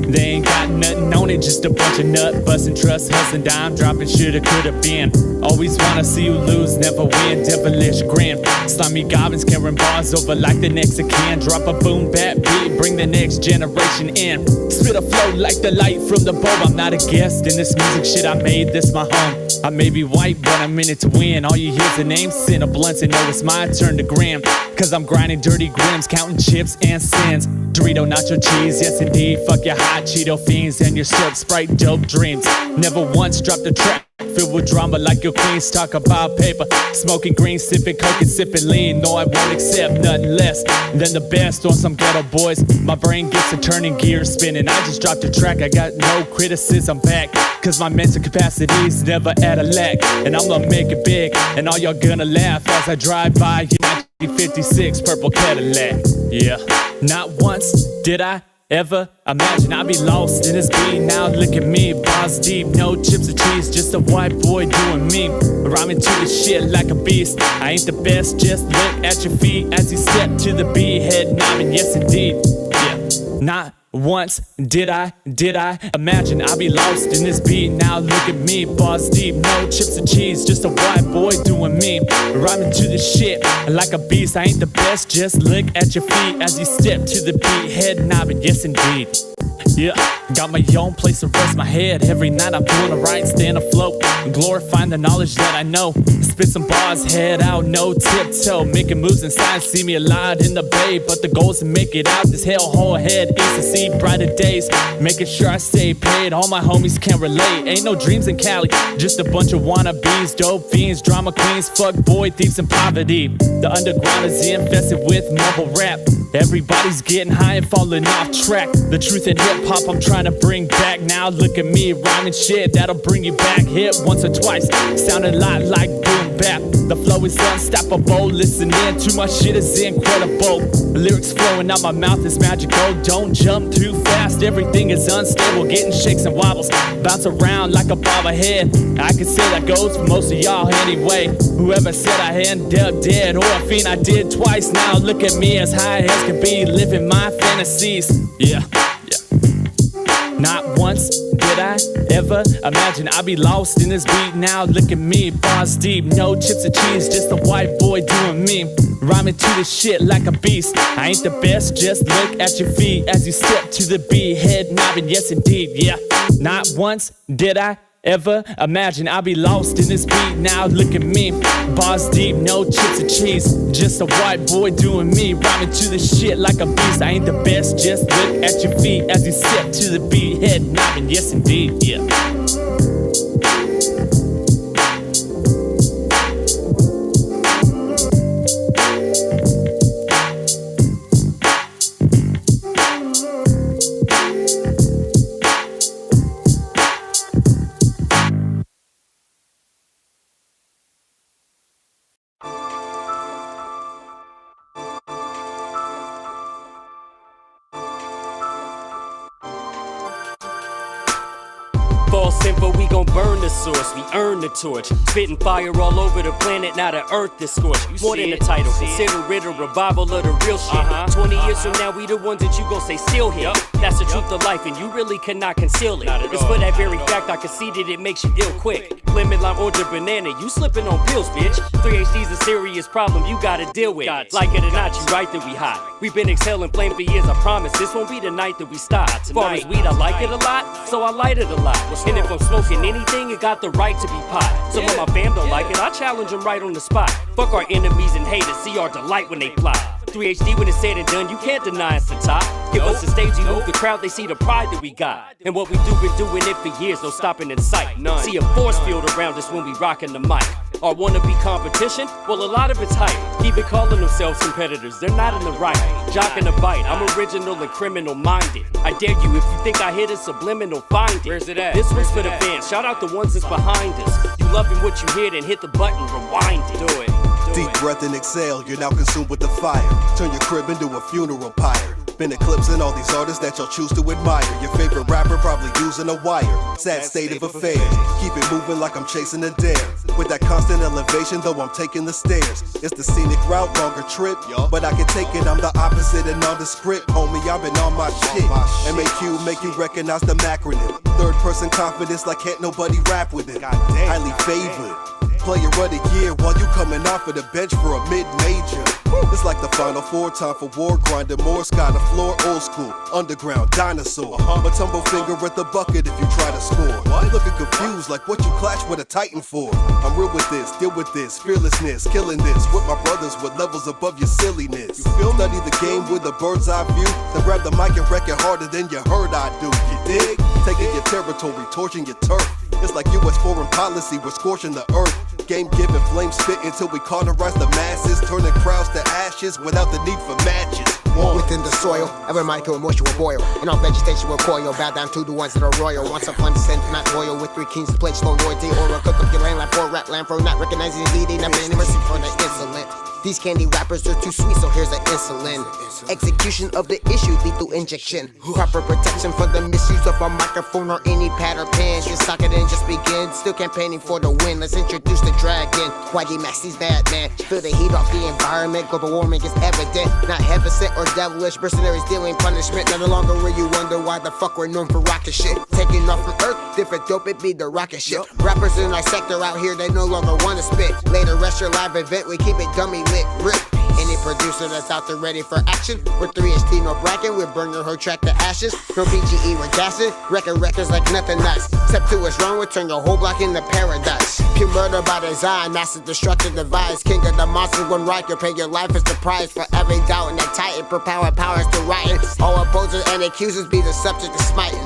They ain't got nothing on it, just a bunch of nut busting, trust, hustling, dime dropping, shoulda, coulda been. Always wanna see you lose, never win, devilish grin. Slimy goblins carrying bars over like the next of kin. Drop a boom bap beat, bring the next generation in. Spit a flow like the light from the bulb. I'm not a guest in this music shit, I made this my home. I may be white, but I'm in it to win. All you hear's a name, sin, a blunt, and know it's my turn to grin. Cause I'm grinding dirty grims, counting chips and sins. Dorito, nacho cheese, yes indeed. Fuck your hot Cheeto fiends and your syrup, Sprite, dope dreams. Never once dropped a track filled with drama like your queens. Talk about paper, smoking green, sipping coke and sipping lean. No, I won't accept nothing less than the best on some ghetto boys. My brain gets to turning gears spinning. I just dropped a track, I got no criticism back. Cause my mental capacity's never at a lack. And I'm gonna make it big, and all y'all gonna laugh as I drive by your 56 purple Cadillac. Yeah, not once did I ever imagine I'd be lost in this beat. Now look at me, bars deep, no chips or cheese, just a white boy doing me. Rhyming to the shit like a beast. I ain't the best, just look at your feet as you step to the beat, head nodding, yes indeed. Yeah, not once did I imagine I'd be lost in this beat. Now look at me, bars deep, no chips or cheese, just a white boy doing me. Rhyming to the shit like a beast. I ain't the best, just look at your feet as you step to the beat, head nodding, yes indeed. Yeah, got my own place to rest my head. Every night I'm doing it right, staying afloat, glorifying the knowledge that I know. Spit some bars, head out, no tiptoe, making moves inside, see me alive in the bay. But the goal is to make it out this hellhole ahead, is to see brighter days, making sure I stay paid. All my homies can relate, ain't no dreams in Cali, just a bunch of wannabes, dope fiends, drama queens, fuck boy thieves and poverty. The underground is infested with mumble rap. Everybody's getting high and falling off track. The truth in hip-hop I'm trying to bring back. Now look at me, rhyming shit that'll bring you back. Hit once or twice, sounding a lot like boom bap. The flow is unstoppable, listen in, too much shit is incredible. The lyrics flowing out my mouth is magical. Don't jump too fast, everything is unstable, getting shakes and wobbles, bounce around like a bobblehead. I can say that goes for most of y'all anyway. Whoever said I end up dead or a fiend, I did twice. Now look at me, as high as can be, living my fantasies. Yeah. Not once did I ever imagine I'd be lost in this beat. Now look at me, bars deep, no chips or cheese, just a white boy doing me. Rhyming to the shit like a beast. I ain't the best, just look at your feet as you step to the beat, head nodding, yes indeed. Yeah, not once did I ever imagine I'd be lost in this beat. Now look at me, bars deep, no chips or cheese, just a white boy doing me. Rhyming to the shit like a beast. I ain't the best, just look at your feet as you step to the beat, head nodding, yes indeed. Yeah. False info, we gon' burn the source, we earn the torch. Spitting fire all over the planet, now the earth is scorched. More than a title, consider it a revival of the real shit. 20 years from now, we the ones that you gon' say still here. That's the truth of life, and you really cannot conceal it. It's for that very fact I conceded it makes you ill quick. Lemon, lime, orange, or banana, you slipping on pills, bitch. 3HD's a serious problem you gotta deal with. Like it or not, you right that we hot. We've been exhaling flame for years, I promise. This won't be the night that we stop. As far as weed, I like it a lot, so I light it a lot. And if I'm smoking anything, it got the right to be pot. Some of my fam don't like it, I challenge them right on the spot. Fuck our enemies and haters, see our delight when they plot. 3HD when it's said and done, you can't deny it's the top. Give us the stage, we move the crowd, they see the pride that we got. And what we do, been doing it for years, no stopping in sight. See a force field around us when we rockin' the mic. Our wannabe competition? Well, a lot of it's hype. Even calling themselves competitors, they're not in the right. Jockin' a bite, I'm original and criminal minded. I dare you, if you think I hit a subliminal, find it. Where's it at? This one's for the fans, shout out the ones that's behind us. You loving what you hear, then hit the button, rewind it. Do it. Deep breath and exhale, you're now consumed with the fire. Turn your crib into a funeral pyre. Spinning clips and all these artists that y'all choose to admire. Your favorite rapper probably using a wire. Sad state of affairs. Keep it moving like I'm chasing a dare. With that constant elevation, though I'm taking the stairs. It's the scenic route, longer trip, but I can take it. I'm the opposite and nondescript, homie. I've been on my shit. MAQ make you recognize the acronym. Third person confidence like can't nobody rap with it. Highly favored. Player of the year while you coming off of the bench for a mid-major. It's like the Final Four, time for war, grinding more, sky to floor, old school, underground, dinosaur. A tumble finger at the bucket if you try to score. Looking confused like what you clash with a titan for. I'm real with this, deal with this, fearlessness, killing this with my brothers with levels above your silliness. You feel? Study the game with a bird's eye view, then grab the mic and wreck it harder than you heard I do. You dig? Taking your territory, torching your turf. It's like US foreign policy, we're scorching the earth. Game giving, flames spit until we cauterize the masses, turning crowds to ashes without the need for matches. Within the soil, every molecule of moisture will boil, and all vegetation will coil. Bow down to the ones that are royal. Once upon descent, not royal, with 3 kings to pledge slow loyalty. Or cook up your land like 4 rat land for not recognizing the deity. Never any mercy for the insolent. These candy rappers are too sweet, so here's the insulin. Execution of the issue, lethal injection. Proper protection for the misuse of a microphone or any pad or pen. Just sock it and just begin. Still campaigning for the win. Let's introduce the dragon. YD Maxi's Batman. Feel the heat off the environment. Global warming is evident. Not heaven sent or devilish. Mercenaries dealing punishment. No longer will you wonder why the fuck we're known for rocket shit. Taking off from Earth, different dope, it be the rocket ship. Rappers in our sector out here, they no longer wanna spit. Later, rest your live event, we keep it dummy lit. Rip. Any producer that's out there ready for action, with 3HD no bracket, we'll burn your whole track to ashes. No BGE we're gassing, wrecking records like nothing nice. Step 2 is wrong, we'll turn your whole block into paradise. Pure murder by design, massive destructive device. King of the monsters, one right, you'll pay your life as the price. For every doubt in that titan, propower powers to writing. All opposers and accusers be the subject of smiting.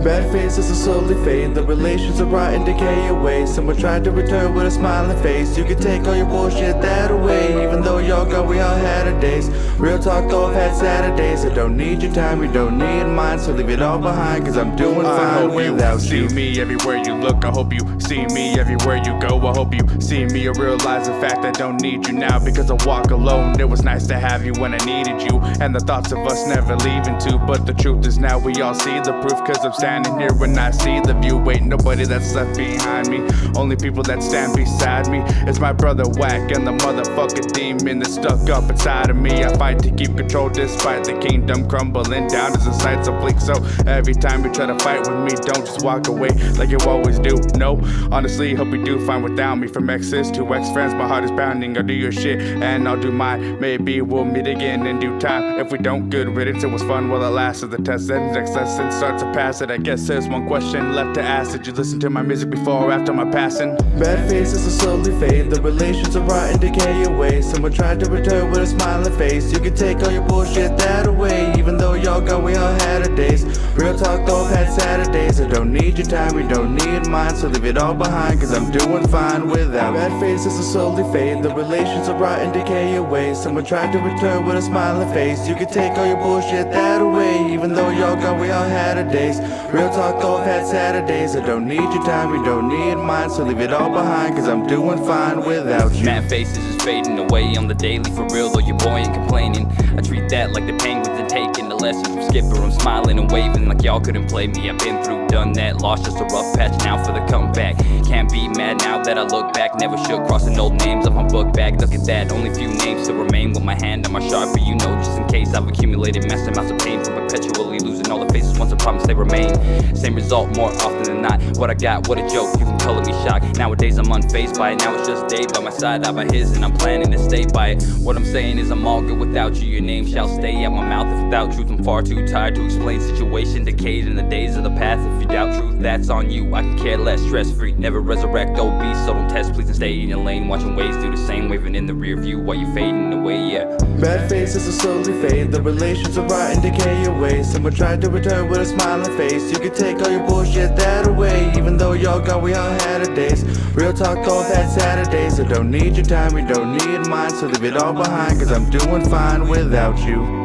Bad faces will slowly fade, the relations are rot and decay away. Someone tried to return with a smiling face. You can take all your bullshit that away. Even though y'all gone, we all had our days. Real talk though, I've had Saturdays. I don't need your time, you don't need mine. So leave it all behind, cause I'm doing fine without you. See me everywhere you look, I hope you see me everywhere you go. I hope you see me and realize the fact I don't need you now, because I walk alone. It was nice to have you when I needed you, and the thoughts of us never leaving too. But the truth is now we all see the proof, cause I'm standing here when I see the view. Ain't nobody that's left behind me, only people that stand beside me. It's my brother Whack and the motherfucking demon that's stuck up inside of me. I fight to keep control despite the kingdom crumbling down as the sights of bleak. So every time you try to fight with me, don't just walk away like you always do. No, honestly, hope you do fine without me. From exes to ex-friends, my heart is pounding. I'll do your shit and I'll do mine. Maybe we'll meet again in due time. If we don't, good riddance. It was fun while it lasted. The test ends, next lesson starts to pass it. I guess there's one question left to ask. Did you listen to my music before or after my passing? Bad faces will slowly fade, the relations are rot and decay away. Someone tried to return with a smiling face. You can take all your bullshit that away. Even though y'all gone, we all had our days. Real talk though, I've had Saturdays. I don't need your time, you don't need mine. So leave it all behind, cause I'm doing fine without. Bad faces will slowly fade, the relations are rot and decay away. Someone tried to return with a smiling face. You can take all your bullshit that away. Even though y'all gone, we all had our days. Real talk though, I've had Saturdays. I don't need your time, you don't need mine. So leave it all behind, cause I'm doing fine without you. Mad faces is fading away on the daily. For real though, your boy ain't complaining. I treat that like the penguins are taking the lesson from Skipper. I'm smiling and waving feeling like y'all couldn't play me. I've been through, done that, lost just a rough patch now for the comeback. Can't be mad now that I look back, never should crossing old names off my book bag. Look at that, only few names still remain with my hand on my sharper, you know, just in case I've accumulated massive amounts of pain from perpetually losing all the faces once I promised they remain. Same result more often than not. What I got, what a joke, you can color me shocked. Nowadays I'm unfazed by it, now it's just Dave by my side, I by his, and I'm planning to stay by it. What I'm saying is I'm all good without you, your name shall stay out my mouth. If without truth I'm far too tired to explain situation decayed in the days of the past. If you doubt truth, that's on you, I can care less, stress free, never resurrect obese, so don't test please and stay in your lane. Watching waves do the same, waving in the rear view while you fading away, yeah. Bad faces will slowly fade, the relations will rot and decay away. Someone tried to return with a smiling face. You can take all your bullshit that away. Even though y'all gone, we all had our days. Real talk, all had Saturdays. I don't need your time, we don't need mine. So leave it all behind, cause I'm doing fine without you.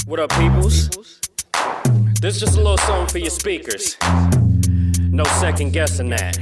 What up, peoples? This is just a little something for your speakers. No second guessing that.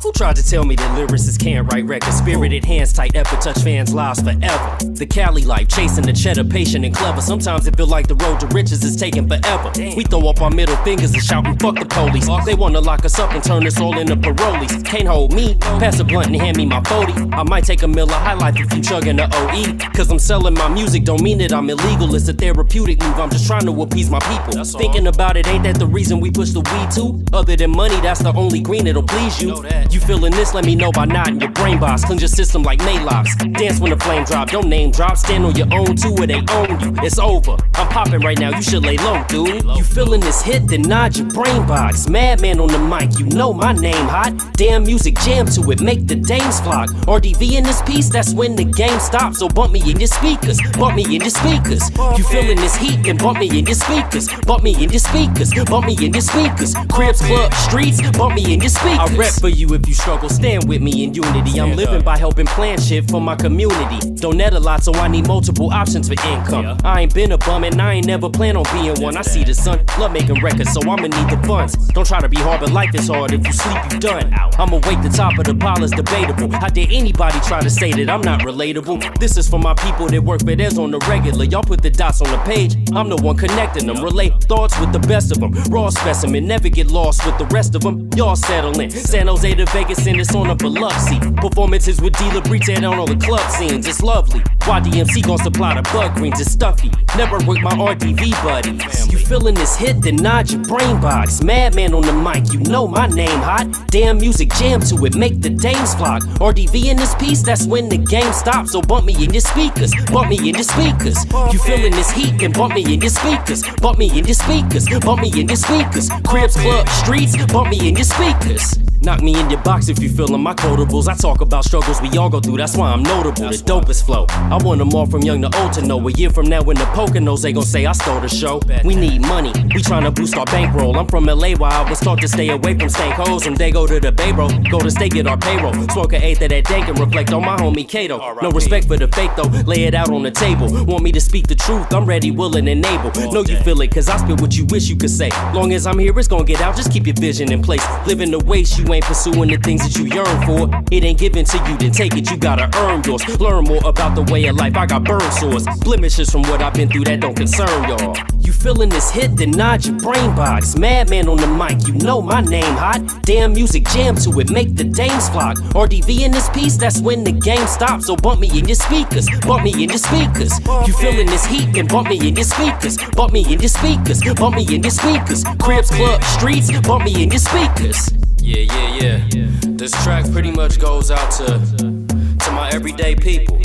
Who tried to tell me that lyricists can't write records? Spirited hands tight, epic touch fans' lives forever. The Cali life, chasing the cheddar, patient and clever. Sometimes it feel like the road to riches is taking forever. We throw up our middle fingers and shouting, fuck the police. They wanna lock us up and turn us all into parolees. Can't hold me, pass a blunt and hand me my 40. I might take a Miller High Life if you chugging the OE. Cause I'm selling my music, don't mean that I'm illegal. It's a therapeutic move, I'm just trying to appease my people. Thinking about it, ain't that the reason we push the weed too? Other than money, that's the only green that'll please you. You feeling this, let me know by nodding your brain box. Cleanse your system like Maylocks. Dance when the flame drop, don't name drop. Stand on your own too, or they own you. It's over, I'm popping right now, you should lay low, dude. You feeling this hit, then nod your brain box. Madman on the mic, you know my name hot. Damn music, jam to it, make the dames flock. RDV in this piece, that's when the game stops. So bump me in your speakers, bump me in your speakers. You feeling this heat, then bump me in your speakers. Bump me in your speakers, bump me in your speakers. Cribs, club, streets, bump me in your speakers. I rep for you if you struggle, stand with me in unity. I'm living by helping plan shit for my community. Don't net a lot, so I need multiple options for income. I ain't been a bum and I ain't never plan on being one. I see the sun, love making records, so I'ma need the funds. Don't try to be hard, but life is hard. If you sleep, you done. I'ma wake the top of the pile is debatable. How dare anybody try to say that I'm not relatable? This is for my people that work for theirs on the regular. Y'all put the dots on the page, I'm the one connecting them. Relate thoughts with the best of them. Raw specimen, never get lost with the rest of them. Y'all settle in. San Jose to Vegas and it's on a Biloxi. Performances with Dealer Breach and on all the club scenes. It's lovely. YDMC gon' supply the bug greens. It's stuffy. Never with my RDV buddies. You feeling this hit, then nod your brain box. Madman on the mic, you know my name hot. Damn music, jam to it, make the dames flock. RDV in this piece, that's when the game stops. So bump me in your speakers, bump me in your speakers. You feeling this heat, then bump me in your speakers. Bump me in your speakers, bump me in your speakers. Cribs, club, streets, bump me in your speakers. Knock me in your box if you feelin' my quotables. I talk about struggles we all go through, that's why I'm notable. The dopest flow, I want them all from young to old to know. A year from now when the Poconos, they gon' say I stole the show. We need money, we tryna boost our bankroll. I'm from LA where I was taught to stay away from stank hoes. From they go to the Bay Bro, go to state get our payroll. Smoke an eighth of that dank and reflect on my homie Kato. No respect for the fake though, lay it out on the table. Want me to speak the truth, I'm ready, willing, and able. Know you feel it, cause I spit what you wish you could say. Long as I'm here, it's gon' get out, just keep your vision in place. Living the waste, you ain't pursuing the things that you yearn for. It ain't given to you, then take it, you gotta earn yours. Learn more about the way of life, I got burn sores. Blemishes from what I've been through that don't concern y'all. You feeling this hit, then nod your brain box. Madman on the mic, you know my name hot. Damn music, jam to it, make the dames flock. RDV in this piece, that's when the game stops. So bump me in your speakers, bump me in your speakers. You feeling this heat, then bump me in your speakers. Bump me in your speakers, bump me in your speakers. Cribs, club, streets, bump me in your speakers. Yeah. This track pretty much goes out to my everyday people.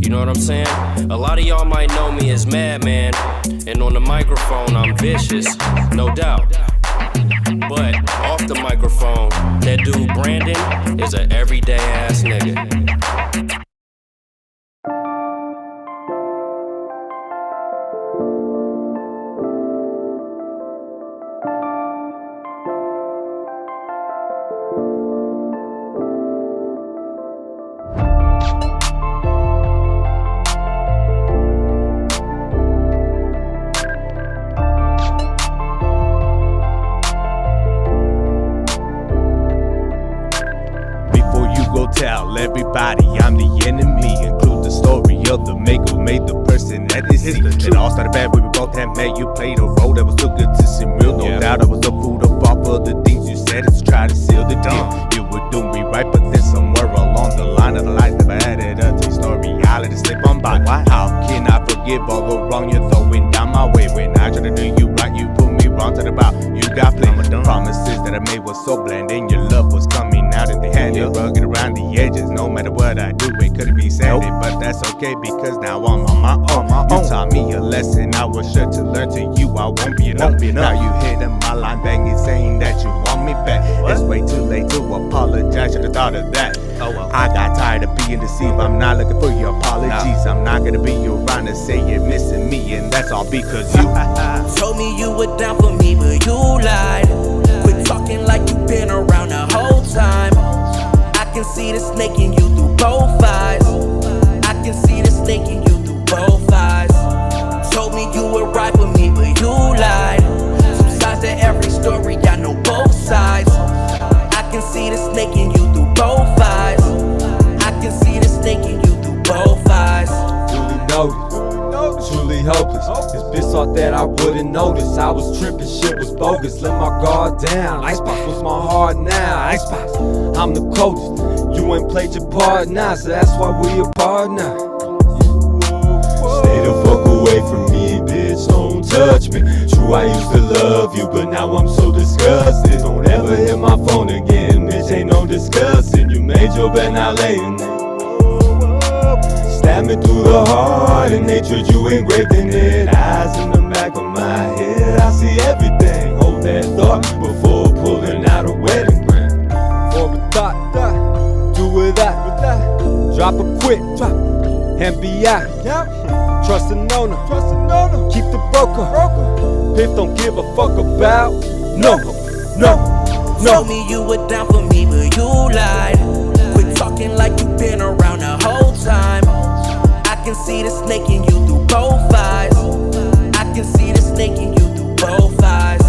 You know what I'm saying? A lot of y'all might know me as Madman, and on the microphone I'm vicious, no doubt. But off the microphone, that dude Brandon is an everyday ass nigga. It all started bad when we both had met. You played a role that was too good to seem real. No doubt I was a fool to fall for the things you said to try to seal the deal. You would do me right, but then somewhere along the line of the life never added a taste of reality slip on by. How can I forgive all the wrong you're throwing down my way? When I try to do you right, you put me wrong. Talk about you got plenty promises that I made was so bland, and your love was coming out and they had it rugged around the edges. No matter what I do, it couldn't be said, but that's okay because now I'm on my own. You taught me a lesson I was sure to learn. To you I won't be enough. Now you hitting my line banging saying that you want me back. It's way too late to apologize, should've thought of that. I got tired of being deceived, I'm not looking for your apologies. I'm not gonna be around to say you're missing me, and that's all because you told me you were down for me, but you lied. Quit talking like you been around the whole time. I can see the snake in you through both eyes. I can see the snake in you through both eyes. Told me you were right for me, but you lied. Two sides to every story, I know both sides. I can see the snake in you through both eyes. I can see the snake in you through both eyes. Truly noticed, truly hopeless. This bitch thought that I wouldn't notice. I was tripping, shit was bogus. Let my guard down. Icebox was my heart now. Icebox, I'm the coldest. You ain't played your part now, so that's why we apart now. Stay the fuck away from me, bitch, don't touch me. True, I used to love you, but now I'm so disgusted. Don't ever hit my phone again, bitch, ain't no discussing. You made your bed, now laying there. Stab me through the heart, and hatred you engraved in it. Eyes in the back of my head, I see everything. Hold that thought before pulling out a wedding ring. Form a thought, do with that. Drop a quick, and be out. Trust an owner, keep the broker. Piff don't give a fuck about. No. Told me you were down for me, but you lied. Quit talking like you been around the whole time. I can see the snake in you through both eyes. I can see the snake in you through both eyes.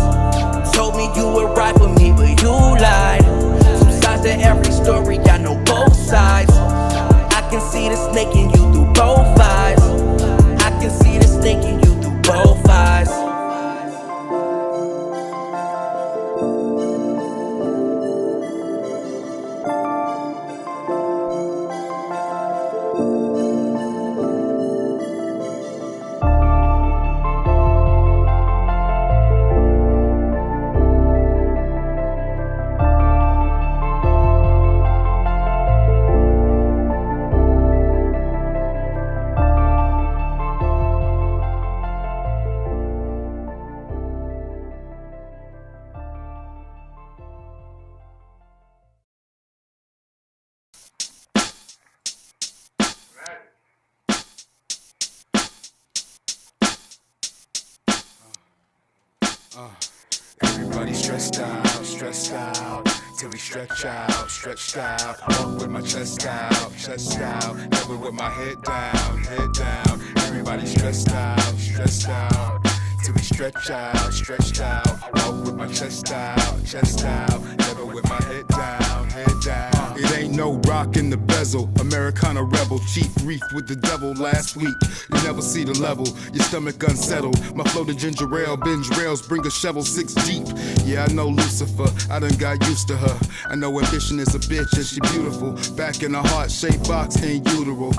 Told me you were right for me, but you lied. Two sides to every story, I know both sides. I can see the snake in you through both eyes. I can see the snake in you through both eyes. Everybody stressed out, till we stretched out. Walk with my chest out, never with my head down. Everybody stressed out, till we stretched out. Walk with my chest out, never with my head down. It ain't no rock in the bezel, Americana rebel, chief reef with the devil last week. You never see the level, your stomach unsettled. My flow to ginger ale, binge rails, bring a shovel 6 deep. Yeah, I know Lucifer, I done got used to her. I know ambition is a bitch and she beautiful. Back in a heart-shaped box in utero.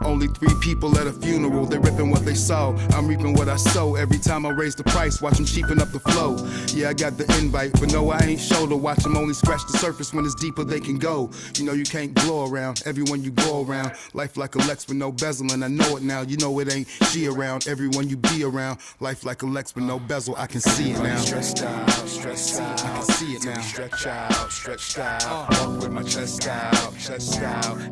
Only 3 people at a funeral, they ripping what they saw. I'm reaping what I sow. Every time I raise the price, watch them cheapen up the flow. Yeah, I got the invite, but no, I ain't shoulder. Watch them only scratch the surface when it's deeper they can go. You know you can't glow around everyone you go around. Life like a Lex with no bezel, and I know it now. You know it ain't she around everyone you be around. Life like a Lex with no bezel, I can see it now. Stressed out, I can see it now. Stretched out, walk with my chest out,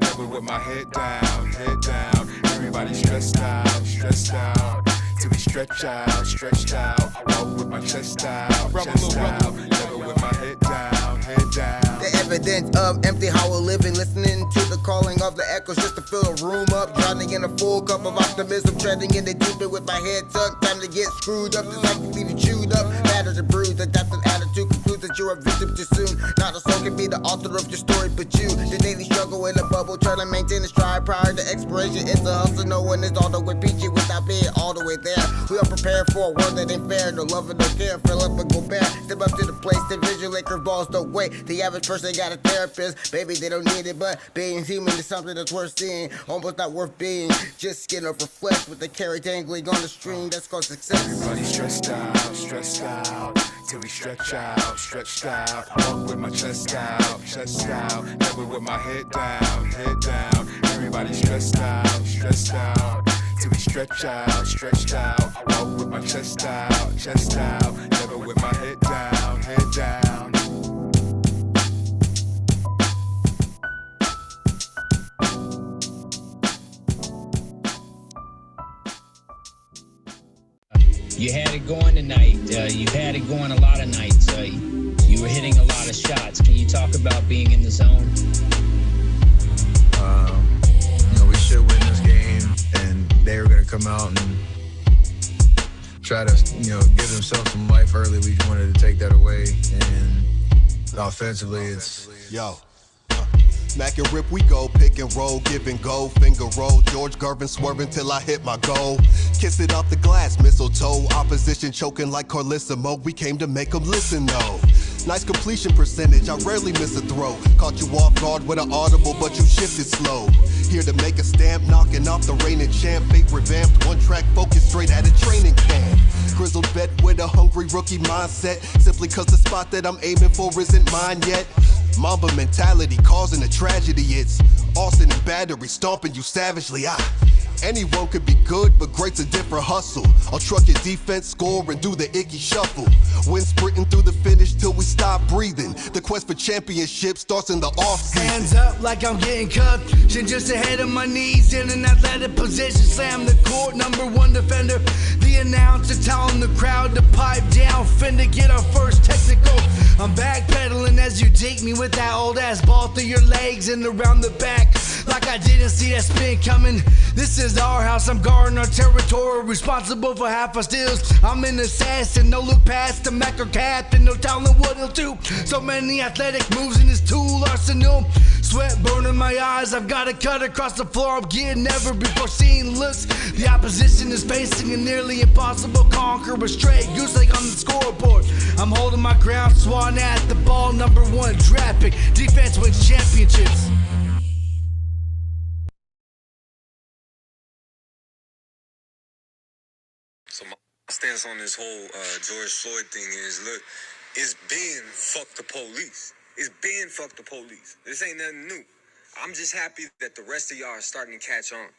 never with my head down. Everybody stressed out, till we stretched out. Walk with my chest out, never with my head down. The evidence of empty hollow living, listening to the calling of the echoes just to fill the room up. Drowning in a full cup of optimism, treading in the deep end with my head tucked. Time to get screwed up, this life can leave you chewed up. Battered and bruised, adaptive attitude concludes that you're a victim too soon. Not a soul can be the author of your story but you. The daily struggle in a bubble, trying to maintain a stride prior to expiration. It's a hustle, no one is all the way peachy without I'll be all the way there. We are prepared for a world that ain't fair. No love and no care, fill up and go bare. Step up to the place, the visual curveballs don't wait. The average person got a therapist, baby they don't need it. But being human is something that's worth seeing, almost not worth being. Just skin over flesh with the carrot dangling on the string, that's called success. Everybody stressed out, till we stretch out. Walk with my chest out, never with my head down. Everybody stressed out, till we stretch out. Walk with my chest out, never with my head down. You had it going tonight. You've had it going a lot of nights. You were hitting a lot of shots. Can you talk about being in the zone? We should win this game, and they were going to come out and try to, give themselves some life early. We wanted to take that away, and offensively, it's... Mac and Rip, we go, pick and roll, give and go, finger roll, George Gervin swerving till I hit my goal. Kiss it off the glass, mistletoe, opposition choking like Carlissimo, we came to make them listen though. Nice completion percentage, I rarely miss a throw. Caught you off guard with an audible, but you shifted slow. Here to make a stamp, knocking off the reigning champ. Fate revamped, one track focus straight at a training camp. Grizzled vet with a hungry rookie mindset, simply cause the spot that I'm aiming for isn't mine yet. Mamba mentality causing a tragedy, it's Austin and Battery stomping you savagely. Anyone could be good, but great's a different hustle. I'll truck your defense, score, and do the icky shuffle. Win sprinting through the finish till we stop breathing. The quest for championship starts in the off-season. Hands up like I'm getting cooked. Shin just ahead of my knees in an athletic position. Slam the court, #1 defender. The announcer telling the crowd to pipe down. Finna get our first technical. I'm backpedaling as you dig me with that old ass ball through your legs and around the back. Like I didn't see that spin coming. This is our house, I'm guarding our territory. Responsible for half our steals. I'm an assassin, no look past the Mac or captain. No telling what he'll do. So many athletic moves in his tool arsenal. Sweat burning my eyes, I've got to cut across the floor. I'm getting never before seen looks. The opposition is facing a nearly impossible conquer. A straight goose egg on the scoreboard. I'm holding my ground, swatting at the ball. #1 draft pick, defense wins championships. So my stance on this whole George Floyd thing is, look, it's been fuck the police. It's been fuck the police. This ain't nothing new. I'm just happy that the rest of y'all are starting to catch on.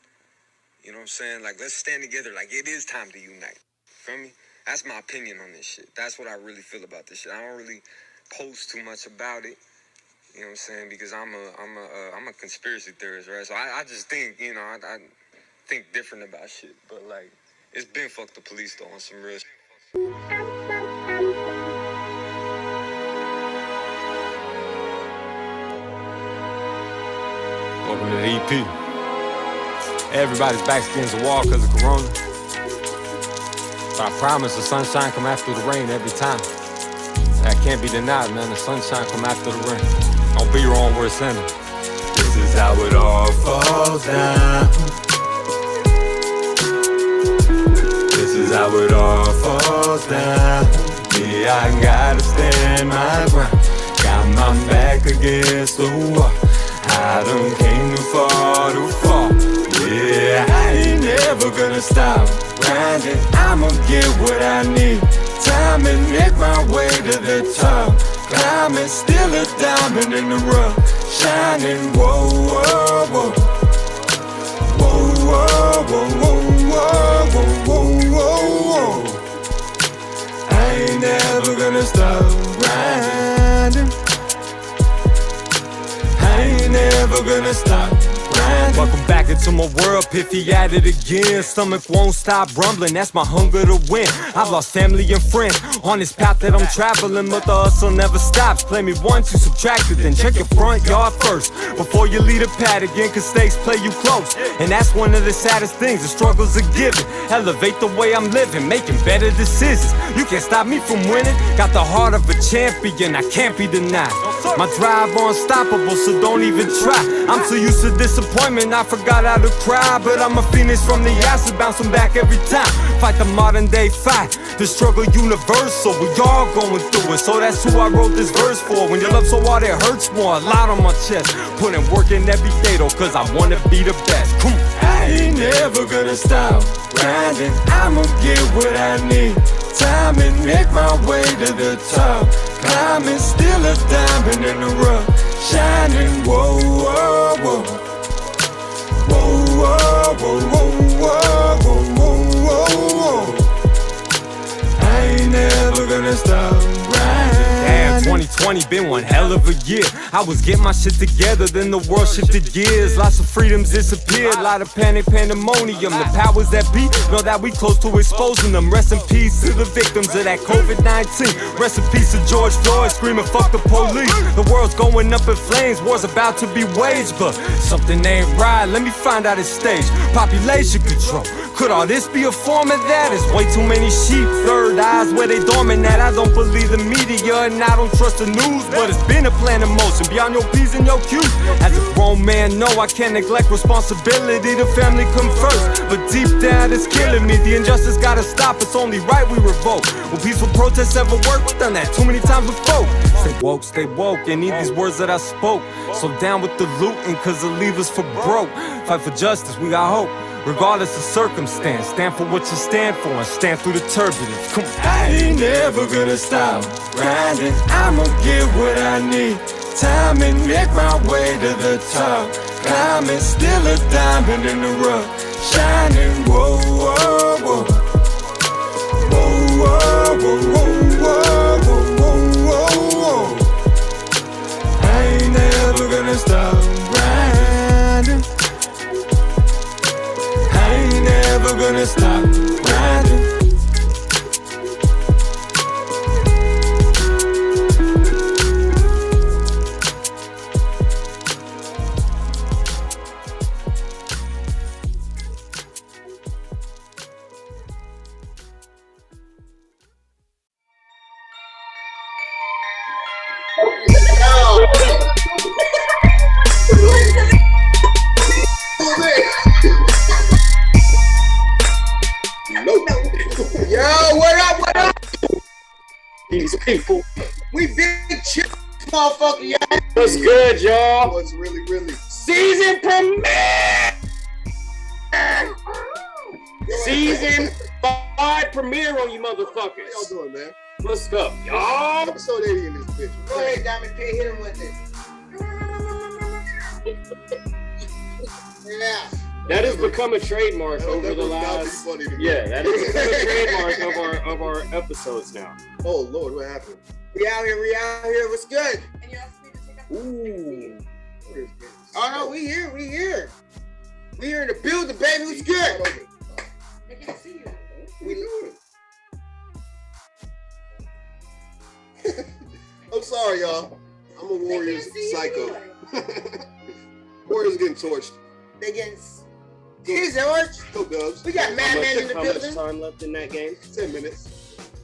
You know what I'm saying? Like, let's stand together. Like, it is time to unite. Feel me? That's my opinion on this shit. That's what I really feel about this shit. I don't really post too much about it. You know what I'm saying? Because I'm a conspiracy theorist, right? So I just think, I think different about shit. But like, it's been fuck the police though on some real shit. Welcome to the EP. Everybody's back's against the wall because of Corona. But I promise the sunshine come after the rain every time. That can't be denied, man. The sunshine come after the rain. Don't be your own worst enemy. This is how it all falls down. This is how it all falls down. Yeah, I gotta stand my ground. Got my back against the wall. I done came too far to fall. Yeah, I ain't never gonna stop grinding. I'ma get what I need. Time and make my way to the top. Climbing, still a diamond in the rough. Shining, whoa, whoa, whoa. Whoa, whoa, whoa, whoa, whoa, whoa, whoa, whoa. I ain't never gonna stop grinding. I ain't never gonna stop grinding. Welcome back into my world, Piffy at it again. Stomach won't stop rumbling, that's my hunger to win. I've lost family and friends on this path that I'm traveling, but the hustle never stops. Play me once, you subtract it, then check your front yard first before you leave the pad again, cause stakes play you close. And that's one of the saddest things, the struggles are given. Elevate the way I'm living, making better decisions. You can't stop me from winning. Got the heart of a champion, I can't be denied. My drive unstoppable, so don't even try. I'm so used to disappointment, disappointment, I forgot how to cry. But I'm a phoenix from the ashes, bouncing back every time. Fight the modern day fight, the struggle universal. We all going through it, so that's who I wrote this verse for. When you love so hard it hurts more, a lot on my chest. Putting work in every day though, cause I wanna be the best. Come on. I ain't never gonna stop grinding. I'ma get what I need. Time and make my way to the top. Climbing, still a diamond in the rough. Shining, whoa, whoa, whoa. Whoa, whoa, whoa, whoa, whoa, whoa, whoa, whoa. I ain't never gonna stop grinding. Damn, 2020 been one hell of a year. I was getting my shit together, then the world shifted gears. Lots of freedoms disappeared, lot of panic, pandemonium. The powers that be know that we close to exposing them. Rest in peace to the victims of that COVID-19. Rest in peace to George Floyd screaming fuck the police. The world's going up in flames, war's about to be waged. But something ain't right, let me find out its stage. Population control, could all this be a form of that? It's way too many sheep, third eyes where they dormant at. I don't believe the media and I don't trust the news, but it's been a plan in motion beyond your P's and your Q's. As a grown man, no, I can't neglect responsibility. The family come first, but deep down it's killing me. The injustice gotta stop, it's only right we revolt. Will peaceful protests ever work? We've done that too many times before. Stay woke, and need these words that I spoke. So down with the looting, cause it leave us for broke. Fight for justice, we got hope. Regardless of circumstance, stand for what you stand for and stand through the turbulence. Come on. I ain't never gonna stop grinding. I'ma get what I need. Time and make my way to the top. Climbing, still a diamond in the rough. Shining, whoa, whoa, whoa. Whoa, whoa, whoa, whoa, whoa, whoa, whoa, whoa. I ain't never gonna stop grinding. Never gonna stop grinding. Yo, what up, what up? These people. We big chill, motherfucker, y'all. What's good, y'all? What's really? Season premiere! Season 5 premiere on you motherfuckers. How y'all doing, man? What's up, y'all? Episode 80 in this bitch. Go ahead, Diamond P, hit him with it. Yeah. That has become a trademark over the last. Yeah, that has become a trademark of our episodes now. Oh Lord, what happened? We out here. What's good? Ooh. Oh no, we here. We here in the building, baby. What's good? I can't see you. We know it. I'm sorry, y'all. I'm a Warriors psycho. Warriors getting torched. They getting. Here's George. Go Dubs. We got Madman in the building. How much time left in that game? 10 minutes.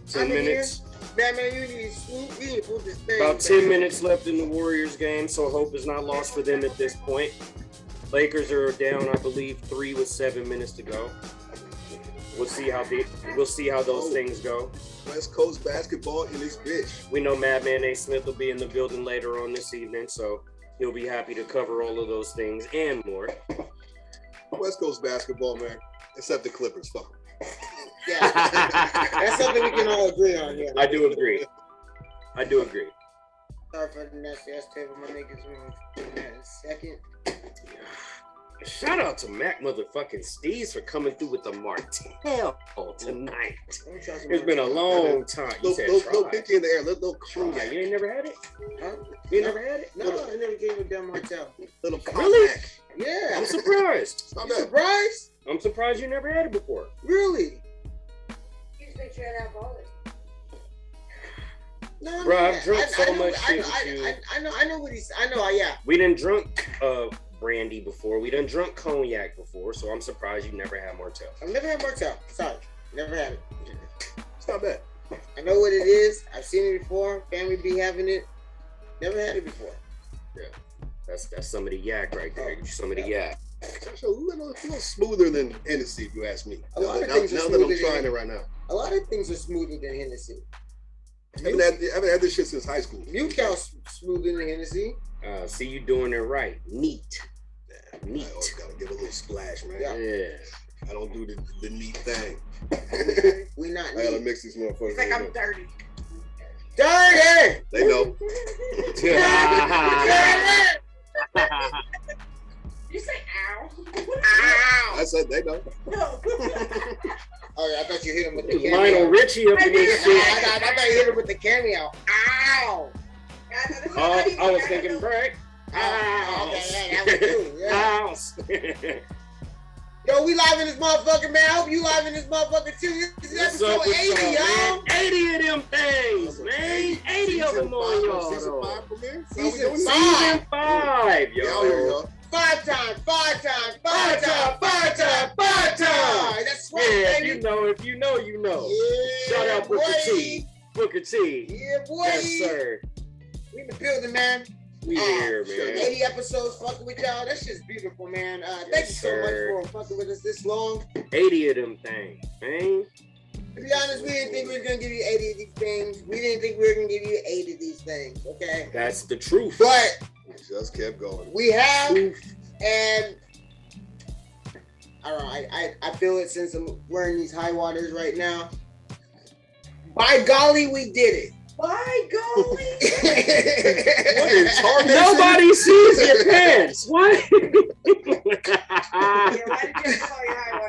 10 minutes. Madman, you need to swoop. You need to swoop this thing. About 10 minutes left in the Warriors game, so hope is not lost for them at this point. Lakers are down, I believe, 3 with 7 minutes to go. We'll see how those things go. West Coast basketball in this bitch. We know Madman A. Smith will be in the building later on this evening, so he'll be happy to cover all of those things and more. West Coast basketball, man. Except the Clippers, fuck them. Yeah, that's something we can all agree on here. I do agree. Sorry for the nasty ass table, my niggas. In a second. Shout out to Mac motherfucking Steez for coming through with the Martell tonight. It's been a long time. Little pinky in the air, little cruise. Yeah, you ain't never had it? Huh? You ain't never had it? No, I never gave a damn Martell. Little really? Yeah. I'm surprised. You surprised? I'm surprised you never had it before. Really? You just make sure I have all it. No, bro, I've drunk so much shit with you. I know what he's. I know. Yeah. We done drunk brandy before. We done drunk cognac before. So I'm surprised you never had Martell. I've never had Martell. Sorry, never had it. It's not bad. I know what it is. I've seen it before. Family be having it. Never had it before. Yeah, that's some of the yak right there. Some of the yak. a little smoother than Hennessy, if you ask me. A lot of now things are that I'm smoother trying than- it right now. A lot of things are smoother than Hennessy. I haven't had this shit since high school. Mewcow's smoother than Hennessy. See you doing it right. Neat. I always gotta give a little splash, man. Yeah. I don't do the neat thing. We not I gotta neat. mix these motherfuckers. It's like I'm in. dirty. Dirty! They know. You say ow. Ow! I said they know. No. Oh, yeah, I thought you hit him with the cameo. Lionel Richie up in this shit. I thought you hit him with the cameo. Ow! I was thinking break. Ow! Okay, yeah, that was you. Yeah. House. Yo, we live in this motherfucker, man. I hope you live in this motherfucker too. This is episode 80, y'all. 80 of them things, man. 80 of them on y'all. Season 5 premiere? Season 5. Yo. Five times. That's right, Yeah, baby. if you know, you know. Yeah, Shout out Booker boy. T. Booker T. Yeah, boy. Yes, sir. We in the building, man. We here, man. 80 episodes fucking with y'all. That's just beautiful, man. Thank you so sir. much for fucking with us this long. 80 of them things, man. To be honest, we didn't think we were going to give you 80 of these things. We didn't think we were going to give you 8 of these things, okay? That's the truth. But We just kept going. we have, and I don't know, I feel it since I'm wearing these high waters right now. By golly, we did it. By golly. What in tarnation? Nobody sees your pants. What?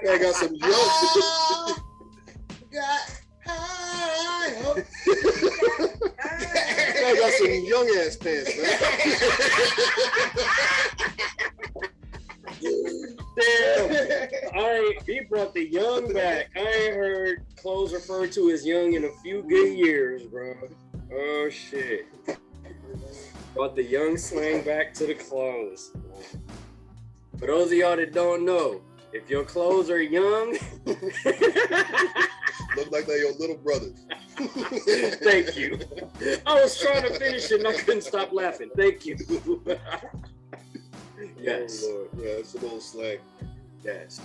I got some jokes. Got high hopes. I got some young ass pants, man. Damn. He brought the young back. I ain't heard clothes referred to as young in a few good years, bro. Oh shit. Brought the young slang back to the clothes. For those of y'all that don't know, if your clothes are young, Look like they're your little brothers. thank you. I was trying to finish it and I couldn't stop laughing. Thank you. Yes. Oh, Lord. Yeah, it's a little slang. Yes.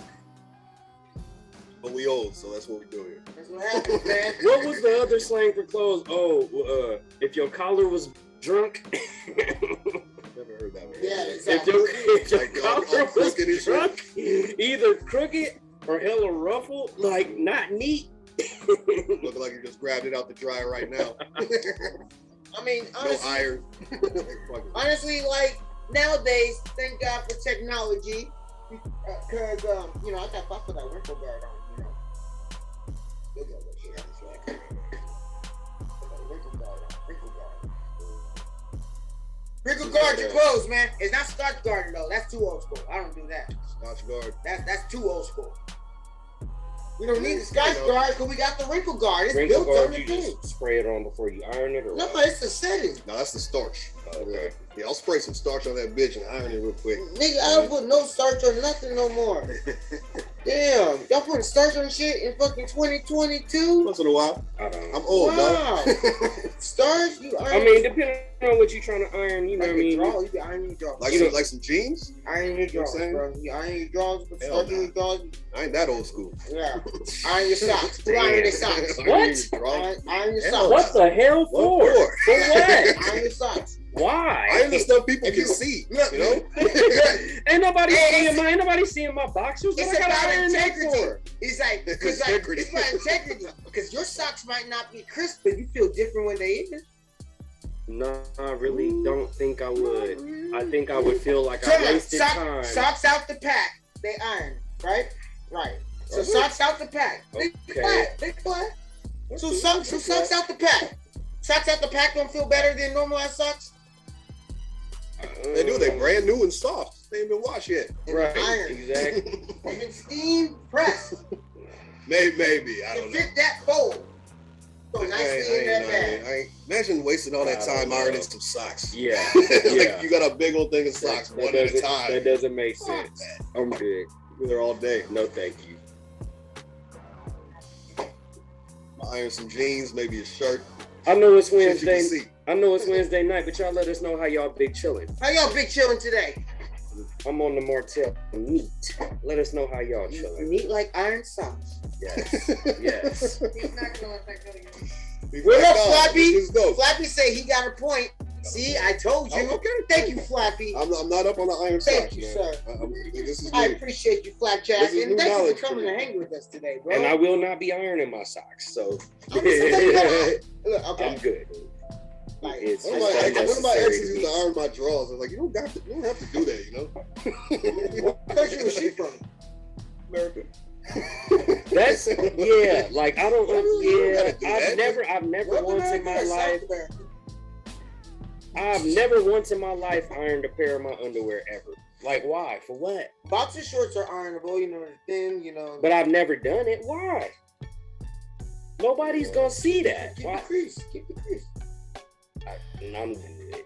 But we old, so that's what we do here. That's what happens, man. What was the other slang for clothes? Oh, if your collar was drunk. Never heard that one. Yeah, If exactly. your Like, collar was crooked and shit. drunk, either crooked or hella ruffled, like not neat. Looking like you just grabbed it out the dryer right now. I mean, No honestly, iron. honestly, like nowadays, thank God for technology, because you know, I put that wrinkle guard on, you know. Look at what she has, right? Put that wrinkle guard on, wrinkle guard. Wrinkle guard your clothes, man. It's not Scotch guarding though. That's too old school. I don't do that. Scotch guard. That's too old school. We don't need the Scotch guard because we got the wrinkle guard. It's Wrinkle built on guard, the you thing. just spray it on before you iron it, or No, what? it's the setting. No, that's the starch. Okay. Yeah, I'll spray some starch on that bitch and iron it real quick. Nigga, I don't put no starch on nothing no more. Damn, y'all putting starch on shit in fucking 2022? Once in a while. I don't. I'm old, Wow. dog. Starch? You iron? I mean, depending on what you're trying to iron, you know like what I your mean? draw, you be ironing your drawers. like some jeans? Iron your You know what drawers, I'm saying? bro. You iron your drawers, put Hell starch in nah. your drawers. I ain't that old school. Yeah. Iron your socks. Who iron their socks? What? Iron your Hell socks. What the hell for? What for? For what? Iron your socks. Why? Iron the stuff people can see, you know? Ain't nobody Hey, seeing my boxers. What It's I gotta about iron that integrity. for? It's like Integrity. it's about integrity. Because your socks might not be crisp, but you feel different when they in. No, I really don't think I would. I think I would feel like Come I on, wasted time. socks out the pack. They iron, right? Right. So Okay. socks out the pack. They Okay. flat. They flat. So socks out the pack. Socks out the pack don't feel better than normal ass socks. They do. They brand new and soft. They ain't been washed yet. Right. Iron. Exactly. They've been steam pressed Maybe. I to don't know. fit that fold. So nicely in that bag. I ain't imagine wasting all that time ironing some socks. Yeah. Like Yeah. you got a big old thing of socks, That one at a doesn't- time. That doesn't make sense. I'm good. You're there all day. No, thank you. Iron some jeans, maybe a shirt. I know it's Shit you can Wednesday. see. I know it's Wednesday night, but y'all let us know how y'all big chilling. How y'all big chilling today? I'm on the Martell. Neat. Let us know how y'all chilling. Neat like iron socks. Yes. Yes. He's not gonna let that go again. Well, look, Flappy. Flappy say he got a point. See, I told you. Okay. Thank you, Flappy. I'm not up on the iron Thank socks, you, man. sir. This is I new. appreciate you, Flapjack, This is and new thank you knowledge for coming for to me. hang with us today, bro. And I will not be ironing my socks, so Look, okay. I'm good. It's One of my exes used to iron my drawers. I was like, you don't have to do that, you know. What country was she from? America. That's yeah. Like I don't. Yeah, I've never What once in America my or South life. America? I've never once in my life ironed a pair of my underwear ever. Like why? For what? Boxer shorts are ironable, you know, they're thin, you know. But I've never done it. Why? Nobody's gonna see that. Keep Why? the crease. Keep the crease. I'm good.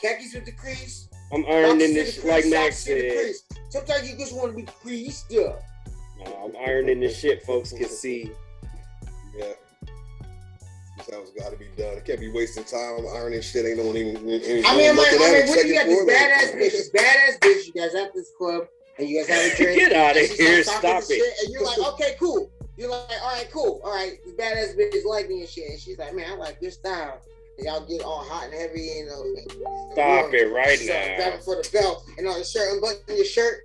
Khakis with the crease. I'm ironing Boxers this with the like crease, Max socks with the said. crease. Sometimes you just want to be creased up. No, I'm ironing this shit folks can see. Yeah. Sometimes got to be done. I can't be wasting time ironing shit. Ain't no one even. I mean, what do you got? This badass bitch. This badass bitch. You guys at this club and you guys have a drink. Get out of and she here! starts talking Stop to it! shit, and you're like, okay, cool. You're like, all right, cool. All right, this badass bitch like me and shit. And she's like, man, I like this style. And y'all get all hot and heavy, you know. Stop it right now. Grabbing for the belt and on the shirt, unbutton your shirt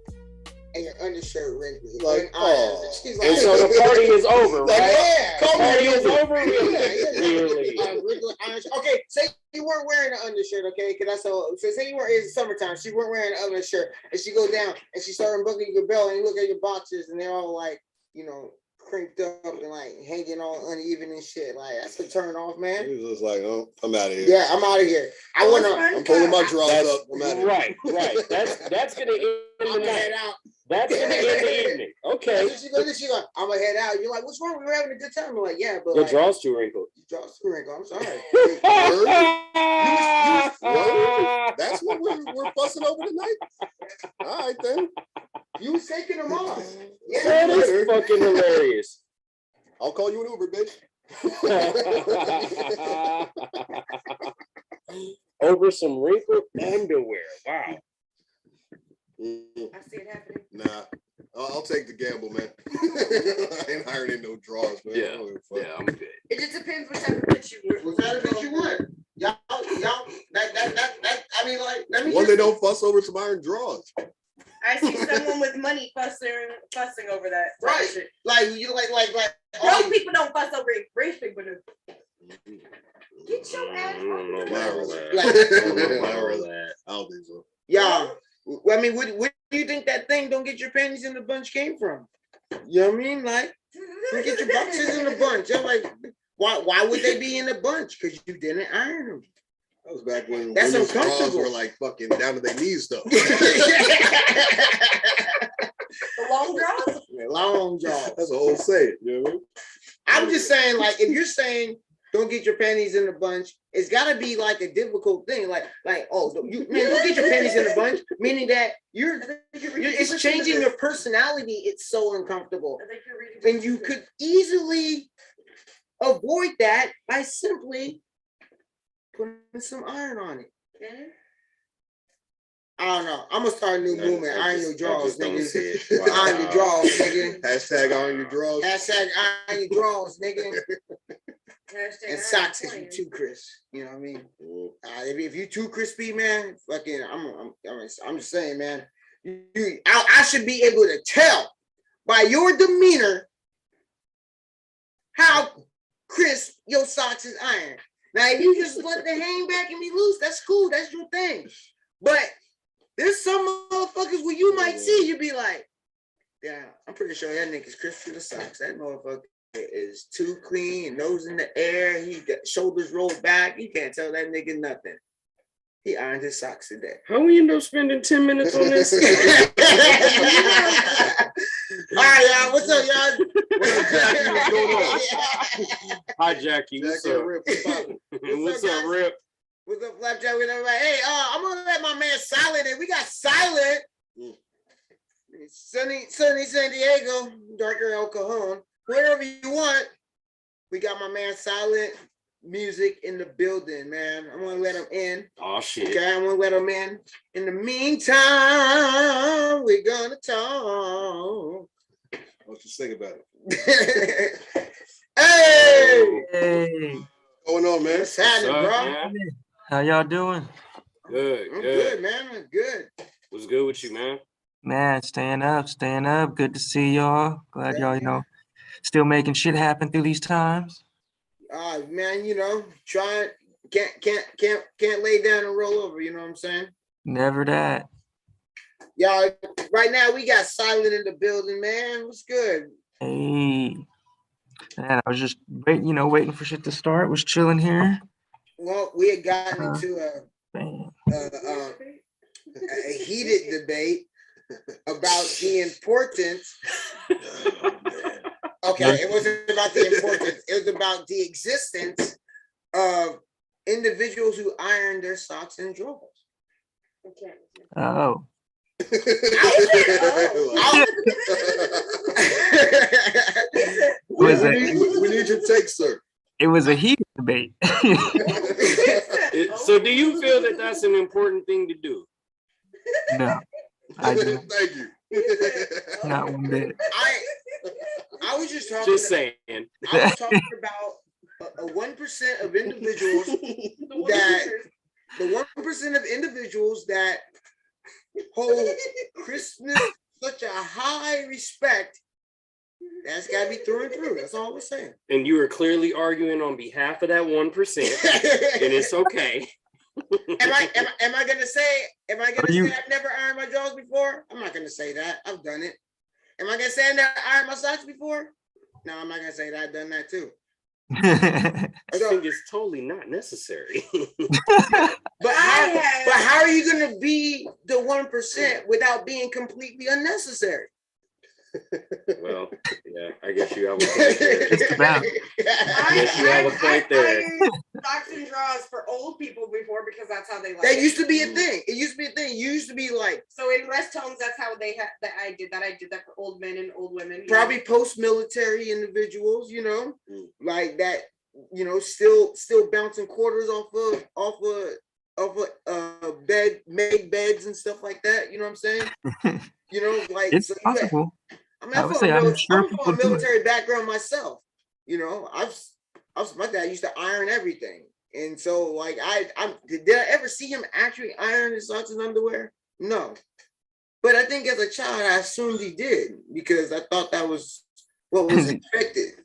and your undershirt wrinkled. Like, oh. She's like, And so the party is over, like, right? yeah. The party is over, really? Really? Really? Okay, say you weren't wearing an undershirt, okay? Because that's so. Say you weren't. It's summertime. She weren't wearing an undershirt, and she go down and she started unbuckling your belt, and you look at your boxers, and they're all like, you know, crinked up and like hanging all uneven and shit. Like that's a turn off, man. He was just like, oh, I'm out of here. Yeah, I'm out of here. I want to. I'm pulling my drawers up. I'm out of here. Right. That's gonna end the I'm gonna night. head out. That's gonna end the evening. Okay. That's what she goes, I'm gonna head out. You're like, what's wrong? We were having a good time. I'm like, yeah, but The like, drawers too wrinkled. drawers too wrinkled. I'm sorry. Word? That's what we're fussing over tonight? All right, then. You was taking them off. Yeah, That is fucking hilarious. I'll call you an Uber, bitch. Over some wrinkled underwear. Wow. I see it happening. Nah. I'll take the gamble, man. I ain't ironing no drawers, man. Yeah, I'm good. It just depends what type of bitch you want. What kind of bitch you want? Y'all, that, I mean, like, let me One just- they don't fuss over some iron drawers. I see someone with money fussing over that. Right. Shit. Like, you like, Broke people don't fuss over it. Rich people do. Get your ass. I don't know that. I don't think so. y'all, I mean, where do you think that thing don't get your panties in the bunch came from? You know what I mean? Like, don't get your boxes in the bunch. I'm like, why would they be in the bunch? Because you didn't iron them. That was back when That's women's drawers uncomfortable. were like fucking down to their knees, though. The long draws? Long jaws. That's a whole saying. You know what I mean? I'm just saying, like, if you're saying don't get your panties in a bunch, it's got to be like a difficult thing. Like, oh, don't get your panties in a bunch, meaning that it's changing your personality. It's so uncomfortable. And you could easily avoid that by simply putting some iron on it. I don't know. I'm gonna start a new movement. Iron your drawers, nigga. Iron your drawers, nigga. Hashtag iron your drawers. Hashtag iron your drawers, nigga. Hashtag And socks if you too crisp. You know what I mean? If you too crispy, man, fucking, I'm just saying, man. I should be able to tell by your demeanor how crisp your socks is iron. Now, if you just let the hang back and be loose, that's cool. That's your thing. But there's some motherfuckers where you might see, you be like, yeah, I'm pretty sure that nigga's crisp to the socks. That motherfucker is too clean, nose in the air. He got shoulders rolled back. You can't tell that nigga nothing. He ironed his socks today. How we end up spending 10 minutes on this? All right, y'all. What's up, y'all? Jackie? What's going on? Hi, Jackie. What's up? What's up, Rip? What's up, Flapjack? With everybody? Hey, I'm gonna let my man Sylint in. We got Sylint. Sunny San Diego, darker El Cajon. Wherever you want. We got my man Sylint. music in the building, man. I'm gonna let them in. Oh shit. Okay, I'm gonna let them in. In the meantime, we're gonna talk. What you think about it? Hey! Hey, What's going on, man? What's happening, What's up, bro? man? how y'all doing? Good, I'm good. good, man. I'm good. What's good with you, man? Man, staying up, staying up. Good to see y'all. Glad y'all, still making shit happen through these times. Man, trying can't lay down and roll over. You know what I'm saying? Never that. Y'all, right now we got Sylint in the building, man. What's good? Hey, man, I was just waiting for shit to start. Was chilling here. Well, we had gotten into Man. a heated debate about the importance. Okay, it wasn't about the importance. It was about the existence of individuals who iron their socks and drawers. Okay. Oh. We need your take, sir. It was a heated debate. So do you feel that that's an important thing to do? No, I don't. Thank you. Not one bit. I was just talking. Just saying. I was talking about a 1% of individuals the 1% of individuals that hold Christmas such a high respect. That's got to be through and through. That's all we're saying. And you are clearly arguing on behalf of that 1%, and it's okay. Am I gonna say I've never ironed my drawers before? I'm not gonna say that. I've done it. Am I gonna say I never ironed my socks before? No, I'm not gonna say that. I've done that too. I think it's totally not necessary. But how are you gonna be the 1% without being completely unnecessary? Well, yeah, I guess you have a point there. Just about. I guess you have a point there. Socks and drawers for old people before because that's how they like That it. used to be a thing. It used to be a thing. You used to be like. So in rest homes, that's how they had that. I did that for old men and old women. Probably post-military individuals, like that, still bouncing quarters off of made beds and stuff like that. You know what I'm saying? It's so possible. I'm I'm from sure a people do it. military background myself. My dad used to iron everything, and so like did I ever see him actually iron his socks and underwear? No, but I think as a child I assumed he did because I thought that was what was expected.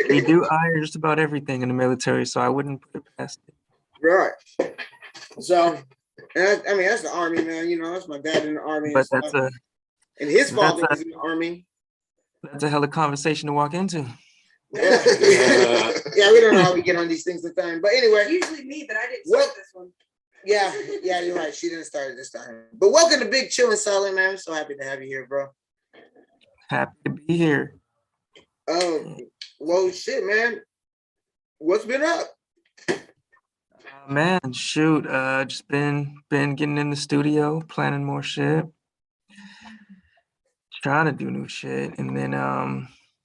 They do iron just about everything in the military, so I wouldn't put it past it. Right. So, that's the army, man. That's my dad in the army. But and his father was in the army. That's a hell of a conversation to walk into. Yeah, we don't know how we get on these things sometimes. But anyway. Usually me, but I didn't start this one. Yeah, you're right. She didn't start it this time. But welcome to Big Chillin' Sylint, man. I'm so happy to have you here, bro. Happy to be here. Well, shit, man. What's been up? Man, shoot, just been getting in the studio, planning more shit, trying to do new shit, and then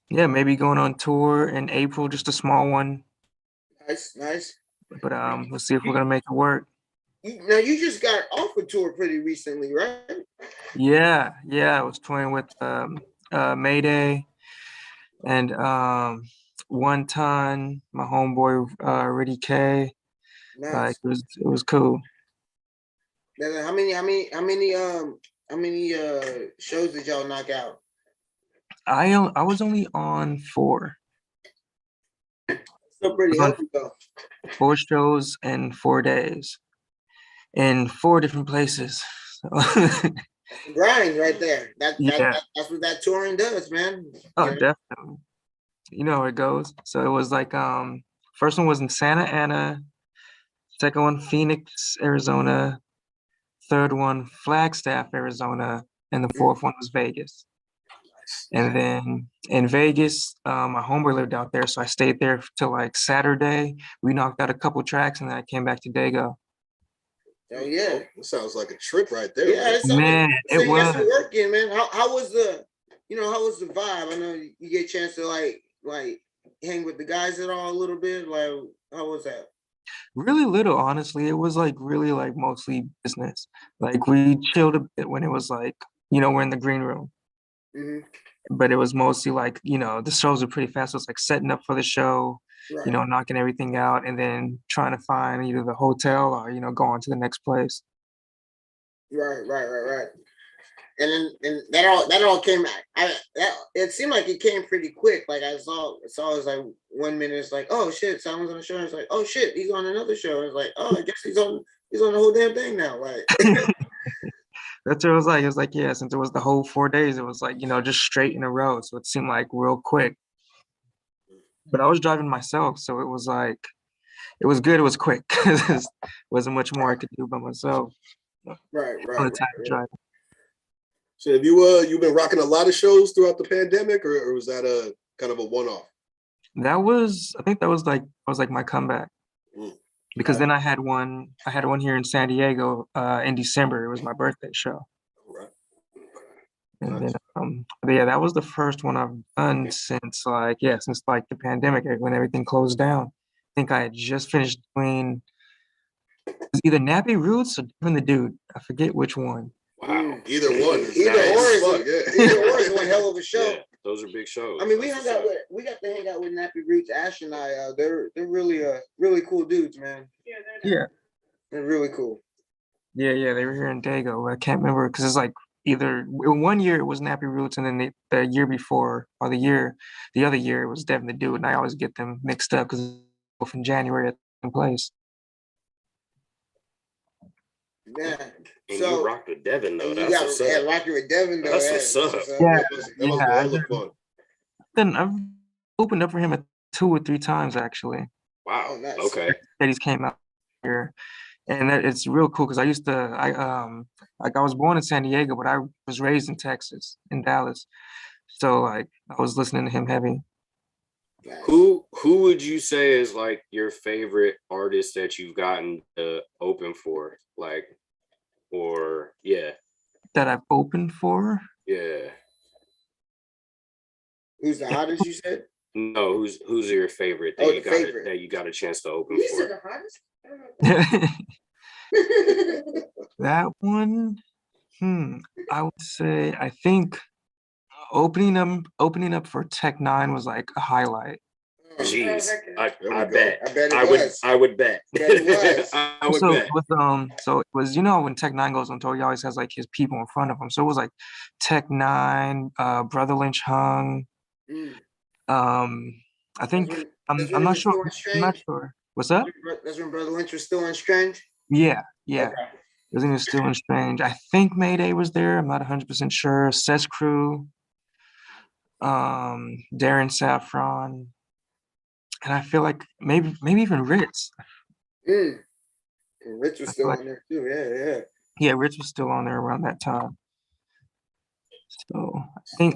maybe going on tour in April, just a small one. Nice. But we'll see if we're gonna make it work. Now you just got off a tour pretty recently, right? Yeah, I was touring with Mayday and One Ton, my homeboy Riddy K. Nice. Like it was cool. How many shows did y'all knock out? I was only on 4. Still pretty healthy though. 4 shows in 4 days, in 4 different places. So grind right there. That's what that touring does, man. Oh, definitely. You know how it goes. So it was like first one was in Santa Ana, second one Phoenix, Arizona, third one Flagstaff, Arizona, and the fourth one was Vegas. And then in Vegas, my homeboy lived out there, so I stayed there till like Saturday. We knocked out a couple tracks, and then I came back to Dago. Oh yeah, that sounds like a trip right there. Yeah, man, it was working, man. How was the, how was the vibe? I know you get a chance to like hang with the guys at all a little bit? Like, how was that? Really little, honestly. It was like really like mostly business. Like we chilled a bit when it was like, we're in the green room. Hmm. But it was mostly like, the shows are pretty fast. So it's like setting up for the show, Right. knocking everything out and then trying to find either the hotel or, go on to the next place. Right. And that all came. It seemed like it came pretty quick. Like I saw it was like 1 minute. It's like, oh shit, someone's on the show. It's like, oh shit, he's on another show. It's like, oh, I guess he's on the whole damn thing now. Like That's what it was like. It was like, yeah, since it was the whole 4 days, it was like, just straight in a row. So it seemed like real quick. But I was driving myself, so it was like, it was good. It was quick. Wasn't much more I could do by myself. Right. So have you been rocking a lot of shows throughout the pandemic, or was that a kind of a one-off? I think that was like my comeback. Because then I had one here in San Diego in December. It was my birthday show. Right. And then but yeah, that was the first one I've done since the pandemic, when everything closed down. I think I had just finished doing, it was either Nappy Roots or Different the Dude. I forget which one. Wow. Either one. Either or is one hell of a show. Yeah, those are big shows. I mean, we got to hang out with Nappy Roots. Ash and I, they're really cool dudes, man. Yeah. They're really cool. Yeah, they were here in Dago. I can't remember because it's like either 1 year it was Nappy Roots, and then the year before, or the other year it was Devin the Dude, and I always get them mixed up because both in January at the same place. Yeah. And So you rocked with Devin though. you That's got what's up. rocking with Devin though. That's what's up. Yeah, That was hella fun. Then I've opened up for him 2 or 3 times actually. Wow. Oh, nice. Okay. That he's came out here, and it's real cool because I was born in San Diego, but I was raised in Texas, in Dallas. So like I was listening to him heavy. Who would you say is like your favorite artist that you've gotten to open for? Like, or yeah. That I've opened for? Yeah. Who's the hottest you said? No, who's your favorite that that you got a chance to open You for? said the hottest? That one, I would say I think opening up for Tech 9 was like a highlight. Jeez, I bet. I would bet. I would bet. So it was, when Tech 9 goes on tour, he always has like his people in front of him. So it was like Tech 9, Brother Lynch Hung. I think I'm not sure. I'm not sure. What's that? That's when Brother Lynch was still in Strange? Yeah. Okay. I think it was still in Strange. I think Mayday was there. I'm not 100% sure. Sess Crew, Darren Saffron, and I feel like maybe even Ritz. Ritz was still on there too. Yeah. Yeah, Ritz was still on there around that time. So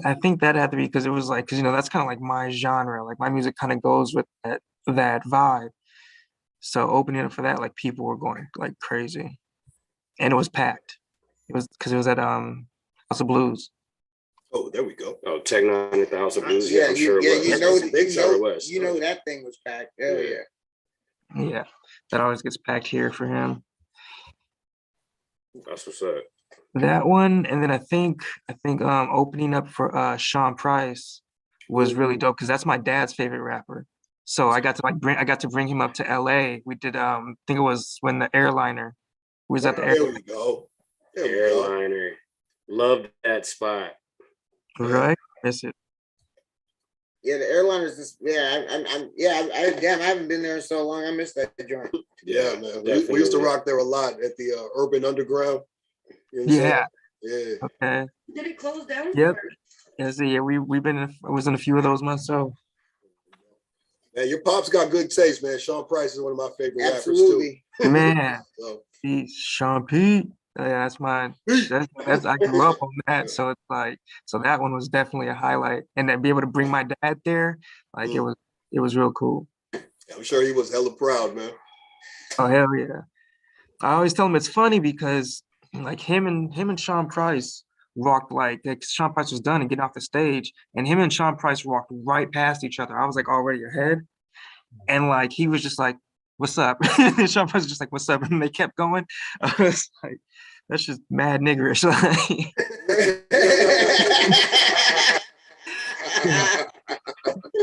I think that had to be because it was like, because that's kind of like my genre. Like my music kind of goes with that vibe. So opening up for that, like people were going like crazy, and it was packed. It was because it was at House of Blues. Oh, there we go. Oh, Tech 9 at the House of Blues. Yeah, I'm sure it was. You know that thing was packed. Hell yeah. Yeah, that always gets packed here for him. That's what's up. That one, and then I think opening up for Sean Price was really dope because that's my dad's favorite rapper. So I got to bring him up to LA. We did I think it was when the airliner was at the airport. There we go. Airliner. Loved that spot. Right? Miss it. Yeah, the airliners just I haven't been there in so long. I missed that joint. Yeah, man. We used to rock there a lot at the Urban Underground. Yeah. Okay. Did it close down? Yep. Yeah, we've been I was in a few of those myself. Man, your pops got good taste, man. Sean Price is one of my favorite Absolutely. rappers too. Man. Sean P. Yeah, that's mine. That's I grew up on that. So it's like, so that one was definitely a highlight. And then be able to bring my dad there, like it was real cool. I'm sure he was hella proud, man. Oh hell yeah. I always tell him it's funny because like him and Sean Price walked like Sean Price was done and getting off the stage, and him and Sean Price walked right past each other. I was like already ahead, and like he was just like, "What's up?" And Sean Price was just like, "What's up?" And they kept going. I was like, "That's just mad niggerish."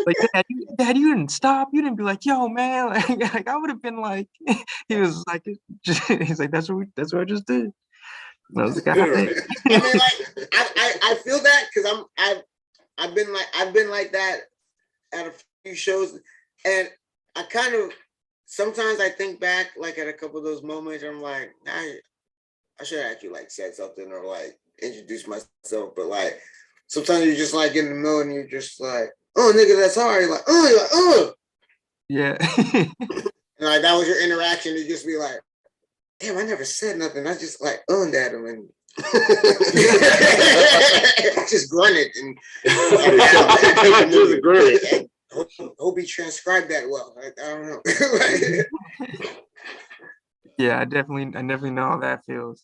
Like, Dad, you didn't stop. You didn't be like, "Yo, man." Like I would have been like, he was like, he's like, "That's what I just did." And I was like, I mean, like, I feel that because I've been like that at a few shows, and I kind of sometimes I think back like at a couple of those moments. I'm like, I should have actually like said something or like introduced myself, but like sometimes you're just like in the middle and you're just like, "Oh, nigga, that's hard." You're like, "Oh," you're like, "Oh." Yeah. And like that was your interaction to just be like, "Damn, I never said nothing. I just like owned at him and just grunted and just grunted. Hope he transcribed that well. I don't know. Yeah, I definitely know how that feels.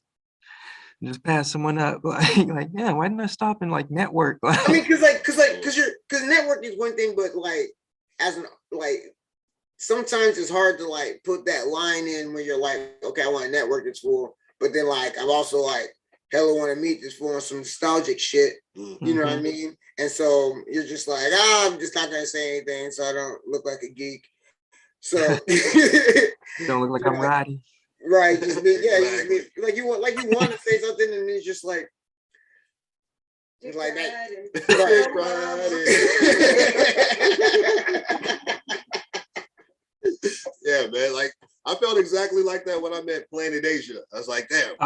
Just pass someone up, like, yeah, why didn't I stop and like network? I mean, because network is one thing, but like sometimes it's hard to like put that line in when you're like, okay, I want to network this fool, but then like I'm also like hella want to meet this fool on some nostalgic shit. You know what I mean? And so you're just like, I'm just not gonna say anything, so I don't look like a geek. So don't look like I'm riding. Right, just like you want to say something, and it's just like that. Yeah, man. Like I felt exactly like that when I met Planet Asia. I was like, damn,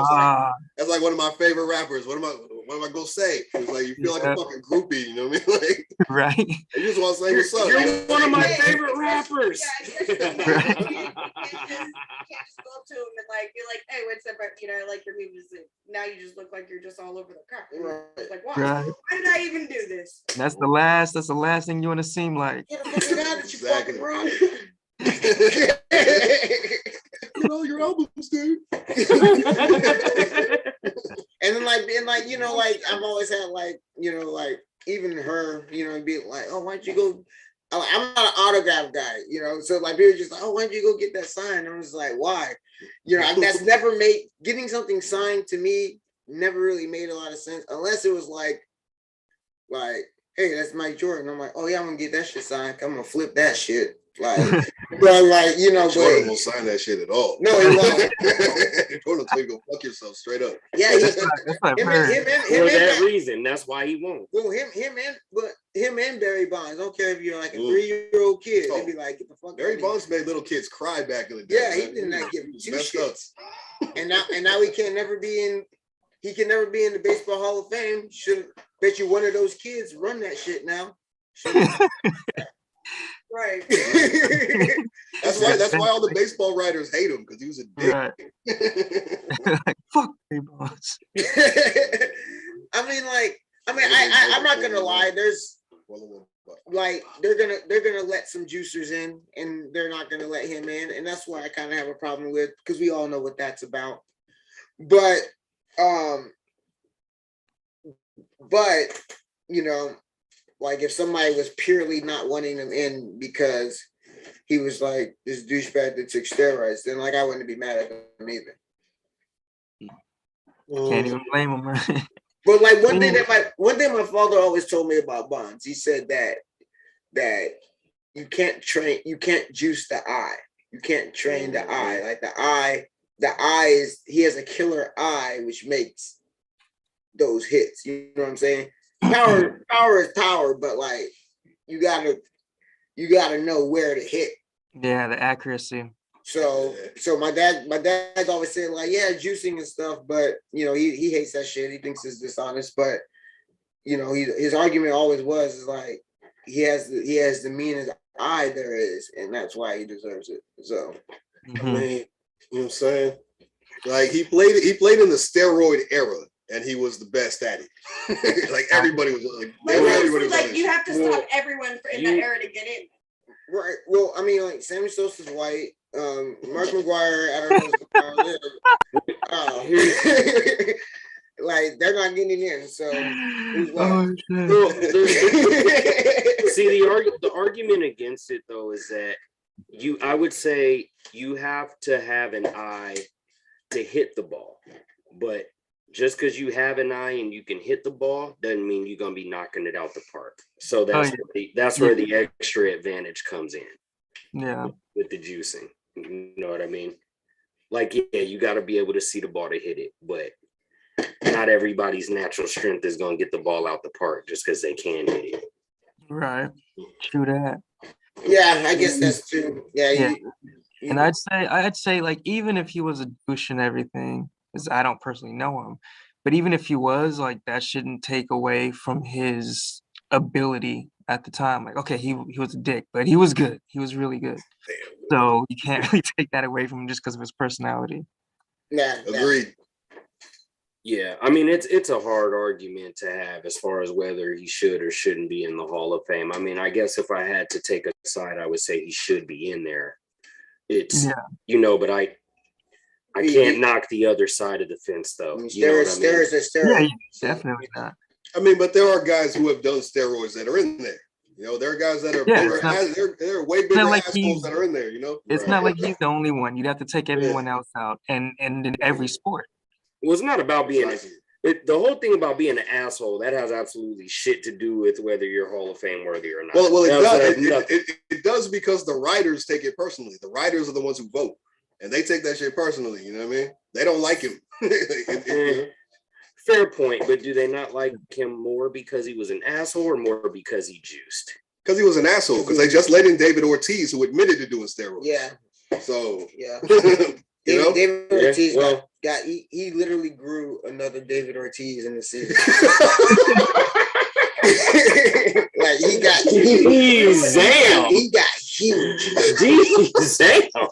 that's like one of my favorite rappers. What am I gonna say? It's like you feel like a fucking groupie, you know what I mean? Like, right. You just want to say what's up. You're one of my favorite rappers. You can't just go up to him and like be like, "Hey, what's up? You know, I like your music." Now you just look like you're just all over the crap. It's like, why? Right. Why did I even do this? That's the last thing you want to seem like. Exactly. You know your albums, dude. And then like you know, like I've always had like, you know, like even her, you know, be like, "Oh, why don't you go?" I'm not an autograph guy, you know, so like people are just like, "Oh, why don't you go get that signed?" I was like, "Why?" You know, that's never made getting something signed to me never really made a lot of sense unless it was like, "Hey, that's Mike Jordan." I'm like, "Oh yeah, I'm gonna get that shit signed. I'm gonna flip that shit." Like, but like, you know, Jordan won't sign that shit at all. No, he won't. Jordan will go fuck yourself straight up. Yeah, for that reason, that's why he won't. Well, him and Barry Bonds. I don't care if you're like a 3-year-old kid. They'd be like, "Get the fuck." Barry Bonds made little kids cry back in the day. Yeah, he did not give two shits. And now he can never be in the Baseball Hall of Fame. Should bet you one of those kids run that shit now. Right. That's why all the baseball writers hate him, because he was a dick. Right. Like, fuck Barry Bonds. I'm not gonna lie. There's like they're gonna let some juicers in, and they're not gonna let him in, and that's why I kind of have a problem with, because we all know what that's about. But you know, like if somebody was purely not wanting him in because he was like this douchebag that took steroids, then like I wouldn't be mad at him either. Can't even blame him, right? But like one thing my father always told me about Bonds, he said that you can't juice the eye. You can't train the eye. Like the eye he has a killer eye, which makes those hits. You know what I'm saying? Power is power, but like you gotta know where to hit. Yeah, the accuracy. So my dad's always saying like, yeah, juicing and stuff, but you know, he hates that shit. He thinks it's dishonest, but you know, his argument always was like he has the meanest eye there is, and that's why he deserves it. So I mean, you know what I'm saying? Like he played in the steroid era, and he was the best at it. Like everybody was like, you have to stop everyone in that era to get in. Right. Well, I mean, like Sammy Sosa's white. Mark McGuire, I don't know. Like they're not getting in. So who's Oh, left? See, the argument against it though is that I would say you have to have an eye to hit the ball, but just because you have an eye and you can hit the ball doesn't mean you're gonna be knocking it out the park. So that's where the extra advantage comes in. Yeah, with the juicing, you know what I mean? Like, yeah, you got to be able to see the ball to hit it, but not everybody's natural strength is gonna get the ball out the park just because they can hit it. right. True that. Yeah, I guess that's true. Yeah. And I'd say like even if he was a douche and everything, because I don't personally know him, but even if he was, like that shouldn't take away from his ability at the time. Like, okay, he was a dick, but he was good. He was really good. So you can't really take that away from him just because of his personality. Yeah, agreed. Yeah, I mean it's a hard argument to have as far as whether he should or shouldn't be in the Hall of Fame. I mean, I guess if I had to take a side, I would say he should be in there. It's but I can't knock the other side of the fence though. Steroids. Yeah, definitely not. I mean, but there are guys who have done steroids that are in there. You know, there are guys that are bigger. There are way bigger assholes that are in there. You know, it's not like he's the only one. You'd have to take everyone else out, and in every sport. Well, it's not about being the whole thing about being an asshole. That has absolutely shit to do with whether you're Hall of Fame worthy or not. Well, it does. It does because the writers take it personally. The writers are the ones who vote, and they take that shit personally. You know what I mean? They don't like him. Fair point, but do they not like him more because he was an asshole or more because he juiced? Because he was an asshole. Because they just let in David Ortiz, who admitted to doing steroids. Yeah. So yeah. You know? David Ortiz he literally grew another David Ortiz in the season. Like he got huge. He got huge. Damn.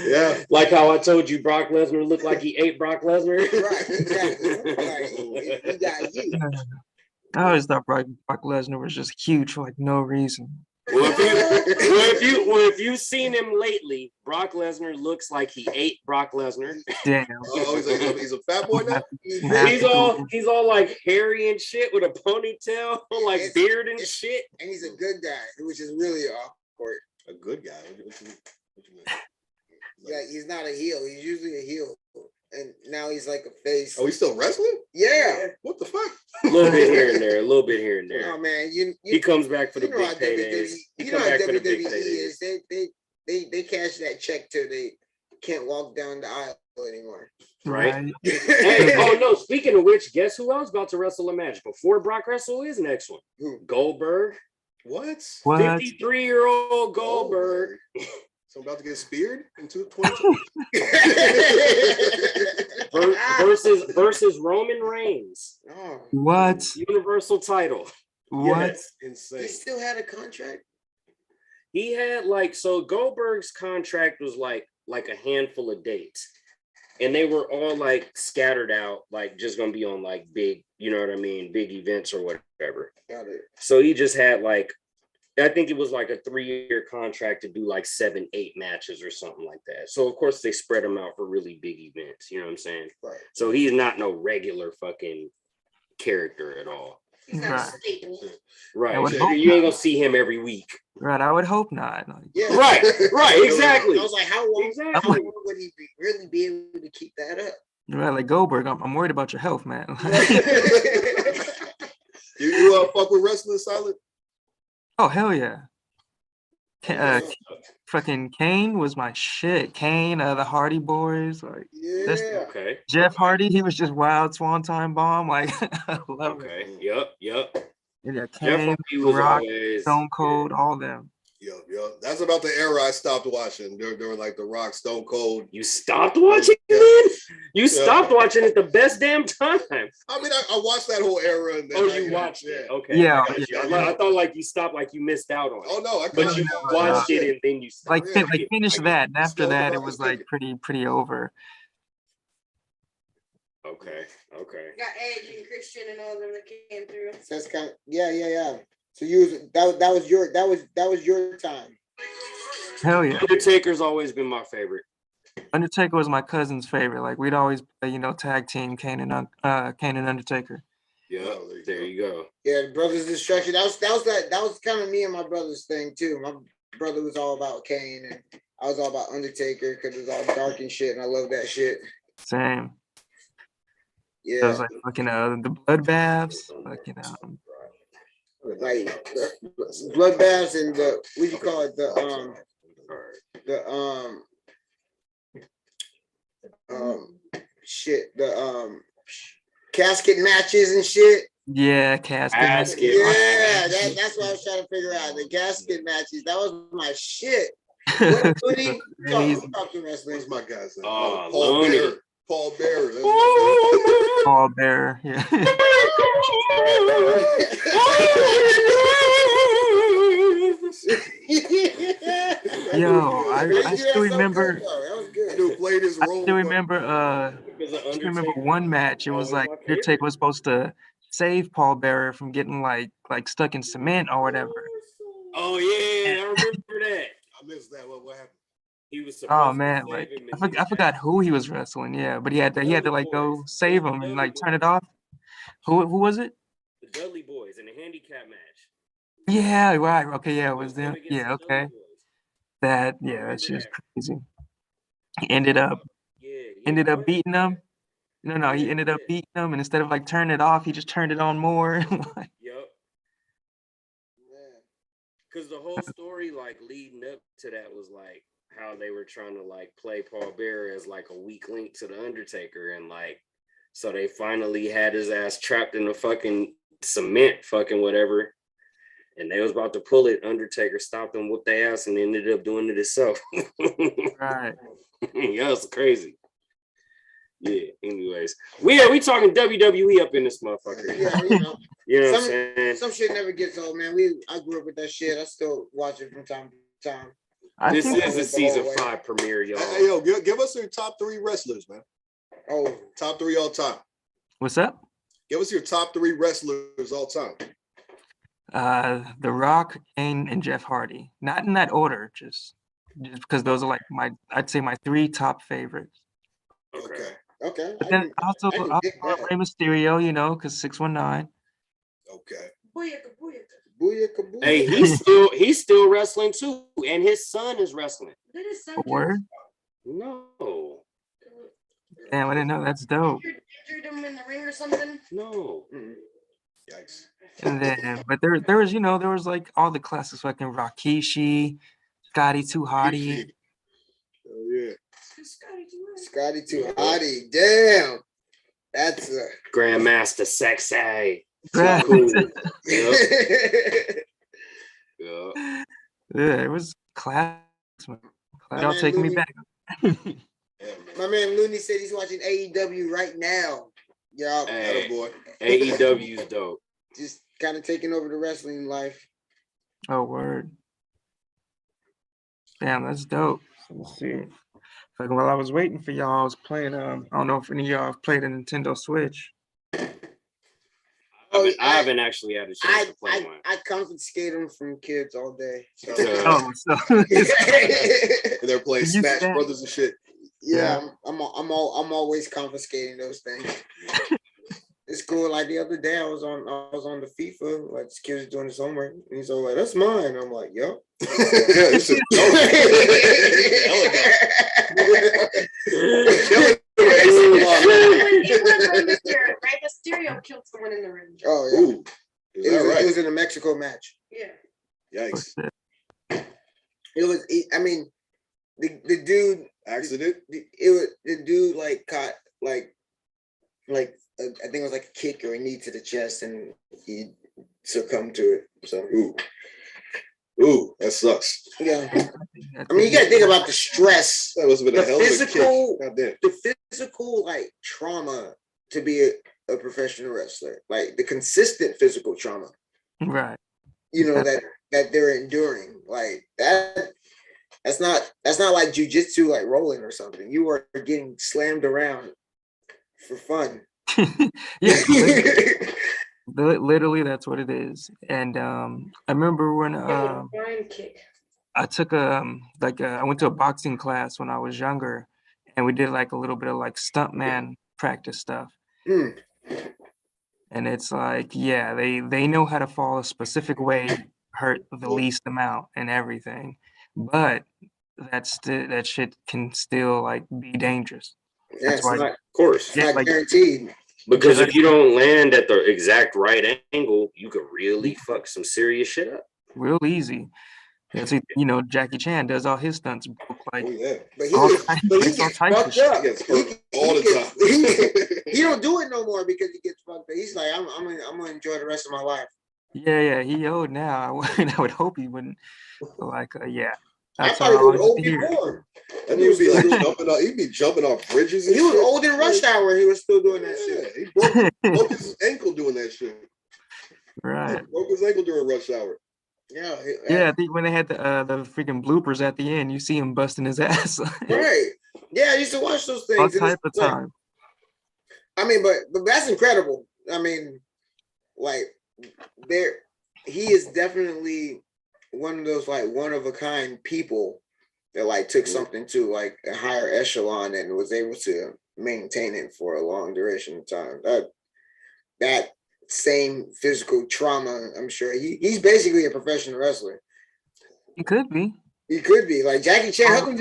Yeah. Like how I told you Brock Lesnar looked like he ate Brock Lesnar. Right, exactly. Like, he got huge. I always thought Brock Lesnar was just huge for like no reason. Well, if you've seen him lately, Brock Lesnar looks like he ate Brock Lesnar. Damn. Oh, he's a fat boy now. He's all like hairy and shit with a ponytail, like beard and shit. And he's a good guy, which is really awkward. A good guy. What you mean? Yeah, he's not a heel. He's usually a heel. And now he's like a face. Oh, he's still wrestling? Yeah. What the fuck? A little bit here and there. Oh man, he comes back for the big paydays. You know how WWE is. They cash that check till they can't walk down the aisle anymore. Right. Hey, oh no, speaking of which, guess who else about to wrestle a match before Brock wrestle his next one? Who? Goldberg. What? 53-year-old Goldberg. So I'm about to get speared into 2020. versus Roman Reigns. Oh. What? Universal title. What? Yes. Insane. He still had a contract? He had so Goldberg's contract was like a handful of dates. And they were all like scattered out, like just gonna be on like big, you know what I mean, big events or whatever. Got it. So he just had I think it was like a 3-year contract to do like 7-8 matches or something like that. So of course they spread him out for really big events. You know what I'm saying? Right. So he's not no regular fucking character at all. He's not a staple. Right. You ain't gonna see him every week. Right. I would hope not. Yeah. Right. Exactly. I was like, how long would he really be able to keep that up? Right, like Goldberg, I'm worried about your health, man. You fuck with wrestling, Sylint? Oh hell yeah. Fucking Kane was my shit. Kane, the Hardy Boys, like okay. Jeff Hardy, he was just wild swanton bomb. Like I love it. Yep. Yeah, Kane, Rock, Stone Cold, all them. Yep. That's about the era I stopped watching during like the Rock, Stone Cold. You stopped watching it? You stopped watching it the best damn time. I mean, I watched that whole era. And then you watched it? Okay. Yeah. I thought like you stopped, like you missed out on it. Oh no, but you watched it and then you stopped. Like finish that, and after that, it was like pretty over. Okay. Got Edge and Christian and all of them that came through. So that's kind of yeah. So that was your time. Hell yeah. Undertaker's always been my favorite. Undertaker was my cousin's favorite. Like we'd always play, tag team Kane and Undertaker. Yeah, there you go. Yeah, the Brothers Destruction. That was kind of me and my brother's thing too. My brother was all about Kane, and I was all about Undertaker because it was all dark and shit, and I love that shit. Same. Yeah. So it was like fucking the bloodbaths, fucking like bloodbaths and the what do you call it? The casket matches and shit. Yeah, casket. Yeah, that's what I was trying to figure out. The casket matches. That was my shit. What Looney? Talk to wrestling. Who's my guys? Paul Bearer. Paul Bearer. Paul Bearer. Yeah. Yo, I still remember. I still remember one match. It was like Undertaker was supposed to save Paul Bearer from getting like stuck in cement or whatever. Oh yeah, I remember that. I missed that. What happened? He was Oh man, like I forgot who he was wrestling. Yeah, but he had to like go save him and like turn it off. Who was it? The Dudley Boys in a handicap match. Yeah, right. Okay, yeah, it was them. Yeah, okay. That's just crazy. He ended up beating them. No, he ended up beating them, and instead of like turning it off, he just turned it on more. Yep. Because the whole story, like leading up to that, was like how they were trying to like play Paul Bearer as like a weak link to the Undertaker, and like so they finally had his ass trapped in the fucking cement, fucking whatever. And they was about to pull it. Undertaker stopped them, whooped their ass, and ended up doing it himself. Right. Yeah, it's crazy. Yeah. Anyways, we talking WWE up in this motherfucker. Yeah, you know what I'm saying? Some shit never gets old, man. I grew up with that shit. I still watch it from time to time. This is a season 5 premiere, y'all. Hey, yo, give us your top 3 wrestlers, man. Oh, top 3 all time. What's up? Give us your top 3 wrestlers all time. The Rock, Kane, and Jeff Hardy. Not in that order, just because those are like I'd say my 3 top favorites. Okay. But then also Rey Mysterio, because 619. Okay. Booyaka. Hey, he's still wrestling too, and his son is wrestling. A word? No. Damn, I didn't know. That's dope. Injured him in the ring or something? No. Yikes. And then, but there was like all the classics, fucking Rikishi, Scotty Too Hottie. Oh yeah. Scotty Too Hottie. Damn. That's a Grandmaster Sexy. Yeah. So cool. Yeah. Yeah, it was class. Y'all taking me back. My man Looney said he's watching AEW right now. Y'all, Hey, boy. AEW's dope. Just kind of taking over the wrestling life. Oh, word. Damn, that's dope. Let's see. Fucking while I was waiting for y'all, I was playing. I don't know if any of y'all have played a Nintendo Switch. I haven't actually had a chance to play one. I confiscate them from kids all day. So. They're playing Smash Brothers and shit. Yeah, I'm always confiscating those things. It's cool. Like the other day, I was on the FIFA. Like this kid was doing his homework, and he's all like, "That's mine." I'm like, "Yup." Right, Mysterio killed someone in the ring. Oh yeah. It was in a Mexico match. Yeah. Yikes. It was. I mean, the dude accident. The dude like caught like I think it was like a kick or a knee to the chest, and he succumbed to it. So ooh, that sucks. Yeah. I mean, you gotta think about the stress. That must have been a hell of a physical, kick. the physical like trauma to be a professional wrestler, like the consistent physical trauma. Right. You know that they're enduring, like that. That's not like jujitsu, like rolling or something. You are getting slammed around for fun. Yeah, literally that's what it is. And I remember when I took I went to a boxing class when I was younger, and we did like a little bit of like stuntman practice stuff. And it's like, yeah, they know how to fall a specific way, hurt the least amount and everything, but that shit can still like be dangerous. Yeah, That's it's why, not, of course, it's yeah, not like, guaranteed. Because if you don't land at the exact right angle, you could really fuck some serious shit up. real easy. That's Jackie Chan does all his stunts broke like But all he types gets of fucked shit. up. He gets hurt all the time. He don't do it no more because he gets fucked up. He's like, I'm gonna enjoy the rest of my life. Yeah, he old now. I would hope he wouldn't. But like, yeah. I That's thought he all was I old hear. before. And he would be like jumping off. He'd be jumping off bridges. And He was shit. old in Rush Hour. He was still doing that shit. He broke his ankle doing that shit. Right. He broke his ankle during Rush Hour. Yeah. Yeah, I think when they had the freaking bloopers at the end, you see him busting his ass. Right. Yeah, I used to watch those things. All and type of it's like, time. I mean, but that's incredible. I mean, like he is definitely one of those like one of a kind people that like took something to like a higher echelon and was able to maintain it for a long duration of time. That same physical trauma, I'm sure he's basically a professional wrestler. He could be. He could be like Jackie Chan. How come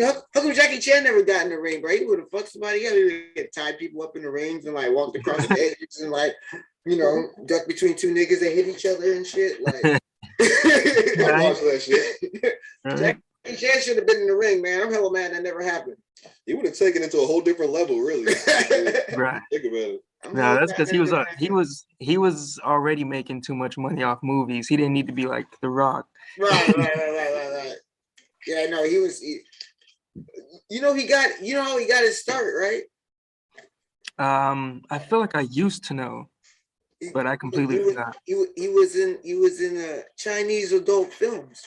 Jackie Chan never got in the ring, bro? He would have fucked somebody up. He would have tied people up in the rings and like walked across the edges and like, duck between two niggas that hit each other and shit. Like, I watched that shit. Jackie Chan should have been in the ring, man. I'm hella mad that never happened. He would have taken it to a whole different level, really. Right. Think about it. No, that's because he was already making too much money off movies. He didn't need to be like The Rock. Right. Yeah, no, he was. He got how he got his start, right? I feel like I used to know, but I completely forgot. He was in Chinese adult films.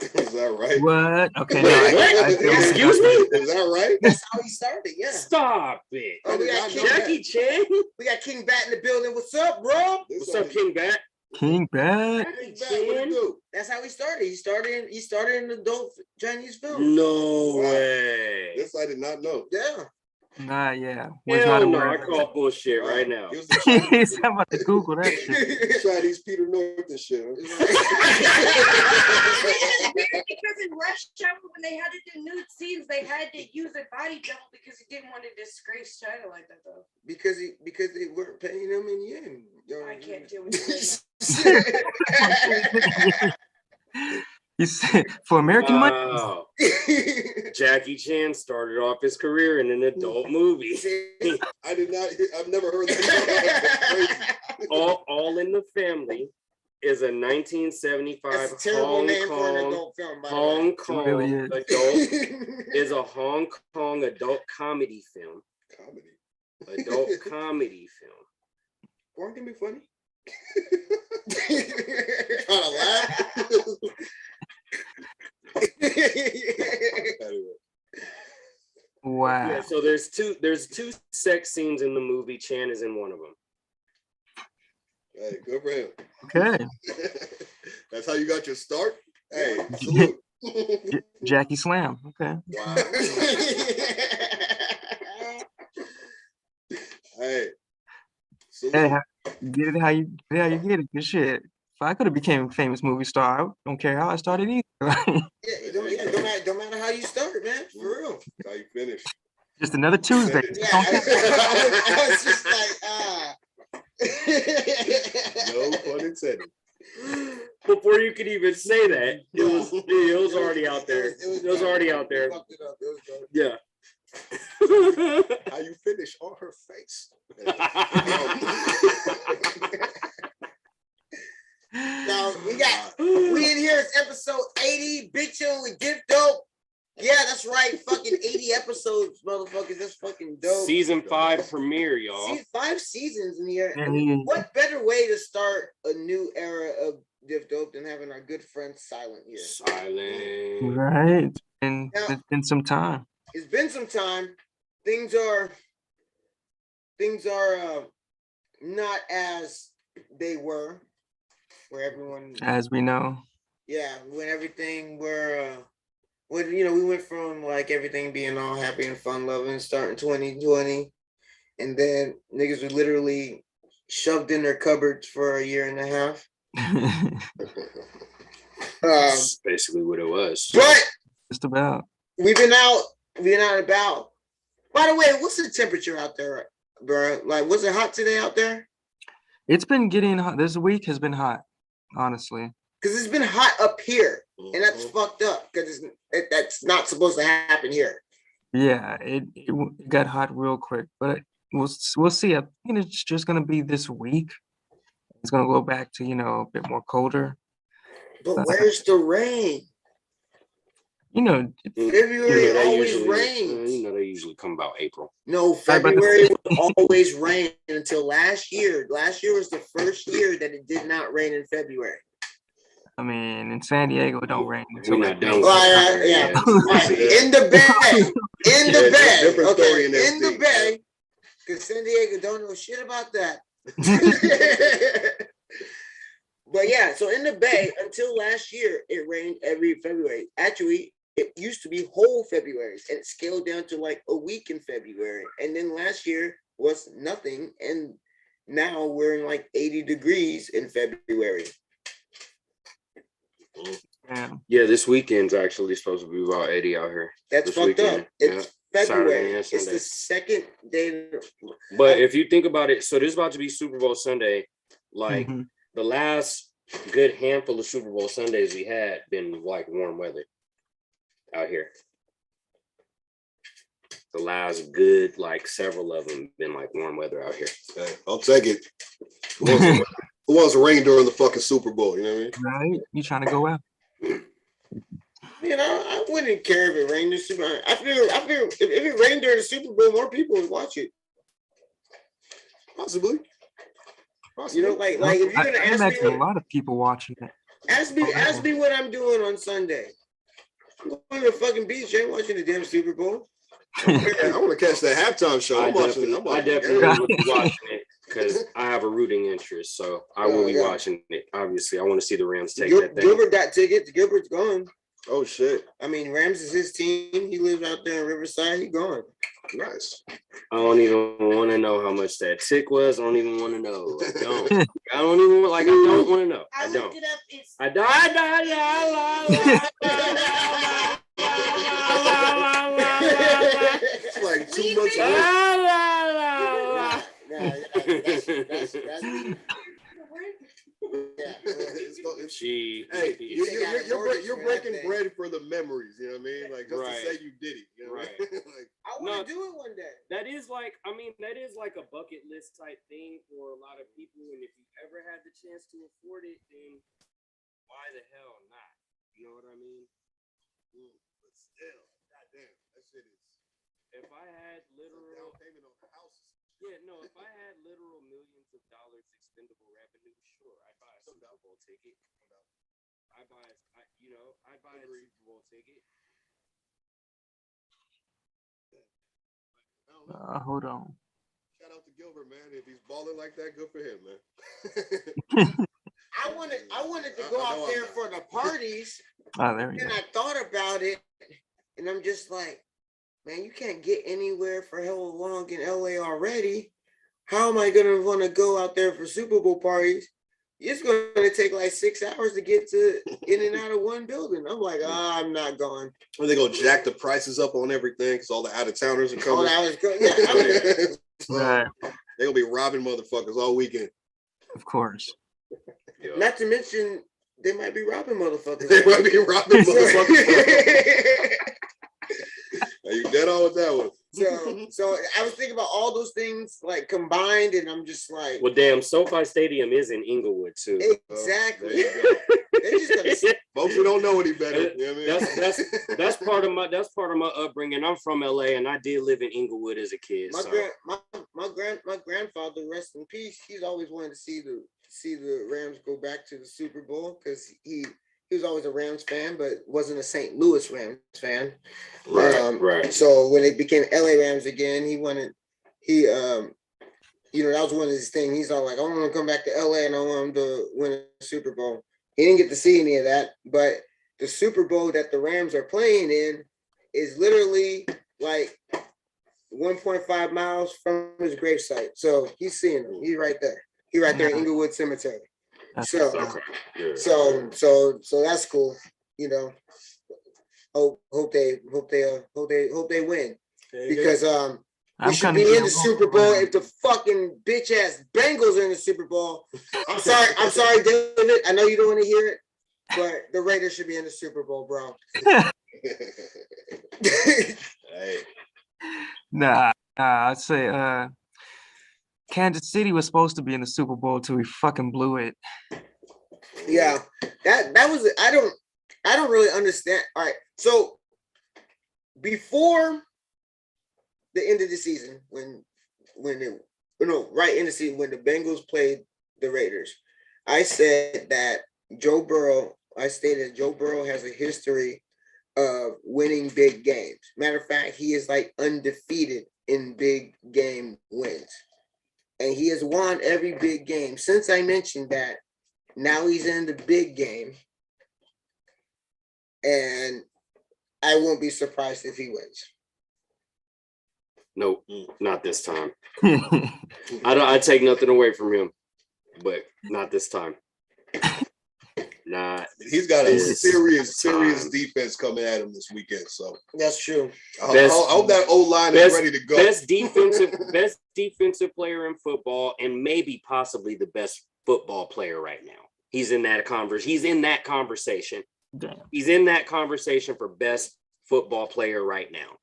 Is that right? What? Okay, Excuse me? Is that right? That's how he started. Yeah. Stop it. Oh, we got Jackie Chan. We got King Bat in the building. What's up, bro? What's up, King Bat? King Bat. That's how he started. He started in adult Chinese films. No way. This I did not know. Yeah. Nah, yeah. Hell no, I call bullshit right now. He's about to Google that shit. Chinese Peter North and shit. Because in Rush Hour, when they had to do nude scenes, they had to use a body double because he didn't want to disgrace China like that, though. Because they weren't paying him in yen. I can't deal with it. You said for American money. Jackie Chan started off his career in an adult movie. I did not. I've never heard that. All in the Family is a 1975 Hong Kong is a Hong Kong adult comedy film. Adult comedy film. Porn can be funny. Trying to laugh. Wow. Yeah, so there's two sex scenes in the movie. Chan is in one of them. Hey, good for him. Okay. That's how you got your start? Hey, salute. Jackie Slam. Okay. Wow. Hey. Hey, get it how you get it. Good shit. If I could have became a famous movie star, I don't care how I started either. Yeah, don't matter how you start, man. For real. How you finish. Just another Tuesday. Yeah, I was just like, No pun intended. Before you could even say that, it was already out there. It was already out there. Yeah. How you finish on her face. Now we in here. It's episode 80. Big Chill with Diff Dope. Yeah, that's right. Fucking 80 episodes, motherfuckers. That's fucking dope. Season 5 premiere, y'all. 5 seasons in here. What better way to start a new era of Diff Dope than having our good friend Sylint here? Sylint. Right. And it's been some time. It's been some time. Things are not as they were, where everyone, as we know. yeah, when everything were Well, we went from like everything being all happy and fun loving starting 2020, and then niggas were literally shoved in their cupboards for a year and a half. That's basically what it was. But just about. We've been out and about. By the way, what's the temperature out there, bro? Like, was it hot today out there? It's been getting hot. This week has been hot, honestly. Because it's been hot up here, and that's fucked up. Because that's not supposed to happen here. Yeah, it got hot real quick, but we'll see. I think it's just gonna be this week. It's gonna go back to a bit more colder. But where's the rain? February always rains. They usually come about April. No, February would always rain until last year. Last year was the first year that it did not rain in February. I mean, in San Diego, it don't rain. We're not done. Yeah. In the bay. In the bay. Okay. In the bay. Because San Diego don't know shit about that. But yeah, so in the bay, until last year, it rained every February. Actually, it used to be whole Februarys, and it scaled down to like a week in February. And then last year was nothing, and now we're in like 80 degrees in February. Yeah, this weekend's actually supposed to be about 80 out here. That's this fucked weekend. up. It's February. Saturday, It's the second day. But if you think about it, so this is about to be Super Bowl Sunday. Like the last good handful of Super Bowl Sundays we had been like warm weather out here. The last good, like several of them been like warm weather out here. Hey, I'll take it. Who wants to rain during the fucking Super Bowl? You know what I mean? Right? You trying to go out? I wouldn't care if it rained in the Super Bowl. I feel if it rained during the Super Bowl, more people would watch it. Possibly. Like if you're gonna ask me, a lot of people watching it. Ask me what I'm doing on Sunday. I'm going to the fucking beach. I ain't watching the damn Super Bowl. I want to catch that halftime show. I definitely will be watching it because I have a rooting interest, so I will be watching it. Obviously, I want to see the Rams take that thing. Gilbert got tickets. Gilbert's gone. Oh shit! I mean, Rams is his team. He lives out there in Riverside. He gone. Nice. I don't even want to know how much that tick was. I don't even want to know. I don't. I don't even like. I don't want to know. I don't. Looked it up. It's It's like 2 months Hey, you're breaking bread for the memories, you know what I mean? Like just to say you did it, you know what I mean? Like, I want to do it one day. That is like a bucket list type thing for a lot of people, and if you ever had the chance to afford it, then why the hell not? You know what I mean? But still, goddamn, that shit is. If I had literal down payment on the house. Yeah, no, if I had literal millions of dollars expendable revenue, sure, I'd buy a Super Bowl ticket. I'd buy a Super Bowl ticket. Hold on. Shout out to Gilbert, man. If he's balling like that, good for him, man. I wanted to go out there for the parties. Oh, there we go. And I thought about it, and I'm just like, man, you can't get anywhere for hell long in LA already. How am I gonna want to go out there for Super Bowl parties? It's gonna take like 6 hours to get to in and out of one building. I'm like, I'm not going. Or they go jack the prices up on everything because all the out of towners are coming. Right. They're gonna be robbing motherfuckers all weekend. Of course. Not to mention, they might be robbing motherfuckers. They might be robbing motherfuckers. Are you dead on with that one? So I was thinking about all those things like combined, and I'm just like, well, damn, SoFi Stadium is in Inglewood too. Exactly. Folks who don't know any better. You know what I mean? That's part of my upbringing. I'm from LA, and I did live in Inglewood as a kid. My grandfather, rest in peace. He's always wanted to see the Rams go back to the Super Bowl because he was always a Rams fan, but wasn't a St. Louis Rams fan. Right. So when it became LA Rams again, that was one of his things. He's all like, I want to come back to LA and I want him to win a Super Bowl. He didn't get to see any of that, but the Super Bowl that the Rams are playing in is literally like 1.5 miles from his gravesite. So he's seeing him. He's right there. He's right there in Inglewood Cemetery. So that's cool. You know, hope they win because we should be in the Super Bowl if the fucking bitch ass Bengals are in the Super Bowl. I'm sorry, David. I know you don't want to hear it, but the Raiders should be in the Super Bowl, bro. Hey. Nah, I'd say Kansas City was supposed to be in the Super Bowl till we fucking blew it. Yeah, that was I don't really understand. All right, so before the end of the season, right in the season when the Bengals played the Raiders, I said that I stated Joe Burrow has a history of winning big games. Matter of fact, he is like undefeated in big game wins. And he has won every big game. Since I mentioned that, now he's in the big game. And I won't be surprised if he wins. Nope, not this time. I take nothing away from him, but not this time. Not. He's got a serious defense coming at him this weekend. So that's true. I hope that O-line is ready to go. Best defensive player in football, and maybe possibly the best football player right now. He's in that conversation. Damn. He's in that conversation for best football player right now,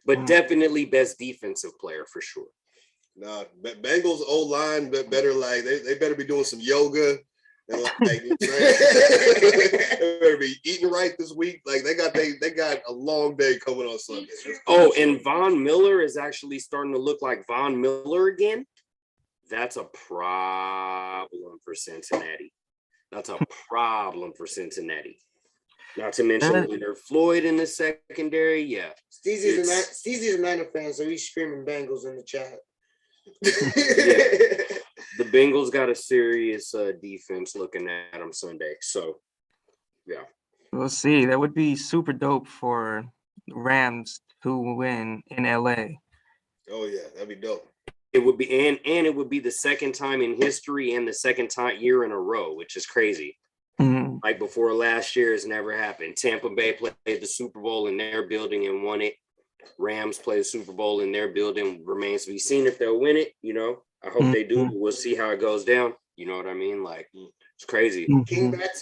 but definitely best defensive player for sure. Nah, Bengals O-line better they better be doing some yoga. And they better be eating right this week. Like they got a long day coming on Sunday. Oh, and Von Miller is actually starting to look like Von Miller again. That's a problem for Cincinnati. Not to mention Leonard Floyd in the secondary. Yeah. Steezy's a Niner fan, so he's screaming Bengals in the chat. Yeah. The Bengals got a serious defense looking at them Sunday. So, yeah. We'll see. That would be super dope for Rams to win in LA. Oh yeah, that'd be dope. It would be, and it would be the second time in history and the second year in a row, which is crazy. Mm-hmm. Like before last year has never happened. Tampa Bay played the Super Bowl in their building and won it. Rams play the Super Bowl in their building. Remains to be seen if they'll win it, you know. I hope they do. We'll see how it goes down. You know what I mean? Like, it's crazy. King Bat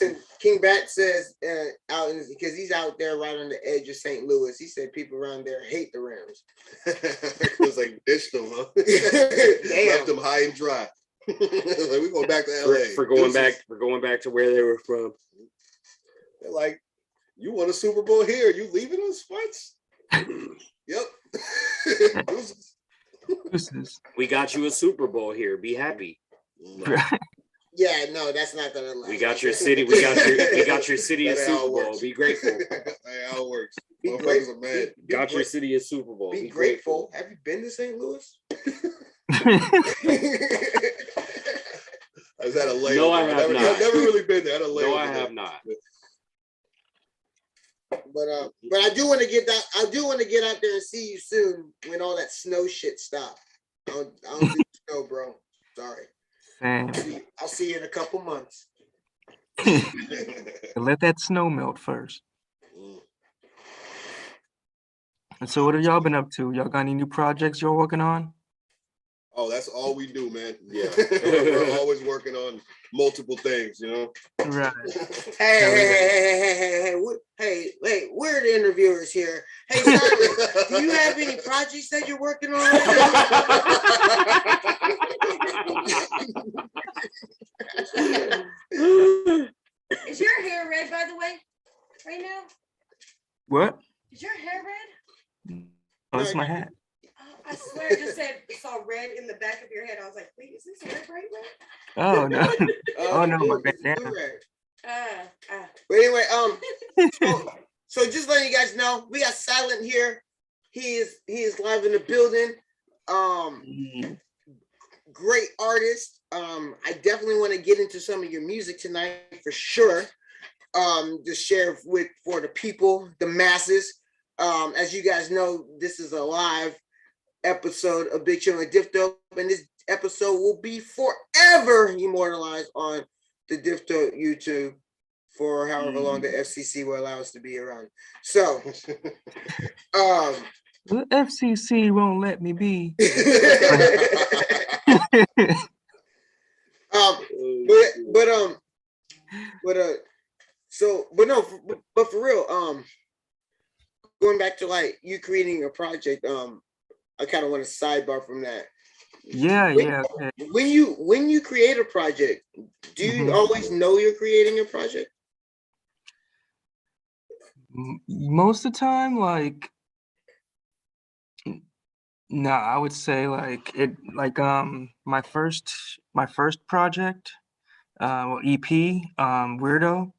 says, because he's out there right on the edge of St. Louis. He said people around there hate the Rams. It was like ditched them, huh? Left them high and dry. Like, we're going back to LA. For going back to where they were from. They're like, you won a Super Bowl here. You leaving us? What? Yep. We got you a Super Bowl here. Be happy. Yeah, no, that's not gonna last. We got your city. We got your city a Super Bowl. Be grateful. That's how it works. Motherfuckers are mad. Got your city a Super Bowl. Be grateful. Have you been to St. Louis? Is that a lay? No, I have not. I've never really been there. No, I have not. But I do want to get that. I do want to get out there and see you soon when all that snow shit stops. I don't do snow, bro. Sorry. I'll see you in a couple months. Let that snow melt first. And so what have y'all been up to? Y'all got any new projects you're working on? Oh, that's all we do, man. Yeah. We're always working on multiple things, you know? Right. Hey, we're the interviewers here. Hey, Simon, do you have any projects that you're working on right now? Is your hair red, by the way, right now? What? Is your hair red? Oh, that's my hat. I swear I just saw red in the back of your head. I was like, wait, is this hair bright red? Oh, no. Oh, no, my bandana. But anyway, so just letting you guys know, we got Sylint here. He is live in the building. Great artist. I definitely want to get into some of your music tonight for sure. to share for the people, the masses. As you guys know, this is a live episode of Big Chillin' with Diff Dope, and this episode will be forever immortalized on the Diff Dope YouTube for however long the FCC will allow us to be around. So, the FCC won't let me be. But for real, going back to like you creating a project, I kind of want to sidebar from that. Yeah. Okay. When you create a project, do you always know you're creating a project? Most of the time, like, no, I would say like my first project, EP, Weirdo.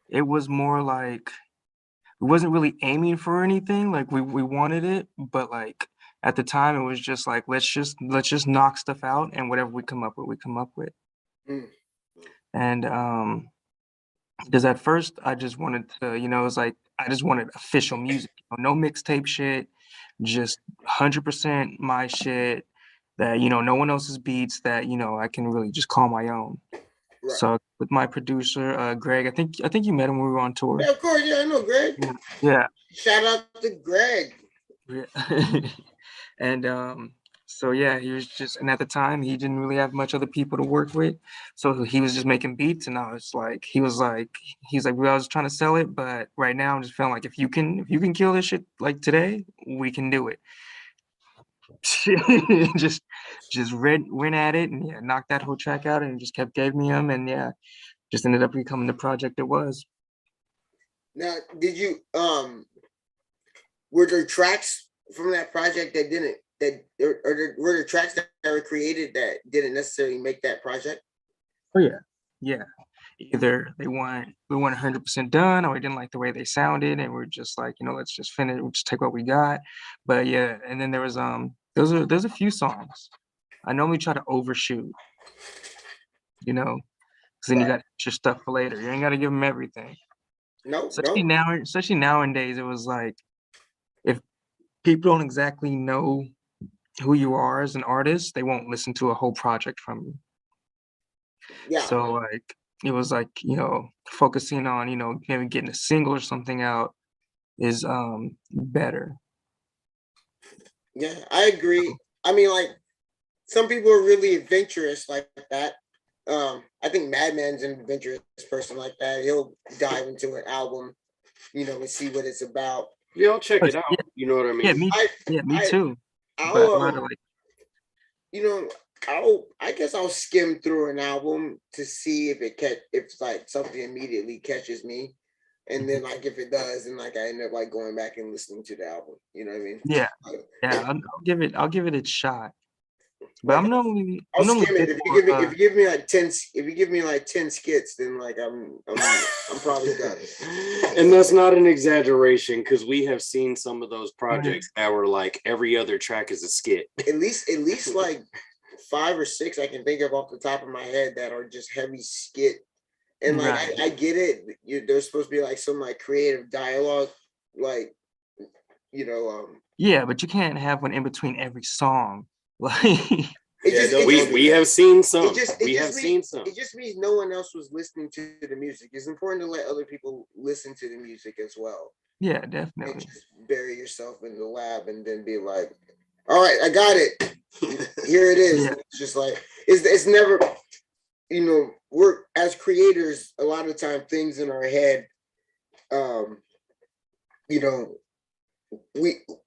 It was more like we wasn't really aiming for anything. Like we wanted it, but like at the time it was just like let's just knock stuff out, and whatever we come up with. And because at first I just wanted to, it was like I just wanted official music, no mixtape shit, just 100% my shit that no one else's beats that I can really just call my own. Right. So with my producer Greg, I think you met him when we were on tour. Yeah, of course, yeah, I know Greg. Yeah. Shout out to Greg. Yeah. And so yeah, he was just, and at the time he didn't really have much other people to work with, so he was just making beats, and I was like, he's like, well, I was trying to sell it, but right now I'm just feeling like if you can kill this shit like today, we can do it. just went at it, and yeah, knocked that whole track out, and just gave me him, and yeah, just ended up becoming the project it was. Now, did you were there tracks from that project were there tracks that were created that didn't necessarily make that project? Oh yeah. Either we weren't 100% done, or we didn't like the way they sounded, and we're just like, let's just finish. We'll just take what we got. But yeah, and then there was there's a few songs I normally try to overshoot, because then you got your stuff for later. You ain't got to give them everything. No, especially nowadays, it was like if people don't exactly know who you are as an artist, they won't listen to a whole project from you. Yeah. So like it was like, focusing on, maybe getting a single or something out is better. Yeah, I agree. I mean, like, some people are really adventurous like that. I think Madman's an adventurous person like that. He'll dive into an album, and see what it's about. Yeah, I'll check it out. You know what I mean? Me too. I guess I'll skim through an album to see if like something immediately catches me, and then like if it does, then like I end up like going back and listening to the album. You know what I mean? Yeah. I'll give it a shot. But I'm normally skim it. If you give me like 10 skits, then like I'm probably done. And that's not an exaggeration, because we have seen some of those projects that were like every other track is a skit. At least like 5 or 6 I can think of off the top of my head that are just heavy skit. And like I get it. There's supposed to be like some like creative dialogue, like Yeah, but you can't have one in between every song. Like we have seen some. It just means no one else was listening to the music. It's important to let other people listen to the music as well. Yeah, definitely. And just bury yourself in the lab and then be like, all right, I got it. Here it is. Yeah. It's just like it's never, we're as creators, a lot of the time things in our head,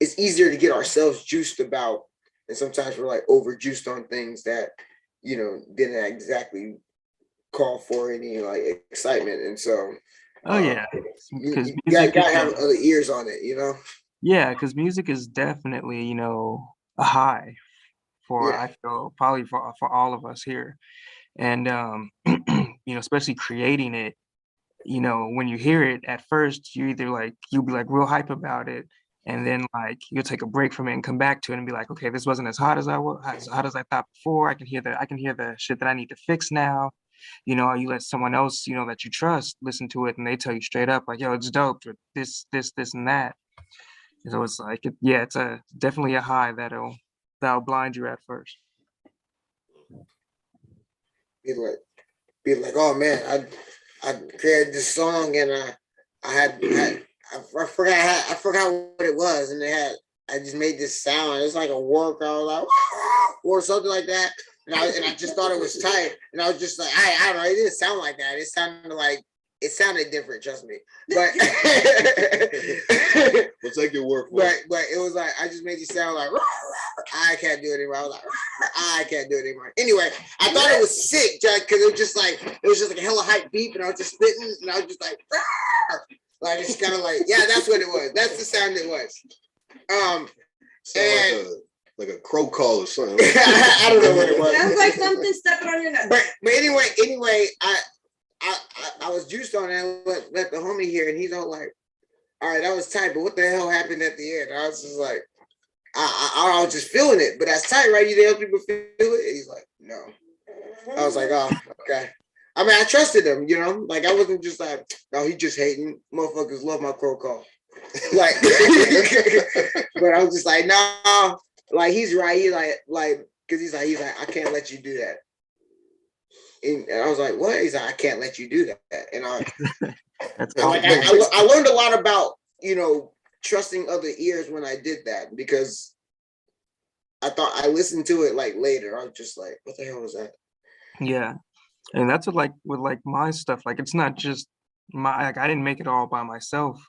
it's easier to get ourselves juiced about. And sometimes we're like over juiced on things that, didn't exactly call for any like excitement. And so, you gotta have other ears on it, Yeah, because music is definitely, a high for, I feel, probably for all of us here. And, especially creating it, when you hear it at first, you'll be like real hype about it. And then like you'll take a break from it and come back to it and be like, okay, this wasn't as hot as I thought before. I can hear the shit that I need to fix now. or you let someone else, that you trust listen to it and they tell you straight up like, yo, it's dope, or this, and that. So it's like, it's definitely a high that'll blind you at first. Be like, oh man, I created this song and I forgot what it was, and I just made this sound. It's like a work. I was like, or something like that, and I just thought it was tight, and I was just like, I don't know, it didn't sound like that. It sounded different, trust me. But we'll take your word for it. But it was like, I just made it sound like, I can't do it anymore. I was like, I can't do it anymore. Anyway, I thought it was sick, Jack, because it was just like a hella hype beep, and I was just spitting, and I was just like it's kind of like, yeah, that's what it was. That's the sound it was. And like a crow call or something. I don't know what it was. Sounds like something stepping on your nuts. But anyway, I was juiced on that. Let the homie hear, and he's all like, "All right, that was tight, but what the hell happened at the end?" I was just like, I was just feeling it, but that's tight, right? You didn't help people feel it. And he's like, "No." I was like, "Oh, okay." I mean, I trusted him, like I wasn't just like, "No, he just hating." Motherfuckers love my crow call, like. But I was just like, "No, like he's right." He like, because he's like, I can't let you do that. And I was like, what? He's like, I can't let you do that. And I learned a lot about, trusting other ears when I did that, because I listened to it like later. I was just like, what the hell was that? Yeah. And that's what with my stuff, like it's not just I didn't make it all by myself.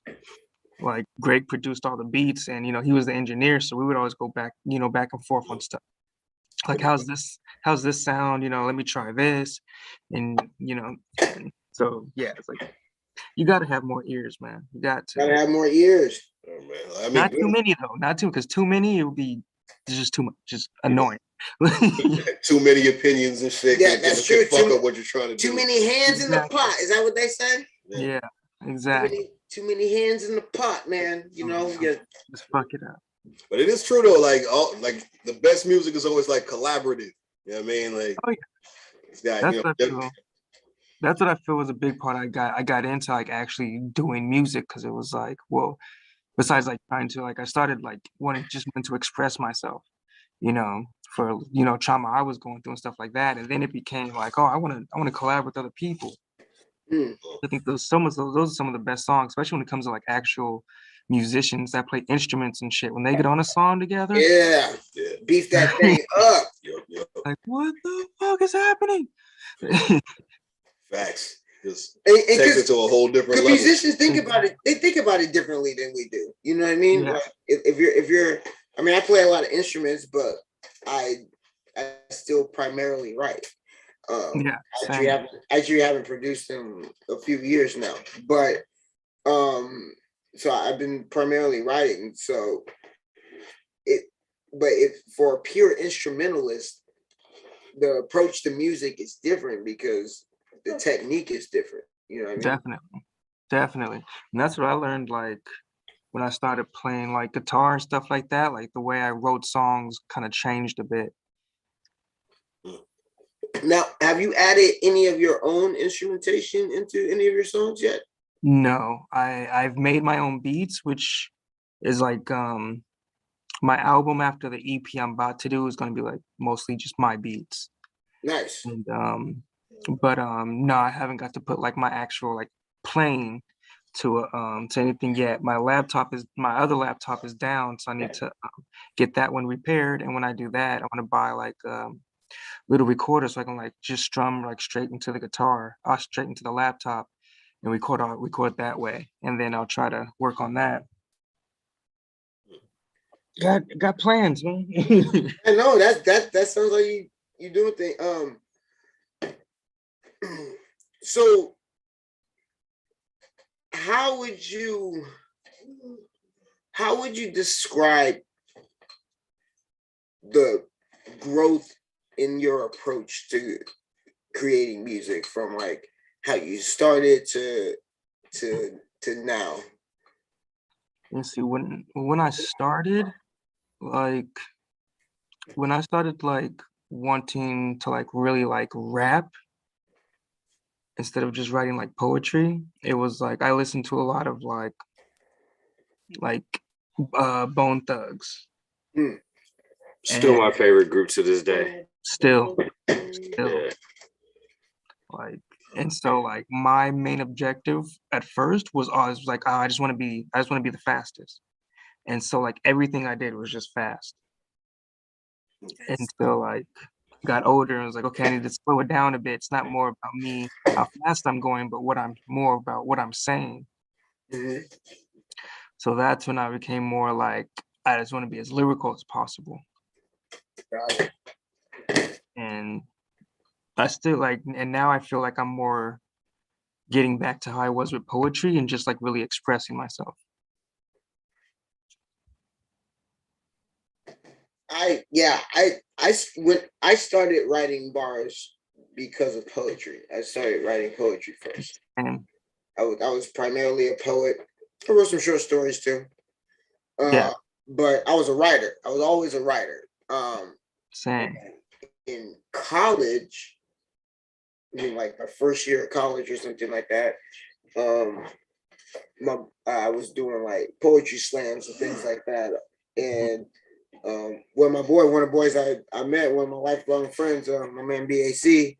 Like Greg produced all the beats, and he was the engineer, so we would always go back, back and forth on stuff. Like how's this sound, let me try this, and so yeah, it's like you got to have more ears, man. You gotta have more ears. Oh, man. I mean, not too many though, not too, because too many it would be just too much, just annoying. Too many opinions and shit. Yeah, that's true. Fuck up what you're trying to do. Too many hands in the pot. Is that what they said? Yeah, exactly. Too many hands in the pot, man. Just fuck it up. But it is true though, like the best music is always like collaborative. You know what I mean? Like, oh, yeah. That's what I feel was a big part. I got into like actually doing music, because it was like, well, besides like trying to I started like wanting to express myself, for trauma I was going through and stuff like that, and then it became like, oh, I want to collaborate with other people. I think those are some of the best songs, especially when it comes to like actual musicians that play instruments and shit. When they get on a song together, yeah. Beef that thing up. Like, what the fuck is happening? Facts. Just takes it to a whole different level. Musicians think about it. They think about it differently than we do. You know what I mean? Yeah. Like if you're, I mean, I play a lot of instruments, but I still primarily write. I actually haven't produced in a few years now, but so I've been primarily writing. So for a pure instrumentalist, the approach to music is different because the technique is different. You know what I mean? Definitely. And that's what I learned, like when I started playing like guitar and stuff like that, like the way I wrote songs kind of changed a bit. Now, have you added any of your own instrumentation into any of your songs yet? No, I've made my own beats, which is like my album after the EP I'm about to do is going to be like mostly just my beats. Nice. And no, I haven't got to put like my actual like playing to anything yet. My other laptop is down, so I need to get that one repaired. And when I do that, I want to buy like little recorder so I can like just strum like straight into the guitar, straight into the laptop, and record that way. And then I'll try to work on that. Got plans, man. I know that sounds like you doing things. So how would you describe the growth in your approach to creating music from like how you started to now? Let's see, when I started like wanting to like really like rap, instead of just writing like poetry, it was like I listened to a lot of like Bone Thugs. Still my And favorite group to this day. still Yeah. like, and so like my main objective at first was always like, oh, I just want to be the fastest. And so like everything I did was just fast. And so like got older and was like, okay, I need to slow it down a bit. It's not more about me, how fast I'm going, but more about what I'm saying. So that's when I became more like, I just want to be as lyrical as possible. And I still like, and now I feel like I'm more getting back to how I was with poetry and just like really expressing myself. When I started writing bars because of poetry. I started writing poetry first. And I was primarily a poet. I wrote some short stories too. But I was a writer. I was always a writer. Same. In college, like my first year of college or something like that, I was doing like poetry slams and things like that. And one of the boys I met, one of my lifelong friends, my man BAC,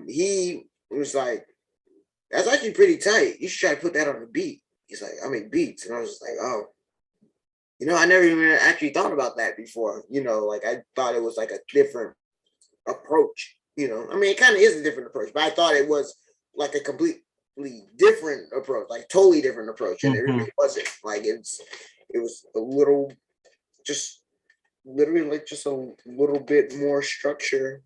he was like, that's actually pretty tight. You should try to put that on a beat. He's like, I make beats. And I was just like, oh, I never even actually thought about that before. Like I thought it was like a different approach. I mean, it kind of is a different approach, but I thought it was like a completely different approach, like totally different approach. And it really wasn't. Like it was a little, just literally like just a little bit more structure,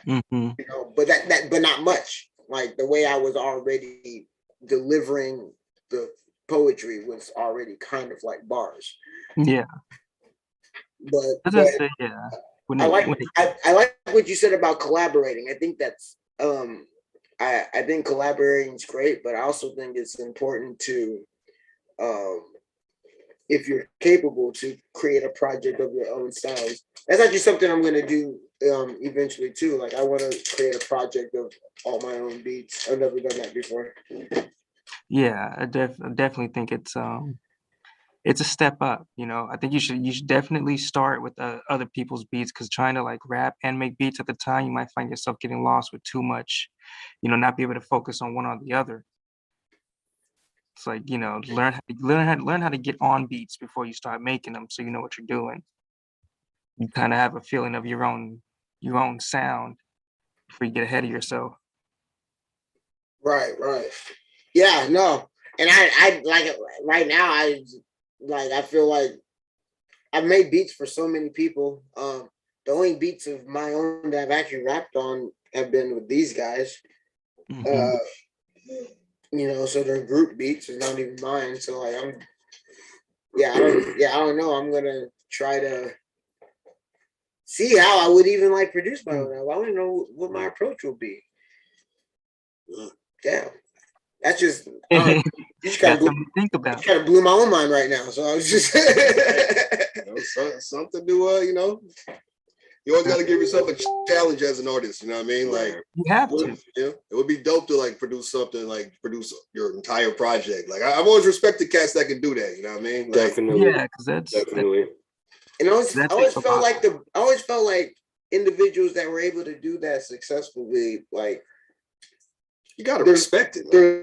but not much. Like the way I was already delivering the poetry was already kind of like bars. Yeah. But yeah. I like what you said about collaborating. I think that's I think collaborating is great, but I also think it's important to if you're capable to create a project of your own sounds. That's actually something I'm gonna do eventually too. Like I want to create a project of all my own beats. I've never done that before. Yeah, I definitely think it's a step up. I think you should definitely start with other people's beats, because trying to like rap and make beats at the time, you might find yourself getting lost with too much, not be able to focus on one or the other. It's like, learn how to get on beats before you start making them, so you know what you're doing. You kind of have a feeling of your own sound before you get ahead of yourself. Right. Yeah, no. And I like it right now. I feel like I've made beats for so many people. The only beats of my own that I've actually rapped on have been with these guys. So they're group beats, it's not even mine. So like I don't know. I'm gonna try to see how I would even like produce my own album. I don't know what my approach will be. Damn. That's just you just kind of blew my own mind right now. So I was just something to you always got to give yourself a challenge as an artist. You know what I mean? Like you have to. It would be dope to like produce something, like produce your entire project. Like I've always respected cats that can do that. You know what I mean? Like, definitely. Yeah, because that's definitely. And I always felt like individuals that were able to do that successfully, like. You gotta respect it. The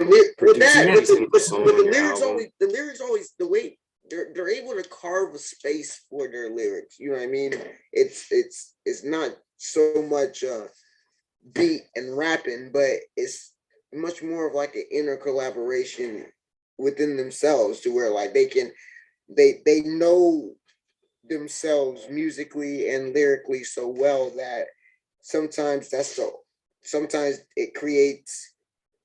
lyrics always the way they're able to carve a space for their lyrics. You know what I mean? It's not so much beat and rapping, but it's much more of like an inner collaboration within themselves, to where like they know themselves musically and lyrically so well that sometimes it creates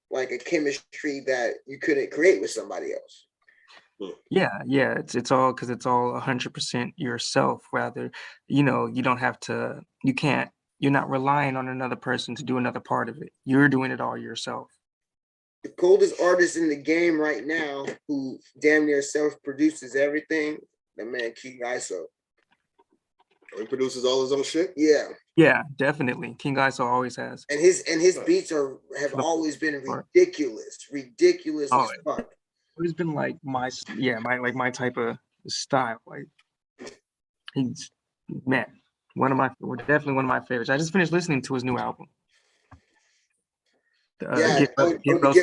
like a chemistry that you couldn't create with somebody else. Yeah, it's all because it's all 100% yourself. Rather, you don't have to. You're not relying on another person to do another part of it. You're doing it all yourself. The coldest artist in the game right now, who damn near self-produces everything, the man King ISO. He produces all his own shit. Yeah. Yeah, definitely. King Iso always has. And his beats have always been ridiculous Oh, as fuck. It's been like my type of style. Like he's definitely one of my favorites. I just finished listening to his new album. Get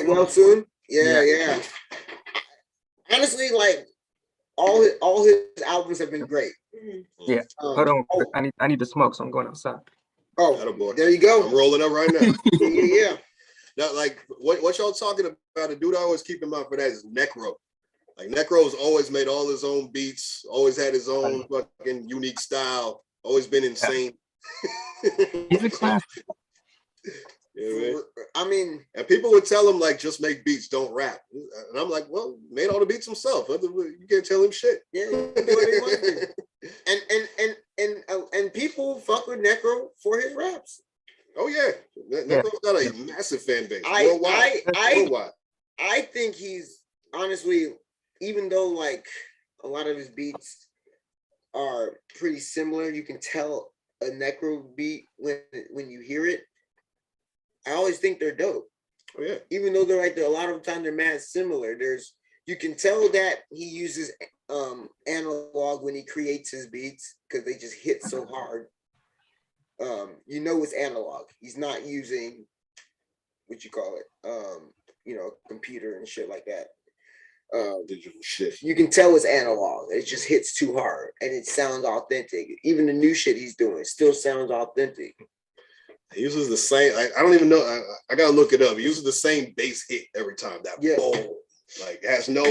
Well Soon. Yeah. Honestly, like all his albums have been great. Yeah. Hold on. I need to smoke, so I'm going outside. Oh, there you go. I'm rolling up right now. yeah. Now, like what y'all talking about? A dude I always keep in mind for that is Necro. Like Necro's always made all his own beats, always had his own fucking unique style, always been insane. He's a classic. You know what I mean? And people would tell him like, just make beats, don't rap. And I'm like, well, made all the beats himself. You can't tell him shit. Yeah, and people fuck with Necro for his raps. Oh yeah, Necro's got a massive fan base worldwide. I think he's honestly, even though like a lot of his beats are pretty similar, you can tell a Necro beat when you hear it. I always think they're dope. Oh yeah. Even though they're like a lot of the time they're mad similar. You can tell that he uses analog when he creates his beats because they just hit so hard. You know it's analog. He's not using what you call it, computer and shit like that. Digital shit. You can tell it's analog. It just hits too hard and it sounds authentic. Even the new shit he's doing still sounds authentic. He uses the same. I don't even know. I gotta look it up. He uses the same bass hit every time. That boom, like it has no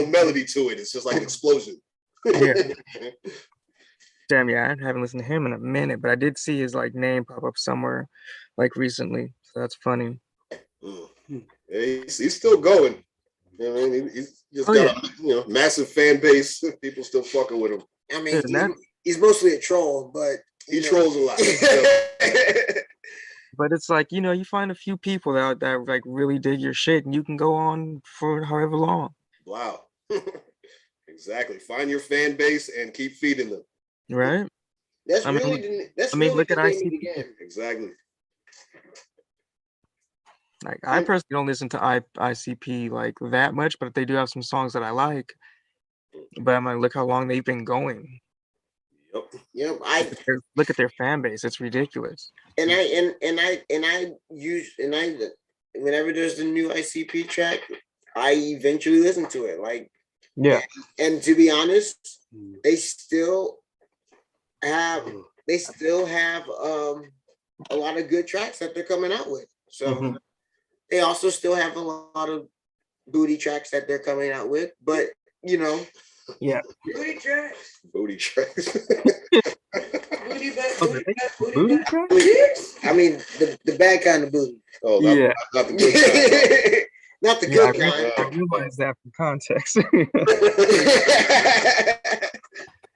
melody to it. It's just like an explosion. Yeah. Damn, yeah, I haven't listened to him in a minute, but I did see his like name pop up somewhere like recently. So that's funny. Yeah, he's still going. You know what I mean? He's just got a massive fan base. People still fucking with him. I mean, he's mostly a troll, but he trolls a lot. But it's like, you find a few people that like really dig your shit and you can go on for however long. Wow. Exactly. Find your fan base and keep feeding them. Right? Look at ICP. Exactly. Like I personally don't listen to ICP like that much, but they do have some songs that I like. But I'm like, look how long they've been going. Yep. Look at their fan base. It's ridiculous. And whenever there's a new ICP track, I eventually listen to it. Like, yeah. And to be honest, they still have a lot of good tracks that they're coming out with. So they also still have a lot of booty tracks that they're coming out with, but yeah, booty tracks. Booty tracks. Booty tracks. I mean the bad kind of booty. Oh, yeah, not the good kind. Not the good kind. I realized that from context.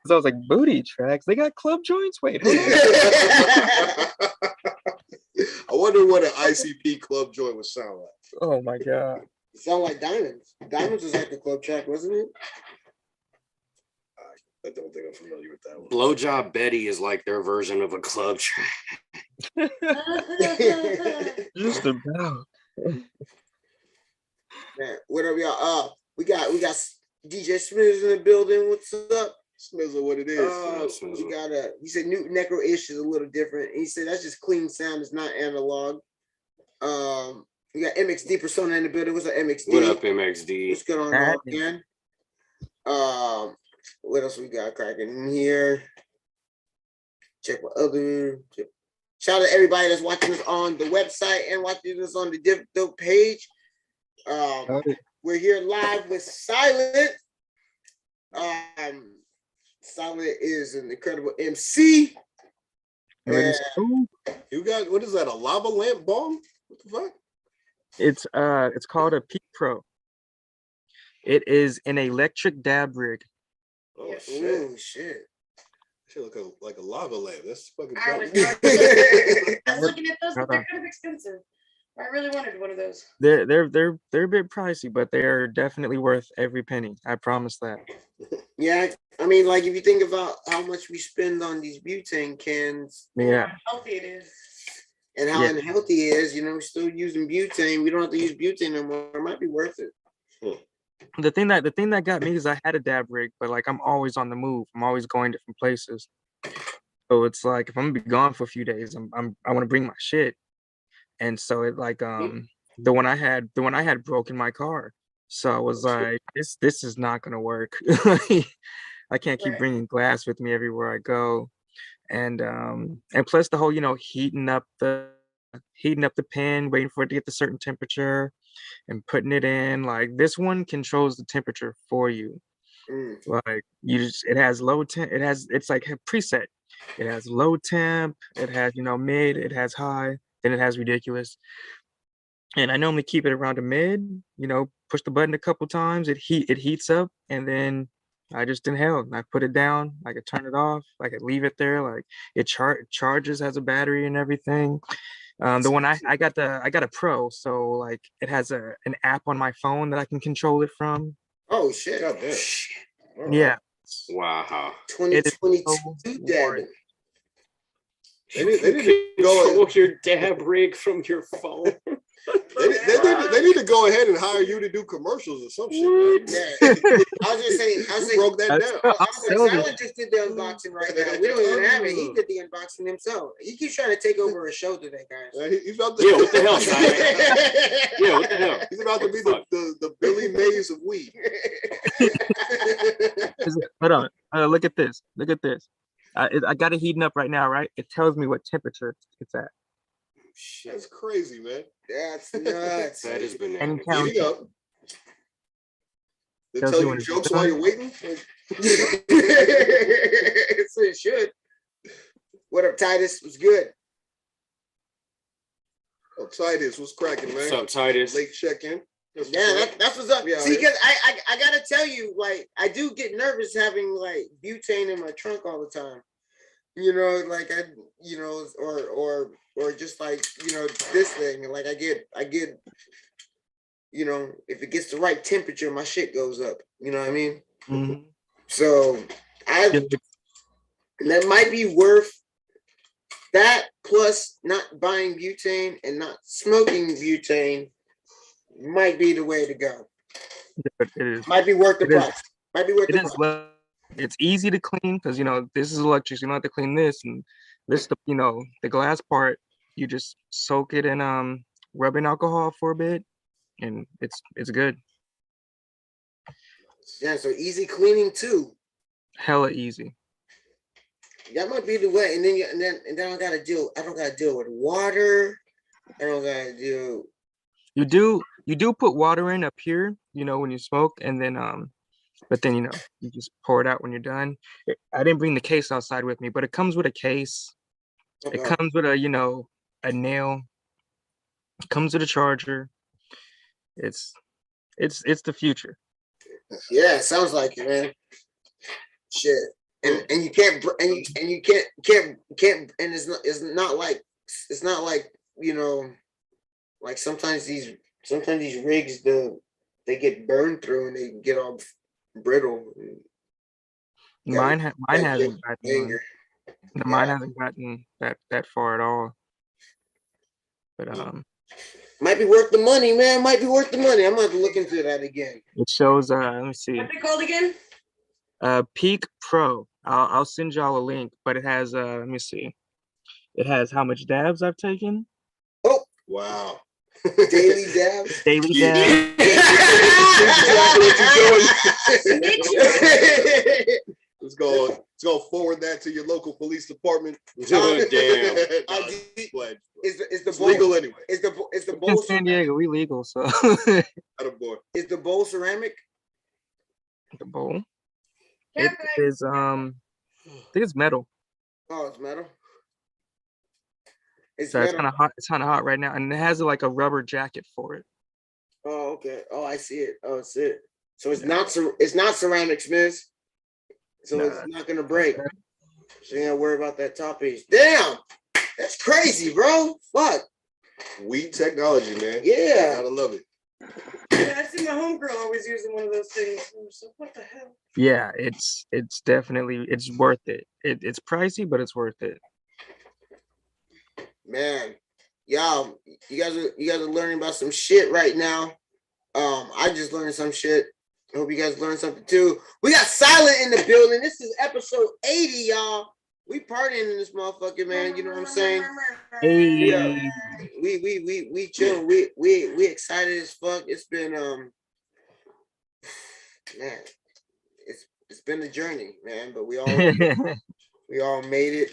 So I was like, booty tracks. They got club joints. Wait. I wonder what an ICP club joint would sound like. Oh my god. It sounded like Diamonds. Diamonds was like the club track, wasn't it? I don't think I'm familiar with that one. Blowjob Betty is like their version of a club track. Just about. Man, what are we all? We got DJ Smithers in the building. What's up? Smizzle, what it is. We got he said new Necro-ish is a little different. He said that's just clean sound, it's not analog. We got MXD Persona in the building. What's up, MXD? What up, MXD? What's going on again? What else we got cracking in here? Check what other. Shout out to everybody that's watching us on the website and watching us on the Diff Dope page. We're here live with Sylint. Sylint is an incredible MC. You got, what is that? A lava lamp bomb? What the fuck? It's called a Peak Pro. It is an electric dab rig. Oh shit! Oh shit! Should look like a lava lamp. That's fucking. I was looking at those, but they're kind of expensive. I really wanted one of those. They're a bit pricey, but they are definitely worth every penny. I promise that. Yeah, I mean, like if you think about how much we spend on these butane cans, Yeah. How healthy it is. and how Yeah. unhealthy it is, we're still using butane. We don't have to use butane no more. It might be worth it. The thing that got me is I had a dab rig, but like I'm always on the move. I'm always going different places. So it's like if I'm gonna be gone for a few days, I want to bring my shit. And so it like the one I had broke in my car. So I was like, this is not gonna work. I can't keep bringing glass with me everywhere I go. And plus the whole, heating up the pen, waiting for it to get the certain temperature and putting it in. Like this one controls the temperature for you. Like it has low temp, it's like a preset. It has low temp, it has, mid, it has high, then it has ridiculous. And I normally keep it around a mid, push the button a couple times, it heats up, and then I just inhale and I put it down. I could turn it off, I could leave it there, like it charges, has a battery and everything. The one I got a pro, so like it has an app on my phone that I can control it from. Oh shit! Yeah. Wow. 2022 dabbing. They need to go control your dab rig from your phone. They need to go ahead and hire you to do commercials or some shit. Yeah. I was just saying, broke that down. Sylint just did the unboxing right now. We don't even have it. He did the unboxing himself. He keeps trying to take over a show today, guys. He's about to, yeah, what the hell, Simon? Yeah, what the hell? He's about to be the Billy Mays of weed. Hold on. Look at this. Look at this. I got it heating up right now, right? It tells me what temperature it's at. That's crazy, man. That's nuts. That is bananas. And count. Heating up. They tell you jokes while you're waiting. So it should. What up, Titus? What's good? Oh, Titus, what's cracking, man? What's up, Titus? Late check-in. Yeah, that's what's up. See, because I gotta tell you, like, I do get nervous having like butane in my trunk all the time. Like or just like this thing. Like I get if it gets the right temperature, my shit goes up. You know what I mean? Mm-hmm. So that might be worth that, plus not buying butane and not smoking butane might be the way to go. It is. Might be worth the price. Might be worth the price. It's easy to clean because this is electric, so you don't have to clean this, and this the glass part, you just soak it in rubbing alcohol for a bit, and it's good. Yeah, so easy cleaning too. Hella easy. That might be the way, and then I don't gotta deal with water. I don't gotta deal. You do put water in up here, when you smoke, and then but then you just pour it out when you're done. I didn't bring the case outside with me, but it comes with a case. Okay. It comes with a nail. It comes with a charger. It's the future. Yeah, it sounds like it, man. Shit. And you can't and it's not like like sometimes these rigs they get burned through and they get all brittle. Mine hasn't gotten that far at all. But might be worth the money, man. Might be worth the money. I'm gonna have to look into that again. it shows let me see. What's it called again? Peak Pro. I'll send y'all a link, but it has let me see. It has how much dabs I've taken. Oh wow. Daily dabs. Daily dabs. Let's go forward that to your local police department. Damn. Is the legal anyway? Is the bowl In San Diego, we legal, so is the bowl ceramic? the bowl. It is I think it's metal. Oh, it's metal. So it's kind of hot. It's kind of hot right now, and it has like a rubber jacket for it. Oh, okay. Oh, I see it. Oh, it's it. So it's not ceramic, Smith. So it's not gonna break. So you gotta worry about that top piece. Damn, that's crazy, bro. Fuck. Weed technology, man. Yeah. Gotta love it. Yeah, I see my homegirl always using one of those things. I'm just like, what the hell? Yeah, it's definitely it's worth it. It's pricey, but it's worth it. Man, y'all, you guys are learning about some shit right now. I just learned some shit. I hope you guys learned something too. We got Sylint in the building. This is episode 80, y'all. We partying in this motherfucker, man. You know what I'm saying? Hey. We chill. We excited as fuck. It's been man, it's been a journey, man. But we all made it.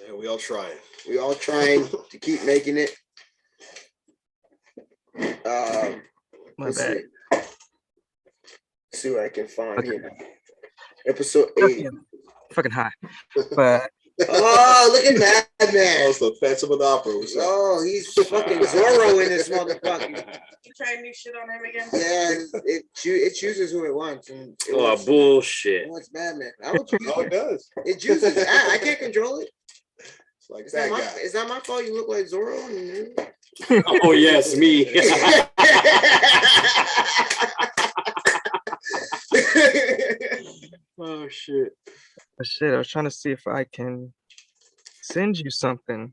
And we all trying. We all trying to keep making it. My bad. See what I can find here. Episode 80. Fucking high. But oh, look at Madman. Oh, it's the Phantom of the Opera. Oh, he's fucking Zorro in this motherfucker. You trying new shit on him again? Yeah, it chooses who it wants. And Bullshit. It wants Madman. I would choose it does. It chooses. I can't control it. It's like It's that not guy. it's not my fault you look like Zorro. Oh, yes, me. Oh, shit. oh, shit, I was trying to see if I can send you something.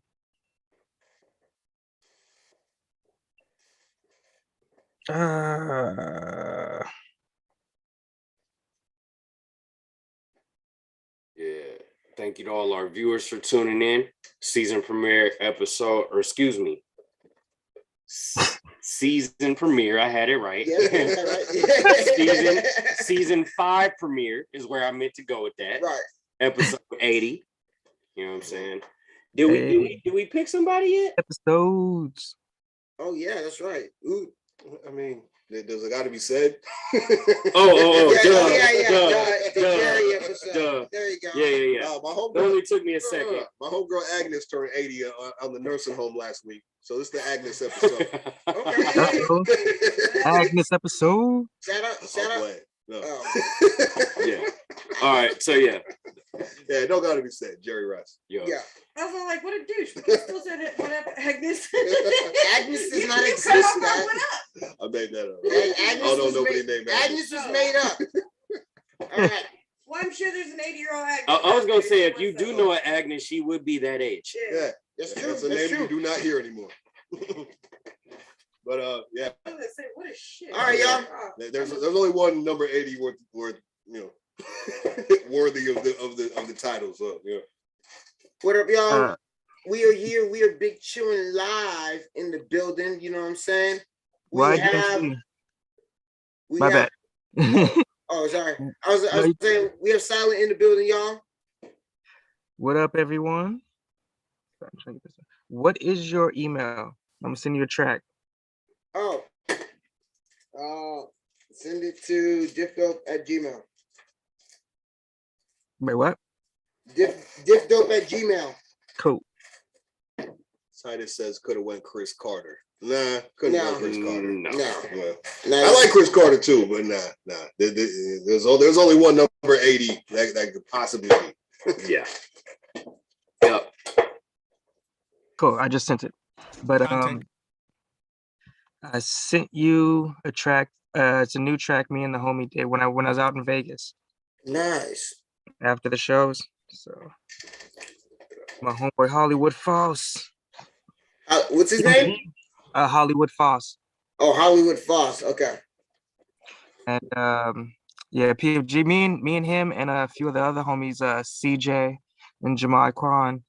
Yeah. Thank you to all our viewers for tuning in. Season premiere episode, or excuse me, season premiere. I had it right. Yeah, season 5 premiere is where I meant to go with that. Right. Episode 80. You know what I'm saying? Did we pick somebody yet? Episodes. Oh yeah, that's right. Ooh. I mean, does it got to be said? Yeah. The Jerry episode. There you go. Yeah. My homegirl, It only took me a second. My homegirl Agnes turned 80 on the nursing home last week. So this is the Agnes episode. Agnes episode. Shout out. No. Yeah. All right. So yeah. Yeah, it don't gotta be said. Jerry Rice. Yeah. I was all like, what a douche. But I still said it. Whatever, Agnes. Agnes does not You exist, cut off man. my I made that up. Agnes I don't know was nobody made- named Agnes was made up. All right. Well, I'm sure there's an 80-year-old Agnes. I was gonna say, if you do know an Agnes, she would be that age. Yeah, that's true. That's a That's name true. you do not hear anymore. But yeah. I was gonna say, what a shit. All right, y'all. There's only one number 80 worth you know worthy of the title. So yeah. What up, y'all? We are here. We are Big Chillin live in the building. You know what I'm saying? My bad. Oh, sorry. I was saying we have Sylint in the building, y'all. What up, everyone? What is your email? I'm gonna send you a track. Oh. Send it to diffdope@gmail. Wait, what? Diffdope@gmail. Cool. Titus says could have went Chris Carter. Nah, couldn't went Chris Carter. No. Well, I like Chris Carter too, but nah. There's only one number 80 that could possibly be. Yeah. Yep. Cool. I just sent it. But I sent you a track. It's a new track me and the homie did when I was out in Vegas. Nice. After the shows. So my homeboy Hollywood Foss. What's his name? Hollywood Foss. Oh, Hollywood Foss. Okay. And yeah, PFG, me and him and a few of the other homies, CJ and Jamal Kwan,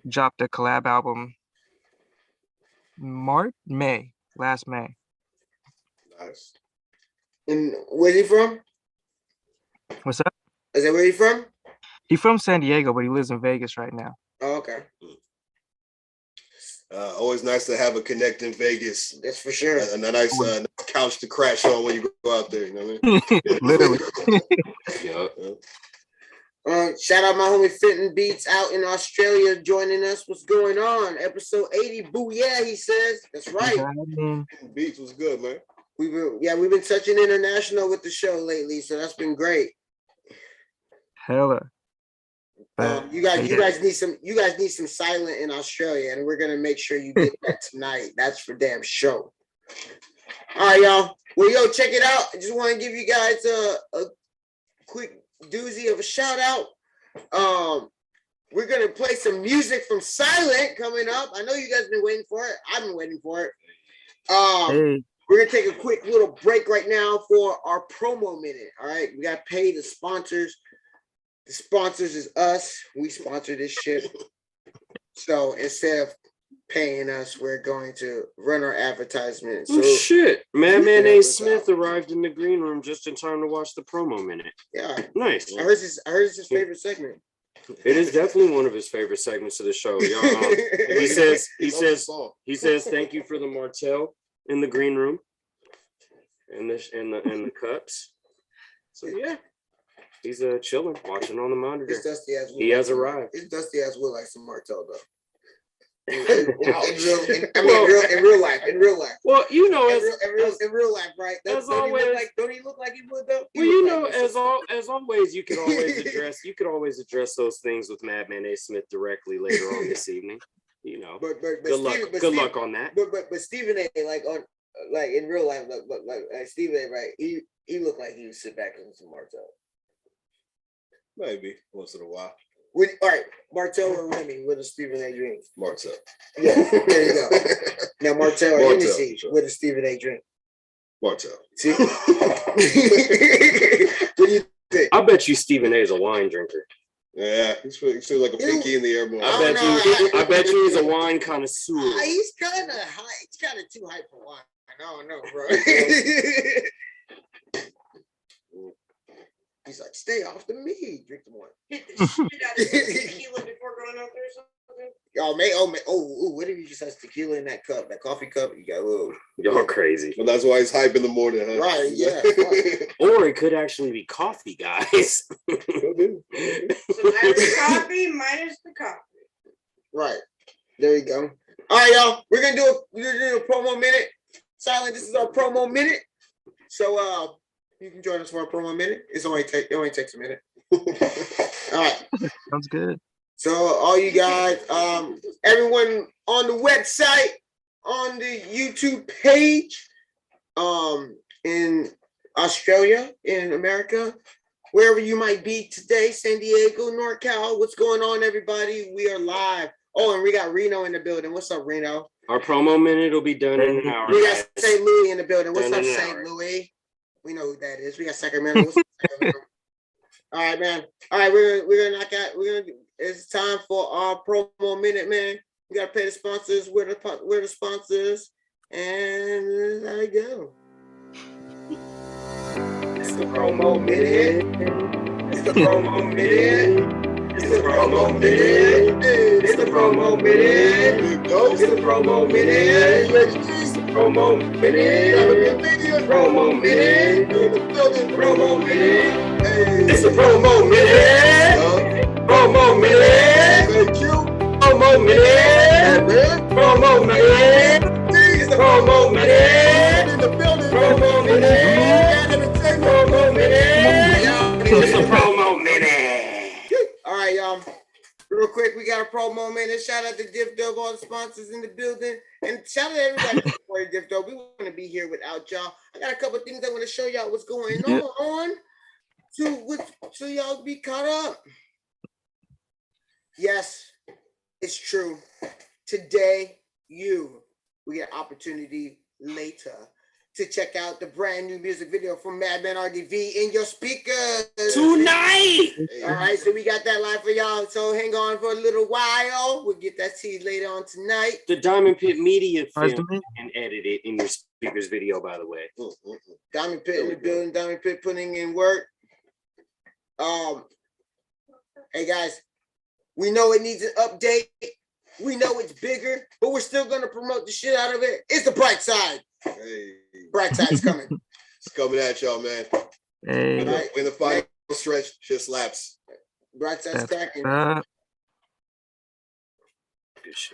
dropped a collab album last May. Nice. And where's he from? What's up? Is that where he from? He's from San Diego, but he lives in Vegas right now. Oh, okay. Always nice to have a connect in Vegas. That's for sure. A nice couch to crash on when you go out there. You know what I mean? Literally. Shout out my homie Fenton Beats out in Australia joining us. What's going on? Episode 80. Boo yeah, he says. That's right. Beats was good, man. We've been touching international with the show lately, so that's been great. Hella. But you guys need some Sylint in Australia, and we're gonna make sure you get that tonight. That's for damn sure. All right, y'all. Well, yo, check it out. I just want to give you guys a quick doozy of a shout out. We're gonna play some music from Sylint coming up. I know you guys been waiting for it. I've been waiting for it. We're gonna take a quick little break right now for our promo minute. All right, we got to pay the sponsors. The sponsors is us. We sponsor this shit. So instead of paying us, we're going to run our advertisement. So shit, Madman A. Smith arrived in the green room just in time to watch the promo minute. Yeah, nice. I heard it's his favorite segment. It is definitely one of his favorite segments of the show. He says thank you for the Martell in the green room and the cups. So yeah. He's chilling, watching on the monitor. He has arrived. It's Dusty ass Will like some Martell though. In real life. Well, you know, in real life, right? As always, don't he look like he would though? Well, you know, as always, you could always address those things with Madman A. Smith directly later on this evening. You know, but good luck on that. But Stephen A. like in real life, like Stephen A. right? He looked like he would sit back and some Martell. Maybe once in a while. All right, Martell or Remy, what does Stephen A. drink? Martell. Yeah, there you go. Now Martell or Hennessy, what does Stephen A. drink? Martell. See? What do you think? I bet you Stephen A. is a wine drinker. Yeah, he seems like a pinky in the air boy. I bet you he's a wine connoisseur. He's kind of high. He's kind of too high for wine. I don't know, bro. He's like, stay off the meat. Drink the wine. Hit the shit out of tequila before going out there or something. What if you just has tequila in that cup, that coffee cup? You got y'all crazy. Well, that's why he's hype in the morning, huh? Right, yeah. Or it could actually be coffee, guys. So minus coffee, minus the coffee. Right. There you go. All right, y'all. We're gonna do a promo minute. Sylint, this is our promo minute. So you can join us for a promo minute. It only takes a minute. All right. Sounds good. So all you guys, everyone on the website, on the YouTube page, in Australia, in America, wherever you might be today, San Diego, NorCal, what's going on, everybody? We are live. Oh, and we got Reno in the building. What's up, Reno? Our promo minute will be done in an hour. We got St. Louis in the building. What's up, St. Louis? We know who that is. We got Sacramento. What's up, Sacramento? All right, man. All right, we're gonna knock out. It's time for our promo minute, man. We gotta pay the sponsors. We're the sponsors, and there you go. It's the promo minute. It's the promo minute. It's the promo minute. It's the promo minute. It's the promo minute. It's the promo minute. Promo minute. Promo minute. It's the promo minute. Promo minute. Promo minute. Promo minute. It's the promo minute. Promo minute. Promo minute. It's the promo minute. All right, y'all. Real quick, we got a promo minute. Shout out to Diff Dope, all the sponsors in the building, and shout out to everybody for Diff Dope. We want to be here without y'all. I got a couple of things I want to show y'all what's going on. So y'all be caught up. Yes, it's true. Today, we get an opportunity later to check out the brand new music video from Madman RDV in your speakers tonight. All right, so we got that live for y'all. So hang on for a little while. We'll get that to you later on tonight. The Diamond Pit Media film and edit it in your speakers video, by the way. Diamond Pit in the building. Diamond Pit putting in work. Hey guys, we know it needs an update. We know it's bigger, but we're still gonna promote the shit out of it. It's the bright side. Hey. Bright side's coming. It's coming at y'all, man. Hey. When the final stretch, shit slaps. Bright side's cracking.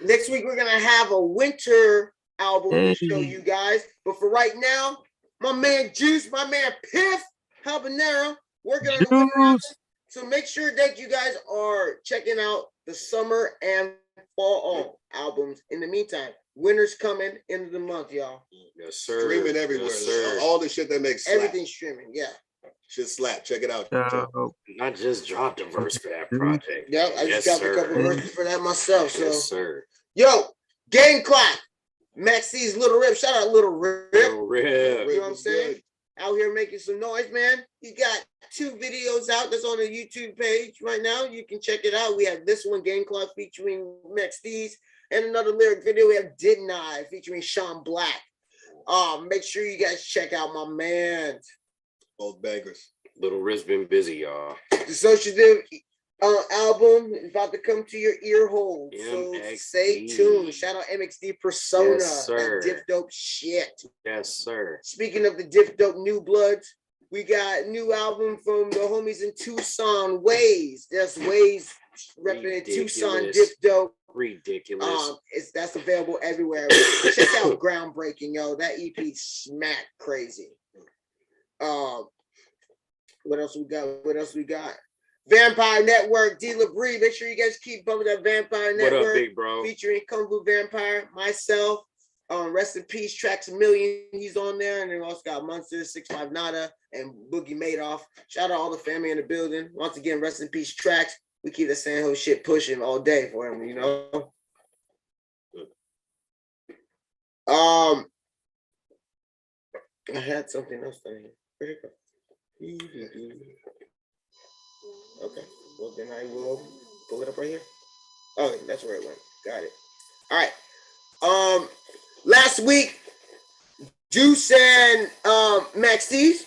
Next week we're gonna have a winter album to show you guys. But for right now, my man Juice, my man Piff Habanero, working on the winter album. So make sure that you guys are checking out the summer and fall albums. In the meantime, winter's coming into the month, y'all. Yes, sir. Streaming everywhere. Yes, sir. All the shit that makes slap. Everything's streaming. Yeah. Shit slap. Check it out. Not just dropped a verse for that project. Yep, I just dropped a couple verses for that myself. So, yes, sir. Yo, Game Clock. Maxie's Little Rip. Shout out Little Rip. Little Rip. You know what I'm saying? Out here making some noise, man. He got 2 videos out that's on the YouTube page right now. You can check it out. We have this one, Game Clock, featuring Max D's, and another lyric video. We have Didn't I, featuring Sean Black. Make sure you guys check out my man. Both bangers. Little Rip's been busy, y'all. Dissociative album is about to come to your ear hole. So stay tuned. Shout out MXD Persona. Yes, sir. That Diff Dope shit. Yes, sir. Speaking of the Diff Dope New Bloods, we got a new album from the homies in Tucson, Ways. That's Ways repping Tucson Diff Dope. Ridiculous. That's available everywhere. Check out Groundbreaking, yo. That EP smack crazy. What else we got? Vampire Network, D. LaBrie. Make sure you guys keep bumping that Vampire Network. What up, big bro? Featuring Kung Fu Vampire, myself. Rest in Peace, Tracks a Million. He's on there. And then we also got Monster, 6'5" Nada, and Boogie Madoff. Shout out all the family in the building. Once again, rest in peace, Tracks. We keep the San Jose shit pushing all day for him, you know. I had something else down here. Where'd it go? Okay, well then I will pull it up right here. Oh, that's where it went. Got it. All right. Last week, Juice and Max D's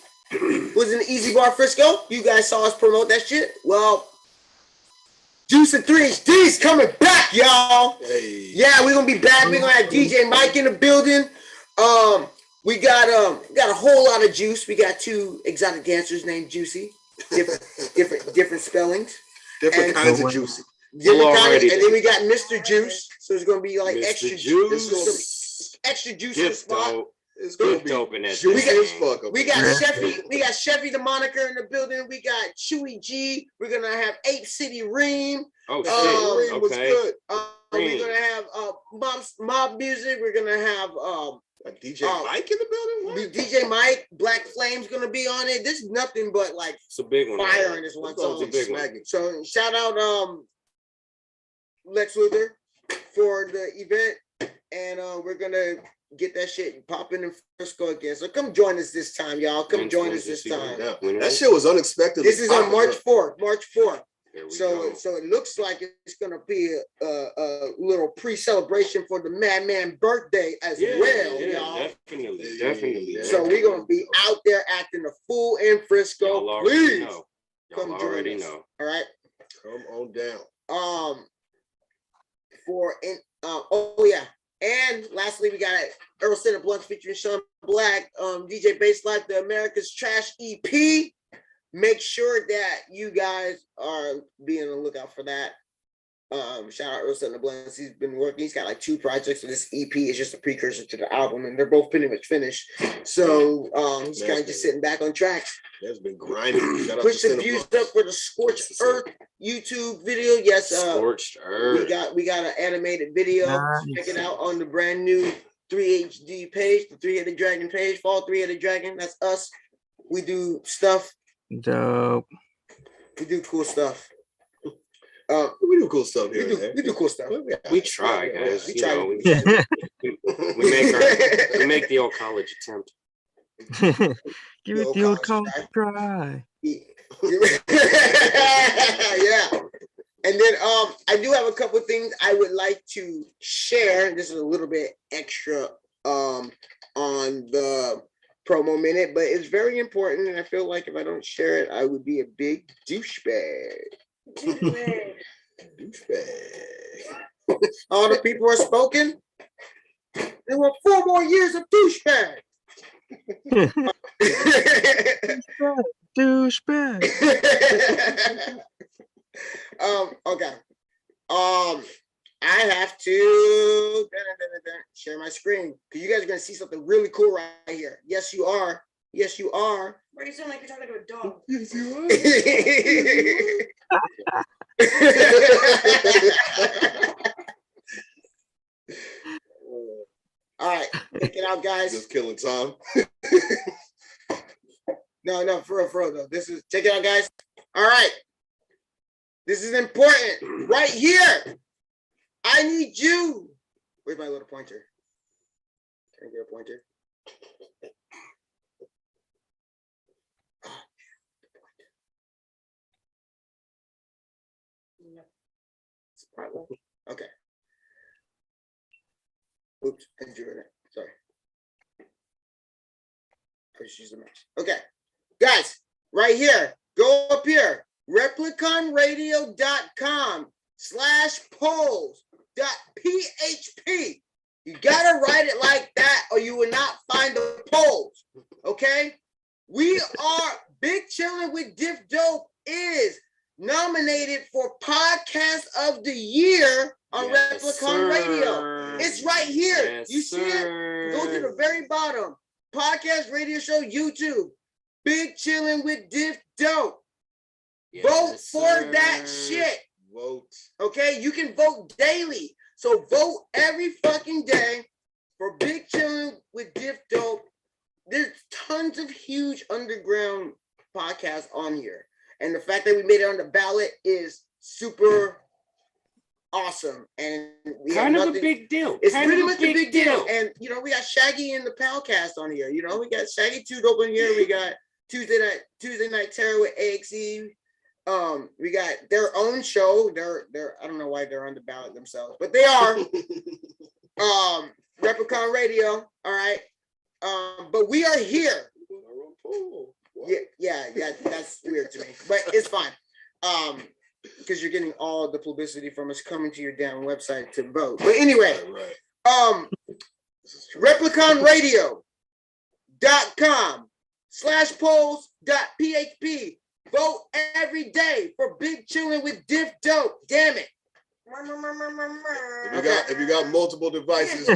was in the Easy Bar Frisco. You guys saw us promote that shit. Well, Juice and 3HD's coming back, y'all. Hey. Yeah, we're gonna be back. We're gonna have DJ Mike in the building. We got a whole lot of juice. We got 2 exotic dancers named Juicy. Different spellings. Different kinds of juicy. Different kinds, and then we got Mr. Juice. So it's gonna be like Mr. extra juice. Extra juice in the spot. It's gonna be dope in that. We got Chevy the moniker in the building. We got Chewy G. We're gonna have Ape City Reem. Oh shit! Reem was good. We're gonna have mob music. We're gonna have DJ Mike in the building. What? DJ Mike, Black Flame's gonna be on it. This is nothing but like it's a big one. Fire in this one. It's a big one. So shout out Lex Luthor for the event, and we're gonna get that shit popping in Frisco again. So come join us this time, y'all. Come join us this time. That shit was unexpected. This is on March 4th. So it looks like it's gonna be a little pre-celebration for the Madman birthday as well, y'all. Definitely. So we're gonna be out there acting a fool in Frisco. Please come join us. All right. Come on down. And lastly, we got Earl Center Blunts featuring Sean Black, DJ Bass Life, the America's Trash EP. Make sure that you guys are being on the lookout for that. Shout out Earl Center Blunts. He's been working. He's got like 2 projects. So this EP is just a precursor to the album, and they're both pretty much finished. So he's kind of just sitting back on tracks. That's been grinding. Push the views up for the Scorched Earth YouTube video. Yes, Scorched Earth. We got an animated video. Nice. Check it out on the brand new 3HD page, the 3-Headed Dragon page. Follow 3-Headed Dragon. That's us. We do stuff. Dope. We do cool stuff. We do cool stuff here. We do cool stuff. We try, guys. We try. We make the old college attempt. Give it the old college try. Yeah. And then I do have a couple things I would like to share. This is a little bit extra on the promo minute, but it's very important, and I feel like if I don't share it, I would be a big douchebag. All the people are spoken. There were 4 more years of douchebag. Douchebag. Okay. I have to share my screen because you guys are gonna see something really cool right here. Yes, you are. Yes, you are. Or you sound like you're talking to a dog. Yes, you All right, check it out, guys. Just killing time. No, for real though. This is check it out, guys. All right, this is important right here. I need you. Where's my little pointer? Can I get a pointer? Okay. Oops, I drew it. Sorry. I just used the mouse. Okay. Guys, right here. Go up here. repliconradio.com/polls.php. You gotta write it like that or you will not find the polls. Okay? We are Big Chillin' with Diff Dope is nominated for Podcast of the Year on Replicon Radio. It's right here. You see it? Go to the very bottom. Podcast radio show, YouTube. Big Chillin' with Diff Dope. Vote for that shit. Vote. Okay, you can vote daily. So vote every fucking day for Big Chillin' with Diff Dope. There's tons of huge underground podcasts on here. And the fact that we made it on the ballot is super awesome. And we kind have of a big deal. It's kind pretty of much a big deal. And, you know, we got Shaggy and the Palcast on here. You know, we got Shaggy 2 Dope in here. We got Tuesday Night Terror with AXE. We got their own show. They're I don't know why they're on the ballot themselves, but they are. Replicon Radio. All right. But we are here. Yeah, that's weird to me, but it's fine. Because you're getting all the publicity from us coming to your damn website to vote. But anyway, repliconradio.com/polls.php. Vote every day for Big Chillin' with Diff Dope. Damn it. If you got multiple devices,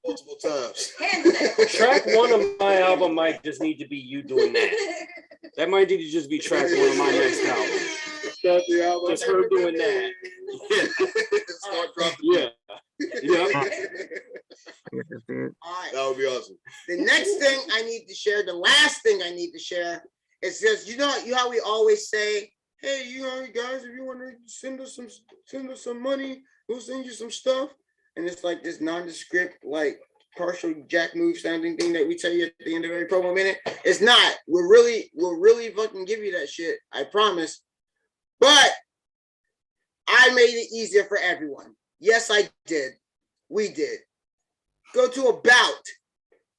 multiple times. Track 1 of my album might just need to be you doing that. That might need to just be track 1 of my next album. Start the album. Just her doing that. Start dropping. Yeah. That would be awesome. The next thing I need to share, the last thing I need to share, is just you know how we always say, hey, you guys, if you want to send us some money, we'll send you some stuff. And it's like this nondescript, like partial jack move sounding thing that we tell you at the end of every promo minute. It's not. We'll really fucking give you that shit. I promise. But I made it easier for everyone. Yes, I did. We did. Go to About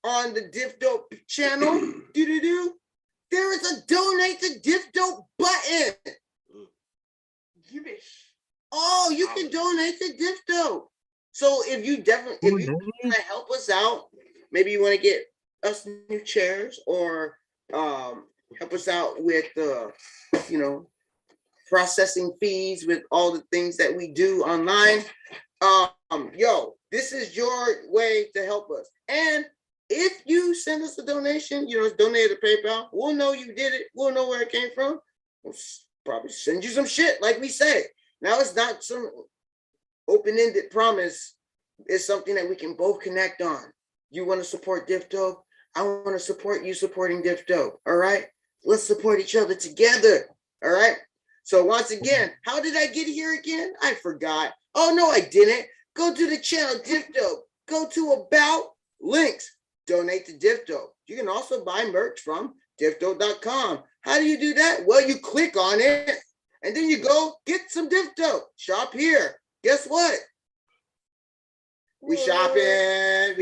on the Diff Dope channel. There is a donate to Diff Dope button. Oh, you can donate to Diff Dope. So if you want to help us out, maybe you want to get us new chairs or help us out with processing fees with all the things that we do online. This is your way to help us. And if you send us a donation, it's donated to PayPal, we'll know you did it. We'll know where it came from. We'll probably send you some shit like we say. Now it's not some open-ended promise. It's something that we can both connect on. You want to support Diff Dope? I want to support you supporting Diff Dope. All right? Let's support each other together. All right? So once again, how did I get here again? I forgot. Oh, no, I didn't. Go to the channel Diff Dope. Go to About, links, donate to Diff Dope. You can also buy merch from diffdope.com. How do you do that? Well, you click on it, and then you go get some Diff Dope. Shop here. Guess what? We shopping.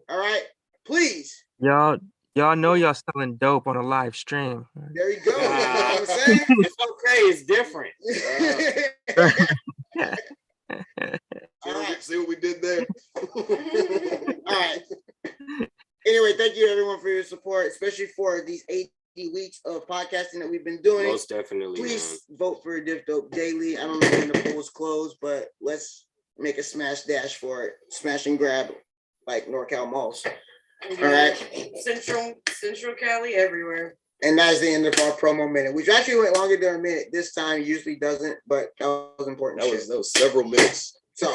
All right? Please. Y'all know y'all selling dope on a live stream. There you go. You know what I'm saying? It's okay. It's different. See what we did there? All right. Anyway, thank you everyone for your support, especially for these 80 weeks of podcasting that we've been doing. Most definitely. Please vote for Diff Dope daily. I don't know when the polls close, but let's make a smash dash for it. Smash and grab like NorCal Malls. All right. Central Cali, everywhere. And that's the end of our promo minute, which actually went longer than a minute this time. Usually doesn't, but that was important. That was several minutes. So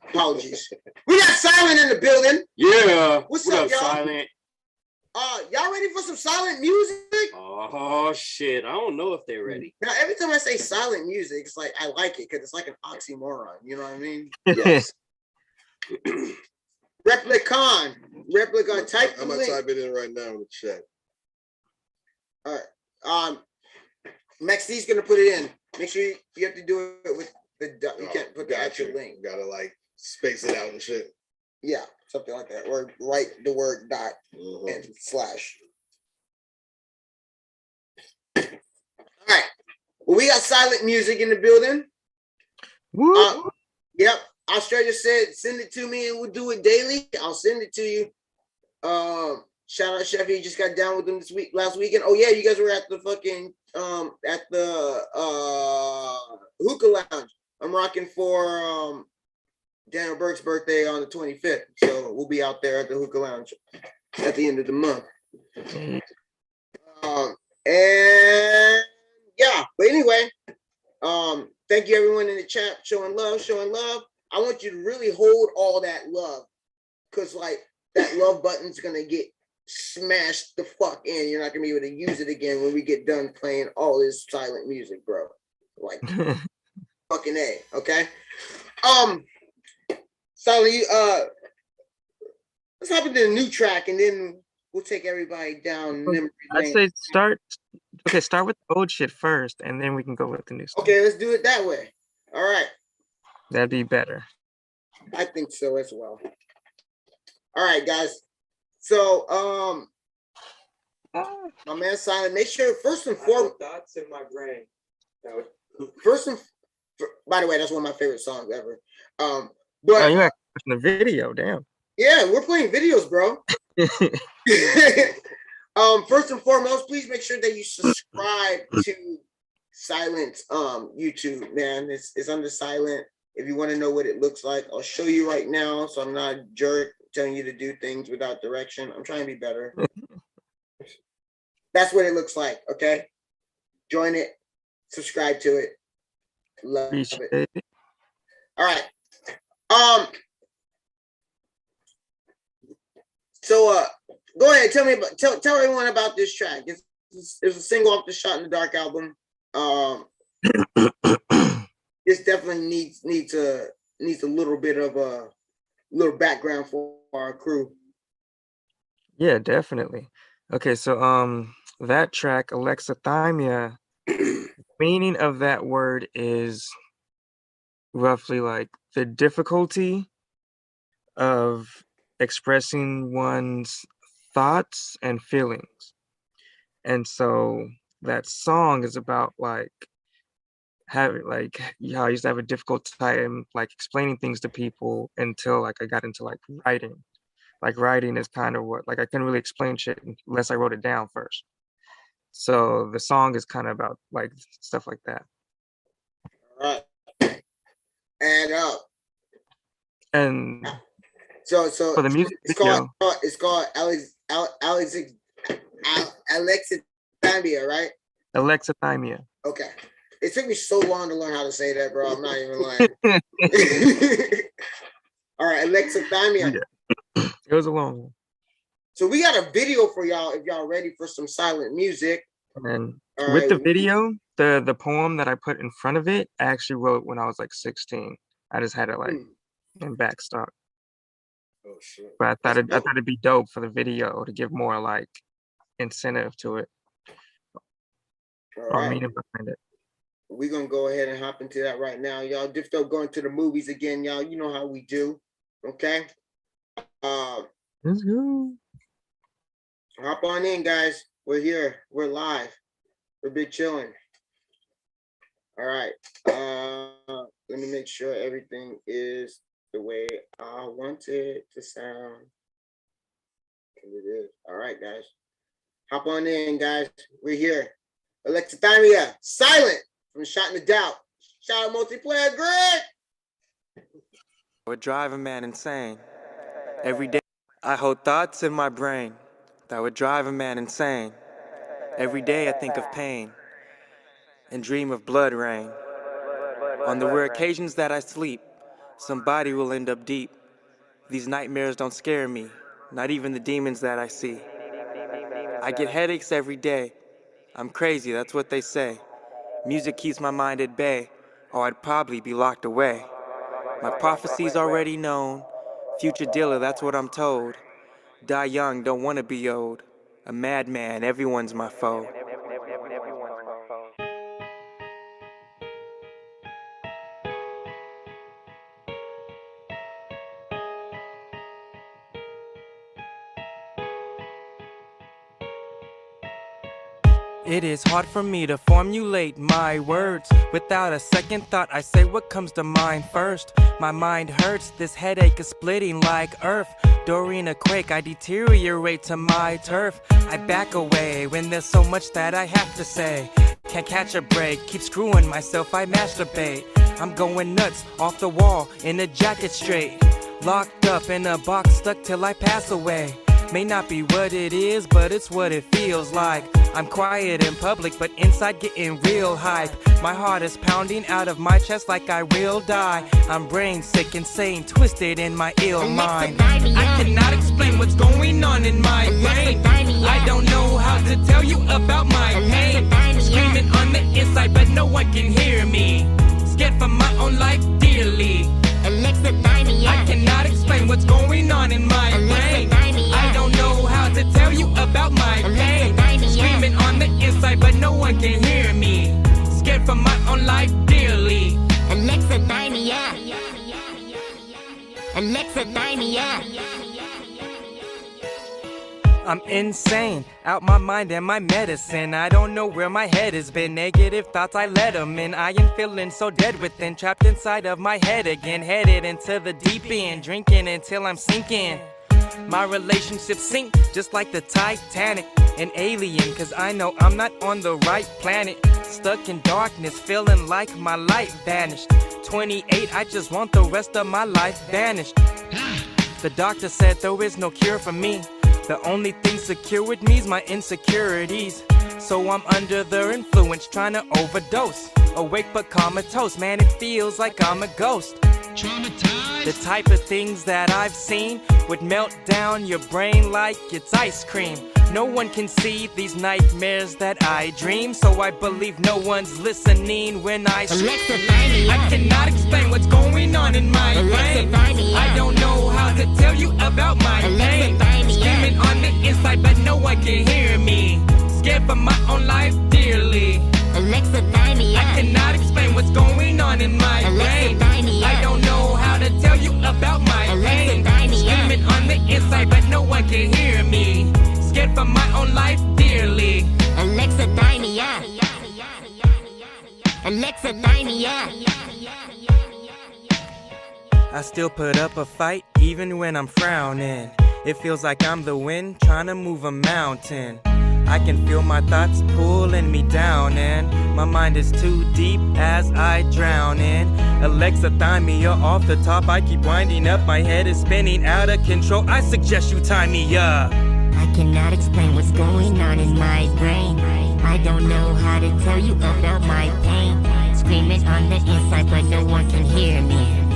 apologies. We got Sylint in the building. Yeah. What's what up, y'all? Sylint? Y'all ready for some Sylint music? Oh shit! I don't know if they're ready. Now, every time I say Sylint music, it's like I like it because it's like an oxymoron. You know what I mean? Yes. Replicon. Type. I'm gonna type it in right now in the chat. All right. Max D's gonna put it in. Make sure you have to do it with the. You can't put the actual link. You gotta like space it out and shit. Yeah, something like that. Or write the word dot and slash. All right. Well, we got Sylint music in the building. Yep. Australia said send it to me and we'll do it daily. I'll send it to you. Shout out Chef, he just got down with them last weekend. Oh yeah, you guys were at the fucking at the hookah lounge. I'm rocking for Daniel Burke's birthday on the 25th. So we'll be out there at the hookah lounge at the end of the month. And yeah, but anyway, thank you everyone in the chat showing love. I want you to really hold all that love, because like that love button's gonna get smashed the fuck in. You're not gonna be able to use it again when we get done playing all this Sylint music, bro. Like fucking A, okay? Sylint, let's hop into the new track and then we'll take everybody down memory lane. I'd say start with the old shit first and then we can go with the new stuff. Okay, let's do it that way. All right. That'd be better. I think so as well. All right, guys. So, my man Sylint, make sure first and foremost. Thoughts in my brain. By the way, that's one of my favorite songs ever. But you got the video, damn. Yeah, we're playing videos, bro. First and foremost, please make sure that you subscribe to Sylint's YouTube, man. It's under Sylint. If you want to know what it looks like, I'll show you right now. So I'm not a jerk telling you to do things without direction. I'm trying to be better. That's what it looks like. Okay, join it, subscribe to it, love it. All right. So go ahead, tell everyone about this track. It's a single off the Shot in the Dark album. This definitely needs a little bit of a little background for our crew. Yeah, definitely. Okay, so that track, alexithymia, meaning of that word is roughly like the difficulty of expressing one's thoughts and feelings. And so that song is about like having like I used to have a difficult time like explaining things to people until like I got into like writing. Like writing is kind of what like I couldn't really explain shit unless I wrote it down first. So the song is kind of about like stuff like that. All right. And so for the music video, it's called alexithymia, right? Alexithymia. Okay. It took me so long to learn how to say that, bro. I'm not even lying. All right, alexithymia. Yeah. It was a long one. So we got a video for y'all if y'all ready for some Sylint music. And with the video, the poem that I put in front of it, I actually wrote when I was like 16. I just had it like in back stock. Oh shit. But I thought it'd be dope for the video to give more like incentive to it. Or meaning behind it. We're gonna go ahead and hop into that right now, y'all. Diff Dope going to the movies again, y'all. You know how we do. Okay. Let's go. Hop on in, guys. We're here. We're live. We're big chilling. All right. Let me make sure everything is the way I want it to sound. And it is. All right, guys. Hop on in, guys. We're here. Alexithymia, Sylint from Shot in the Doubt. Shout out multiplayer, Greg. Would drive a man insane every day. I hold thoughts in my brain that would drive a man insane. Every day I think of pain and dream of blood rain. On the rare occasions that I sleep, somebody will end up deep. These nightmares don't scare me, not even the demons that I see. I get headaches every day. I'm crazy, that's what they say. Music keeps my mind at bay, or I'd probably be locked away. My prophecy's already known. Future dealer, that's what I'm told. Die young, don't wanna be old. A madman, everyone's my foe. It is hard for me to formulate my words. Without a second thought, I say what comes to mind first. My mind hurts, this headache is splitting like earth. During a quake, I deteriorate to my turf. I back away when there's so much that I have to say. Can't catch a break, keep screwing myself, I masturbate. I'm going nuts, off the wall, in a jacket straight. Locked up in a box, stuck till I pass away. May not be what it is, but it's what it feels like. I'm quiet in public, but inside getting real hype. My heart is pounding out of my chest like I will die. I'm brain sick, insane, twisted in my ill mind. I cannot explain what's going on in my brain. I don't know how to tell you about my pain. Screaming on the inside, but no one can hear me. Scared for my own life dearly. I cannot explain what's going on in my brain. I don't know how to tell you about my pain. Screaming on the inside, but no one can hear me. Scared for my own life dearly. Alexa, tie me up. Alexa, tie me up. I'm insane, out my mind and my medicine. I don't know where my head has been. Negative thoughts, I let them in. I am feeling so dead within, trapped inside of my head again. Headed into the deep end, drinking until I'm sinking. My relationships sink just like the Titanic. An alien, cause I know I'm not on the right planet. Stuck in darkness, feeling like my light vanished. 28, I just want the rest of my life vanished. The doctor said there is no cure for me. The only thing secure with me is my insecurities. So I'm under the influence, trying to overdose. Awake but comatose, man, it feels like I'm a ghost. Traumatized. The type of things that I've seen would melt down your brain like it's ice cream. No one can see these nightmares that I dream, so I believe no one's listening when I scream. I cannot explain what's going on in my brain. I don't know how to tell you about my pain. Screaming on the inside, but no one can hear me. Scared for my own life dearly. I cannot explain what's going on in my brain. I don't know how to tell you about my pain. Screaming on the inside, but no one can hear me. Scared for my own life dearly. Alexa, tie me up. Alexa, tie me up. I still put up a fight even when I'm frowning. It feels like I'm the wind trying to move a mountain. I can feel my thoughts pulling me down, and my mind is too deep as I drown in. Alexa, tie me up off the top. I keep winding up, my head is spinning out of control. I suggest you tie me up. I cannot explain what's going on in my brain. I don't know how to tell you about my pain. Screaming on the inside, but no one can hear me.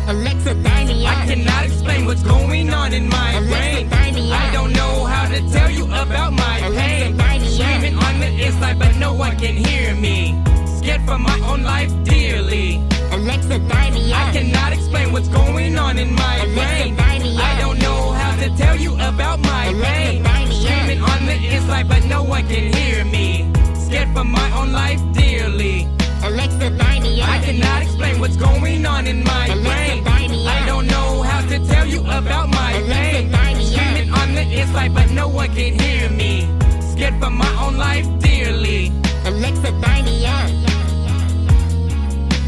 Alexa, tie me up. I cannot explain what's going on in my brain. I don't know how to tell you about my pain. Screaming on the inside, but no one can hear me. Scared for my own life dearly. Alexa, tie me up. I cannot explain what's going on in my brain. I don't know how to tell you about my pain. Screaming on the inside, but no one can hear me. Scared for my own life dearly. Alexa, tie me up. I cannot explain what's going on in my brain. I don't know how to tell you about my pain. Screaming on the inside, but no one can hear me. Scared for my own life dearly. Alexa, tie me up.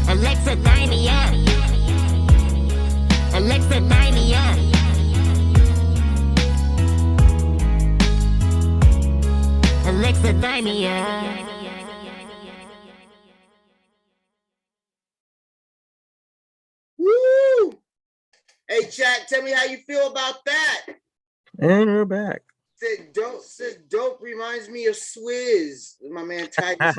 Alexa, tie me up. Alexa, tie me up. Alexa, tie me up. Woo! Hey, Hey, chat, tell me how you feel about that. And we're back. Said dope reminds me of Swizz. My man Titus.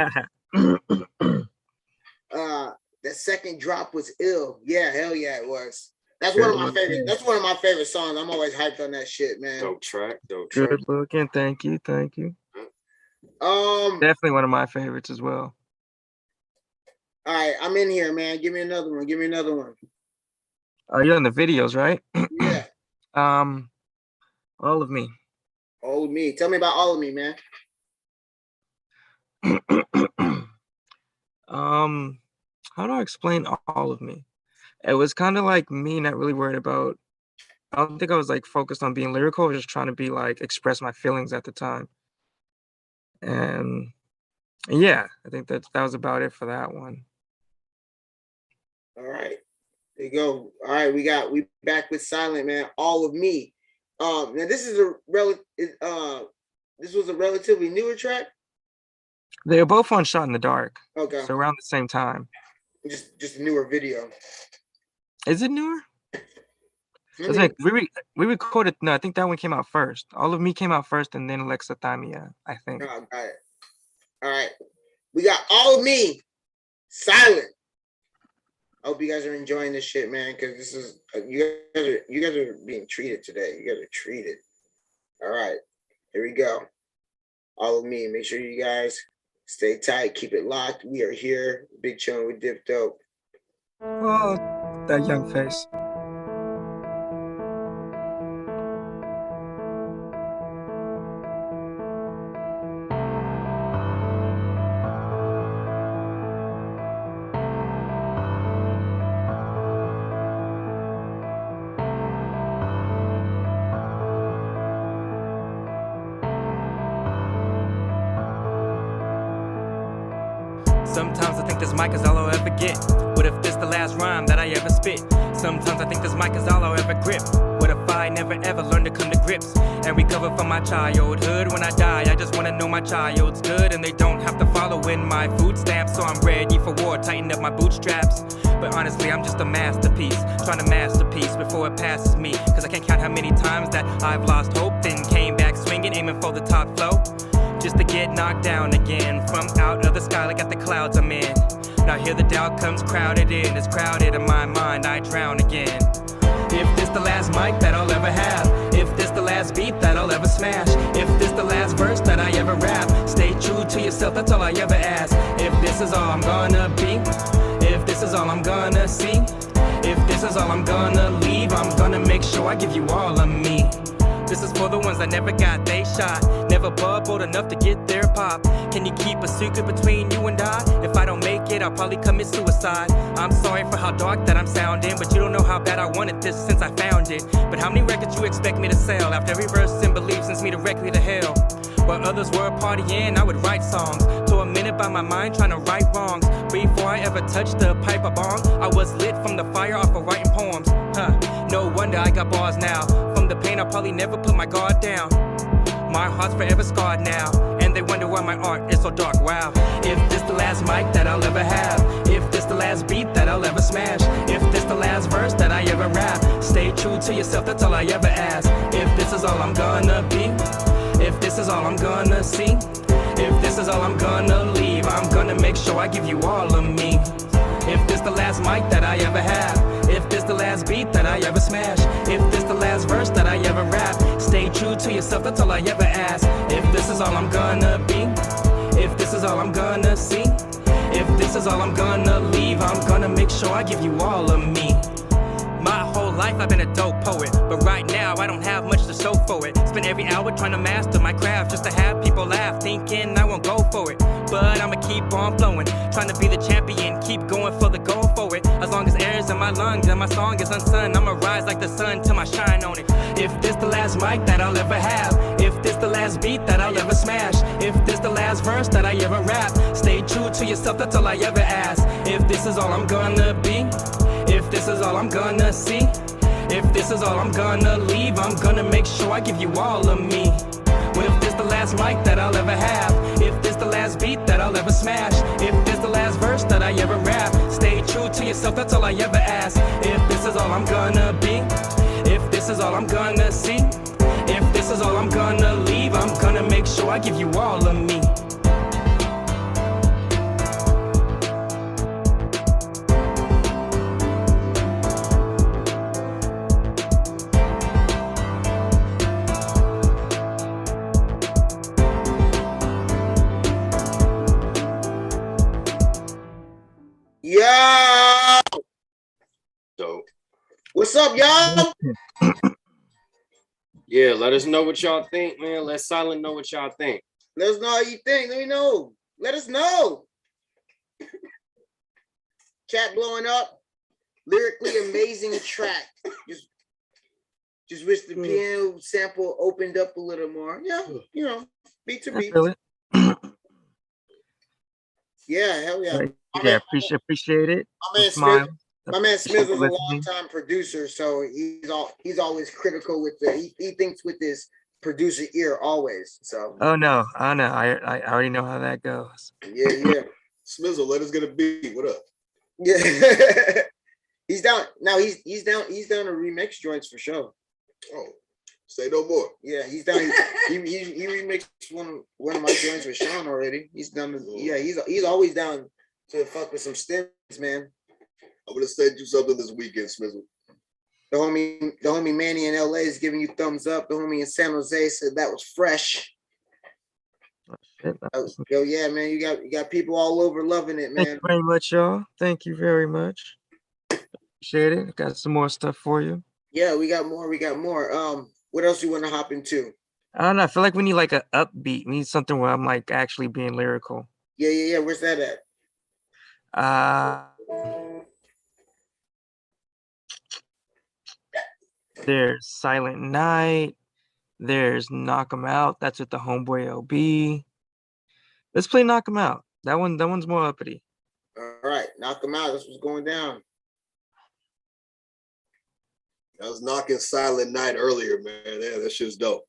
That second drop was ill. Yeah, hell yeah, it was. That's one of my favorite. That's one of my favorite songs. I'm always hyped on that shit, man. Dope track. Good looking. Thank you. Definitely one of my favorites as well. All right, I'm in here, man. Give me another one. Oh, you're in the videos, right? Yeah. All of Me. All of Me. Tell me about All of Me, man. How do I explain All of Me? It was kind of like me not really worried about, I don't think I was like focused on being lyrical. I was just trying to be like express my feelings at the time. And yeah, I think that was about it for that one. All right. There you go. All right, we back with Sylint, man. All of Me. Now this is this was a relatively newer track. They were both on Shot in the Dark. Okay. So around the same time. Just a newer video. Is it newer? It's like we recorded. No, I think that one came out first. All of Me came out first, and then Alexithymia, I think. Oh, got it. All right, we got All of Me, Sylint. I hope you guys are enjoying this shit, man. Because this is you guys are being treated today. You guys are treated. All right, here we go. All of Me. Make sure you guys stay tight, keep it locked. We are here, Big Chillin' with Diff Dope. Oh, that young face. Sometimes I think this mic is all I'll ever get. What if this the last rhyme that I ever spit? Sometimes I think this mic is all I'll ever grip. What if I never ever learn to come to grips and recover from my childhood? When I die, I just wanna know my child's good and they don't have to follow in my food stamps. So I'm ready for war, tighten up my bootstraps. But honestly, I'm just a masterpiece, trying to masterpiece before it passes me. Cause I can't count how many times that I've lost hope, then came back swinging, aiming for the top flow. Just to get knocked down again from out of the sky like at the clouds I'm in. Now here the doubt comes crowded in. It's crowded in my mind, I drown again. If this the last mic that I'll ever have, if this the last beat that I'll ever smash, if this the last verse that I ever rap, stay true to yourself, that's all I ever ask. If this is all I'm gonna be, if this is all I'm gonna see, if this is all I'm gonna leave, I'm gonna make sure I give you all of me. This is for the ones that never got they shot, never bubbled enough to get their pop. Can you keep a secret between you and I? If I don't make it, I'll probably commit suicide. I'm sorry for how dark that I'm sounding, but you don't know how bad I wanted this since I found it. But how many records you expect me to sell? After every verse in belief sends me directly to hell. While others were partying, I would write songs, tormented by my mind trying to right wrongs. Before I ever touched the pipe or bong, I was lit from the fire off of writing poems. No wonder I got bars now. From the pain, I'll probably never put my guard down. My heart's forever scarred now, and they wonder why my art is so dark. Wow. If this the last mic that I'll ever have, if this the last beat that I'll ever smash, if this the last verse that I ever rap, stay true to yourself, that's all I ever ask. If this is all I'm gonna be, if this is all I'm gonna see, if this is all I'm gonna leave, I'm gonna make sure I give you all of me. If this the last mic that I ever have, if this the last beat that I ever smash, if this the last verse that I ever rap, stay true to yourself, that's all I ever ask. If this is all I'm gonna be, if this is all I'm gonna see, if this is all I'm gonna leave, I'm gonna make sure I give you all of me. My whole life I've been a dope poet, but right now I don't have much to show for it. Spend every hour trying to master my craft just to have people laugh, thinking I won't go for it. But I'ma keep on flowing, trying to be the champion, keep going for the goal for it. As long as air's in my lungs and my song is unsung, I'ma rise like the sun till my shine on it. If this the last mic that I'll ever have, if this the last beat that I'll ever smash, if this the last verse that I ever rap, stay true to yourself, that's all I ever ask. If this is all I'm gonna be, if this is all I'm gonna see, if this is all I'm gonna leave, I'm gonna make sure I give you all of me. What if this the last mic that I'll ever have, if this the last beat that I'll ever smash, if this the last verse that I ever rap, stay true to yourself, that's all I ever ask. If this is is all I'm gonna be, if this is all I'm gonna see, if this is all I'm gonna leave, I'm gonna make sure I give you all of me. Yo! Dope. What's up, y'all? Yeah, let us know what y'all think, man. Let Sylint know what y'all think. Let us know how you think. Let me know. Let us know. Chat blowing up. Lyrically amazing track. Just wish the piano sample opened up a little more. Yeah, you know, beat to beat. Yeah, hell yeah. Yeah, appreciate it. My man Smith was a long-time producer, so he's always critical with he thinks with his producer ear always. So Oh no, I know. I already know how that goes. yeah. Smizzle, let us get a beat. What up? Yeah. He's down now. He's down to remix joints for sure. Oh, say no more. Yeah, he's down. He remixed one of my joints with Sean already. He's done. Yeah, he's always down to fuck with some stems, man. I'm gonna send you something this weekend, Smizzle. The homie Manny in LA is giving you thumbs up. The homie in San Jose said that was fresh. Yo, yeah, man, you got people all over loving it, man. Thank you very much, y'all. Thank you very much. Appreciate it. Got some more stuff for you. Yeah, we got more. What else you want to hop into? I don't know. I feel like we need like an upbeat. We need something where I'm like actually being lyrical. Yeah. Where's that at? There's Silent Night. There's Knock 'Em Out. That's with the homeboy LB. Let's play Knock 'Em Out. That one's more uppity. All right, Knock 'Em Out. That's what's going down. I was knocking Silent Night earlier, man. Yeah, that shit's dope.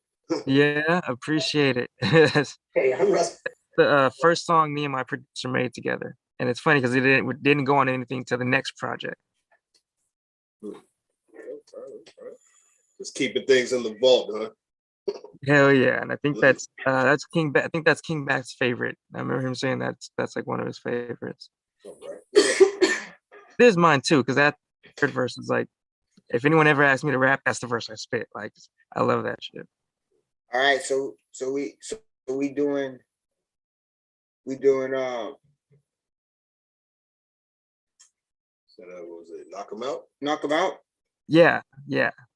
Yeah, appreciate it. Hey, I'm Russ. The first song me and my producer made together, and it's funny because it didn't go on anything to the next project. Just keeping things in the vault, huh? Hell yeah, and I think that's King. I think that's King Bat's favorite. I remember him saying that's like one of his favorites. It is mine too, because that third verse is like, if anyone ever asked me to rap, that's the verse I spit. Like, I love that shit. All right, so we doing what was it? Knock 'Em Out? Knock 'Em Out? Yeah.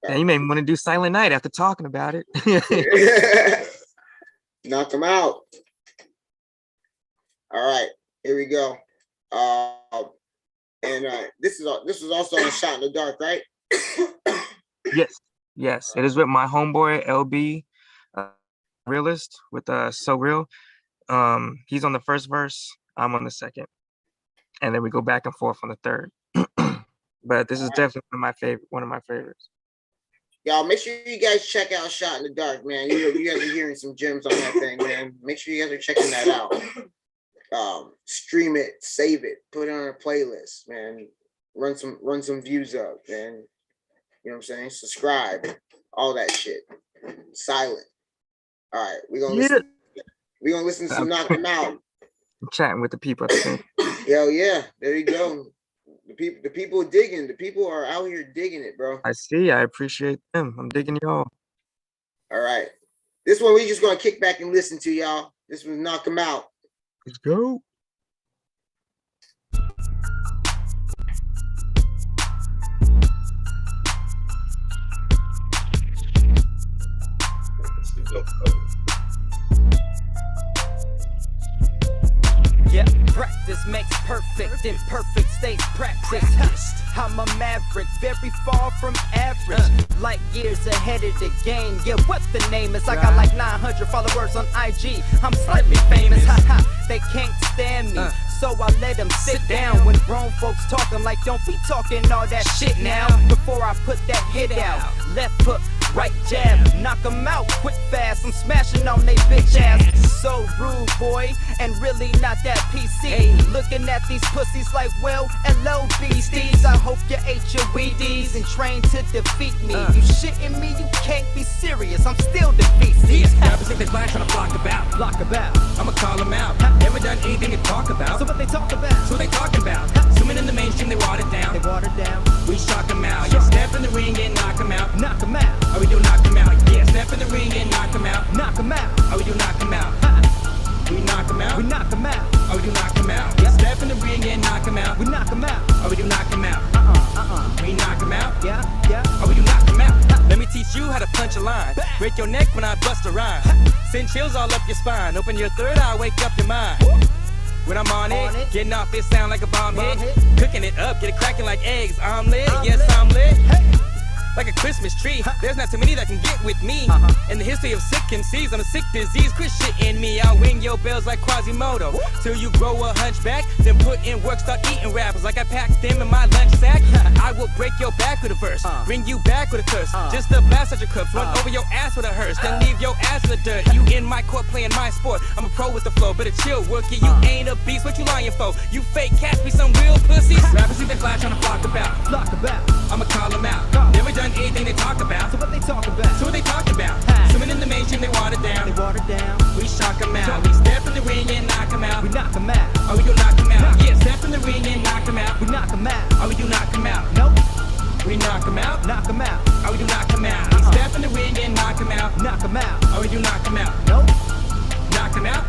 And you may want to do Silent Night after talking about it. Knock 'Em Out. All right, here we go. This is also a Shot in the Dark, right? Yes. It is with my homeboy LB, Realist with So Real. He's on the first verse. I'm on the second, and then we go back and forth on the third. But this is definitely one of my favorites. Y'all, make sure you guys check out Shot in the Dark, man. You guys are hearing some gems on that thing, man. Make sure you guys are checking that out. Stream it, save it, put it on a playlist, man. Run some views up, man. You know what I'm saying? Subscribe, all that shit. Silent. All right, we're gonna listen to some Knock 'Em Out. I'm chatting with the people at the same. Hell yeah, there you go. The people are digging. The people are out here digging it, bro. I see. I appreciate them. I'm digging y'all. All right, this one we just gonna kick back and listen to, y'all. This was Knock 'Em Out. Let's go. Yeah, practice makes perfect, imperfect stays practice. I'm a maverick, very far from average. Light years ahead of the game. Yeah, what the name is? I got like 900 followers on IG. I'm slightly famous, haha. They can't stand me, so I let them sit down. When grown folks talk, I'm like, don't be talking all that shit now. Before I put that hit out, left hook, right jab, knock 'em out quick fast. I'm smashing on they bitch ass. So rude, boy, and really not that PC. Looking at these pussies like, well, hello, beasties. I hope you ate your Wheaties and trained to defeat me. You shitting me? You can't be serious. I'm still defeated. These rappers think they fly trying to block about. I'ma call them out. Never done anything to talk about. So what they talk about? So what they talking about? Swimming in the mainstream, they watered down. We shock them out. Yeah, step in the ring and knock them out. Oh, we do knock them out. Yeah, step in the ring and knock them out. Oh, we do knock them out. We knock them out. Oh, we do knock them out. Yeah, step in the ring and knock them out. Oh, we do knock them out. We knock them out. Oh, we do knock them out. Let me teach you how to punch a line. Break your neck when I bust a rhyme. Send chills all up your spine. Open your third eye, wake up your mind. When I'm on it, getting off it sound like a bomb hit. Cooking it up, get it cracking like eggs. Omelet, yes, I'm lit. Like a Christmas tree, there's not too many that can get with me. In the history of sick MCs, I'm a sick disease. Quit shitting me, I'll ring your bells like Quasimodo. Till you grow a hunchback, then put in work, start eating rappers like I packed them in my lunch sack. I will break your back with a verse, bring you back with a curse. Just a blast at your cups, run over your ass with a hearse, then leave your ass in the dirt. You in my court playing my sport, I'm a pro with the flow, better chill, work it. You ain't a beast, what you lying for? You fake cats be some real pussies. Rappers think they fly trying to flock about. I'ma call them out. Never done anything they talk about. So what they talk about? So what they talk about? Swimming in the mainstream, they water down. We shock them out. We step in the ring and knock them out. Oh, we do knock them out. Yeah, step in the ring and knock them out. Oh, we do knock them out. We knock them out. Oh, we do knock them out. We step in the ring and knock them out. Oh, we do knock them out. Knock them out.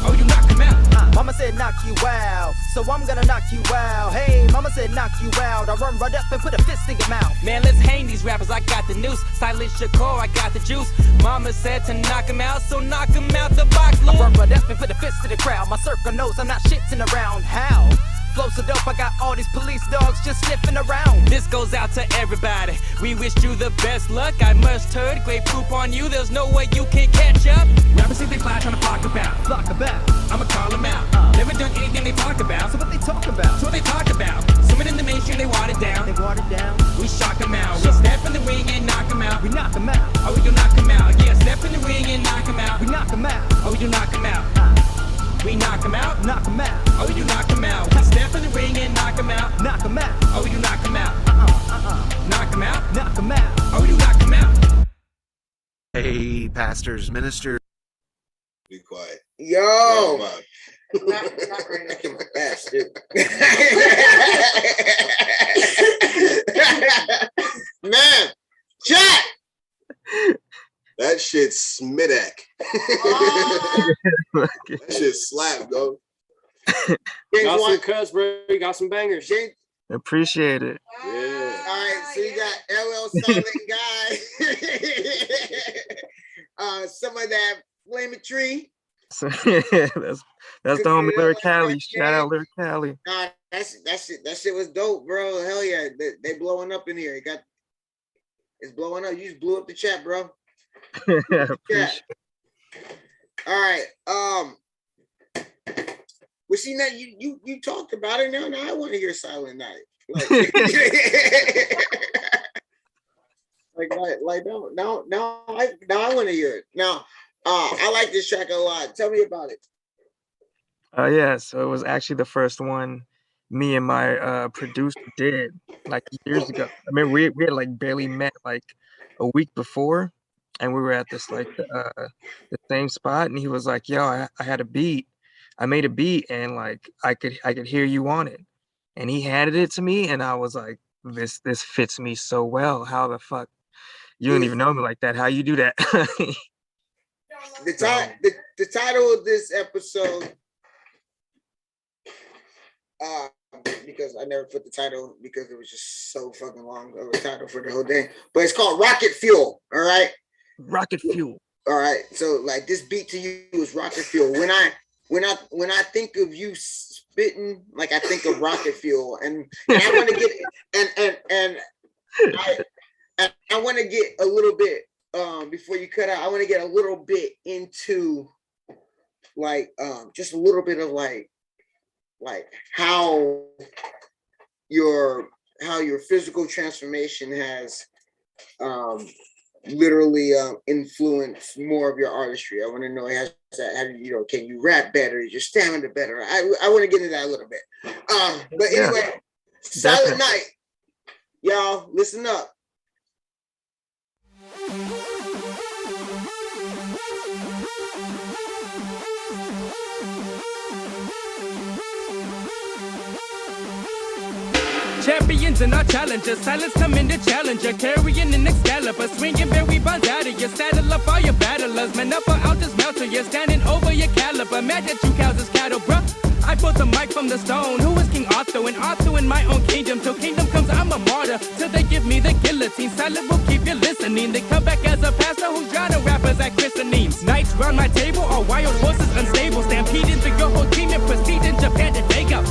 Oh, we do knock them out. Mama said knock you out, so I'm gonna knock you out. Hey, mama said knock you out. I run right up and put a fist in your mouth. Man, let's hang these rappers, I got the noose. Silence your core, I got the juice. Mama said to knock him out, so knock him out the box, loose. I run right up and put a fist to the crowd. My circle knows I'm not shitting around. How? Flow so dope, I got all these police dogs just sniffing around. This goes out to everybody. We wish you the best luck. I must heard great poop on you. There's no way you can catch up. Rappers think they fly trying to flock about. I'ma call them out. Never done anything they talk about. So what they talk about? So what they talk about? Swimming in the mainstream, they watered down. We shock them out. We step in the ring and knock them out. Oh, we do knock them out. Yeah, step in the ring and knock them out. Oh, we do knock them out. We knock them out. Oh, we do knock them out. We step in the ring and knock them out. Oh, we do knock them out. Knock them out. Oh, we do knock them out. Hey, pastors, ministers. Be quiet. Yo. Not right Back in my bastard. Man, chat. That shit smidak. That shit slap, though. Got some cuts, bro. You got some bangers. Appreciate it. Yeah. All right, so you got LL Sylint guy. Some of that Flaming Tree. So, yeah, that's the homie Lyric Cali. Shout out Lyric Cali. Nah, that shit was dope, bro. Hell yeah, they blowing up in here. It's blowing up. You just blew up the chat, bro. Yeah. All right. Well, see now you talked about it now. Now I want to hear Silent Night. Like now I want to hear it. Now I like this track a lot. Tell me about it. Yeah, so it was actually the first one me and my producer did like years ago. I mean, we had like barely met like a week before, and we were at this like the same spot, and he was like, "Yo, I had a beat. I made a beat, and like I could hear you on it." And he handed it to me, and I was like, "This fits me so well. How the fuck you don't even know me like that? How you do that?" The title of this episode, because I never put the title because it was just so fucking long of a title for the whole day. But it's called Rocket Fuel. All right. Rocket Fuel. All right. So like this beat to you is Rocket Fuel. When I think of you spitting, like I think of Rocket Fuel, and I want to get and I want to get a little bit before you cut out. I want to get a little bit into like just a little bit of like how your physical transformation has literally influence more of your artistry? I want to know, can you rap better? Is your stamina better? I want to get into that a little bit. But anyway, Silent Night, y'all, listen up. Champions and our challengers, silence coming to challenger, carrying an Excalibur, swinging berry bonds out of you, saddle up all your battlers, man up or out dismount to you, standing over your caliber, mad that you cows is cattle, bruh. I pulled the mic from the stone, who is King Arthur, and Arthur in my own kingdom, till kingdom comes I'm a martyr, till they give me the guillotine, silent will keep you listening, they come back as a pastor who's drowning rappers at christenings, nights round my table are wild horses unstable, stampeding through your whole team and proceed in Japan to take up.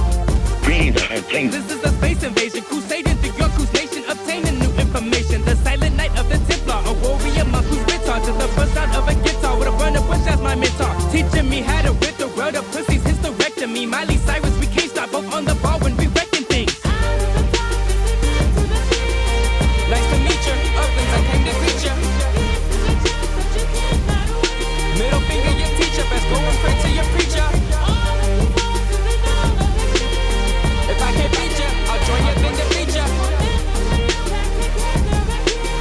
This is a space invasion, crusading through your cruise nation, obtaining new information. The silent night of the Templar, a warrior monk who's guitar to the first sound of a guitar with a burner bush as my mentor, teaching me how to rid the world of pussies, hysterectomy. Miley Cyrus, we can't stop both on the ball when we wrecking things. Nice to meet you, Oaklands, I came to greet you. Middle finger your teacher, best go and pray to your preacher. If I can't beat ya, I'll join you then defeat ya.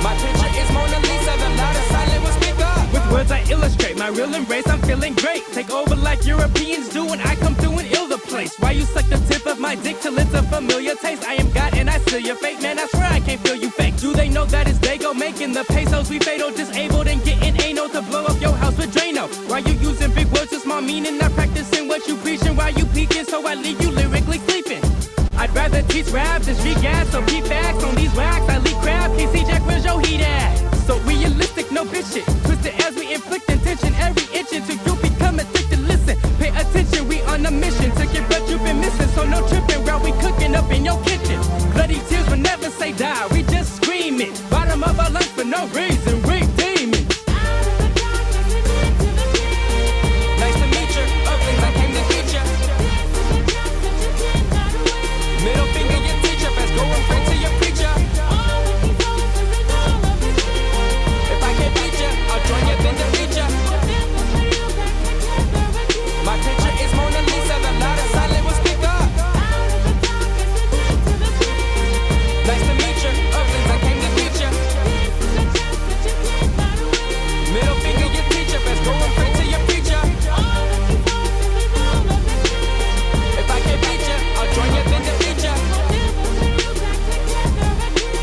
My picture is Mona Lisa, the loudest silent will speak up. With words I illustrate my real embrace, I'm feeling great. Take over like Europeans do when I come through and ill the place. Why you suck the tip of my dick till it's a familiar taste? I am God and I seal your fate, man, I swear I can't feel you fake. Do they know that it's Dago making the pesos we fatal, disabled and getting anal to blow up your house with Drano? Why you using big words with small meaning, not practicing what you preaching? Why you peeking so I leave you lyrically sleeping? I'd rather teach rap than street gas, so keep facts on these racks. I leak crap, KC Jack, where's your heat at? So realistic, no bitch shit. Twisted as we inflict intention, every inch until you become addicted. Listen, pay attention, we on a mission to get what you've been missing. So no tripping while we cooking up in your kitchen. Bloody tears will never say die, we just scream it. Bottom of our lungs for no reason, we demons. Nice to meet you, Oaklands, I came to meet you. Middle finger your teacher, best go and pray to your preacher. If I can't beat ya, I'll join you then defeat ya. My picture is Mona Lisa, the loudest silent will speak up. Nice to meet you, Oaklands, I came to meet ya. Middle finger your teacher, best go and pray to your preacher. If I can't beat ya, I'll join you then defeat ya.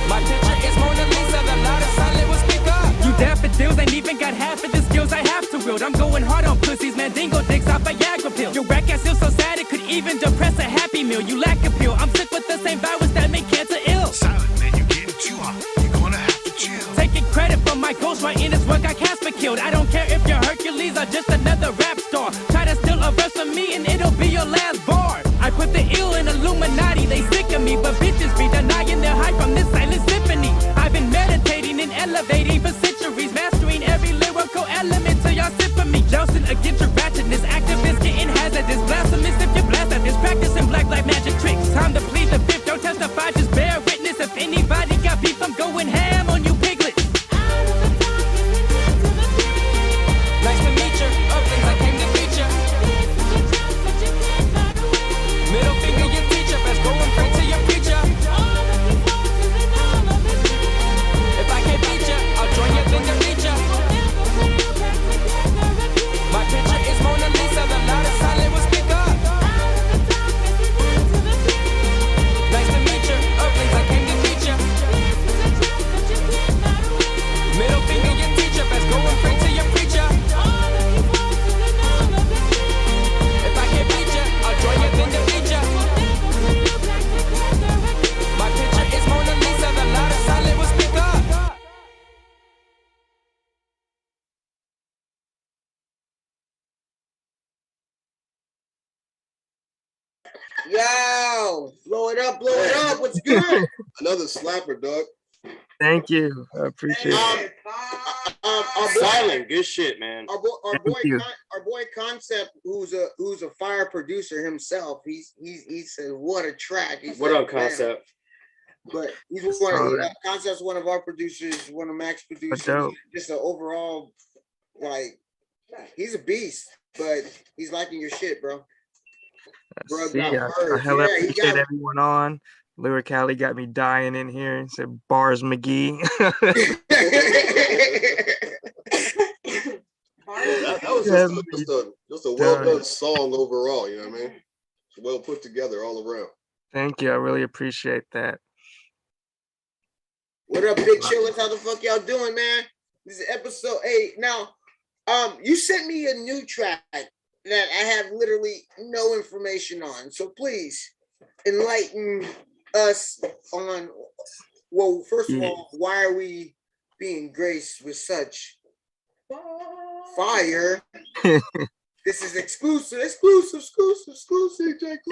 My picture is Mona Lisa, the loudest silent will speak up. You daffodils ain't even got half of the skills I have to wield. I'm going hard on pussies, man, dingo dicks off Viagra pill. Your whack ass feels so sad it could even depress a happy meal. You lack appeal, I'm sick with the same virus that make cancer ill. Silent, man, you're getting too hot. You're gonna have to chill. Taking credit for my ghost right in his work I Casper killed. I don't care if you're Hercules or just another rap star. Try to steal a verse from me and it'll be your last bar. I put the ill in Illuminati, they sick of me, but bitches be denying their hype from this silent symphony. I've been meditating and elevating for centuries, mastering every lyrical element to y'all sip for me. Jousting against your ratchetness, activists getting hazardous, blasphemous if you blast at this, practicing black light magic tricks. Time to plead the fifth, don't testify, just bear witness. If anybody got beef, I'm going ham on you piglets. Nice to meet you, Oaklands, I came to meet you. Middle finger your teacher, best go and pray to your preacher. If I can't beat ya, I'll join you then defeat ya. My picture is Mona Lisa, the loudest silent will speak up. Nice to meet you, Oaklands, I came to meet ya. Middle finger your teacher, best go and pray to your preacher. If I can't beat ya, I'll join you then defeat ya. My picture is Mona Lisa, the loudest silent will speak up. Yo, blow it up, what's good? Another slapper, dog. Thank you. I appreciate it. Silent, good shit, man. Our boy Concept, who's a fire producer himself. He said, "What a track!" What up, Concept? But he's Concept's one of our producers, one of Mac's producers. Just an overall, like, he's a beast. But he's liking your shit, bro. Bro, I hella appreciate everyone on. Lyric Alley got me dying in here and said Bars McGee. That was just a well done song overall, you know what I mean? It's well put together all around. Thank you. I really appreciate that. What up, Big Chillers? How the fuck y'all doing, man? This is episode 8. Now, you sent me a new track that I have literally no information on. So please enlighten us on, well, first of all, why are we being graced with such fire? This is exclusive.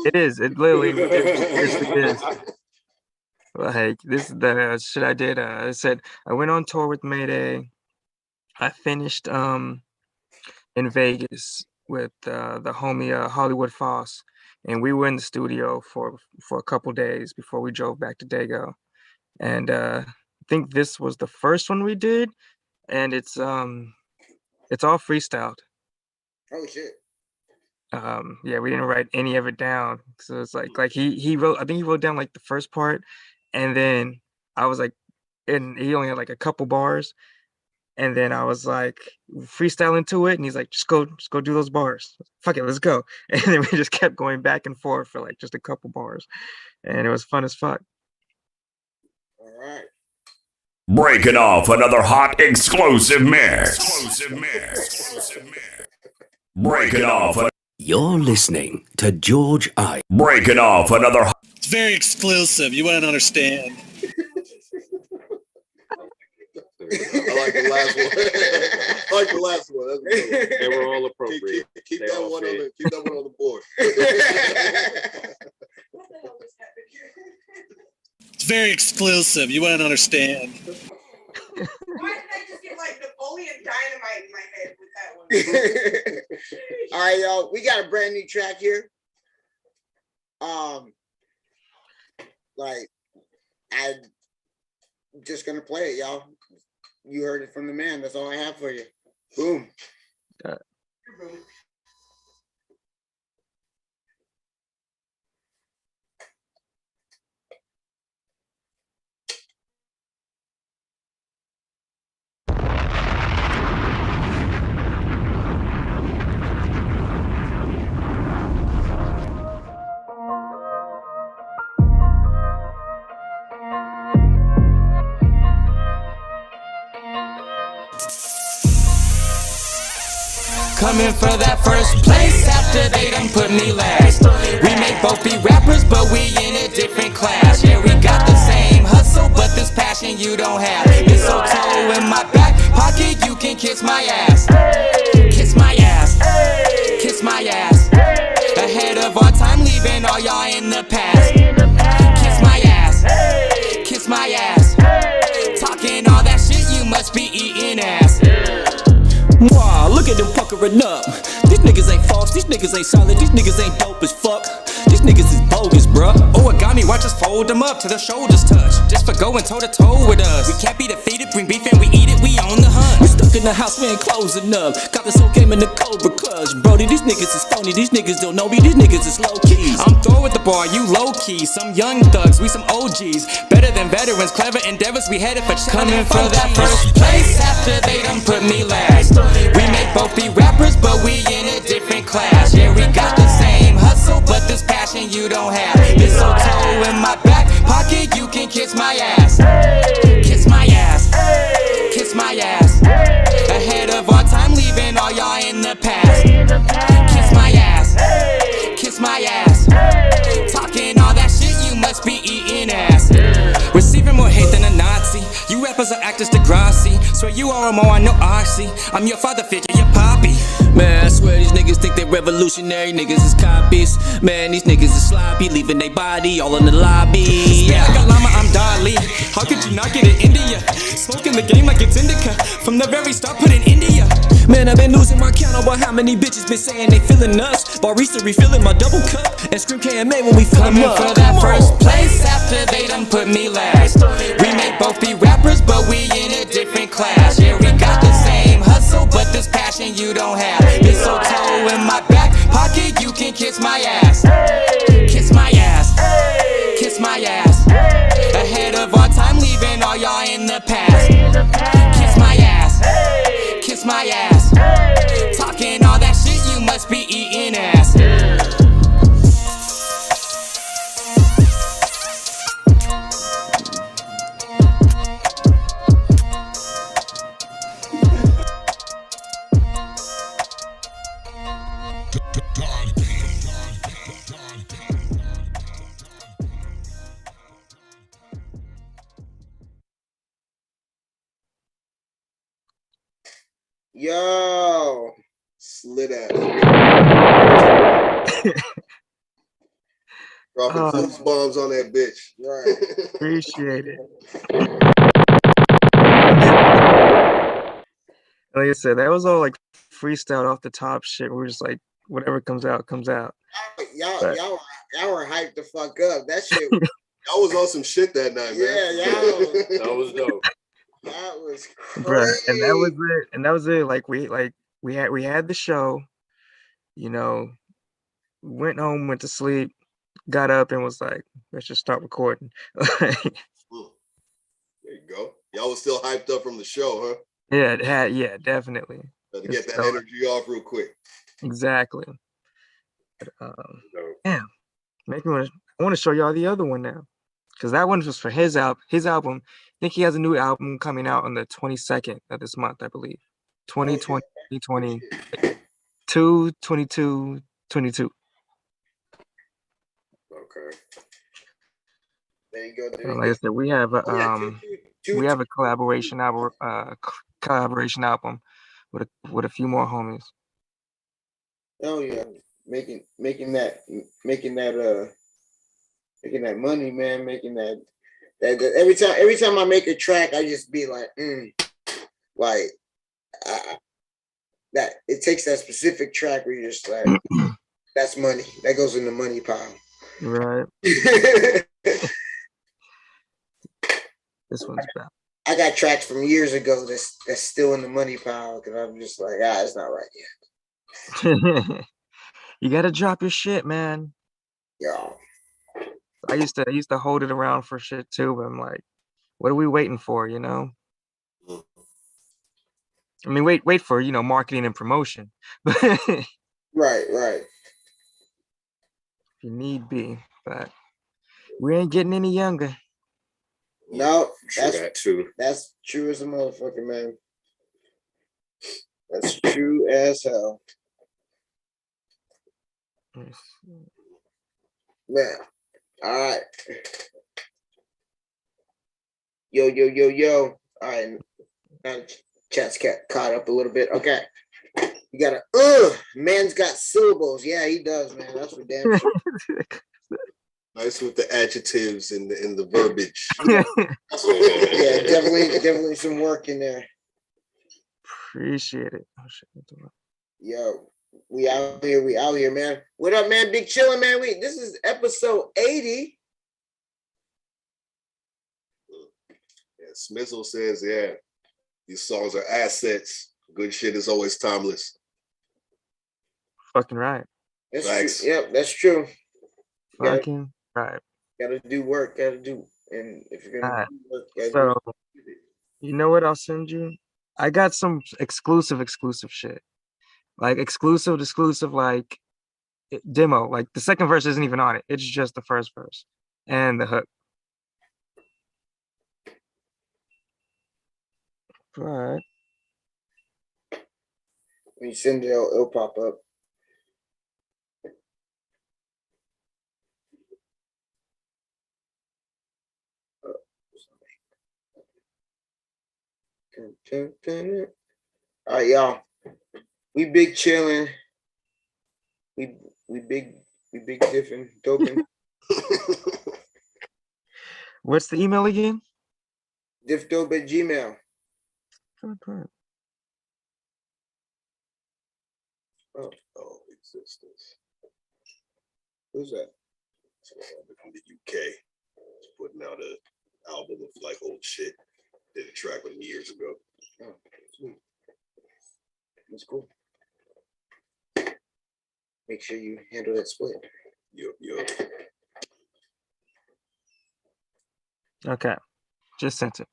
It is. It literally is. Like, this is the shit I did. I said I went on tour with Mayday. I finished in Vegas with the homie Hollywood Foss, and we were in the studio for a couple days before we drove back to Dago. And I think this was the first one we did, and it's all freestyled. Oh shit. Yeah, we didn't write any of it down. So it's like he wrote, I think he wrote down like the first part, and then I was like, and he only had like a couple bars, and then I was like freestyling to it, and he's like, just go do those bars. Fuck it, let's go. And then we just kept going back and forth for like just a couple bars, and it was fun as fuck. All right. Breaking off another hot exclusive mix. Breaking off. You're listening to George I. Breaking off another. It's very exclusive. You wouldn't understand. I like the last one. They were all appropriate. Keep that one on the board. It's very exclusive. You wouldn't understand. Why did I just get like Napoleon Dynamite in my head with that one? All right, y'all. We got a brand new track here. Like, I'm just gonna play it, y'all. You heard it from the man. That's all I have for you. Boom. Coming for that first place after they done put me last. We may both be rappers, but we in a different class. Yeah, we got the same hustle, but this passion you don't have. Mistletoe in my back pocket, you can kiss my ass. Kiss my ass. Kiss my ass. Ahead of our time, leaving all y'all in the past. Kiss my ass. Kiss my ass. Talking all that shit, you must be eating ass. Wow, look at them puckering up. These niggas ain't false, these niggas ain't solid, these niggas ain't dope as fuck. These niggas is bogus, bruh. Origami, watch us fold them up till the shoulders touch. Just for going toe to toe with us. We can't be defeated, bring beef and we eat it, we on the hunt. We stuck in the house, we ain't closing up. Got this whole game in the Cobra Clutch. Brody, these niggas is phony, these niggas don't know me, these niggas is low keys. I'm through with the bar, you low key. Some young thugs, we some OGs. Better than veterans, clever endeavors, we headed for coming for that first place after they done put me last. We may both be rappers, but we in a different class. Yeah, we got the same hustle, but this passion you don't have. Mistletoe in my back pocket, you can kiss my ass. Kiss my ass. Kiss my ass. Ahead of our time, leaving all y'all in the past. Kiss my ass. Kiss my ass. Talking all that shit, you must be eating ass. Receiving more hate than a Nazi. You rappers are actors Degrassi. Swear you are more, I know Oxy. I'm your father figure, your poppy. Man, I swear these niggas think they revolutionary, niggas is copies. Man, these niggas is sloppy, leaving they body all in the lobby. Yeah, like a llama, I'm Dali. How could you not get it India? Smoking the game like it's indica. From the very start, put in India. Man, I've been losing my count over how many bitches been saying they feeling us. Barista refilling my double cup and scream KMA when we fill 'em up. For that first place after they done put me last. We may both be rappers, but we in a different class. Yeah, we got the same hustle, but this passion you don't have. Mistletoe in my back pocket, you can kiss my ass. Kiss my ass. Kiss my ass. Ahead of our time, leaving all y'all in the past. Kiss my ass. Kiss my ass. Talking all that shit, you must be eating ass. Yo, Slit ass. Dropping fools bombs on that bitch. Right. Appreciate it. Like I said, that was all like freestyle off the top shit. We're just like, whatever comes out, comes out. Y'all were hyped the fuck up. That shit. Y'all was on some shit that night, man. Yeah, y'all. That was dope. That was crazy. Bruh, and that was it. And that was it. Like we had the show, you know, went home, went to sleep, got up and was like, let's just start recording. There you go. Y'all was still hyped up from the show, huh? Yeah, it had, yeah, definitely. Had to get that energy off real quick. Exactly. But, yeah, I want to show y'all the other one now, because that one was for his album. I think he has a new album coming out on the 22nd of this month, I believe. 2020, 2020, 22, 22. Okay. There you go. So like I said, we have a collaboration album, with a few more homies. Oh yeah, making that money, man. Making that every time I make a track, I just be like, that it takes that specific track where you're just like, that's money. That goes in the money pile. Right. This one's bad. I got tracks from years ago that's still in the money pile because I'm just like, it's not right yet. You gotta drop your shit, man. Yeah. I used to hold it around for shit too, but I'm like, what are we waiting for, you know? I mean, wait for, you know, marketing and promotion. Right. If you need be, but we ain't getting any younger. No, that too. That's true as a motherfucker, man. That's true as hell. Man. All right. Yo. All right. Now chat's caught up a little bit. Okay. You gotta man's got syllables. Yeah, he does, man. That's for damn sure. Nice with the adjectives and the verbiage. Yeah, definitely some work in there. Appreciate it. Oh, shit. Yo, we out here, man. What up, man? Big chillin', man. This is episode 80. Yeah, Smizzle says, yeah, these songs are assets. Good shit is always timeless. Fucking right. That's true. Yep, that's true. Fucking right. Gotta do work. And if you're gonna do work, so you know what I'll send you? I got some exclusive shit. Like exclusive, like demo. Like the second verse isn't even on it. It's just the first verse and the hook. But when you send it, it'll pop up. All right, y'all. We big chilling. We big diffing, doping. What's the email again? Diff Dope at Gmail. Sisters. Who's that? From the UK. Just putting out an album of like old shit. Did a track with him years ago. Oh, sweet. That's cool. Make sure you handle that split. Yup. Okay, just sent it.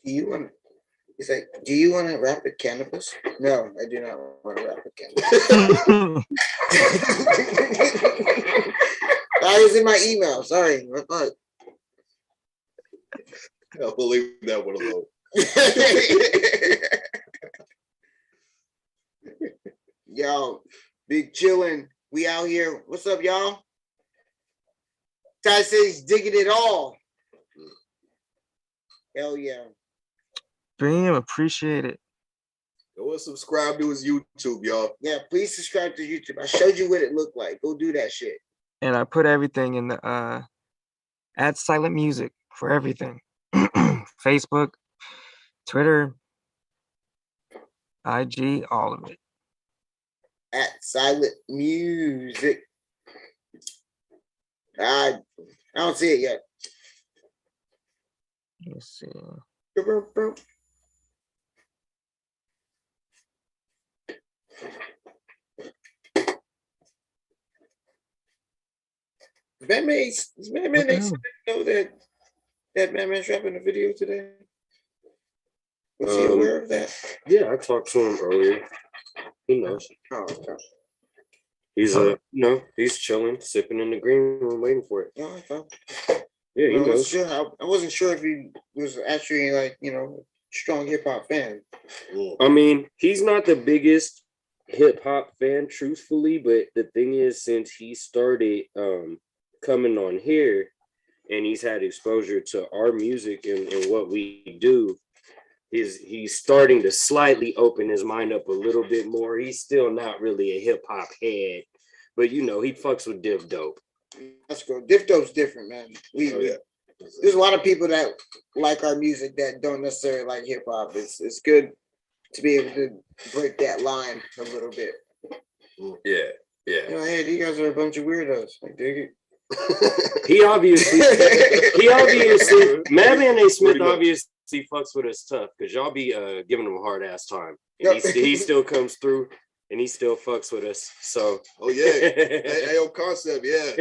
Do you want? He's like, do you want to rap with cannabis? No, I do not want to rap with cannabis. That was in my email. Sorry, what fuck? I'll believe that one alone. Yo, big chillin'. We out here. What's up, y'all? Ty says digging it all. Hell yeah. Bam, appreciate it. Go and subscribe to his YouTube, y'all. Yeah, please subscribe to YouTube. I showed you what it looked like. Go do that shit. And I put everything in the at Sylint Music for everything. Facebook, Twitter, IG, all of it. At Sylint Music. I don't see it yet. Let's see. Batman, they know that Batman's rapping a video today. Was he aware of that? Yeah, I talked to him earlier. He knows. Oh, okay. He's he's chilling, sipping in the green room, waiting for it. Oh, I thought. Yeah, he knows. I wasn't sure if he was actually like, strong hip hop fan. I mean, he's not the biggest hip hop fan, truthfully, but the thing is, since he started coming on here and he's had exposure to our music and what we do, he's starting to slightly open his mind up a little bit more. He's still not really a hip hop head, but he fucks with Diff Dope. That's good. Diff Dope's different, man. There's a lot of people that like our music that don't necessarily like hip hop. It's good to be able to break that line a little bit. Yeah. Hey, you guys are a bunch of weirdos. I dig it. He obviously, Madman A. Smith obviously fucks with us tough because y'all be giving him a hard ass time. And he still comes through and he still fucks with us. So, oh yeah, AO Concept, yeah,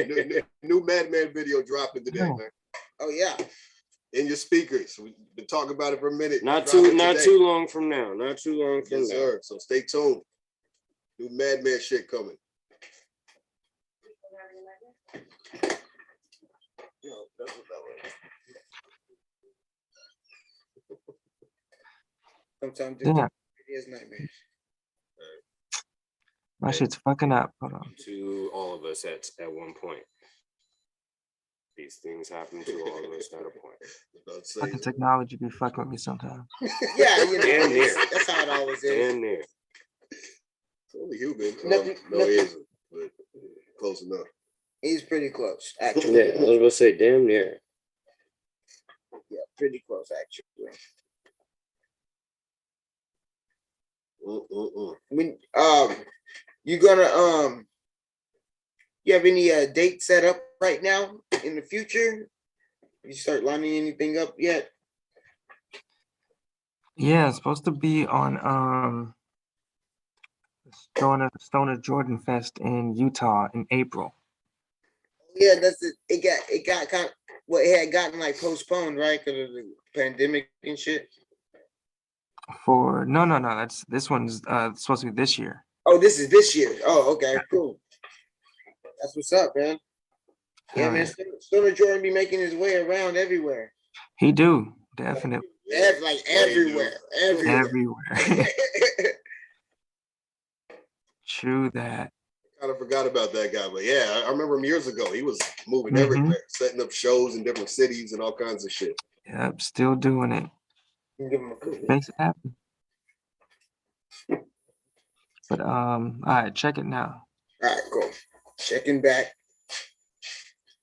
new Madman video dropping today, man. Oh yeah, in your speakers. We've been talking about it for a minute. Not too long from now. Yes, sir. So stay tuned. New Madman shit coming. That's what that was. Sometimes Yeah. it is nightmares. My shit's fucking up. Hold on. To all of us at one point. These things happen to all of us at a point. Fucking technology be fucking with me sometimes. Yeah, damn near. That's how it always is. Damn near. It's only human. Nothing. No, he isn't, but close enough. He's pretty close, actually. Yeah, I was gonna say damn near. Yeah, pretty close, actually. When you gonna you have any date set up right now in the future? You start lining anything up yet? Yeah, it's supposed to be on Stoner Jordan Fest in Utah in April. Yeah, that's it. It got kind of it had gotten like postponed, right? Because of the pandemic and shit. No, this one's supposed to be this year. Oh, this is this year. Oh, okay, cool. That's what's up, man. Yeah, man. Stoner Jordan be making his way around everywhere. He do, definitely. Like everywhere. True that. Kind of forgot about that guy, but yeah, I remember him years ago. He was moving everywhere, setting up shows in different cities and all kinds of shit. Yep, still doing it. Makes it happen. But all right, check it now. All right, cool. Checking back.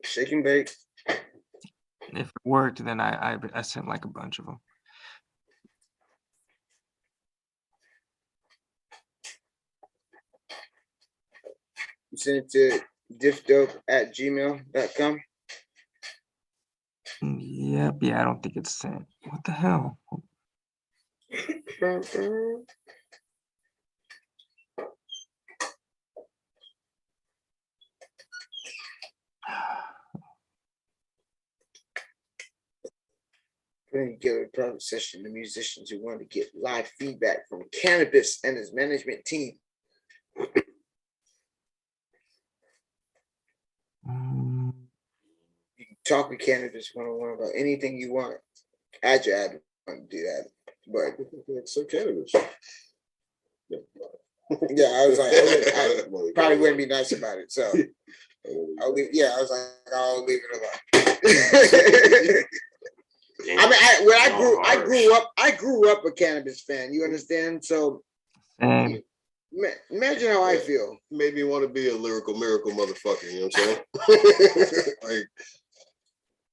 Shaking bake. If it worked, then I sent like a bunch of them. send it to diffdope@gmail.com. Yep. Yeah, I don't think it's sent. What the hell? Putting together a private session to musicians who want to get live feedback from Cannabis and his management team. You can talk with Cannabis 101 about anything you want. I just want to do that, but it's so Cannabis. Yeah, I was like, I probably wouldn't be nice about it, so I'll leave. Yeah, I was like, I'll leave it alone. I mean, I grew up a Cannabis fan. You understand? So imagine how I feel. Made me want to be a lyrical miracle motherfucker. You know what I'm saying? Like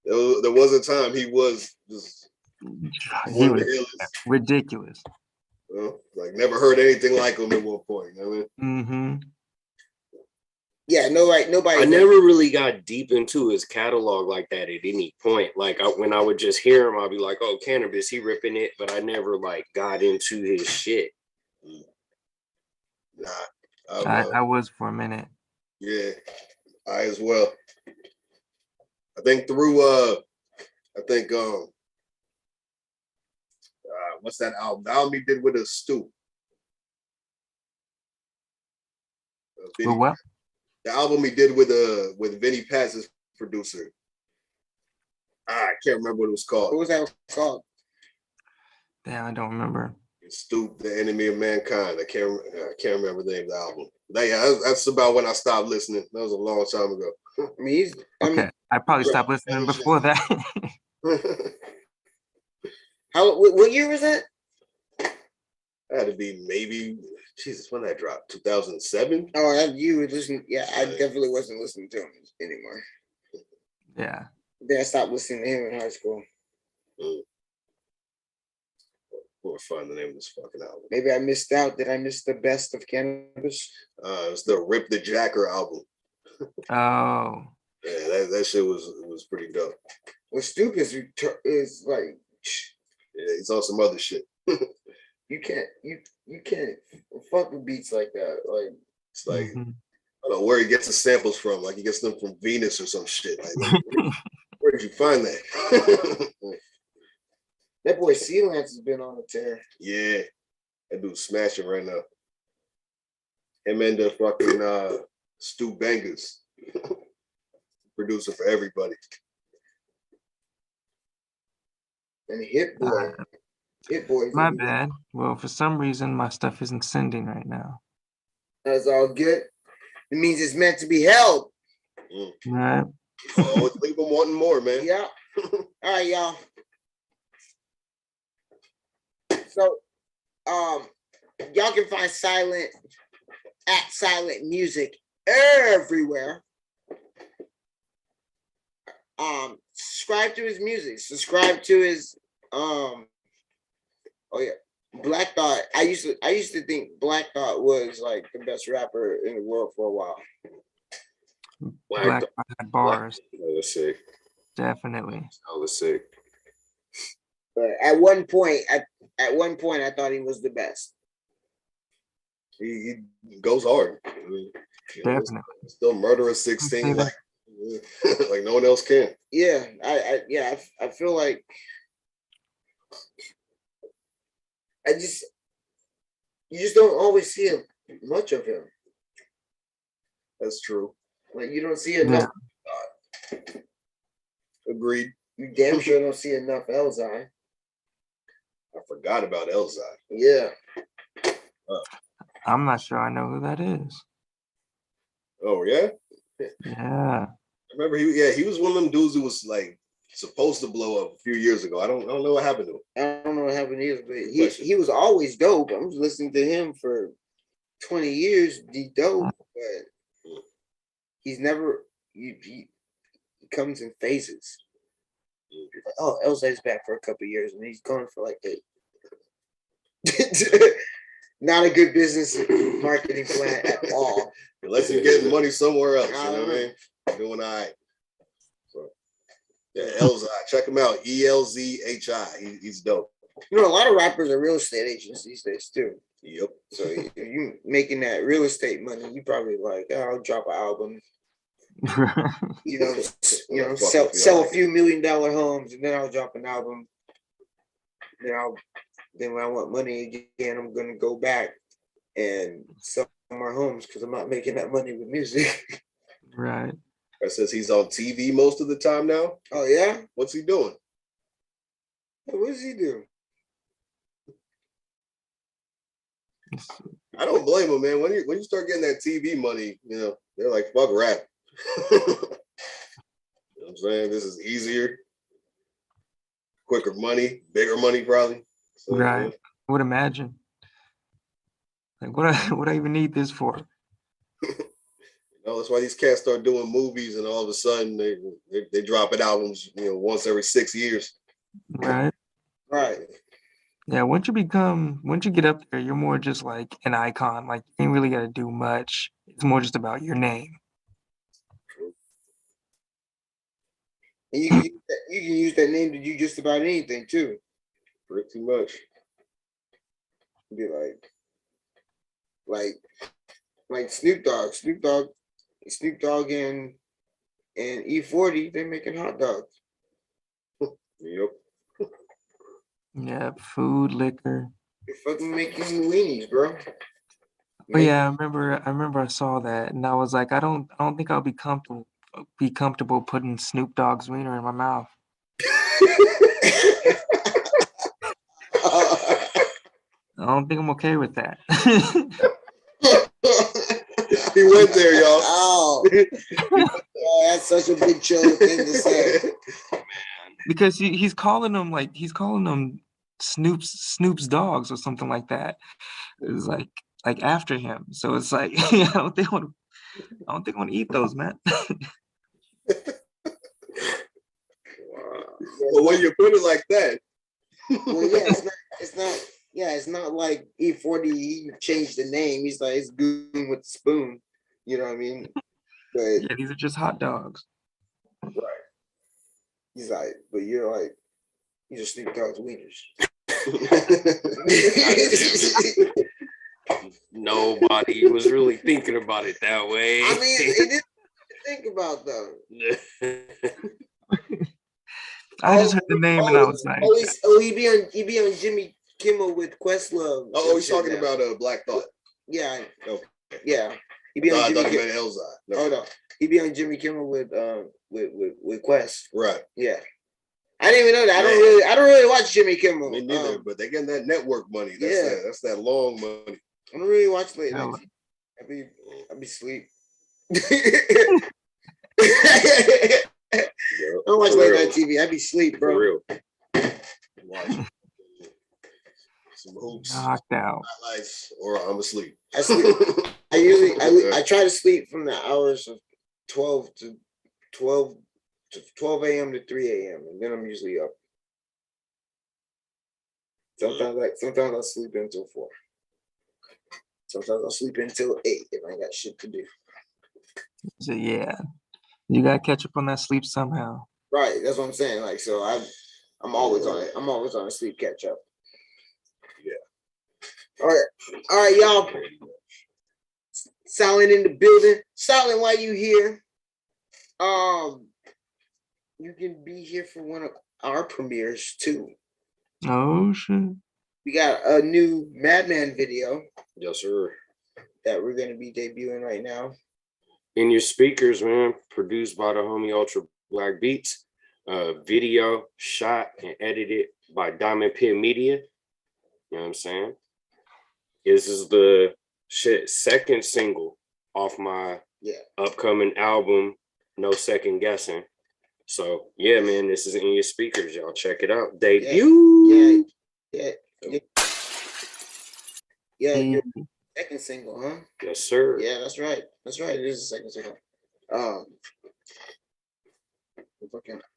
there was a time he was just He was ridiculous. Like never heard anything like him at one point. You know what I mean? Mm-hmm. Yeah, nobody. I never really got deep into his catalog like that at any point. Like when I would just hear him, I'd be like, "Oh, Cannabis, he ripping it," but I never like got into his shit. Nah, I was for a minute. Yeah, I as well. I think through what's that album? The album he did with a Stu. What? The album he did with Vinny Paz's producer. I can't remember what it was called. What was that called? Yeah, I don't remember. Stoop, the Enemy of Mankind. I can't remember the name of the album. That's about when I stopped listening. That was a long time ago. Okay, I probably stopped listening before that. What year was that? That had to be maybe, Jesus, when that dropped? 2007? Oh, you were listening. Yeah, I definitely wasn't listening to him anymore. Yeah. Then I stopped listening to him in high school. We'll find the name of this fucking album. Maybe I missed out. Did I miss the best of Cannabis? It was the Rip the Jacker album. Oh. Yeah, that shit was pretty dope. Well, Stoop is like, yeah, he's on some other shit. you can't fuck with beats like that. Like it's like I don't know where he gets the samples from. Like he gets them from Venus or some shit. Like where did you find that? That boy Sylint has been on a tear. Yeah, that dude's smashing right now. Him and the fucking Stu Bangers, producer for everybody. And Hit Boy. My bad. Well, for some reason, my stuff isn't sending right now. That's all good. It means it's meant to be held. All right. Always leave them wanting more, man. Yeah. All right, y'all. So, y'all can find Sylint at Sylint Music everywhere. Subscribe to his music. Subscribe to his Black Thought. I used to think Black Thought was like the best rapper in the world for a while. Black Thought had bars. That was sick. Definitely. That was sick. But at one point, I thought he was the best. He goes hard. I mean, Definitely. Still Murderer 16 like no one else can. Yeah, I feel like you just don't always see much of him. That's true. Like you don't see enough. Agreed. You damn sure don't see enough Elzai. I forgot about Elzai. Yeah. I'm not sure I know who that is. Oh yeah? Yeah. I remember he was one of them dudes who was like supposed to blow up a few years ago. I don't know what happened to him. I don't know what happened to him, but he was always dope. I was listening to him for 20 years, dope, but he's never he comes in phases. Like, oh, Elzai's back for a couple of years and he's gone for like 8. Not a good business marketing plan at all. Unless you're getting money somewhere else, you know what I mean? Doing all right. So, yeah, Elzhi, check him out. ELZHI. He's dope. You know, a lot of rappers are real estate agents these days too. Yep. So if you making that real estate money, you probably like, oh, I'll drop an album. Sell a few $1 million homes, and then I'll drop an album. Then when I want money again, I'm gonna go back and sell more homes because I'm not making that money with music. Right. It says he's on TV most of the time now. Oh yeah? What's he doing? What does he do? I don't blame him, man. When you start getting that TV money, you know, they're like, fuck rap. You know what I'm saying? This is easier, quicker money, bigger money probably. So, Right. I would imagine. Like what I even need this for? You know, that's why these cats start doing movies and all of a sudden they dropping albums, you know, once every 6 years. Right. Right. Yeah, once you get up there, you're more just like an icon. Like you ain't really gotta do much. It's more just about your name. And you can use that name to do just about anything too. Pretty much. Be like Snoop Dogg and E40, they're making hot dogs. Yep. Yeah, food, liquor. They're fucking making weenies, bro. But yeah, I remember I saw that and I was like, I don't think I'll be comfortable putting Snoop Dogg's wiener in my mouth. I don't think I'm okay with that. He went there, y'all. Oh, that's such a big chill thing to say. Because he's calling them Snoop's dogs or something like that. It's like after him. So it's like I don't think I want to eat those, man. Well, when you put it like that. Well, yeah, it's not like E40, he changed the name. He's like, it's goon with the spoon. You know what I mean? But yeah, these are just hot dogs. Right. He's like, but you're like, these are Snoop Dogg's wieners. Nobody was really thinking about it that way. I mean, it didn't think about though. I just heard the name and I was like, he be on Jimmy Kimmel with Questlove. Oh, he's talking about Black Thought. Yeah. Okay. Yeah. He be on Jimmy Kimmel. Elzhi. No. Oh no. He be on Jimmy Kimmel with Quest. Right. Yeah. I didn't even know that. I don't really watch Jimmy Kimmel. Me neither, but they getting that network money. That's that long money. I don't really watch late night. I be asleep. I don't watch late night TV. I be asleep, bro. For real. Watch some hoops. Knocked out. Highlights, or I'm asleep. I sleep. I try to sleep from the hours of 12 a.m. to 3 a.m. and then I'm usually up. Sometimes I sleep until 4. Sometimes I'll sleep until 8 if I ain't got shit to do. So yeah, you gotta catch up on that sleep somehow. Right, that's what I'm saying. Like, so I'm always on it. I'm always on a sleep catch up. Yeah. All right, y'all. Sylint in the building. Sylint, why you here? You can be here for one of our premieres too. Oh shit. We got a new Madman video. Yes, sir. That we're gonna be debuting right now. In your speakers, man. Produced by the homie Ultra Black Beats. Video shot and edited by Diamond Pit Media. You know what I'm saying? This is the second single off my upcoming album, No Second Guessing. So yeah, man, this is in your speakers, y'all. Check it out. Debut. Yeah. Your second single, huh? Yes, sir. Yeah, that's right. That's right. It is the second single.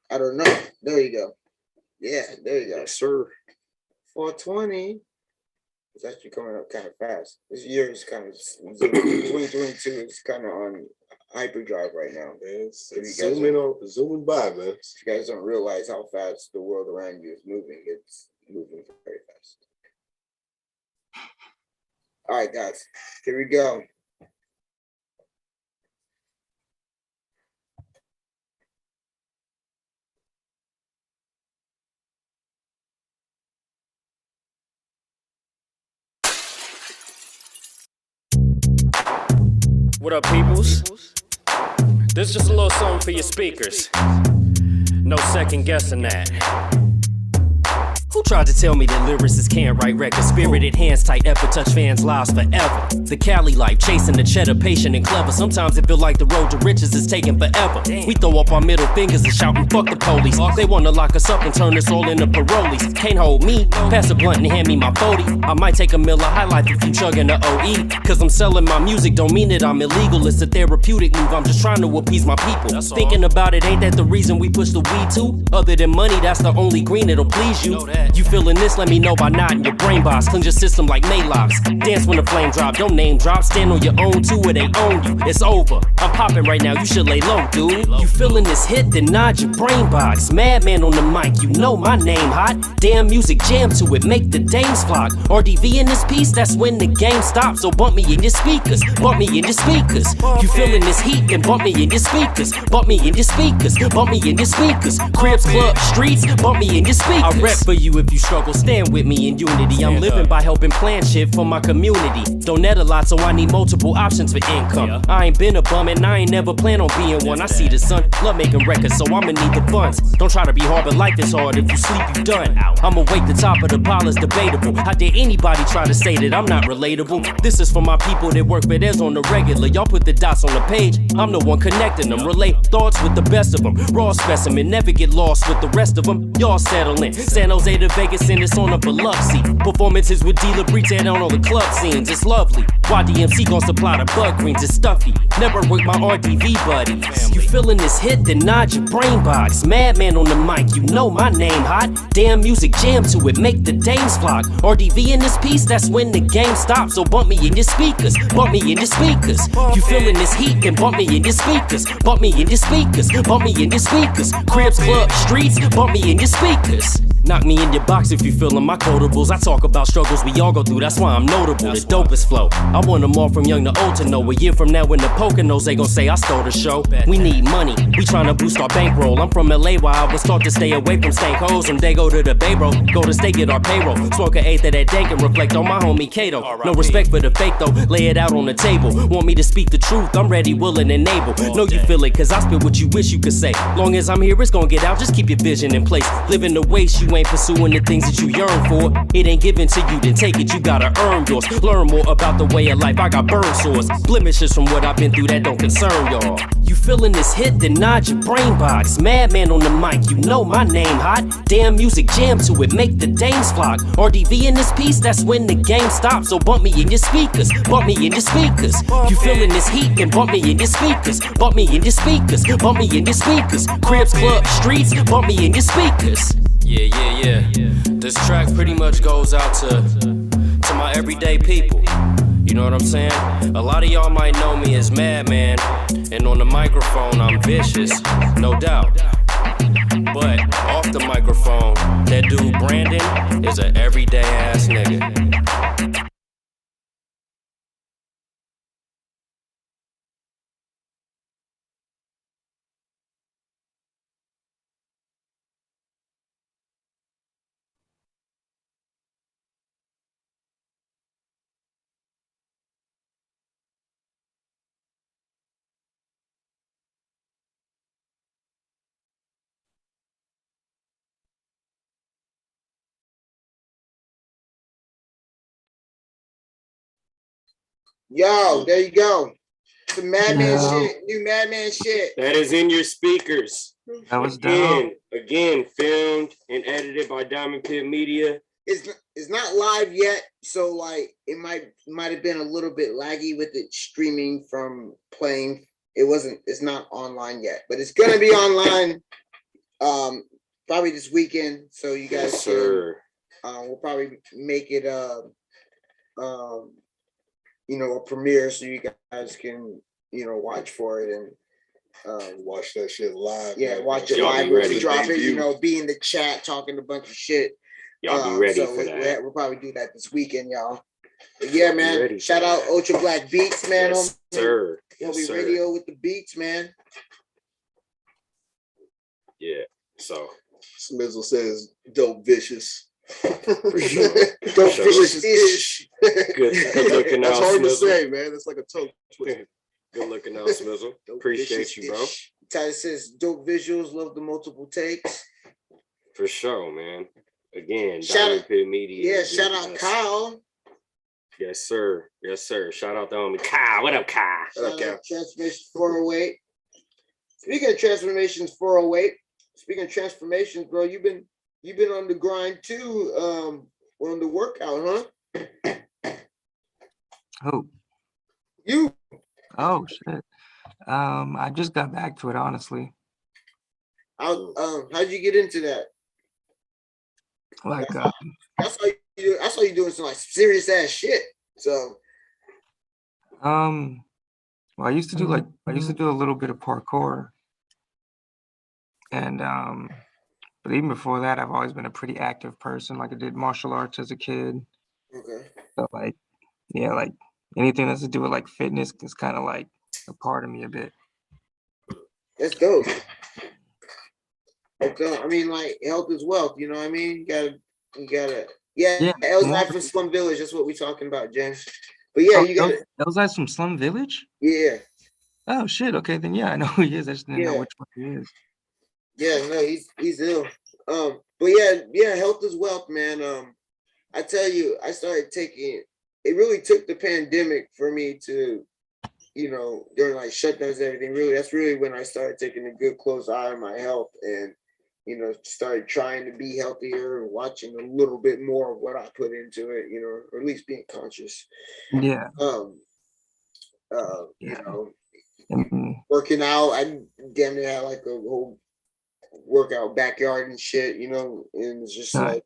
I don't know. There you go. Yeah, there you go. Yes, sir. 420. It's actually coming up kind of fast. This year is kind of 2022 is kind of on hyperdrive right now. It's zooming by, man. If you guys don't realize how fast the world around you is moving, it's moving very fast. All right, guys, here we go. What up, peoples? This is just a little something for your speakers. No second guessing that. Who tried to tell me that lyricists can't write records? Spirited hands, tight effort, touch fans' lives forever. The Cali life, chasing the cheddar, patient and clever. Sometimes it feel like the road to riches is taking forever. We throw up our middle fingers and shouting, fuck the police. They wanna lock us up and turn us all into parolees. Can't hold me, pass a blunt and hand me my 40. I might take a Miller High Life if you chugging the OE. Cause I'm selling my music, don't mean that I'm illegal. It's a therapeutic move, I'm just trying to appease my people. Thinking about it, ain't that the reason we push the weed too? Other than money, that's the only green that'll please you. You feeling this, let me know by nodding your brain box. Cleanse your system like Maylocks. Dance when the flame drop, don't name drop. Stand on your own too, it ain't own you. It's over, I'm popping right now, you should lay low, dude. You feeling this hit, then nod your brain box. Madman on the mic, you know my name hot. Damn music, jam to it, make the dames flock. RDV in this piece, that's when the game stops. So bump me in your speakers, bump me in your speakers. You feeling this heat, then bump me in your speakers. Bump me in your speakers, bump me in your speakers. Cribs, club, streets, bump me in your speakers. I rep for you if you struggle, stand with me in unity. I'm living by helping plan shit for my community. Don't net a lot, so I need multiple options for income. I ain't been a bum and I ain't never plan on being one. I see the sun, love making records, so I'ma need the funds. Don't try to be hard, but life is hard. If you sleep, you done. I'ma wake the top of the pile is debatable. How dare anybody try to say that I'm not relatable? This is for my people that work for theirs on the regular. Y'all put the dots on the page, I'm the one connecting them. Relate thoughts with the best of them. Raw specimen, never get lost with the rest of them. Y'all settle in. San Jose to Vegas and it's on a Biloxi. Performances with Dealer Breach and on all the club scenes. It's lovely. YDMC gon' supply the bug greens. It's stuffy. Never with my RDV buddies. You feeling this hit, then nod your brain box. Madman on the mic, you know my name hot. Damn music, jam to it, make the dames flock. RDV in this piece, that's when the game stops. So bump me in your speakers, bump me in your speakers. You feeling this heat, then bump me in your speakers. Bump me in your speakers, bump me in your speakers. Cribs, club, streets, bump me in your speakers. Knock me in your box if you feelin' my quotables. I talk about struggles we all go through, that's why I'm notable. The dopest flow, I want them all from young to old to know. A year from now when the Poconos, they gon' say I stole the show. We need money, we tryna boost our bankroll. I'm from LA where I was taught to stay away from stank hoes. And they go to the Bay, bro, go to state, get our payroll. Smoke an eighth of that dank and reflect on my homie Kato. No respect for the fake though, lay it out on the table. Want me to speak the truth, I'm ready, willing, and able. Know you feel it, cause I spit what you wish you could say. Long as I'm here, it's gon' get out, just keep your vision in place. Living the waste, you ain't pursuing the things that you yearn for. It ain't given to you, then take it, you gotta earn yours. Learn more about the way of life, I got burn sores. Blemishes from what I've been through that don't concern y'all. You feeling this hit, then nod your brain box. Madman on the mic, you know my name hot. Damn music, jam to it, make the dames flock. RDV in this piece, that's when the game stops. So bump me in your speakers, bump me in your speakers. You feeling this heat, then bump me in your speakers. Bump me in your speakers, bump me in your speakers. Cribs, club, streets, bump me in your speakers. Yeah. This track pretty much goes out to my everyday people. You know what I'm saying? A lot of y'all might know me as Madman, and on the microphone I'm vicious, no doubt. But off the microphone, that dude Brandon is an everyday ass nigga. Yo, there you go. Some Madman shit, new Madman shit. That is in your speakers. That was dope. Again, filmed and edited by Diamond Pit Media. It's not live yet, so like it might have been a little bit laggy with it streaming from playing. It's not online yet, but it's gonna be online probably this weekend. So you guys we'll probably make it a premiere so you guys can, watch for it and watch that shit live. Yeah, man. watch it Y'all live be when ready we to drop it. debut. Be in the chat talking a bunch of shit. Y'all be ready so for that. We'll probably do that this weekend, y'all. But yeah, Y'all be man. ready Shout for out that. Ultra Black Beats, man. Yes, sir. He'll be Yes, sir. radio with the beats, man. Yeah. So Smizzle says dope vicious. for sure. Dope Sure. vicious ish. Good looking out, That's hard to Smizzle. say, man. It's like a tongue twister. Good looking out, Smizzle. Appreciate you, bro. Ty says dope visuals, love the multiple takes. For sure, man. Again, Shout Diamond out- Pit Media. Yeah, is shout the out best. Kyle. Yes, sir. Yes, sir. Shout out to homie Kyle. What up, Kyle? Shout out Transformations 408. Speaking of Transformations 408, speaking of transformations, bro, you've been on the grind too, on the workout, huh? Who? You. Oh shit. I just got back to it, honestly. How'd you get into that? Like, I saw you doing some like serious ass shit. So well, I used to do a little bit of parkour, and but even before that, I've always been a pretty active person. Like I did martial arts as a kid. okay. So like, yeah, like anything that's to do with like fitness is kind of like a part of me a bit. That's dope. Okay. I mean, like health is wealth, you know what I mean? You gotta yeah, Elzai from Slum Village, that's what we're talking about, James. But yeah, you gotta Elzai's from Slum Village? Yeah. Oh shit, okay, then yeah, I know who he is. I just didn't know Yeah. which one he is. Yeah, no, he's ill. But yeah, health is wealth, man. I tell you, I started taking it really took the pandemic for me to, during like shutdowns and everything, really that's really when I started taking a good close eye on my health and started trying to be healthier and watching a little bit more of what I put into it, or at least being conscious. Yeah. Working out, I damn near had like a whole workout backyard and shit, and it's just like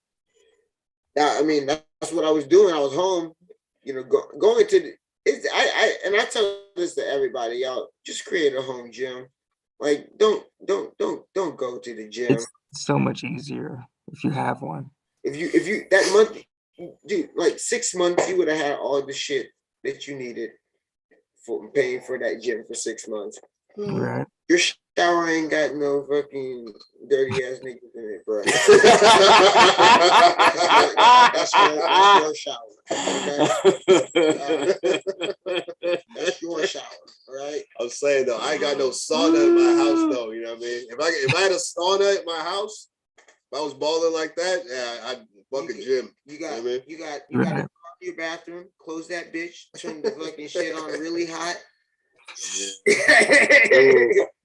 I mean, that's what I was doing. I was home, going to the, I tell this to everybody, y'all, just create a home gym. Like don't go to the gym. It's so much easier if you have one. If you that month, dude, like 6 months, you would have had all the shit that you needed for paying for that gym for 6 months. Right. Your shower ain't got no fucking dirty ass niggas in it, bro. That's your shower. Okay? That's your shower, all right? I'm saying though, I ain't got no sauna in my house though. You know what I mean? If I had a sauna at my house, if I was balling like that, yeah, I'd fuck a gym. You got to to your bathroom, close that bitch, turn the fucking shit on really hot.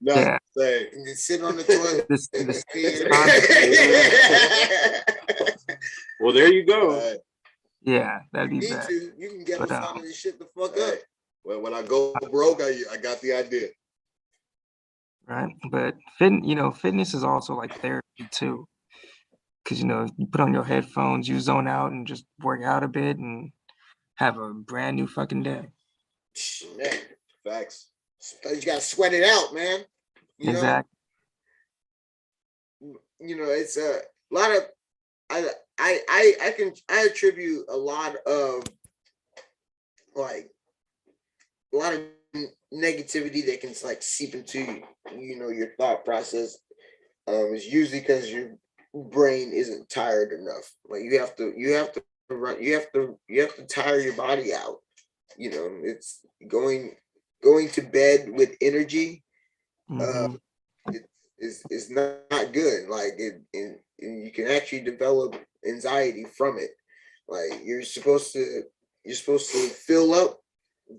Not saying. And then sit on the toilet. Well, there you go. Yeah, that'd be You need bad. to. You can get But, us out of this shit the fuck up. Well, when I go broke, I got the idea. Right. But fitness is also like therapy too. Because you put on your headphones, you zone out and just work out a bit and have a brand new fucking day. Man, facts. You gotta sweat it out, man. Exactly. It's a lot of I attribute a lot of negativity that can like seep into your thought process. Is usually because your brain isn't tired enough. Like you have to tire your body out. It's going to bed with energy. It's not good. Like and you can actually develop anxiety from it. Like you're supposed to fill up,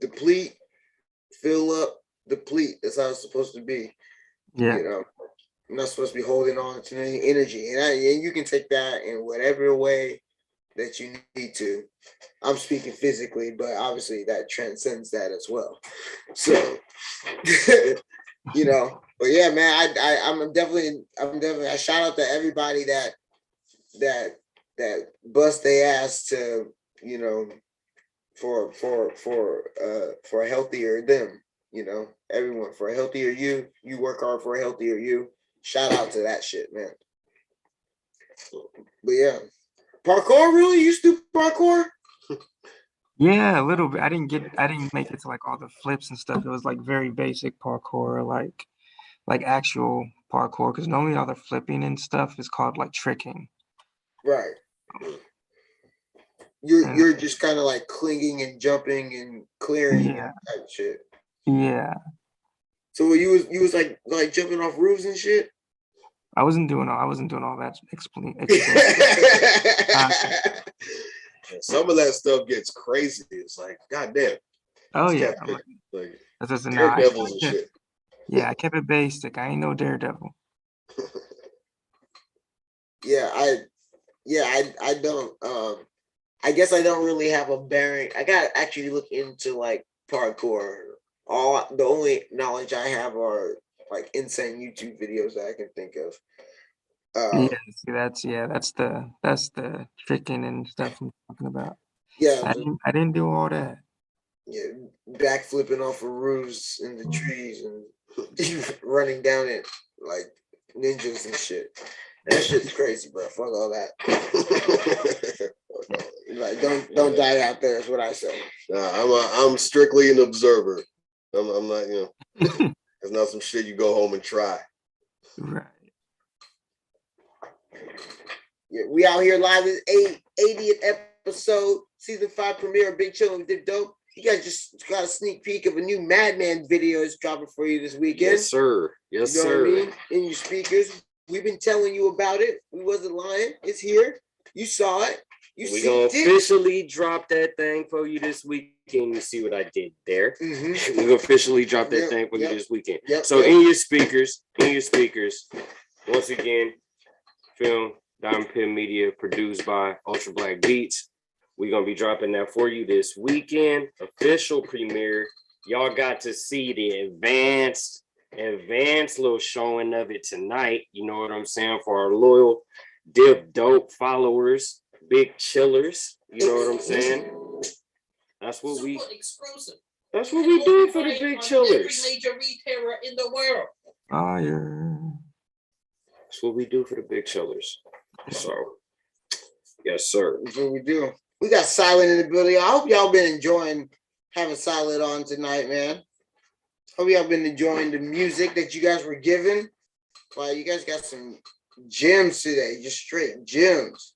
deplete, fill up, deplete. That's how it's supposed to be. Yeah. You're not supposed to be holding on to any energy, and you can take that in whatever way that you need to. I'm speaking physically, but obviously that transcends that as well. So, but yeah, man, I'm definitely I shout out to everybody that bust their ass to, for a healthier them. You know, everyone for a healthier you. You work hard for a healthier you. Shout out to that shit, man. But yeah, parkour. Really, you do parkour? Yeah, a little bit. I didn't make it to like all the flips and stuff. It was like very basic parkour, like actual parkour. Because normally all the flipping and stuff is called like tricking. Right. You're just kind of like clinging and jumping and clearing and type shit. Yeah. So you was like jumping off roofs and shit. I wasn't doing all that. Some of that stuff gets crazy. It's like, goddamn. Oh yeah. Like Daredevils and shit. Yeah, I kept it basic. I ain't no daredevil. I don't. I guess I don't really have a bearing. I gotta actually look into like parkour. The only knowledge I have are like insane YouTube videos that I can think of. That's the tricking and stuff I'm talking about. Yeah, I didn't do all that. Yeah, backflipping off of roofs in the trees and running down it like ninjas and shit. That shit's crazy, bro. Fuck all that. Like, don't die out there. Is what I say. I'm strictly an observer. I'm not, you know. It's not some shit you go home and try. Right. Yeah, we out here live with 80th episode, season 5 premiere of Big Chillin' with Diff Dope. You guys just got a sneak peek of a new Madman video is dropping for you this weekend. Yes, sir. Yes, you know sir. What I mean? In your speakers. We've been telling you about it. We wasn't lying. It's here. You saw it. We're gonna officially drop that thing for you this weekend. You see what I did there? Mm-hmm. We're gonna officially drop that thing for you this weekend. So in your speakers, once again, film Diamond Pin Media, produced by Ultra Black Beats. We're gonna be dropping that for you this weekend. Official premiere. Y'all got to see the advanced little showing of it tonight. You know what I'm saying? For our loyal Diff Dope followers, big chillers. You know what I'm saying? That's what we do for the big chillers. Every major retailer in the world. Oh yeah. That's what we do for the big chillers. So, yes, sir. That's what we do. We got Sylint in the building. I hope y'all been enjoying having Sylint on tonight, man. Hope y'all been enjoying the music that you guys were given. Wow, you guys got some gems today, just straight gems.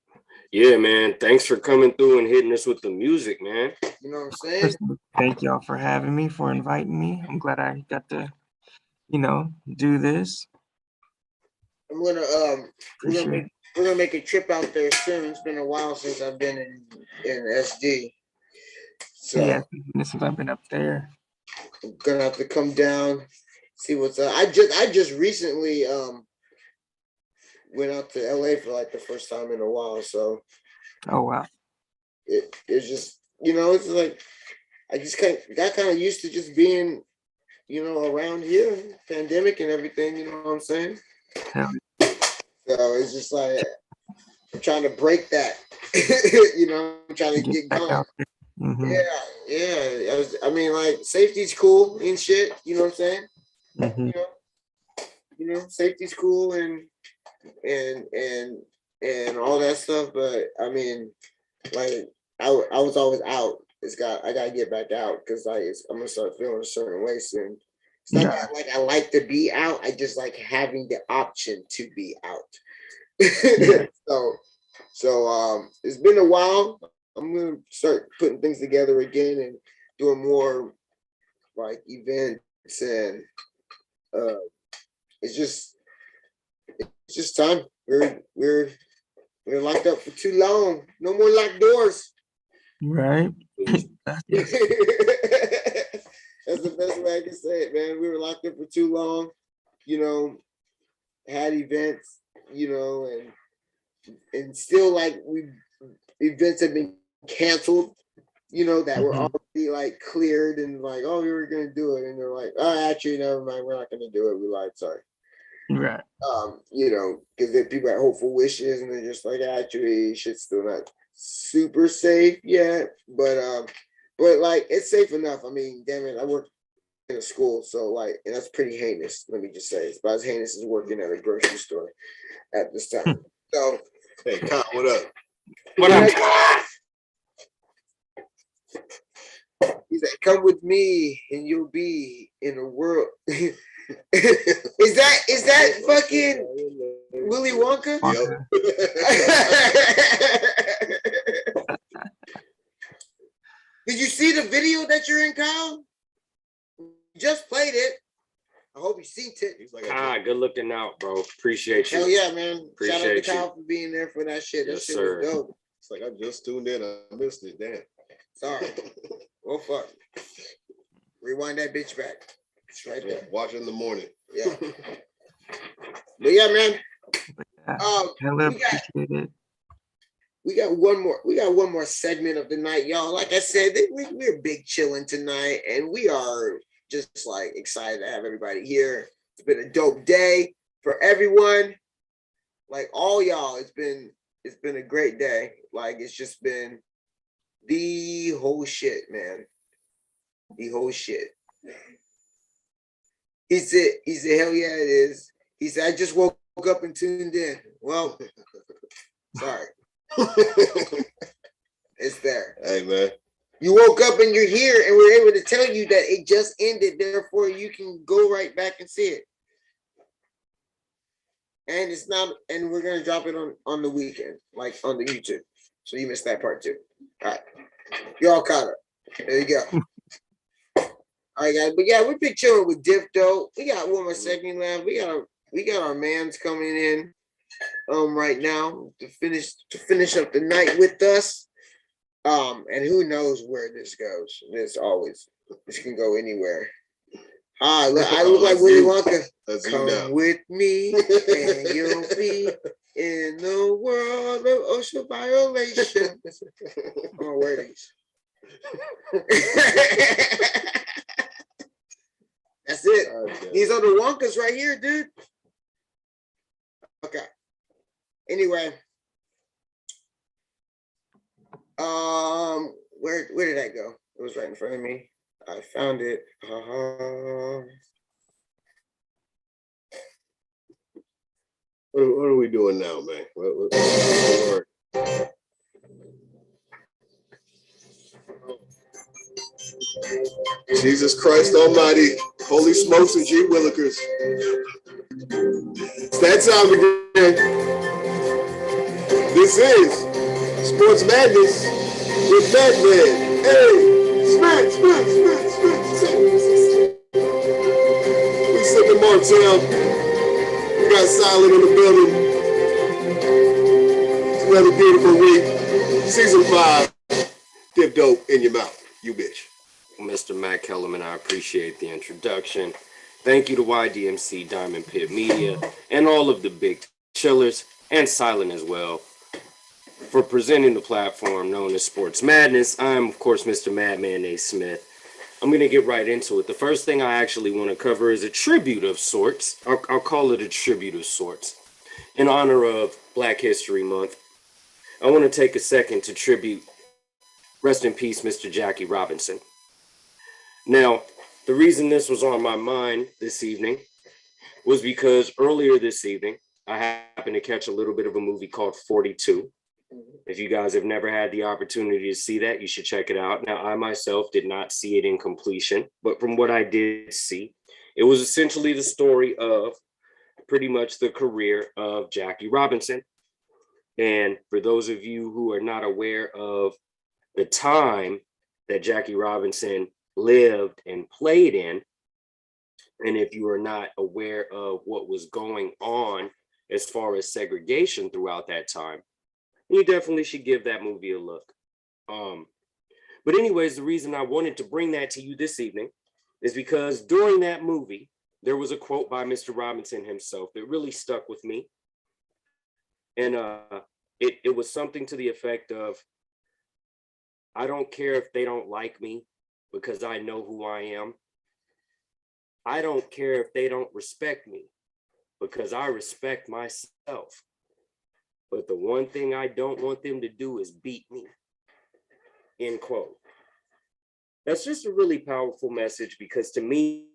Yeah, man. Thanks for coming through and hitting us with the music, man. You know what I'm saying? Thank y'all for having me, for inviting me. I'm glad I got to, do this. I'm gonna we're gonna make a trip out there soon. It's been a while since I've been in SD. So yeah, since I've been up there. I'm gonna have to come down, see what's up. I just recently went out to LA for like the first time in a while. So oh wow. It's just it's like I just got kind of used to just being around here, pandemic and everything, you know what I'm saying? Yeah. So it's just like I'm trying to break that. I'm trying to get going. Mm-hmm. Yeah. I mean, like safety's cool and shit. You know what I'm saying? Mm-hmm. Safety's cool and all that stuff. But I mean, like I was always out. I gotta get back out because I'm gonna start feeling a certain way soon. It's not that, like I like to be out. I just like having the option to be out. So it's been a while. I'm gonna start putting things together again and doing more like events and it's just time. We're locked up for too long. No more locked doors. Right. That's the best way I can say it, man. We were locked up for too long, had events, and still like events have been canceled, that were already like cleared and like, oh, we were gonna do it, and they're like, oh, actually, never mind, we're not gonna do it. We lied, sorry. Right. Because people had hopeful wishes, and they're just like, actually, shit's still not super safe yet. But But like, it's safe enough. I mean, damn it, I work in a school, so like, and that's pretty heinous. Let me just say, it's about as heinous as working at a grocery store at this time. So, hey, Kyle, what up? What up? He said, "Come with me, and you'll be in a world." is that fucking Willy Wonka? Did you see the video that you're in, Kyle? You just played it. I hope you seen it. He's like, good looking out, bro. Appreciate you. Hell yeah, man. Appreciate Shout out to you. Kyle for being there for that shit. That Yes, shit sir. was dope. It's like I just tuned in. I missed it. Damn. Sorry. Well, fuck. Rewind that bitch back. It's right there. Watch it in the morning. Yeah. But yeah, man. We got one more segment of the night, y'all. Like I said, we're big chilling tonight, and we are just like excited to have everybody here. It's been a dope day for everyone. Like all y'all, it's been a great day. Like it's just been the whole shit, man. The whole shit. He said, hell yeah, it is. He said, I just woke up and tuned in. Well, sorry. It's there. Hey, man. You woke up and you're here, and we're able to tell you that it just ended. Therefore, you can go right back and see it. And it's not, and we're gonna drop it on the weekend, like on the YouTube. So you missed that part too. All right, you all caught up. There you go. All right, guys. But yeah, we've been chilling with Diff Dope. We got one more segment left. We got our mans coming in right now to finish up the night with us. And who knows where this goes. This can go anywhere. I look like Willy Wonka. Come with me and you'll be in the world of ocean violation. I'm gonna wear these. That's it. Okay. These are the Wonkas right here, dude. Okay. Anyway. Where did that go? It was right in front of me. I found it. What are we doing now, man? What Jesus Christ Almighty, holy smokes and G Willikers. It's that time again. This is Sports Madness with Madman. Hey, Smith. We sick in Martown. We got Sylint in the building. It's another beautiful week. Season 5. Diff Dope in your mouth, you bitch. Mr. Matt Kellerman, I appreciate the introduction. Thank you to YDMC, Diamond Pit Media, and all of the big chillers, and Sylint as well, for presenting the platform known as Sports Madness. I'm, of course, Mr. Madman A. Smith. I'm going to get right into it. The first thing I actually want to cover is a tribute of sorts. I'll call it a tribute of sorts. In honor of Black History Month, I want to take a second to tribute, rest in peace, Mr. Jackie Robinson. Now, the reason this was on my mind this evening was because earlier this evening, I happened to catch a little bit of a movie called 42. If you guys have never had the opportunity to see that, you should check it out. Now, I myself did not see it in completion, but from what I did see, it was essentially the story of pretty much the career of Jackie Robinson. And for those of you who are not aware of the time that Jackie Robinson lived and played in, and if you are not aware of what was going on as far as segregation throughout that time, you definitely should give that movie a look. But anyways, the reason I wanted to bring that to you this evening is because during that movie, there was a quote by Mr. Robinson himself that really stuck with me. And it was something to the effect of, I don't care if they don't like me because I know who I am. I don't care if they don't respect me because I respect myself. But the one thing I don't want them to do is beat me. End quote. That's just a really powerful message, because to me,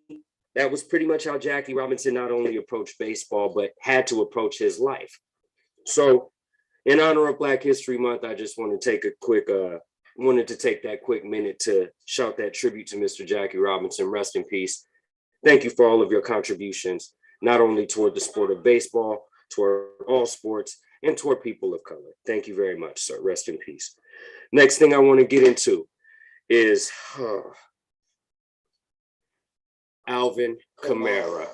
that was pretty much how Jackie Robinson not only approached baseball, but had to approach his life. So in honor of Black History Month, I just want to take that quick minute to shout that tribute to Mr. Jackie Robinson. Rest in peace. Thank you for all of your contributions, not only toward the sport of baseball, toward all sports, and toward people of color. Thank you very much, sir. Rest in peace. Next thing I want to get into is Alvin Kamara.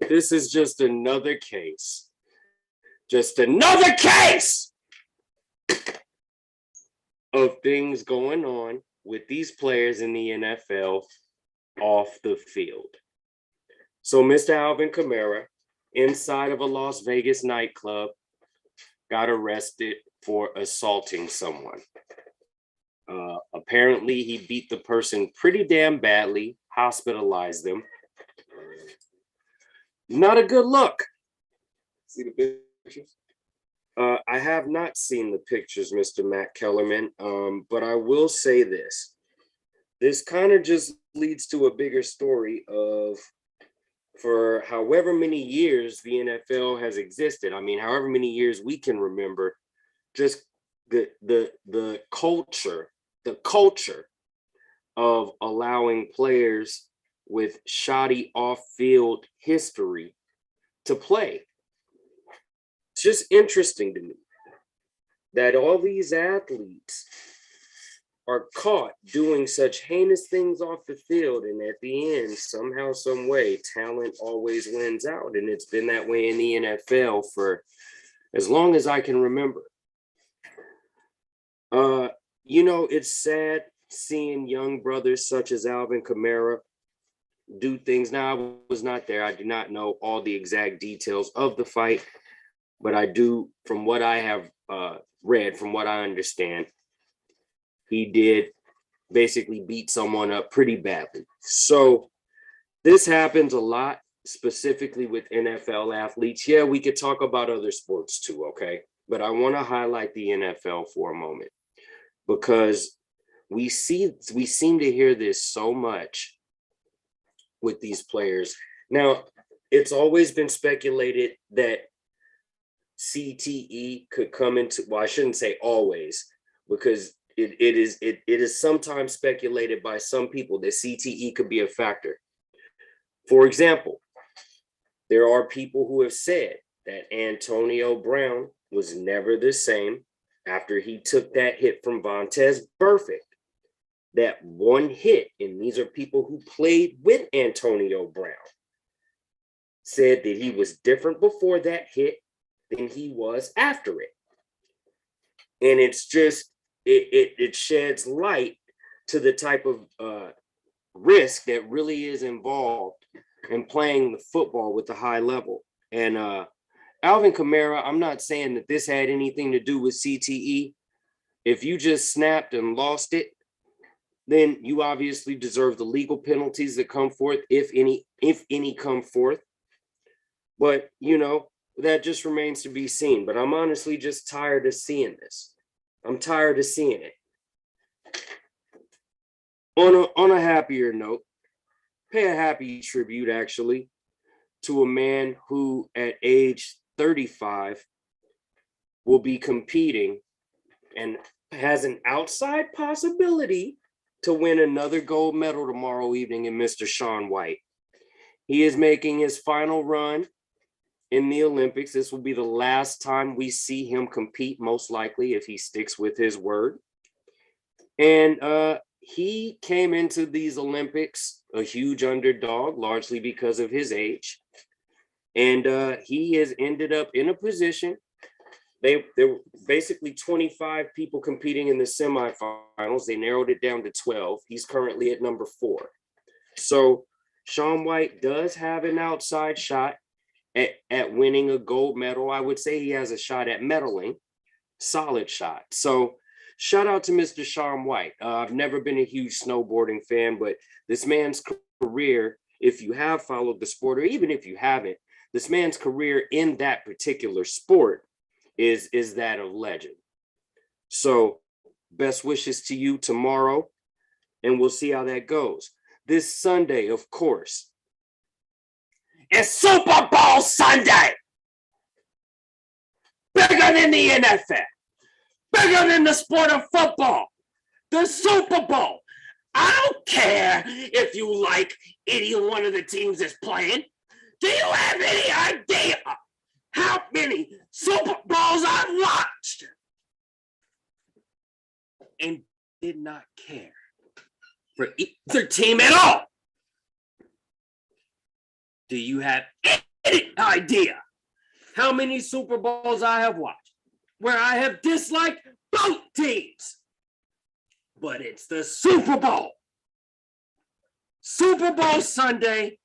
This is just another case. Just another case of things going on with these players in the NFL off the field. So Mr. Alvin Kamara, inside of a Las Vegas nightclub, got arrested for assaulting someone. Apparently, he beat the person pretty damn badly, hospitalized them. Not a good look. See the pictures? I have not seen the pictures, Mr. Matt Kellerman, but I will say this. This kind of just leads to a bigger story of, for however many years the NFL has existed, I mean, however many years we can remember, just the culture of allowing players with shoddy off-field history to play. It's just interesting to me that all these athletes are caught doing such heinous things off the field, and at the end, somehow, some way, talent always wins out. And it's been that way in the NFL for as long as I can remember. It's sad seeing young brothers such as Alvin Kamara do things. Now, I was not there. I do not know all the exact details of the fight, but I do, from what I have read, from what I understand, he did basically beat someone up pretty badly. So this happens a lot, specifically with NFL athletes. Yeah, we could talk about other sports too, okay? But I want to highlight the NFL for a moment, because we seem to hear this so much with these players. Now, it's always been speculated that CTE could come into, well, I shouldn't say always, because it is sometimes speculated by some people that CTE could be a factor. For example, there are people who have said that Antonio Brown was never the same after he took that hit from Vontaze Burfict. That one hit, and these are people who played with Antonio Brown, said that he was different before that hit than he was after it. And it's just, it sheds light to the type of risk that really is involved in playing the football with a high level. And Alvin Kamara, I'm not saying that this had anything to do with CTE. If you just snapped and lost it, then you obviously deserve the legal penalties that come forth, if any come forth. But, that just remains to be seen. But I'm honestly just tired of seeing this. I'm tired of seeing it. On a happier note, pay a happy tribute, actually, to a man who, at age 35, will be competing and has an outside possibility to win another gold medal tomorrow evening in Mr. Shaun White. He is making his final run in the Olympics. This will be the last time we see him compete, most likely, if he sticks with his word. And he came into these Olympics a huge underdog, largely because of his age. And he has ended up in a position. There were basically 25 people competing in the semifinals. They narrowed it down to 12. He's currently at number 4. So Shaun White does have an outside shot at winning a gold medal. I would say he has a shot at medaling. Solid shot. So shout out to Mr. Shaun White. I've never been a huge snowboarding fan, but this man's career, if you have followed the sport, or even if you haven't, this man's career in that particular sport is that of legend. So best wishes to you tomorrow, and we'll see how that goes. This Sunday, of course, it's Super Bowl Sunday. Bigger than the NFL. Bigger than the sport of football. The Super Bowl. I don't care if you like any one of the teams that's playing. Do you have any idea how many Super Bowls I've watched and did not care for either team at all? Do you have any idea how many Super Bowls I have watched where I have disliked both teams? But it's the Super Bowl. Super Bowl Sunday,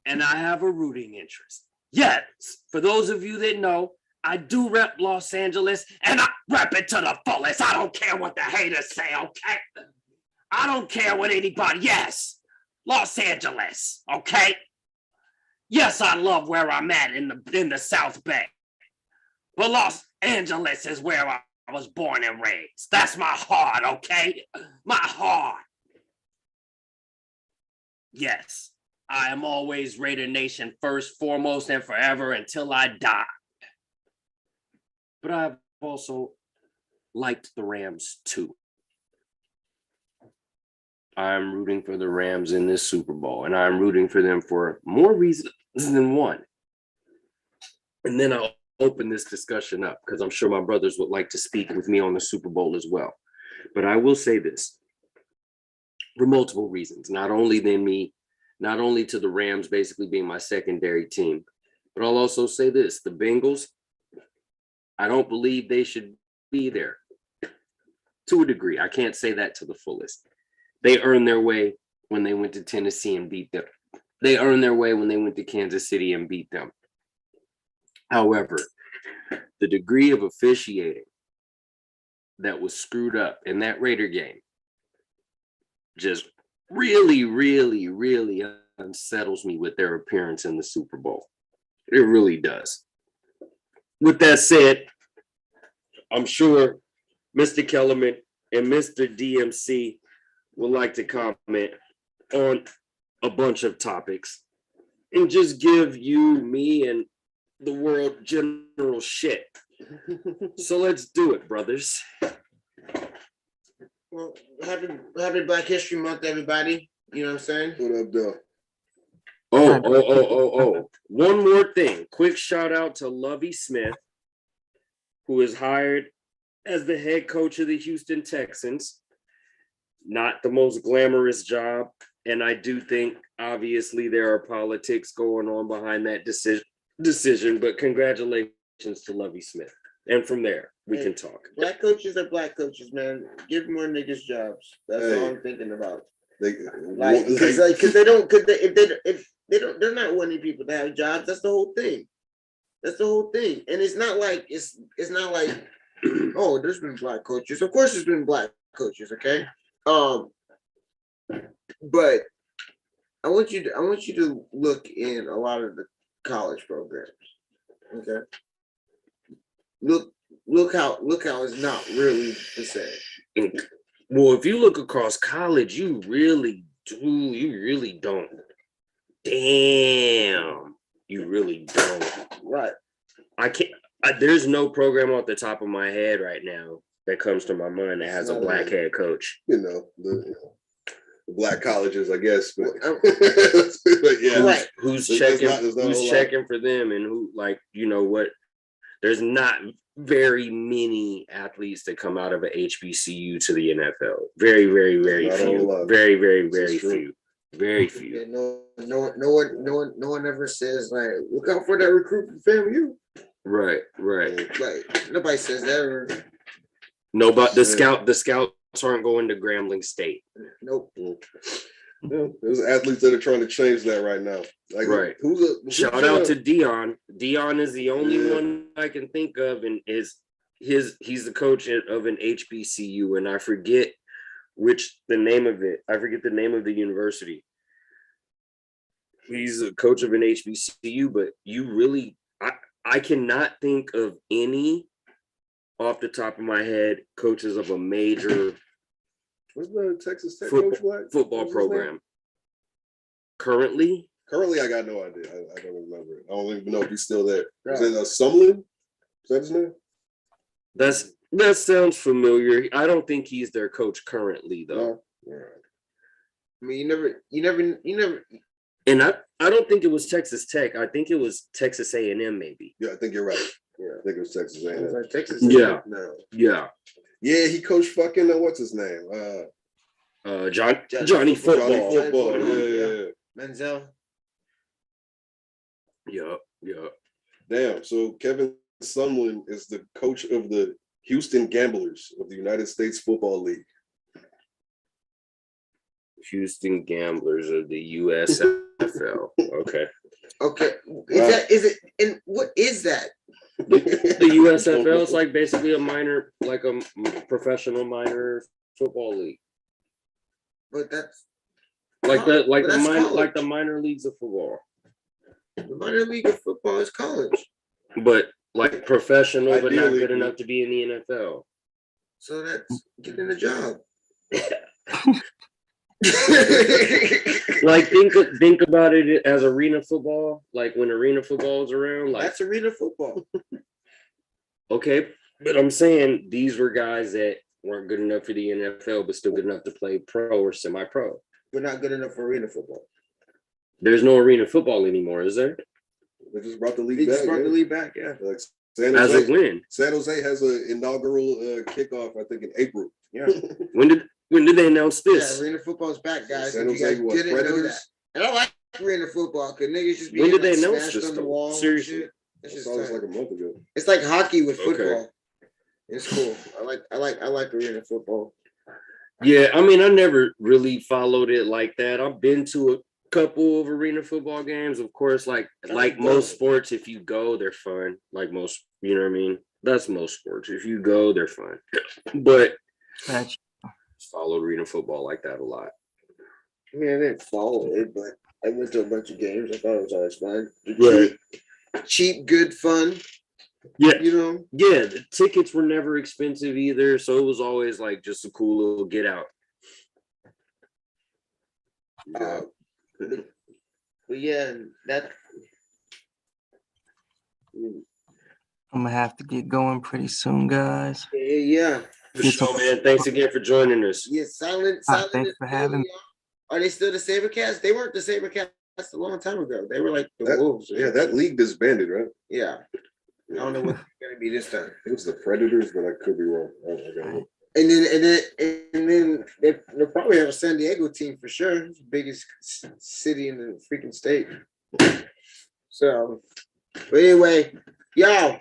and I have a rooting interest. Yes, for those of you that know, I do rep Los Angeles, and I rep it to the fullest. I don't care what the haters say, okay? I don't care what anybody, yes, Los Angeles, okay? Yes, I love where I'm at in the South Bay, but Los Angeles is where I was born and raised. That's my heart, okay? My heart. Yes, I am always Raider Nation first, foremost, and forever until I die. But I've also liked the Rams too. I'm rooting for the Rams in this Super Bowl, and I'm rooting for them for more reasons than one. And then I'll open this discussion up because I'm sure my brothers would like to speak with me on the Super Bowl as well. But I will say this for multiple reasons, not only to the Rams basically being my secondary team, but I'll also say this, the Bengals, I don't believe they should be there to a degree. I can't say that to the fullest. They earned their way when they went to Tennessee and beat them. They earned their way when they went to Kansas City and beat them. However, the degree of officiating that was screwed up in that Raider game just really, really, really unsettles me with their appearance in the Super Bowl. It really does. With that said, I'm sure Mr. Kellerman and Mr. DMC would like to comment on a bunch of topics and just give you, me, and the world general shit. So let's do it, brothers. Well, happy Black History Month, everybody. You know what I'm saying? What up, though? Oh. One more thing. Quick shout out to Lovie Smith, who is hired as the head coach of the Houston Texans. Not the most glamorous job. And I do think, obviously, there are politics going on behind that decision, but congratulations to Lovie Smith. And from there, we can talk. Black coaches are black coaches, man. Give more niggas jobs. That's all I'm thinking about. Because they're not wanting people to have jobs. That's the whole thing. And it's not like oh, there's been black coaches. Of course, there's been black coaches. Okay. But I want you to look in a lot of the college programs. Okay. Look how it's not really the same. Well, if you look across college, you really don't. Damn, you really don't. Right. There's no program off the top of my head right now that comes to my mind that has a black head coach. The black colleges, I guess. But, yeah. Right. Who's checking for them, and who, like, you know what? There's not very many athletes that come out of a HBCU to the NFL. Very, very, very few. Very, very, very few. Very few. Yeah, no one ever says, like, look out for that recruit from FAMU. Right. Like, nobody says that. No, but the scouts aren't going to Grambling State. Nope. Yeah, there's athletes that are trying to change that right now. Like, right. Shout out to Dion. Dion is the only one I can think of, and he's the coach of an HBCU, and I forget the name of it. I forget the name of the university. He's a coach of an HBCU, but I cannot think of any off the top of my head coaches of a major What's the Texas Tech coach like? Football program. Currently, I got no idea. I don't remember it. I don't even know if he's still there. Is it Sumlin? Is that his name? That sounds familiar. I don't think he's their coach currently, though. No? I mean, you never. And I don't think it was Texas Tech. I think it was Texas A&M, maybe. Yeah, I think you're right. Yeah, I think it was Texas A&M. Like Texas. Yeah. No. Yeah. Yeah, he coached fucking what's his name? Johnny Football. Johnny Football. Yeah. Menzel. Yeah. Damn. So Kevin Sumlin is the coach of the Houston Gamblers of the United States Football League. Houston Gamblers of the USFL. Okay. Okay. Is it? And what is that? The USFL is like basically a professional minor football league. But that's the minor leagues of football. The minor league of football is college. But like professional, but not good enough to be in the NFL. So that's getting a job. Like think about it as arena football. Like when arena football is around, like that's arena football. Okay, but I'm saying these were guys that weren't good enough for the NFL, but still good enough to play pro or semi-pro. We're not good enough for arena football. There's no arena football anymore, is there? They just brought the league They back. just brought the league back, yeah. Like San Jose has an inaugural kickoff, I think, in April. Yeah. When did they announce this? Yeah, arena football's back, guys. San If you Jose, guys what, didn't know Predators? that. And I like arena football because niggas just be When did they like, announce smashed this on the though? wall. Seriously? It's I just saw this like a month ago. it's like hockey with Okay. football. It's cool. I like arena football. Yeah, I mean, I never really followed it like that. I've been to a couple of arena football games. Of course, like most sports, if you go, they're fun. Like most, you know what I mean? That's most sports. If you go, they're fun. But follow arena football like that a lot. I mean, I didn't follow it, but I went to a bunch of games. I thought it was always fun. Right. Cheap, good fun. Yeah. You know? Yeah, the tickets were never expensive either, so it was always like just a cool little get out. But yeah, that. I'm gonna have to get going pretty soon, guys. Yeah. For sure, man. Thanks again for joining us. Yeah, Sylint. Thanks for having me. Are they still the Sabercats? They weren't the Sabercats a long time ago. They were like the Wolves. Yeah, that league disbanded, right? Yeah. I don't know what it's gonna be this time. It was the Predators, but I could be wrong. And then they'll probably have a San Diego team for sure. It's the biggest city in the freaking state. So, but anyway, y'all,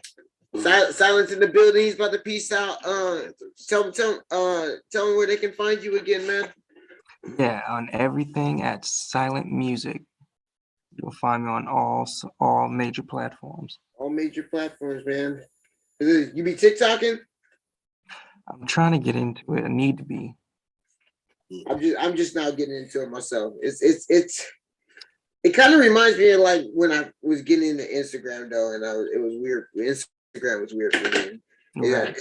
Sylint's in the building. He's about to peace out. Tell me where they can find you again, man. Yeah, on everything at Sylint Music. You'll find me on all major platforms. All major platforms, man. You be TikToking? I'm trying to get into it. I need to be. I'm just now getting into it myself. It kind of reminds me of like when I was getting into Instagram though, and it was weird. Instagram was weird for me. Yeah,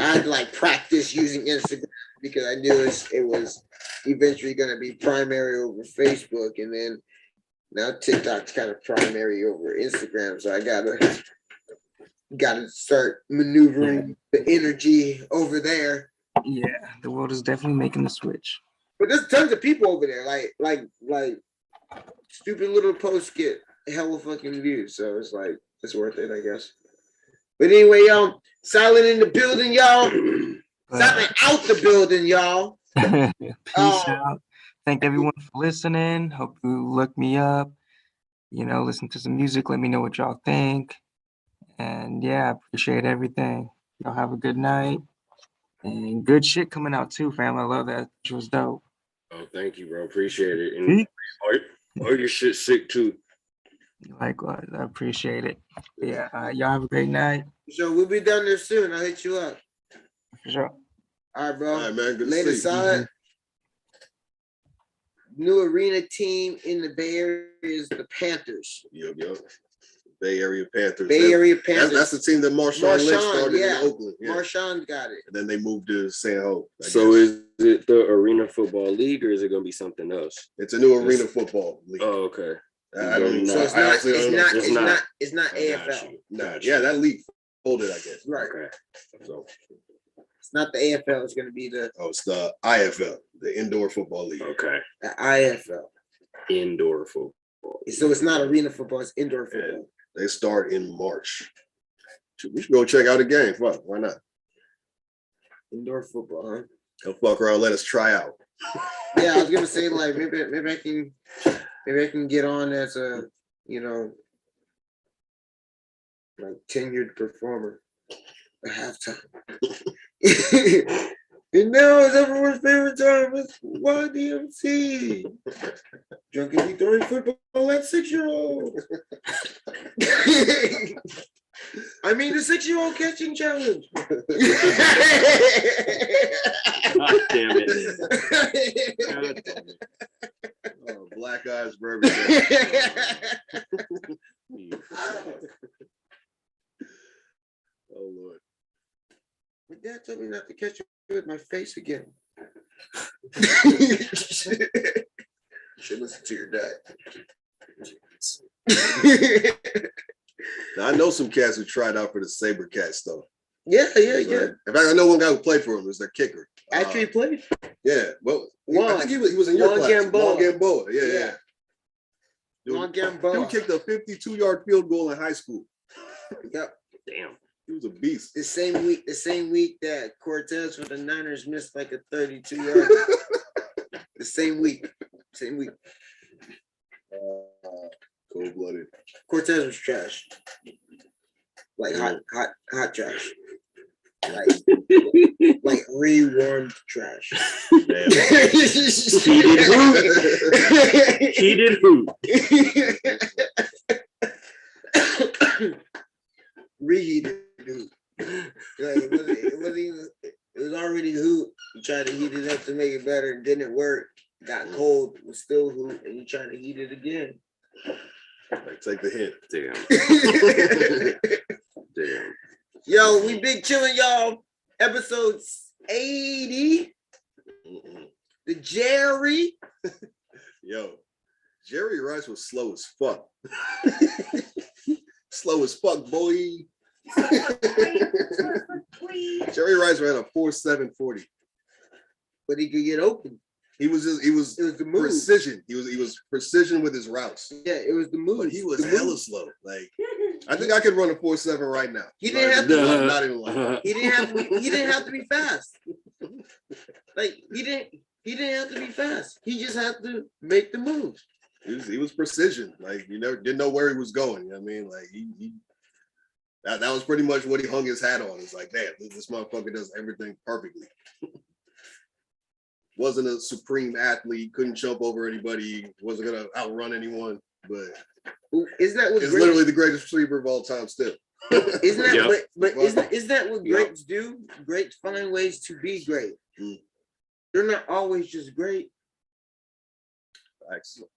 I had to like practice using Instagram because I knew it was eventually going to be primary over Facebook, and then now TikTok's kind of primary over Instagram. So I gotta start maneuvering the energy over there. Yeah, the world is definitely making the switch. But there's tons of people over there. Like stupid little posts get hella fucking views. So it's like it's worth it, I guess. But anyway, y'all, Sylint in the building, y'all. Sylint out the building, y'all. Peace out. Thank everyone for listening. Hope you look me up. Listen to some music. Let me know what y'all think. And yeah, I appreciate everything. Y'all have a good night. And good shit coming out too, fam. I love that. It was dope. Oh, thank you, bro. Appreciate it. And all your shit sick too. Likewise, I appreciate it. Yeah, y'all have a great night. So we'll be down there soon. I'll hit you up. For sure. All right, bro. All right, man. Good Later, to see you. Sylint. New arena team in the Bay Area is the Panthers. Yep. Bay Area Panthers. Bay Area Panthers. That's the team that Marshawn Lynch started in Oakland. Yeah. Marshawn got it. And then they moved to San Jose. So is it the Arena Football League or is it going to be something else? It's a new Arena Football League. Oh, okay. I don't even know. So it's not AFL. Nah, yeah, that league folded, I guess. Right. Okay. So it's not the AFL. It's going to be the. Oh, it's the IFL, the Indoor Football League. Okay. The IFL. Indoor football. So it's not arena football. It's indoor football. And they start in March. We should go check out a game. Fuck, why not? Indoor football, huh? He'll fuck around, let us try out. Yeah, I was gonna say like maybe I can get on as a like tenured performer at halftime. And now it's everyone's favorite time. It's YDMC. Drunkenly throwing football at 6-year-olds. I mean the 6-year-old catching challenge. God damn it. God damn it. Oh, Black Eyes Burger. Oh Lord. My dad told me not to catch it with my face again. Should listen to your dad. Now, I know some cats who tried out for the Saber Cats though. Yeah. In fact, I know one guy who played for him. Was their kicker. Actually played. Yeah. Well, I think he was in your class. Juan Gamboa. Yeah. Juan Gamboa. He kicked a 52-yard field goal in high school. Yep. Damn. He was a beast. The same week that Cortez for the Niners missed like a 32-yard. The same week. Cold-blooded. Cortez was trash. Like hot trash. Like rewarmed trash. Heated hoot. Reheated hoot. Like it was already hoot. You tried to heat it up to make it better, and didn't work. Got cold, was still hoot, and you trying to heat it again. Like, take the hint. Damn. Yo, we big chillin', y'all. Episode 80. The Jerry. Yo, Jerry Rice was slow as fuck. Slow as fuck, boy. Jerry Rice ran a 4.740. But he could get open. It was the move. Precision. He was precision with his routes. Yeah, it was the move. But he was hella slow. Like, I think I could run a 4.7 right now. He didn't have to. Not even like he didn't have to be fast. Like he didn't have to be fast. He just had to make the moves. He was precision. Like, you never didn't know where he was going. You know what I mean? Like that was pretty much what he hung his hat on. It's like, damn, this motherfucker does everything perfectly. Wasn't a supreme athlete, couldn't jump over anybody, wasn't gonna outrun anyone, but is that what literally the greatest receiver of all time still. Isn't that isn't that what greats do? Greats find ways to be great. They're not always just great. Excellent.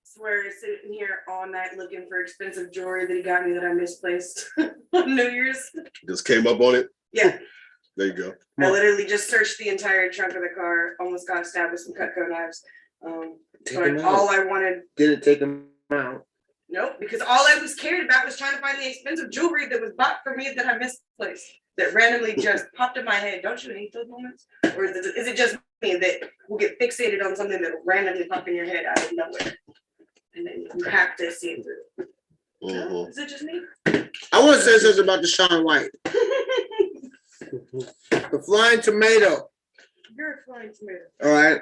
Swear sitting here all night looking for expensive jewelry that he got me that I misplaced on New Year's. Just came up on it? Yeah. There you go. I literally just searched the entire trunk of the car, almost got stabbed with some Cutco knives. But all I wanted. Didn't take them out. Nope, because all I was cared about was trying to find the expensive jewelry that was bought for me that I misplaced, that randomly just popped in my head. Don't you hate those moments? Or is it just me that will get fixated on something that will randomly pop in your head out of nowhere? And then you have to see it through. No, is it just me? I want to say something about Deshaun White. The flying tomato. You're a flying tomato. All right.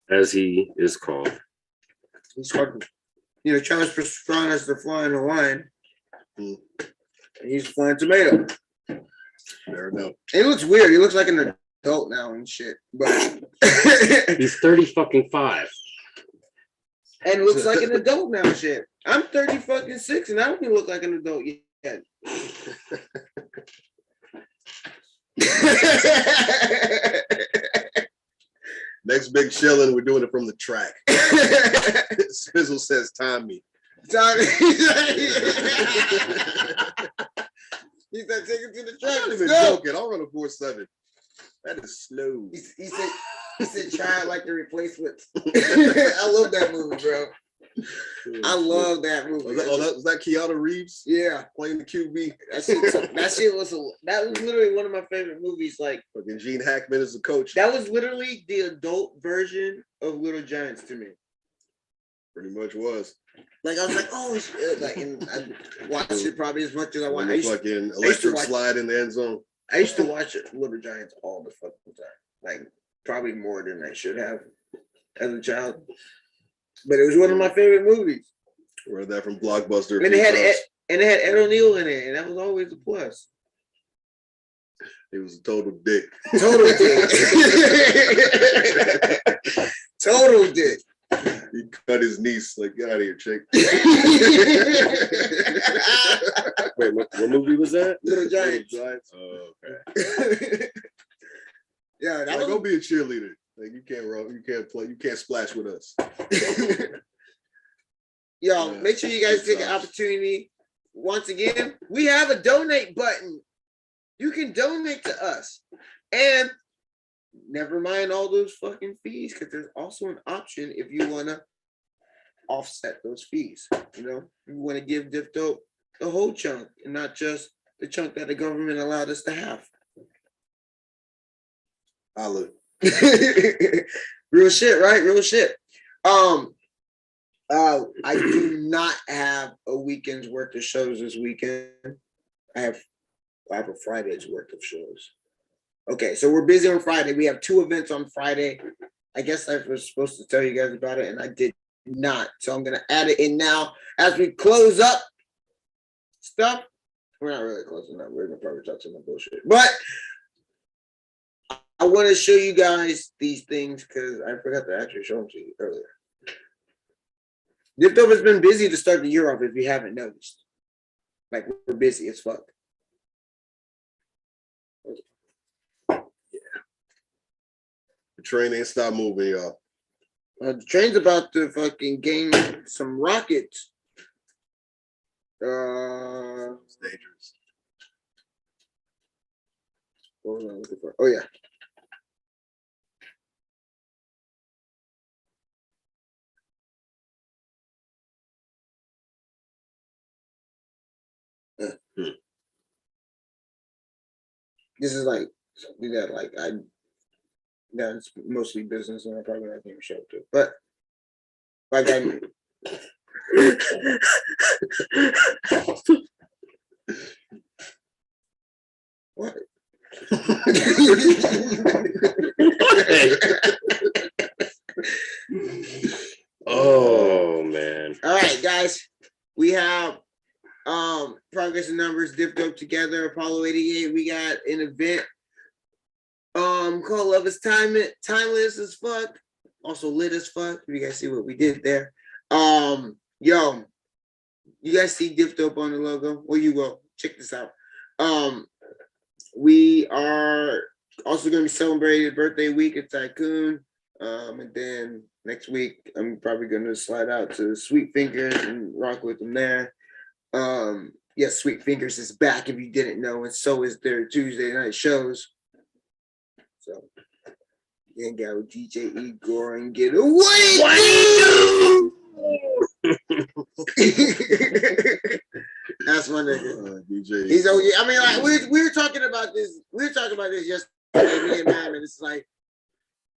As he is called. He's called, Travis Pastrana is the flying Hawaiian. And he's a flying tomato. Fair enough. He looks weird. He looks like an adult now and shit. But he's 30-5. And looks like an adult now and shit. I'm 30-6 and I don't even look like an adult yet. Next big chillin', we're doing it from the track. Spizzle says, "Time me." Johnny. He said, take it to the track. I'm not even joking. I'll run a 4.7. That is slow. He said, try it like the replacements. I love that movie, bro. I love that movie. Was that Keanu Reeves? Yeah, playing the QB. That shit was literally one of my favorite movies. Like fucking Gene Hackman is the coach. That was literally the adult version of Little Giants to me. Pretty much was. Like I was like, oh shit! Like, and I watched it probably as much as I watched. Fucking electric slide in the end zone. I used to watch Little Giants all the fucking time. Like probably more than I should have as a child. But it was one of my favorite movies. Read that from Blockbuster. And it had Ed O'Neill in it, and that was always a plus. He was a total dick. Total dick. Total dick. He cut his niece. Like, get out of here, chick. Wait, what movie was that? Little Giants. Oh, okay. Yeah, that like, was... go be a cheerleader. Like you can't run, you can't play, you can't splash with us. Yo, make sure you guys take an opportunity. Once again, we have a donate button. You can donate to us. And never mind all those fucking fees, because there's also an option if you want to offset those fees. You know, you want to give Diff Dope the whole chunk and not just the chunk that the government allowed us to have. Real shit, right? Real shit. I do not have a weekend's worth of shows this weekend. I have a Friday's worth of shows. Okay, so we're busy on Friday. We have 2 events on Friday. I guess I was supposed to tell you guys about it, and I did not. So I'm gonna add it in now as we close up stuff. We're not really closing up. We're gonna probably talk some bullshit, but I want to show you guys these things because I forgot to actually show them to you earlier. Diff Dope has been busy to start the year off, if you haven't noticed. Like, we're busy as fuck. Yeah. The train ain't stopped moving, y'all. The train's about to fucking gain some rockets. It's dangerous. What was I looking for? Oh, yeah. This is like something that that's mostly business and I probably not even show up to. But like what? Oh man. All right, guys. We have Progress in Numbers, Diff Dope Together, Apollo 88. We got an event called Love is Timeless as fuck. Also lit as fuck. You guys see what we did there. Yo, you guys see Diff Dope on the logo? Well, you will. Check this out. We are also going to be celebrating birthday week at Tycoon. And then next week, I'm probably going to slide out to Sweet Fingers and rock with them there. Yes, Sweet Fingers is back if you didn't know, and so is their Tuesday night shows. So, hang out with DJ Igor and get away. That's my nigga. DJ. He's okay. I mean, like we were talking about this. We were talking about this yesterday. Me and Matt, and it's like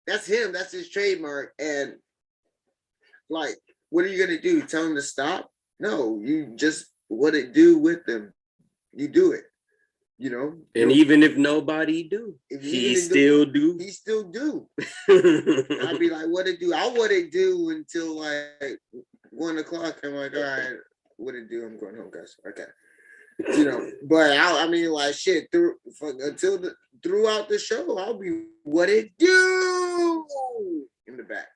that's him. That's his trademark. And like, what are you gonna do? Tell him to stop? No, you just what it do with them. You do it. You know. And even if nobody do, he still do. He still do. I'd be like, what it do? I what it do until like 1 o'clock. I'm like, all right, what it do? I'm going home, guys. Okay. You know, but I mean, like shit. Throughout the show, I'll be what it do in the back.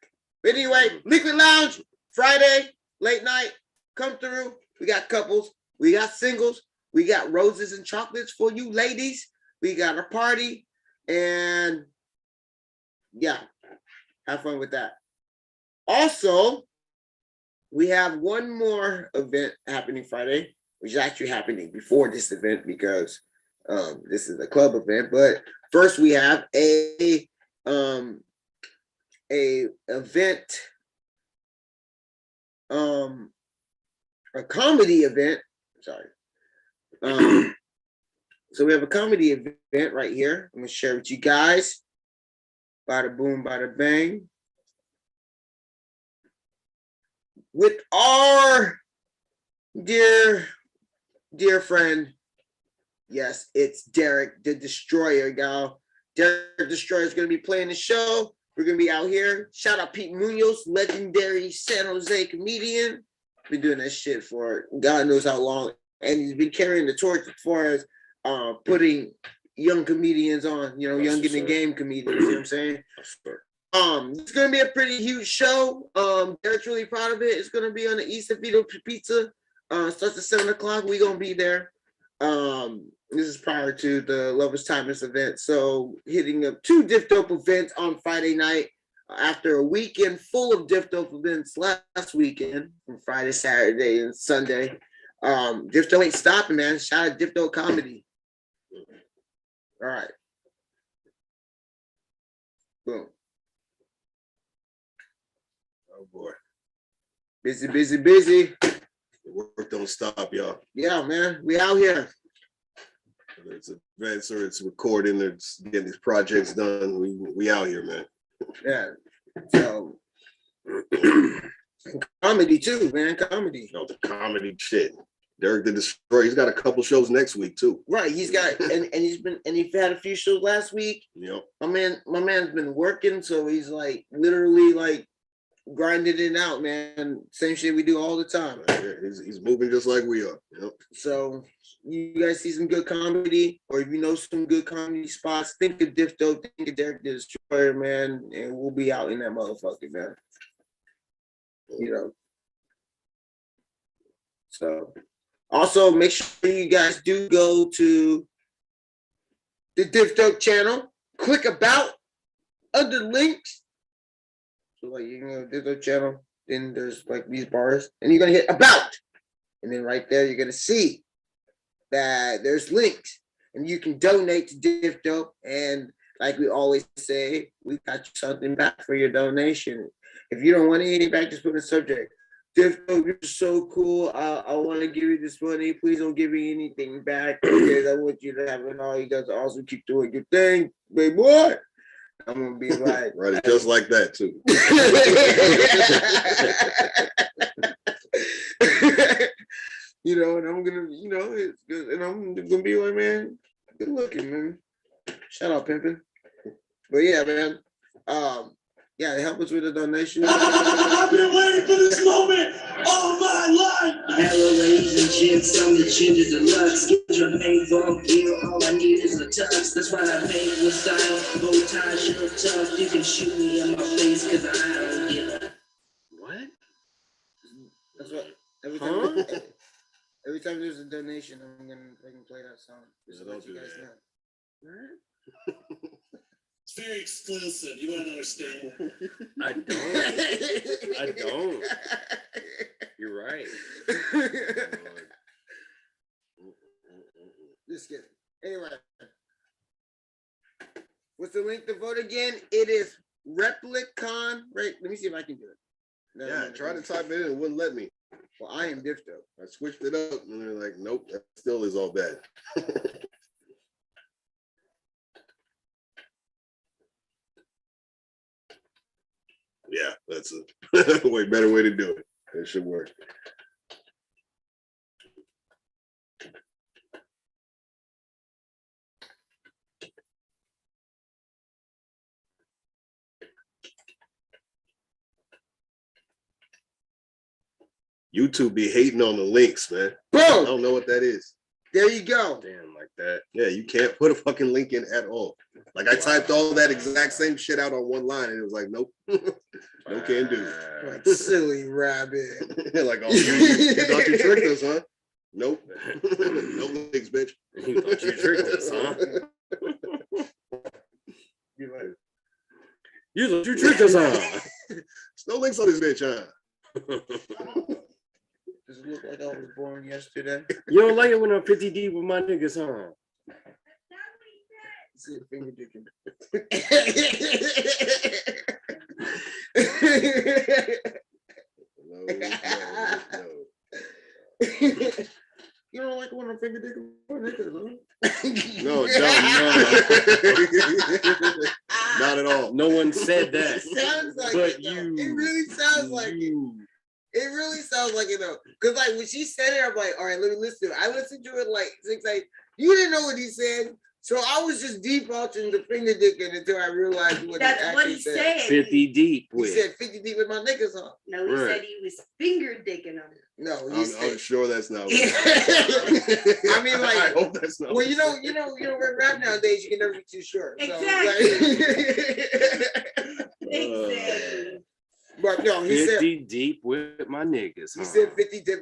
But anyway, Liquid Lounge Friday late night. Come through. We got couples. We got singles. We got roses and chocolates for you ladies. We got a party. And yeah, have fun with that. Also, we have one more event happening Friday, which is actually happening before this event because this is a club event. But first, we have a event, a comedy event. Sorry. So we have a comedy event right here. I'm gonna share with you guys. Bada boom, bada bang. With our dear friend, yes, it's Derek the Destroyer, y'all. Derek the Destroyer is gonna be playing the show. We're gonna be out here. Shout out Pete Munoz, legendary San Jose comedian. Been doing that shit for God knows how long, and he's been carrying the torch as far as putting young comedians on, young in the game comedians. You know what I'm saying? It's gonna be a pretty huge show. Derek's really proud of it. It's gonna be on the East of Vito Pizza. Starts at 7:00. We're gonna be there. This is prior to the Lovers Timers event. So hitting up 2 Diff Dope events on Friday night after a weekend full of Diff Dope events last weekend from Friday, Saturday, and Sunday. Diff Dope ain't stopping, man. Shout out Diff Dope Comedy. All right. Boom. Oh boy. Busy, busy, busy. The work don't stop, y'all. Yeah, man. We out here. Whether it's events or it's recording, or it's getting these projects done. We out here, man. Yeah. So comedy too, man. Comedy. The comedy shit. Derek the Destroyer. He's got a couple shows next week too. Right. He's got and he had a few shows last week. Yep. My man's been working, so he's like literally like grinding it out, man. Same shit we do all the time. Yeah, he's moving just like we are. Yep. So you guys see some good comedy, or if you know some good comedy spots, think of Diff Dope, think of Derek the Destroyer, man, and we'll be out in that motherfucker, man. So also make sure you guys do go to the Diff Dope channel, click about under links. So like you can go to the Diff Dope channel, then there's like these bars, and you're gonna hit about, and then right there you're gonna see that there's links, and you can donate to Diff Dope. And like we always say, we got you something back for your donation. If you don't want anything back, just put in the subject. Diff Dope, you're so cool. I want to give you this money. Please don't give me anything back because I want you to have it all. You guys also keep doing your thing, baby boy. I'm gonna be like, right, just like that too. And I'm gonna, it's good, and I'm gonna be like, man, good looking, man. Shout out, pimping. But yeah, man. Yeah, help us with the donation. I've been waiting for this moment all my life. Arrows and chins, I'm the ginger deluxe. Get your name from here, all I need is a tux. That's why I made with style. Bow tie, shirt tough. You can shoot me in my face, cause I don't give a. What? That's what every time there's a donation, I'm gonna play that song. Just to let you guys know. It's very exclusive. You won't understand. I don't. You're right. Just kidding. Anyway, what's the link to vote again? It is Replicon. Right. Let me see if I can do it. Yeah, I tried to type it in. It wouldn't let me. Well, I am Diff Dope. I switched it up, and they're like, nope, that still is all bad. Yeah, that's a way better way to do it. It should work. YouTube be hating on the links, man. Boom! I don't know what that is. There you go. Damn, like that. Yeah, you can't put a fucking link in at all. Like I typed all that exact same shit out on one line, and it was like, nope, no can do. Like silly rabbit. Like, oh, you thought you tricked us, huh? Nope. No links, bitch. You thought you tricked us, huh? You like, you thought you tricked us, huh? There's no links on this bitch, huh? on yesterday. You don't like it when I'm 50 deep with my niggas, huh? See the finger dicking. You don't like when I'm finger dicking for niggas, huh? No, not at all. No one said that. It sounds like but it, you. it really sounds like it. It really sounds like it though. Cause like when she said it, I'm like, all right, let me listen. I listened to it like 6 8. You didn't know what he said. So I was just defaulting the finger dicking until I realized what That's he actually what he said. 50 deep He with. said 50 deep with my niggas, huh? No, he said he was finger dicking them. No, I'm sure that's not. What I mean, like, I hope that's not. well, you know, with rap nowadays, you can never be too sure. Exactly. Exactly. But no, he 50 said deep with my niggas. He said 50 deep.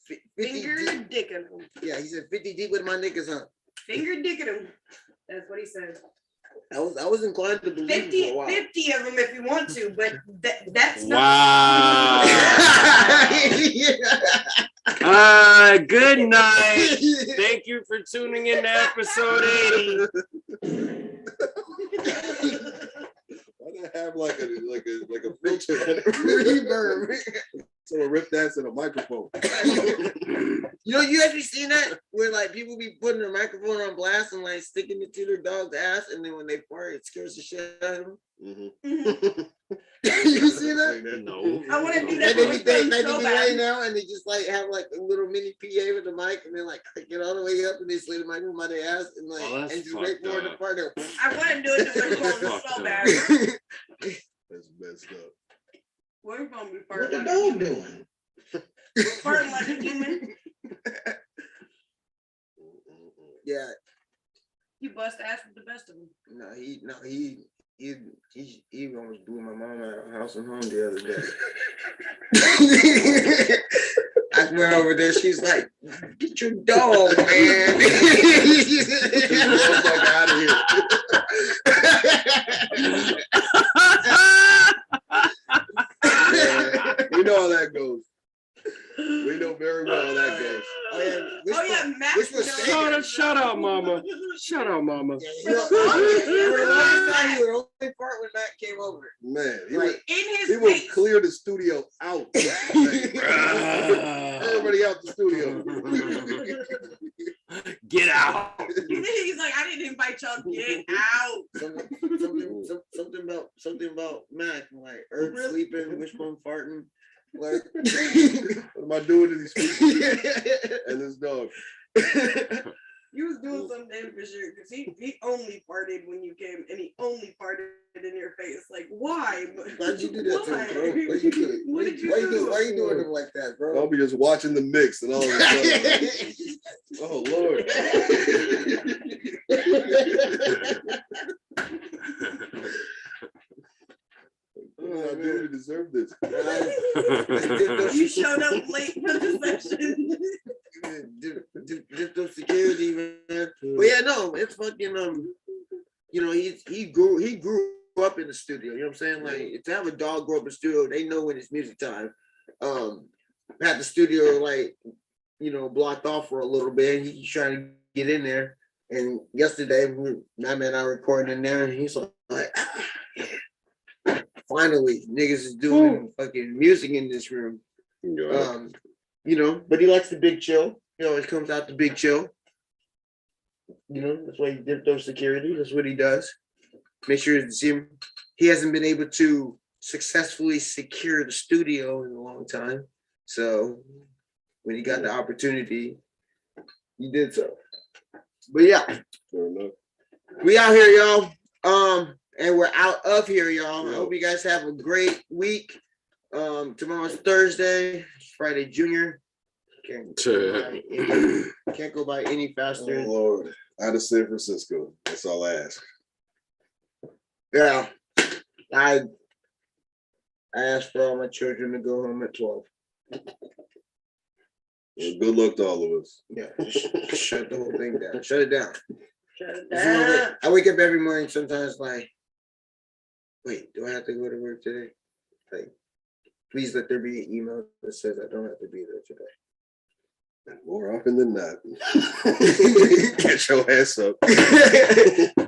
50 Finger deep. dicking them. Yeah, he said 50 deep with my niggas, huh? Finger dicking them. That's what he said. I was inclined to believe 50, him for a while. 50 of them if you want to, but that's not. Wow. Good night. Thank you for tuning in to episode 80. Why do I have like a filter reverb? Someone ripped that in a microphone. You know, you actually seen that where like people be putting their microphone on blast and like sticking it to their dog's ass, and then when they fart, it scares the shit out of them. You see that? No. I want to do that. And then they be laying down and they just like have like a little mini PA with the mic, and then like get all the way up and they slid the microphone by their ass and like and just wait for it to fart out. I want to do it to my phone so bad. That's messed up. We're gonna be What farting the like dog a doing? farting like a human. Yeah. You bust ass with the best of them. He almost blew my mom out of house and home the other day. I went over there. She's like, "Get your dog, man." Out of here. We know how that goes. We know very well how that goes. Matt. Shut up, mama. Shut up, mama. You know, last time he would only part when Matt came over. Man, he would clear the studio out. Everybody out the studio. Get out. He's like, I didn't invite y'all. Get out. Something about Matt, like Herb sleeping, wishbone farting. Like, what am I doing to these people and this dog? You was doing something for sure because he only farted when you came, and he only farted in your face. Like, why? Why'd you do that to him, bro? Why'd you do it? What did you do? Why are you doing him like that, bro? I'll be just watching the mix and all of a sudden, oh Lord. I do deserve this. You showed up late for the session. Diff Dope security, man. But yeah, no, it's fucking you know, he grew up in the studio. You know what I'm saying? Like, to have a dog grow up in the studio, they know when it's music time. Had the studio like, you know, blocked off for a little bit. He's trying to get in there. And yesterday, my man and I recording in there, and he's like, finally, niggas is doing fucking music in this room. You know, but he likes the big chill. He always comes out the big chill. You know, that's why he Diff Dope security. That's what he does. Make sure it's him. He hasn't been able to successfully secure the studio in a long time. So when he got the opportunity, he did so. But yeah, we out here, y'all. And we're out of here, y'all. I hope you guys have a great week. Tomorrow's Thursday, Friday Junior. Can't go by any faster. Oh Lord, out of San Francisco. That's all I ask. Yeah, I asked for all my children to go home at 12. Well, good luck to all of us. Yeah, just shut the whole thing down. Shut it down. Shut it down. I wake up every morning sometimes like, wait, do I have to go to work today? Like, please let there be an email that says I don't have to be there today. More often than not. Get your ass up.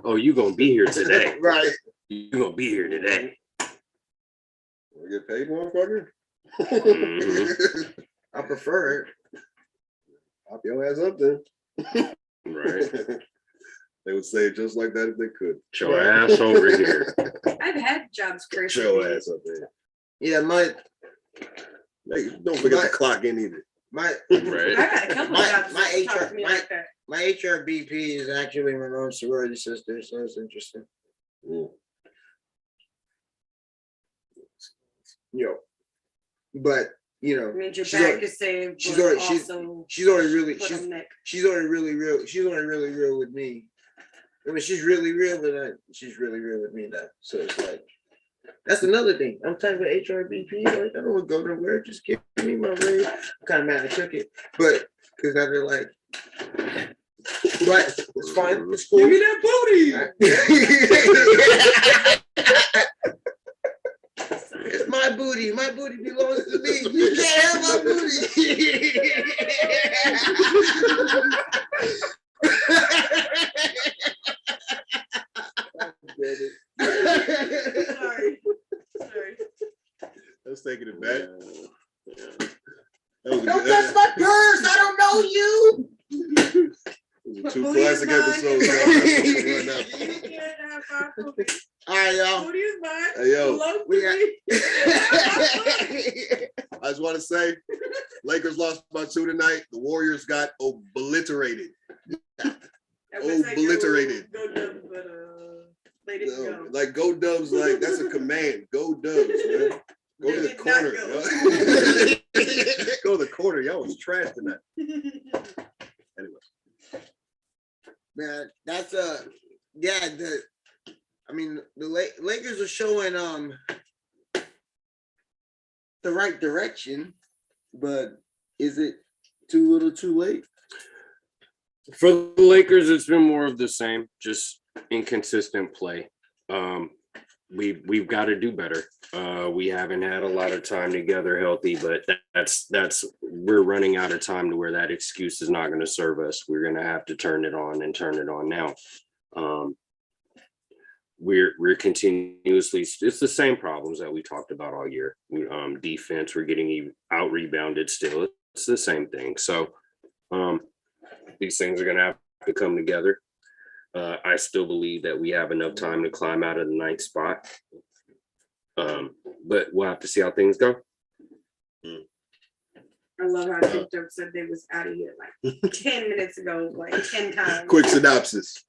Oh, you gonna be here today. Right. You gonna be here today. We get paid, motherfucker? I prefer it. Pop your ass up then. Right. They would say it just like that if they could. Get your ass over here. I've had jobs Get crazy. your ass up there. Yeah, Hey, don't forget to clock in either. my Right. I got a couple My- jobs my that talk HR to me like that. my HRBP is actually my own sorority sister, so it's interesting. Yo, but you know, Means your she's back already- is saved. she's but already also she's already really put on neck. she's already really real. She's already really real with me. I mean, she's really real, but she's really real with me now. So it's like that's another thing. I'm type of HRBP. Like, I don't want to go nowhere. Just give me my raise. I'm kind of mad I took it, but because now they're like, but it's fine. It's cool. Give me that booty. It's my booty. My booty belongs to me. You can't have my booty. Sorry. Let's take it back. Don't touch my purse. I don't know you. Two classic episodes. All right, y'all. Booty is mine. Hey, yo. Belongs We to got. me. I just want to say, Lakers lost by 2 tonight. The Warriors got obliterated. Obliterated. Go Dubs, but let it go. Like go Dubs, like that's a command. Go Dubs, man. Go to the did not corner. go. Yo. Go to the corner. Y'all was trash tonight. Anyway. Man, that's yeah. I mean, the Lakers are showing the right direction, but is it too little, too late? For the Lakers, it's been more of the same, just inconsistent play. We've got to do better. We haven't had a lot of time together healthy, but that's we're running out of time to where that excuse is not going to serve us. We're going to have to turn it on and turn it on now. We're continuously, it's the same problems that we talked about all year. Defense, we're getting out rebounded still. It's the same thing. So these things are going to have to come together. I still believe that we have enough time to climb out of the 9th spot. But we'll have to see how things go. I love how Diff Dope said they was out of here like 10 minutes ago, like 10 times. Quick synopsis.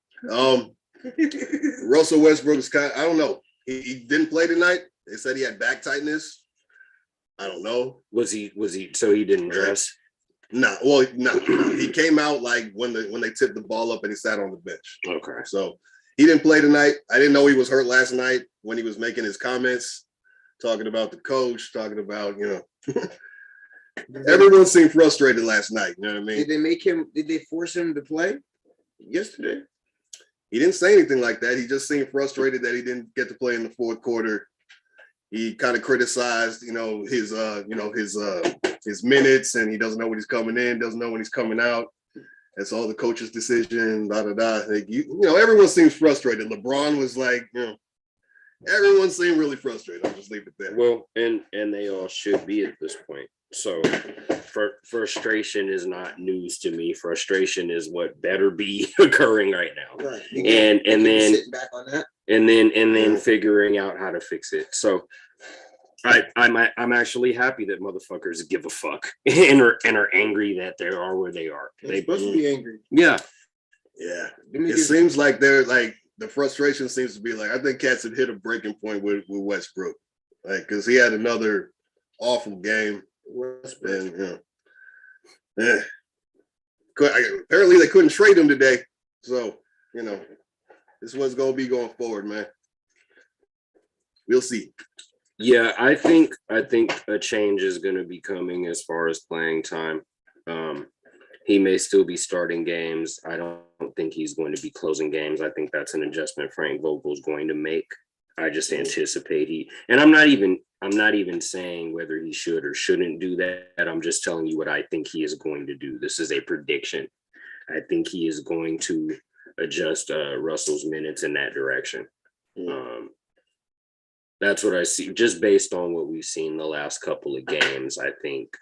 Russell Westbrook is I don't know. He didn't play tonight. They said he had back tightness. I don't know. Was he so he didn't dress? No, he came out like when they tipped the ball up and he sat on the bench. Okay. So he didn't play tonight. I didn't know he was hurt last night when he was making his comments, talking about the coach, talking about, everyone seemed frustrated last night. You know what I mean? Did they force him to play yesterday? He didn't say anything like that. He just seemed frustrated that he didn't get to play in the fourth quarter. He kind of criticized, his minutes, and he doesn't know when he's coming in, doesn't know when he's coming out. It's all the coach's decision, Like, everyone seems frustrated. LeBron was like, everyone seemed really frustrated. I'll just leave it there. Well, and they all should be at this point. So frustration is not news to me. Frustration is what better be occurring right now. Right. And then sitting back on that. and then figuring out how to fix it. So I'm actually happy that motherfuckers give a fuck and are angry that they are where they are. They're supposed to be angry. Yeah. Yeah. It seems like they're like, the frustration seems to be like, I think cats have hit a breaking point with Westbrook. Like, because he had another awful game. And, apparently they couldn't trade him today. So, this is what's going to be going forward, man. We'll see. Yeah, I think a change is going to be coming as far as playing time. He may still be starting games. I don't think he's going to be closing games. I think that's an adjustment Frank Vogel's going to make. I just anticipate and I'm not even I'm not even saying whether he should or shouldn't do that. I'm just telling you what I think he is going to do. This is a prediction. I think he is going to adjust Russell's minutes in that direction. That's what I see. Just based on what we've seen the last couple of games, I think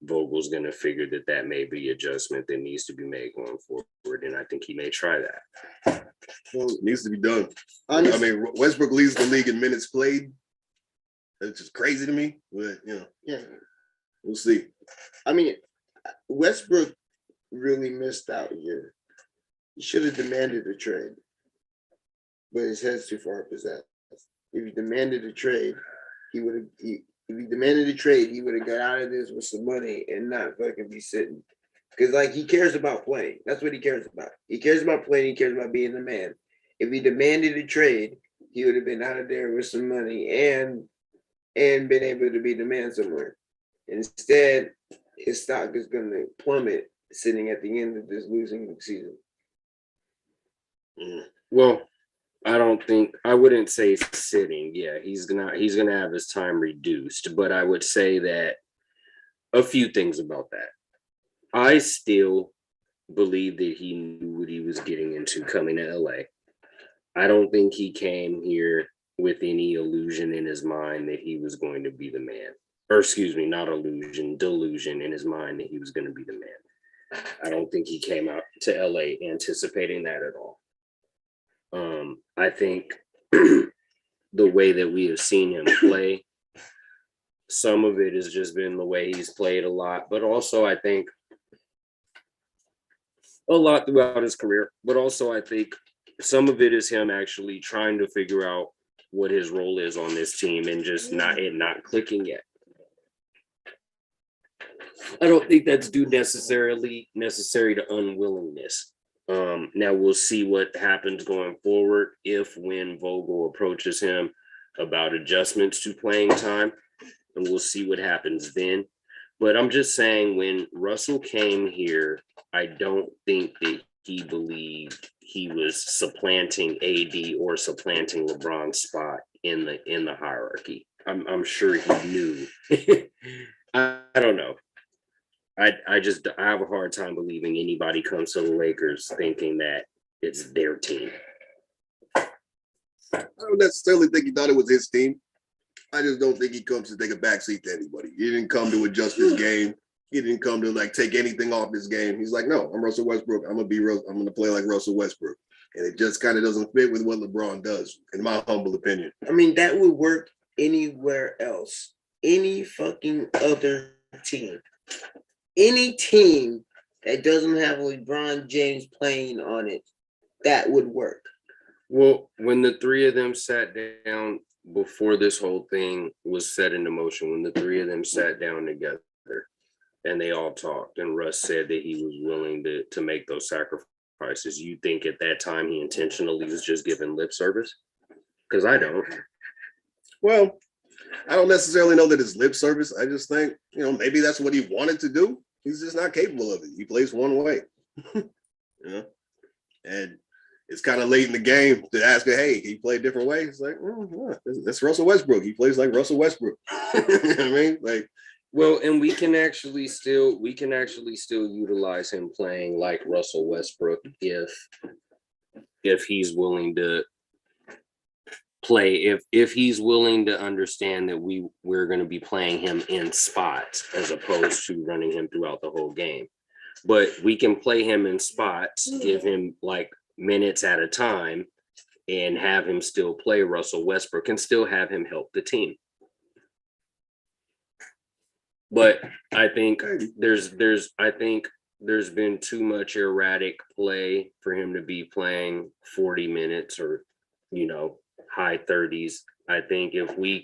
Vogel's going to figure that may be adjustment that needs to be made going forward, and I think he may try that. Well, it needs to be done. I mean, Westbrook leads the league in minutes played. It's just crazy to me, but yeah, we'll see. I mean, Westbrook really missed out here. He should have demanded a trade, but his head's too far up his ass. If he demanded a trade, he would have. If he demanded a trade, he would have got out of this with some money and not fucking be sitting. Because like he cares about playing. That's what he cares about. He cares about playing. He cares about being the man. If he demanded a trade, he would have been out of there with some money and been able to be the man somewhere. Instead, his stock is going to plummet sitting at the end of this losing season. Well, I wouldn't say sitting. Yeah, he's gonna have his time reduced, but I would say that a few things about that. I still believe that he knew what he was getting into coming to LA. I don't think he came here with any illusion in his mind that he was going to be the man. Or excuse me, not illusion, delusion in his mind that he was going to be the man. I don't think he came out to LA anticipating that at all. I think the way that we have seen him play, some of it has just been the way he's played a lot, but also I think a lot throughout his career, but also I think some of it is him actually trying to figure out what his role is on this team and just not clicking yet. I don't think that's due necessary to unwillingness. Now we'll see what happens going forward when Vogel approaches him about adjustments to playing time, and we'll see what happens then. But I'm just saying, when Russell came here, I don't think that he believed he was supplanting AD or supplanting LeBron's spot in the hierarchy. I'm sure he knew. I don't know. I have a hard time believing anybody comes to the Lakers thinking that it's their team. I don't necessarily think he thought it was his team. I just don't think he comes to take a backseat to anybody. He didn't come to adjust his game. He didn't come to like take anything off his game. He's like, no, I'm Russell Westbrook. I'm gonna play like Russell Westbrook. And it just kind of doesn't fit with what LeBron does, in my humble opinion. I mean, that would work anywhere else. Any fucking other team. Any team that doesn't have LeBron James playing on it, that would work. Well, when the three of them sat down before this whole thing was set into motion, when the three of them sat down together and they all talked, and Russ said that he was willing to make those sacrifices, you think at that time he intentionally was just giving lip service? Because I don't. Well, I don't necessarily know that it's lip service. I just think, maybe that's what he wanted to do. He's just not capable of it. He plays one way. And it's kind of late in the game to ask her, hey, can you play a different way? It's like, that's Russell Westbrook. He plays like Russell Westbrook. You know what I mean? Like, well, and we can actually still utilize him playing like Russell Westbrook if he's willing to play, if he's willing to understand that we're going to be playing him in spots as opposed to running him throughout the whole game. But we can play him in spots, give him like minutes at a time, and have him still play Russell Westbrook and still have him help the team. But I think there's been too much erratic play for him to be playing 40 minutes or, high 30s. I think if we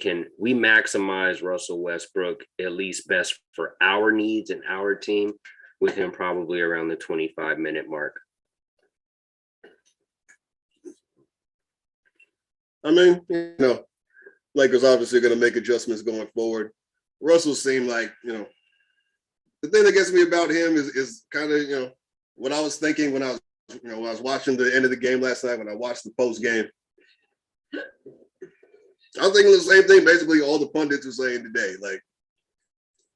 maximize Russell Westbrook at least best for our needs and our team, with him probably around the 25-minute mark. I mean, Lakers obviously going to make adjustments going forward. Russell seemed like, the thing that gets me about him is kind of, what I was thinking when I was watching the end of the game last night, when I watched the post game. I'm thinking the same thing. Basically, all the pundits are saying today, like,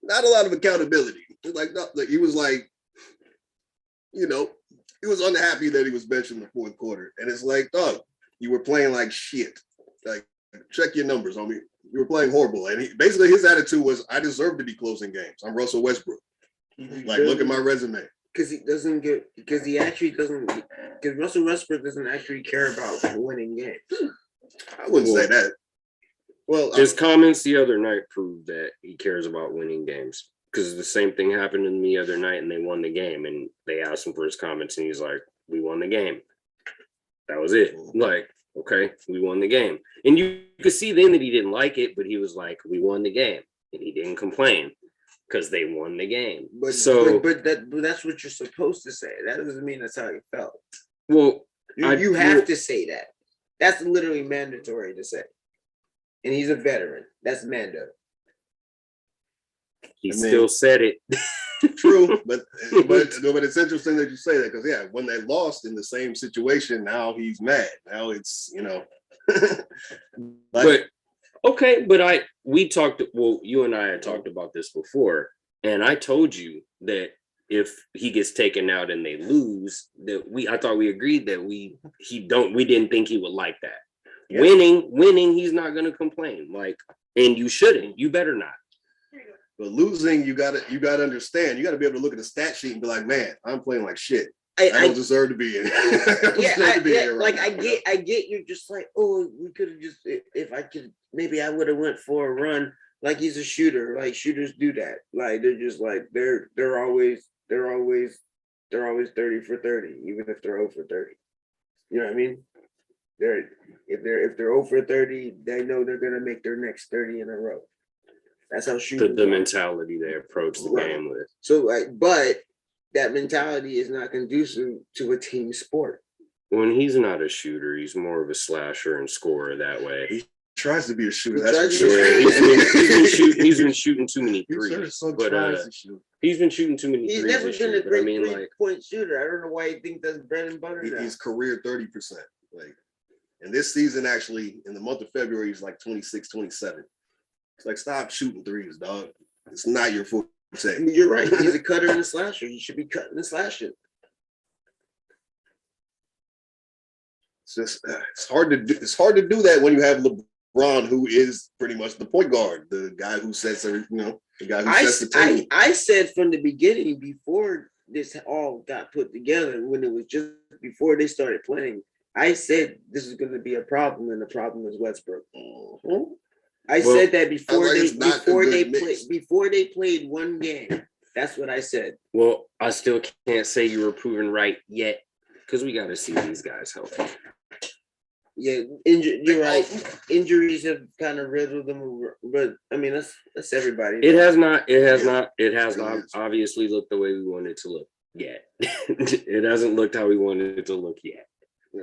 not a lot of accountability. Like, he was like, he was unhappy that he was benched in the fourth quarter, and it's like, dog, you were playing like shit. Like, check your numbers, homie. You were playing horrible, and basically his attitude was, I deserve to be closing games. I'm Russell Westbrook. Like, look at my resume. Because Russell Westbrook doesn't actually care about winning games. I wouldn't say that. Well, his comments the other night proved that he cares about winning games. Because the same thing happened to him the other night, and they won the game, and they asked him for his comments, and he's like, "We won the game." That was it. Like, okay, we won the game, and you could see then that he didn't like it, but he was like, "We won the game," and he didn't complain because they won the game. But that's what you're supposed to say. That doesn't mean that's how you felt. Well, you have to say that. That's literally mandatory to say. And he's a veteran. That's Mando. He still said it. True, but it's interesting that you say that because when they lost in the same situation, now he's mad. Now it's but okay, but you and I had talked about this before, and I told you that if he gets taken out and they lose, I thought we agreed that we didn't think he would like that. Yeah. Winning, he's not gonna complain. Like, and you shouldn't. You better not. But losing, you gotta understand. You gotta be able to look at the stat sheet and be like, man, I'm playing like shit. I don't deserve to be in. I get you're just like, oh, we could have just if I could maybe I would have went for a run. Like, he's a shooter. Like, shooters do that. Like, they're just like they're always 30 for 30, even if they're 0 for 30. You know what I mean? If they're 0 for 30, they know they're gonna make their next 30 in a row. That's how shooters the mentality they approach the game with. So, but that mentality is not conducive to a team sport. When he's not a shooter, he's more of a slasher and scorer that way. He tries to be a shooter. He's been shooting too many threes. He's been shooting too many threes. He's never been a great three-point shooter. I don't know why you think that's bread and butter. He's career 30%. Like, and this season, actually, in the month of February, he's like 26, 27. It's like, stop shooting threes, dog. It's not your forte. You're right. He's a cutter and a slasher. You should be cutting and slashing. It's just it's hard to do that when you have LeBron, who is pretty much the point guard, the guy who sets the guy who sets the table. I said from the beginning, before this all got put together, when it was just before they started playing, I said this is going to be a problem, and the problem is Westbrook. I said that before they played one game. That's what I said. Well, I still can't say you were proven right yet because we got to see these guys healthy. Yeah, you're right. Injuries have kind of riddled them, but I mean that's everybody. It has not obviously looked the way we wanted it to look yet. It hasn't looked how we wanted it to look yet.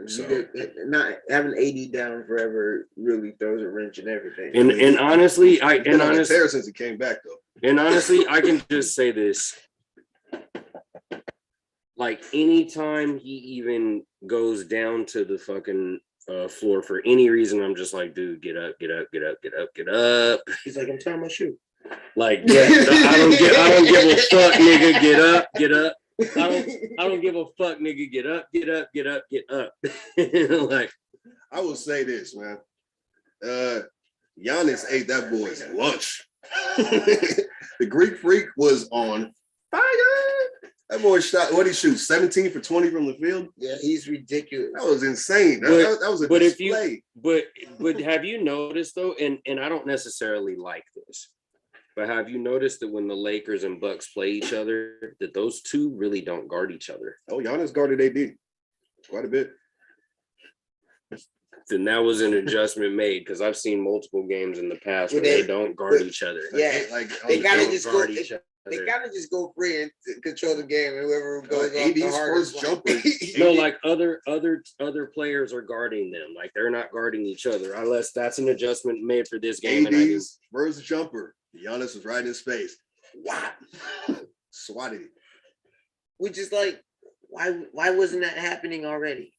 So not having AD down forever really throws a wrench in everything. And honestly, since he came back though. And honestly, I can just say this. Like, anytime he even goes down to the fucking floor for any reason, I'm just like, dude, get up. He's like, I'm tying my shoe. Like, yeah, I don't give a fuck, nigga. Get up. I don't give a fuck, nigga. Get up. Like, I will say this, man. Giannis ate that boy's lunch. The Greek Freak was on fire. That boy shot, what did he shoot? 17 for 20 from the field? Yeah, he's ridiculous. That was insane. That was a display. But have you noticed though, and I don't necessarily like this, but have you noticed that when the Lakers and Bucks play each other, that those two really don't guard each other? Oh, Giannis guarded AD quite a bit. Then that was an adjustment made, because I've seen multiple games in the past where they don't guard each other. Yeah, they gotta just go. They gotta just go free and control the game, and whoever goes off the hardest jumper. No, like other players are guarding them. Like, they're not guarding each other, unless that's an adjustment made for this game. AD's first jumper, Giannis was right in his face. Wow, swatted it. Which is like, why wasn't that happening already?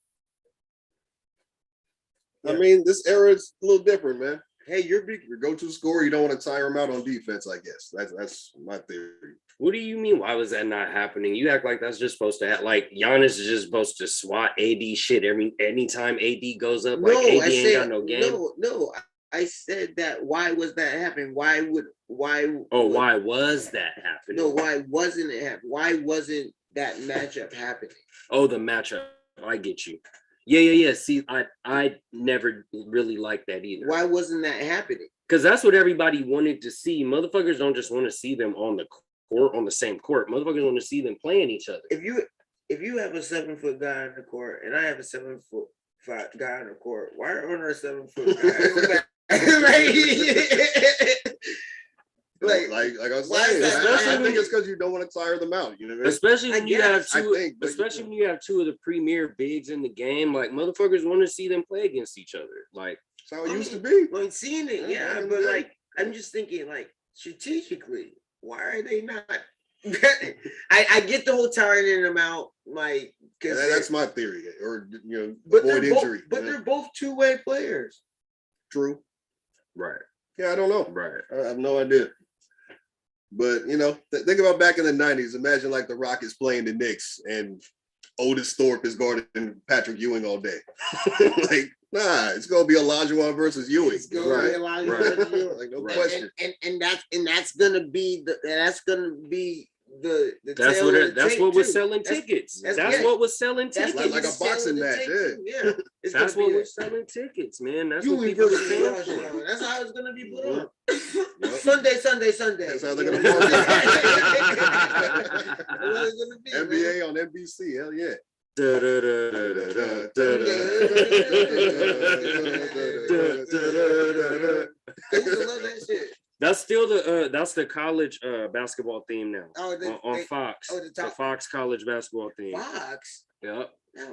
I mean, this era is a little different, man. Hey, you're big. Your go-to scorer, you don't want to tire him out on defense, I guess. That's my theory. What do you mean? Why was that not happening? You act like that's just supposed to happen. Like Giannis is just supposed to swat AD shit anytime AD goes up. Like AD ain't got no game. No. I said that. Why was that happening? Why was that happening? No, why wasn't it happening? Why wasn't that matchup happening? Oh, the matchup. I get you. Yeah. See, I never really liked that either. Why wasn't that happening? Because that's what everybody wanted to see. Motherfuckers don't just want to see them on the court, on the same court. Motherfuckers want to see them playing each other. If you have a 7-foot guy on the court and I have a 7-foot guy on the court, why aren't our 7-foot guys? Like I was saying, I think it's because you don't want to tire them out. You know what I mean? Especially when you have two of the premier bigs in the game. Like motherfuckers want to see them play against each other. Like that's how it used to be. Like seeing it, yeah, but like I'm just thinking, like strategically, why are they not? I get the whole tiring them out, like because that's my theory, or avoid injury. But they're both two-way players. True. Right. Yeah, I don't know. Right. I have no idea. But think about back in the 90s. Imagine like the Rockets playing the Knicks and Otis Thorpe is guarding Patrick Ewing all day. Like, nah, it's gonna be Olajuwon versus Ewing. It's gonna be Olajuwon versus Ewing. Like no question. And that's gonna be the that's what was selling tickets. That's what was selling tickets. Like a boxing match, yeah. That's what was selling tickets, man. That's what people were paying for. That's how it's gonna be put on. Sunday. That's how they're gonna market it. NBA on NBC, hell yeah. I used to love that shit. That's still the college basketball theme now. On Fox. The Fox college basketball theme. Fox. Yep. That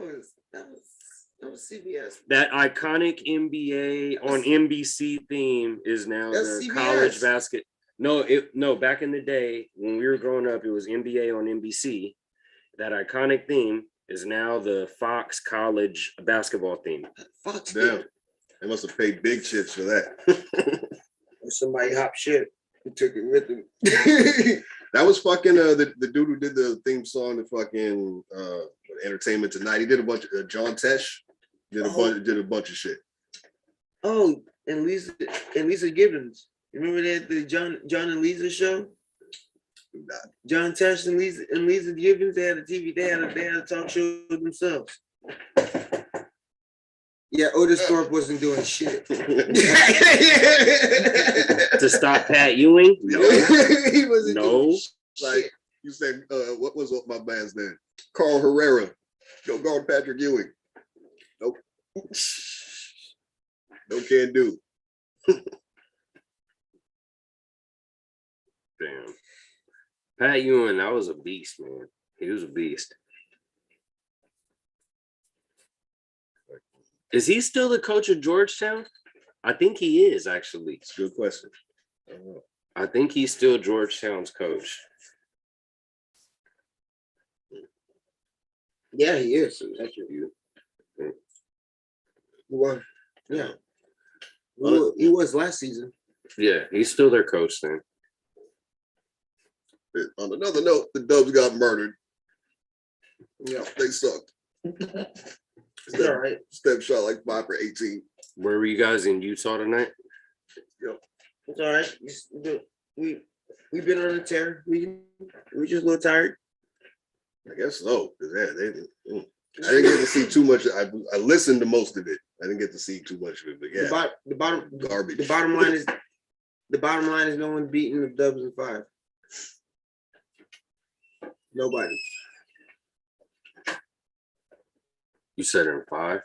was CBS. That iconic NBA on NBC theme is now the CBS. college basket. No, back in the day when we were growing up, it was NBA on NBC. That iconic theme is now the Fox college basketball theme. Fox. Damn. They must have paid big chips for that. Somebody hop shit and took it with them. That was fucking the dude who did the theme song to fucking Entertainment Tonight. He did a bunch of John Tesh did a bunch of shit. Oh, and Lisa Gibbons. Remember that the John and Lisa show? John Tesh and Lisa Gibbons, they had a TV, they had a talk show themselves. Yeah, Otis Thorpe wasn't doing shit. To stop Pat Ewing? No. He wasn't doing shit. Like you said, what was my man's name? Carl Herrera. Go guard Patrick Ewing. Nope. No can do. Damn. Pat Ewing, that was a beast, man. He was a beast. Is he still the coach of Georgetown? I think he is, actually. It's a good question. I think he's still Georgetown's coach. Yeah, he is. Well, yeah. He was last season. Yeah, he's still their coach then. On another note, the Dubs got murdered. Yeah, they sucked. It's all right. Step shot like 5 for 18. Where were you guys in Utah tonight? Yep. It's all right. We've been on a tear. We just a little tired. I guess so. I didn't get to see too much. I listened to most of it. I didn't get to see too much of it. But yeah, the bottom garbage. The bottom line is no one beating the Dubs in 5. Nobody. You said in 5?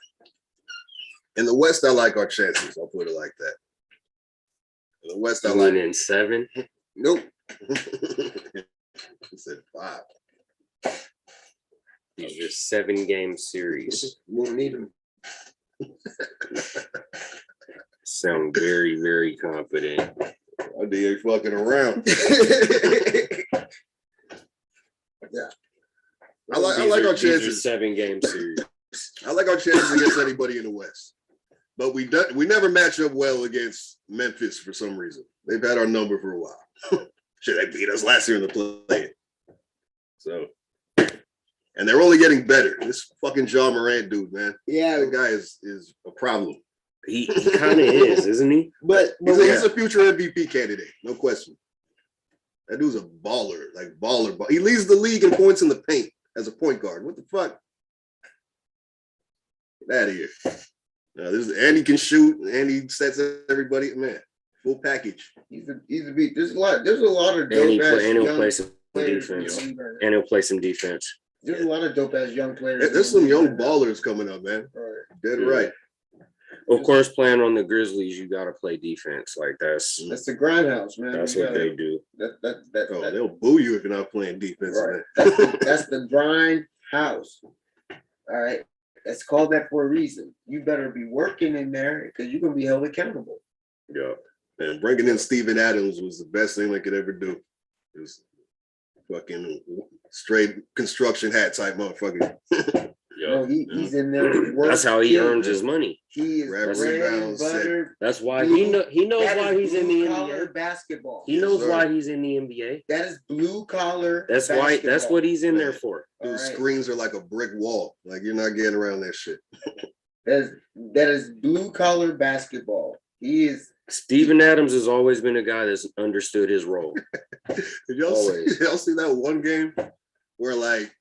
In the West, I like our chances. I'll put it like that. In the West, I like it. In 7? Nope. He said 5. These are 7-game series. Won't need them. Sound very, very confident. I ain't fucking around. Yeah. I like our chances. 7-game series. I like our chances against anybody in the West, but we never match up well against Memphis for some reason. They've had our number for a while. Shit, they beat us last year in the play. So, and they're only getting better. This fucking John Morant dude, man. Yeah, that guy is a problem. He kind of is, isn't he? But he's a future MVP candidate, no question. That dude's a baller, like baller. He leads the league in points in the paint as a point guard. What the fuck? Get out of here. And he can shoot, and he sets everybody. Man, full package. He's a beat. There's a lot of dope And ass he'll young play some players. defense. And he'll play some defense. There's a lot of dope ass young players. There's some young ballers coming up, man. Dead right. Of course, playing on the Grizzlies, you got to play defense. Like that's the grindhouse, man. That's what they do. They'll boo you if you're not playing defense. Right. That's the grind house. All right. That's called that for a reason. You better be working in there because you're gonna be held accountable. Yeah. And bringing in Steven Adams was the best thing they could ever do. It was fucking straight construction hat type motherfucker. No, he's in there. That's how he earns his money. He is bread and butter. That's why he knows why he's in the NBA. Basketball. He knows why he's in the NBA. That is blue collar. That's why. That's what he's in there for. Dude, screens are like a brick wall. Like you're not getting around that shit. That is blue collar basketball. He is. Steven Adams has always been a guy that's understood his role. Did y'all see that one game where like,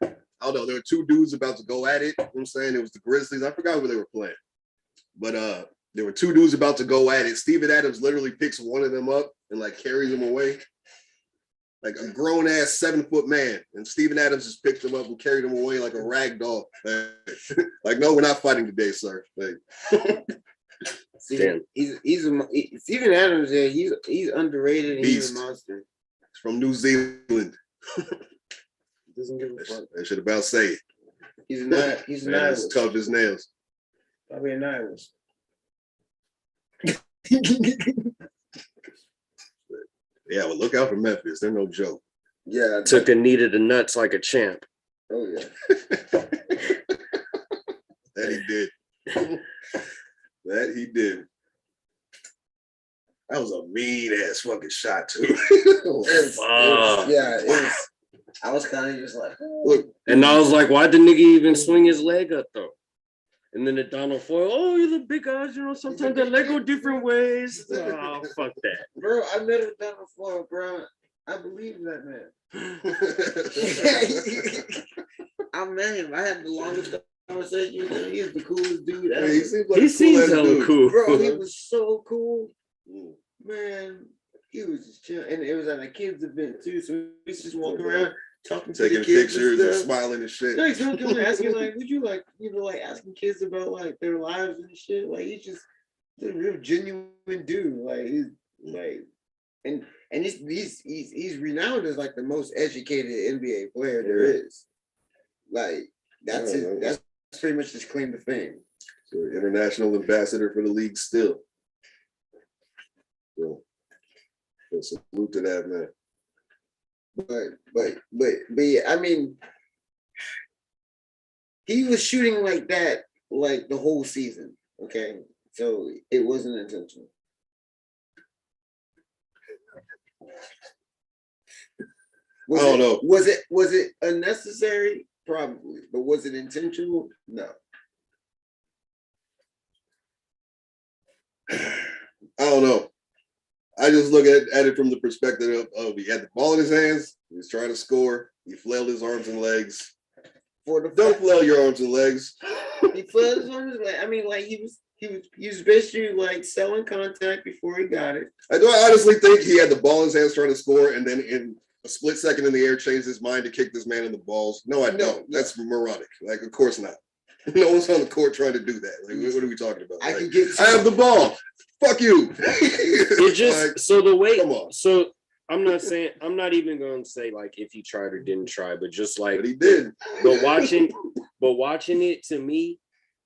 I don't know, there were two dudes about to go at it. You know what I'm saying? It was the Grizzlies. I forgot who they were playing. But there were two dudes about to go at it. Steven Adams literally picks one of them up and like carries him away. Like a grown ass 7-foot man. And Steven Adams just picked him up and carried him away like a rag doll. Like, no, we're not fighting today, sir. Like, Steven Adams, yeah, he's underrated and he's a monster. He's from New Zealand. Doesn't give a fuck. I should about say it. He's a nihilist. Tough as nails. Probably a nihilist. Yeah, well, look out for Memphis. They're no joke. Yeah. Took a knee to the nuts like a champ. Oh, yeah. That he did. That he did. That was a mean ass fucking shot, too. It was. I was kind of just like, look. And I was like, why'd the nigga even swing his leg up though? And then the Donald Foyle, oh, you're the big guys, you know, sometimes they leg go different ways. Oh, fuck that. Bro, I met a Donald Foyle, bro. I believe that man. I met him. I had the longest conversation with him. He is the coolest dude ever. He seems hella cool. Bro, he was so cool. Man, he was just chilling. And it was at a kids event too. So he's just walking around talking to the kids pictures and stuff. smiling and shit. Like talking, asking like, would you like, you know, like asking kids about like their lives and shit. Like he's just a real genuine dude. Like he's like, and he's renowned as like the most educated NBA player there is. Like that's it. That's pretty much his claim to fame. So international ambassador for the league still. So salute to that man. But yeah, I mean, he was shooting like that like the whole season. Okay, so it wasn't intentional. I don't know. Was it unnecessary? Probably, but was it intentional? No. I don't know. I just look at it from the perspective of he had the ball in his hands, he was trying to score, he flailed his arms and legs. Don't flail your arms and legs. He flailed his arms and legs. I mean, like he was basically like selling contact before he got it. I honestly think he had the ball in his hands trying to score, and then in a split second in the air changed his mind to kick this man in the balls. No, I don't. That's moronic. Like, of course not. No one's on the court trying to do that. Like, what are we talking about? I have the ball. Fuck you. It just like, so the way. Come on. So I'm not even going to say like if he tried or didn't try, but just like but he did. But watching it, to me,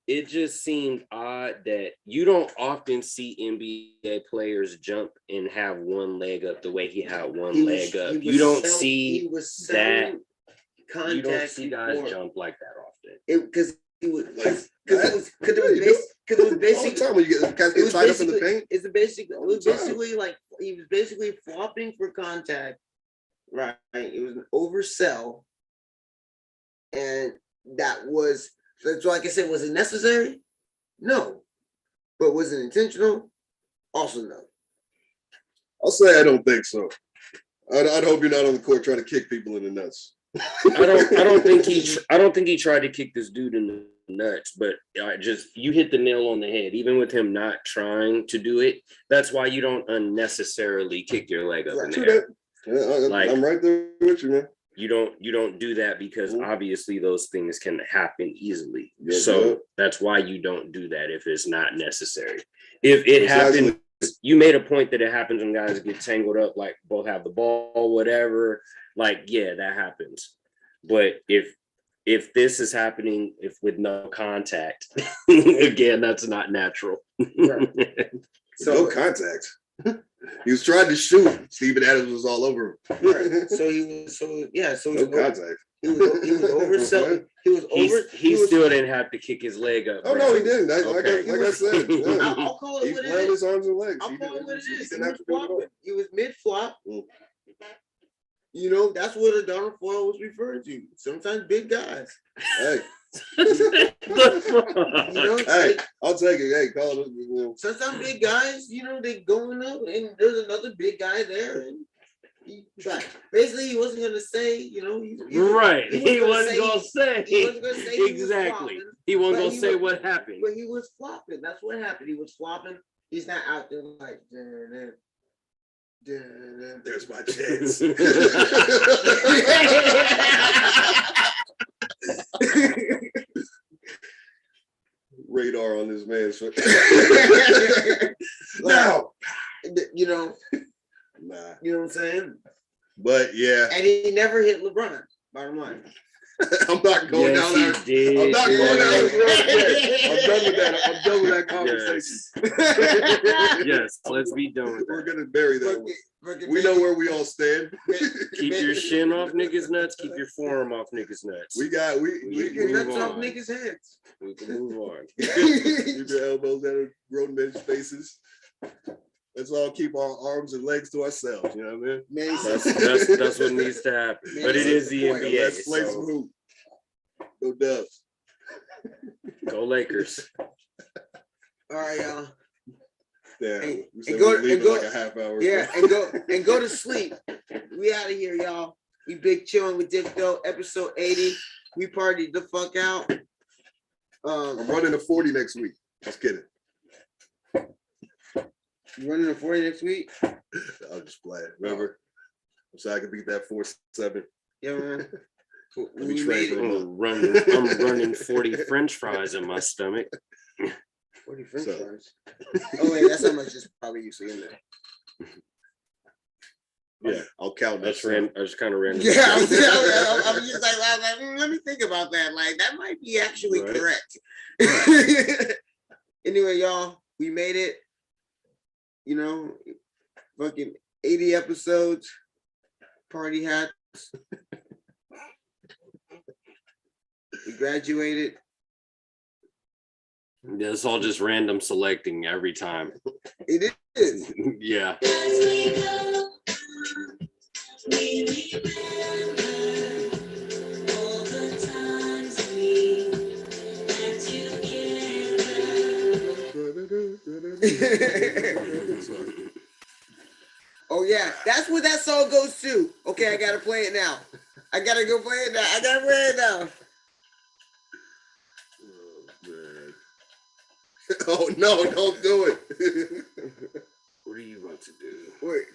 it just seemed odd that you don't often see NBA players jump and have one leg up the way he had one leg up. You don't see that. You don't see guys jump like that often. Because it was the time when you get cats get tied up in the paint. It was basically like he was basically flopping for contact, right? It was an oversell, and that's why, like I said, was it necessary? No, but was it intentional? Also no. I'll say I don't think so. I'd hope you're not on the court trying to kick people in the nuts. I don't think he tried to kick this dude in the nuts, but you hit the nail on the head. Even with him not trying to do it, that's why you don't unnecessarily kick your leg up in the air. Yeah, I'm right there with you, man. You don't do that because obviously those things can happen easily. Yeah, so that's why you don't do that if it's not necessary. If it happens, you made a point that it happens when guys get tangled up, like both have the ball, whatever. Like, yeah, that happens. But if this is happening with no contact, again, that's not natural. Right. So no contact. He was trying to shoot. Steven Adams was all over him. Right. So he was. So no contact. He was overselling. He still didn't have to kick his leg up. Oh no, he didn't. Like I said, I'll call it what it is. His arms and legs. I'll call it what it is. He was mid flop. You know, that's what a Donald Foyle was referring to. Sometimes big guys. Hey. Hey, I'll take it. Hey, call it. You know. Sometimes big guys, you know, they going up and there's another big guy there, and he tried. Basically, he wasn't gonna say, you know, He wasn't gonna say exactly. He wasn't gonna say what happened. But he was flopping. That's what happened. He was flopping. He's not out there like. There's my chance. Radar on this man's foot. No, you know. Nah. You know what I'm saying? But yeah. And he never hit LeBron. Bottom line. I'm not going down there. I'm not going down this road. I'm done with that. I'm done with that conversation. Yes, let's be done with that. We're gonna bury that one. We know where we all stand. Keep your shin off niggas' nuts. Keep your forearm off niggas' nuts. We your nuts off niggas' heads. We can move on. Keep your elbows out of grown men's faces. Let's all keep our arms and legs to ourselves. You know what I mean? That's what needs to happen. But it is the NBA. Let's play some hoop. Go Dubs. Go Lakers. All right, y'all. Yeah, and go like a half hour. Yeah, and go to sleep. We out of here, y'all. We big chilling with Diff Dope, episode 80. We partied the fuck out. I'm running a 40 next week. Just kidding. You running a 40 next week? I'll just play it. Remember? So I can beat that 4-7. Yeah, man. I'm running 40 French fries in my stomach. 40 French fries. Oh wait, that's how much is probably usually in there. Yeah, I'll count that. I just kind of ran. Yeah, I was just like, let me think about that. Like that might be actually correct. Anyway, y'all, we made it. You know, fucking 80 episodes, party hats. We graduated. Yeah, it's all just random selecting every time. It is. Yeah. Oh yeah, that's what that song goes to. Okay, I gotta play it now. I gotta go play it now. I gotta play it now. Oh no, don't do it. What are you about to do? Wait.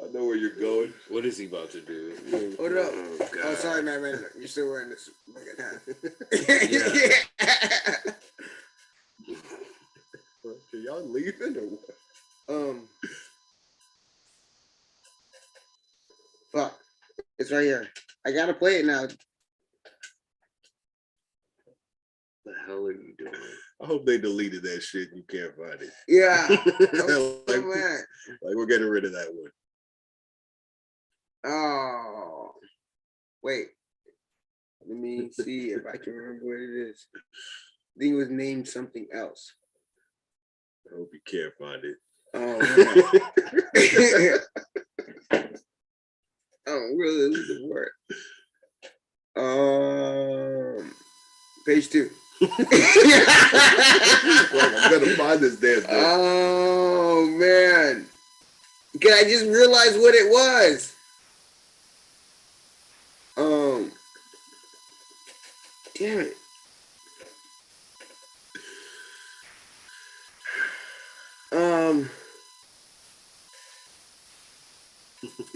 I know where you're going. What is he about to do? Hold up. Oh, God. Oh, sorry, man. You're still wearing this. Yeah. Are y'all leaving or what? Fuck. It's right here. I gotta play it now. The hell are you doing? I hope they deleted that shit. You can't find it. Yeah. like we're getting rid of that one. Oh. Wait. Let me see if I can remember what it is. I think it was named something else. I hope you can't find it. Oh, oh, really? This is work. Page 2. Like, I'm gonna find this damn thing. Oh man. Can I just realize what it was? Damn it.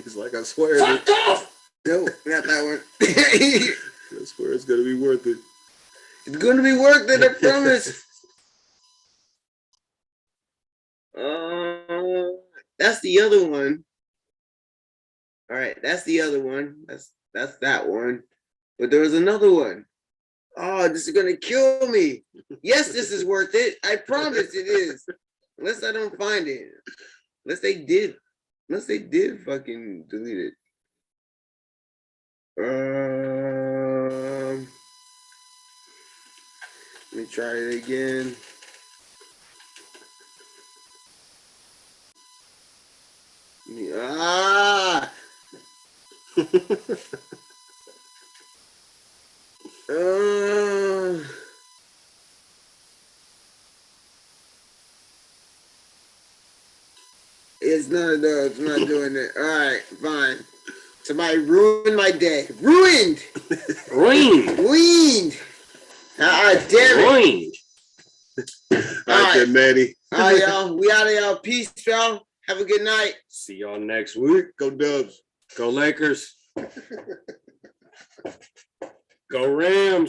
He's like, I swear. Fuck off! No, not that one. I swear it's gonna be worth it. It's gonna be worth it, I promise. That's the other one. All right, that's the other one. That's that one. But there was another one. Oh, this is gonna kill me. Yes, this is worth it. I promise it is. Unless I don't find it. Unless they did fucking delete it. Let me try it again. It's not doing it. All right, fine. Somebody ruined my day. Ruined. Ah, damn it. Ruined. All right, then, Manny. All right, y'all. We out of y'all. Peace, y'all. Have a good night. See y'all next week. Go Dubs. Go Lakers. Go Rams.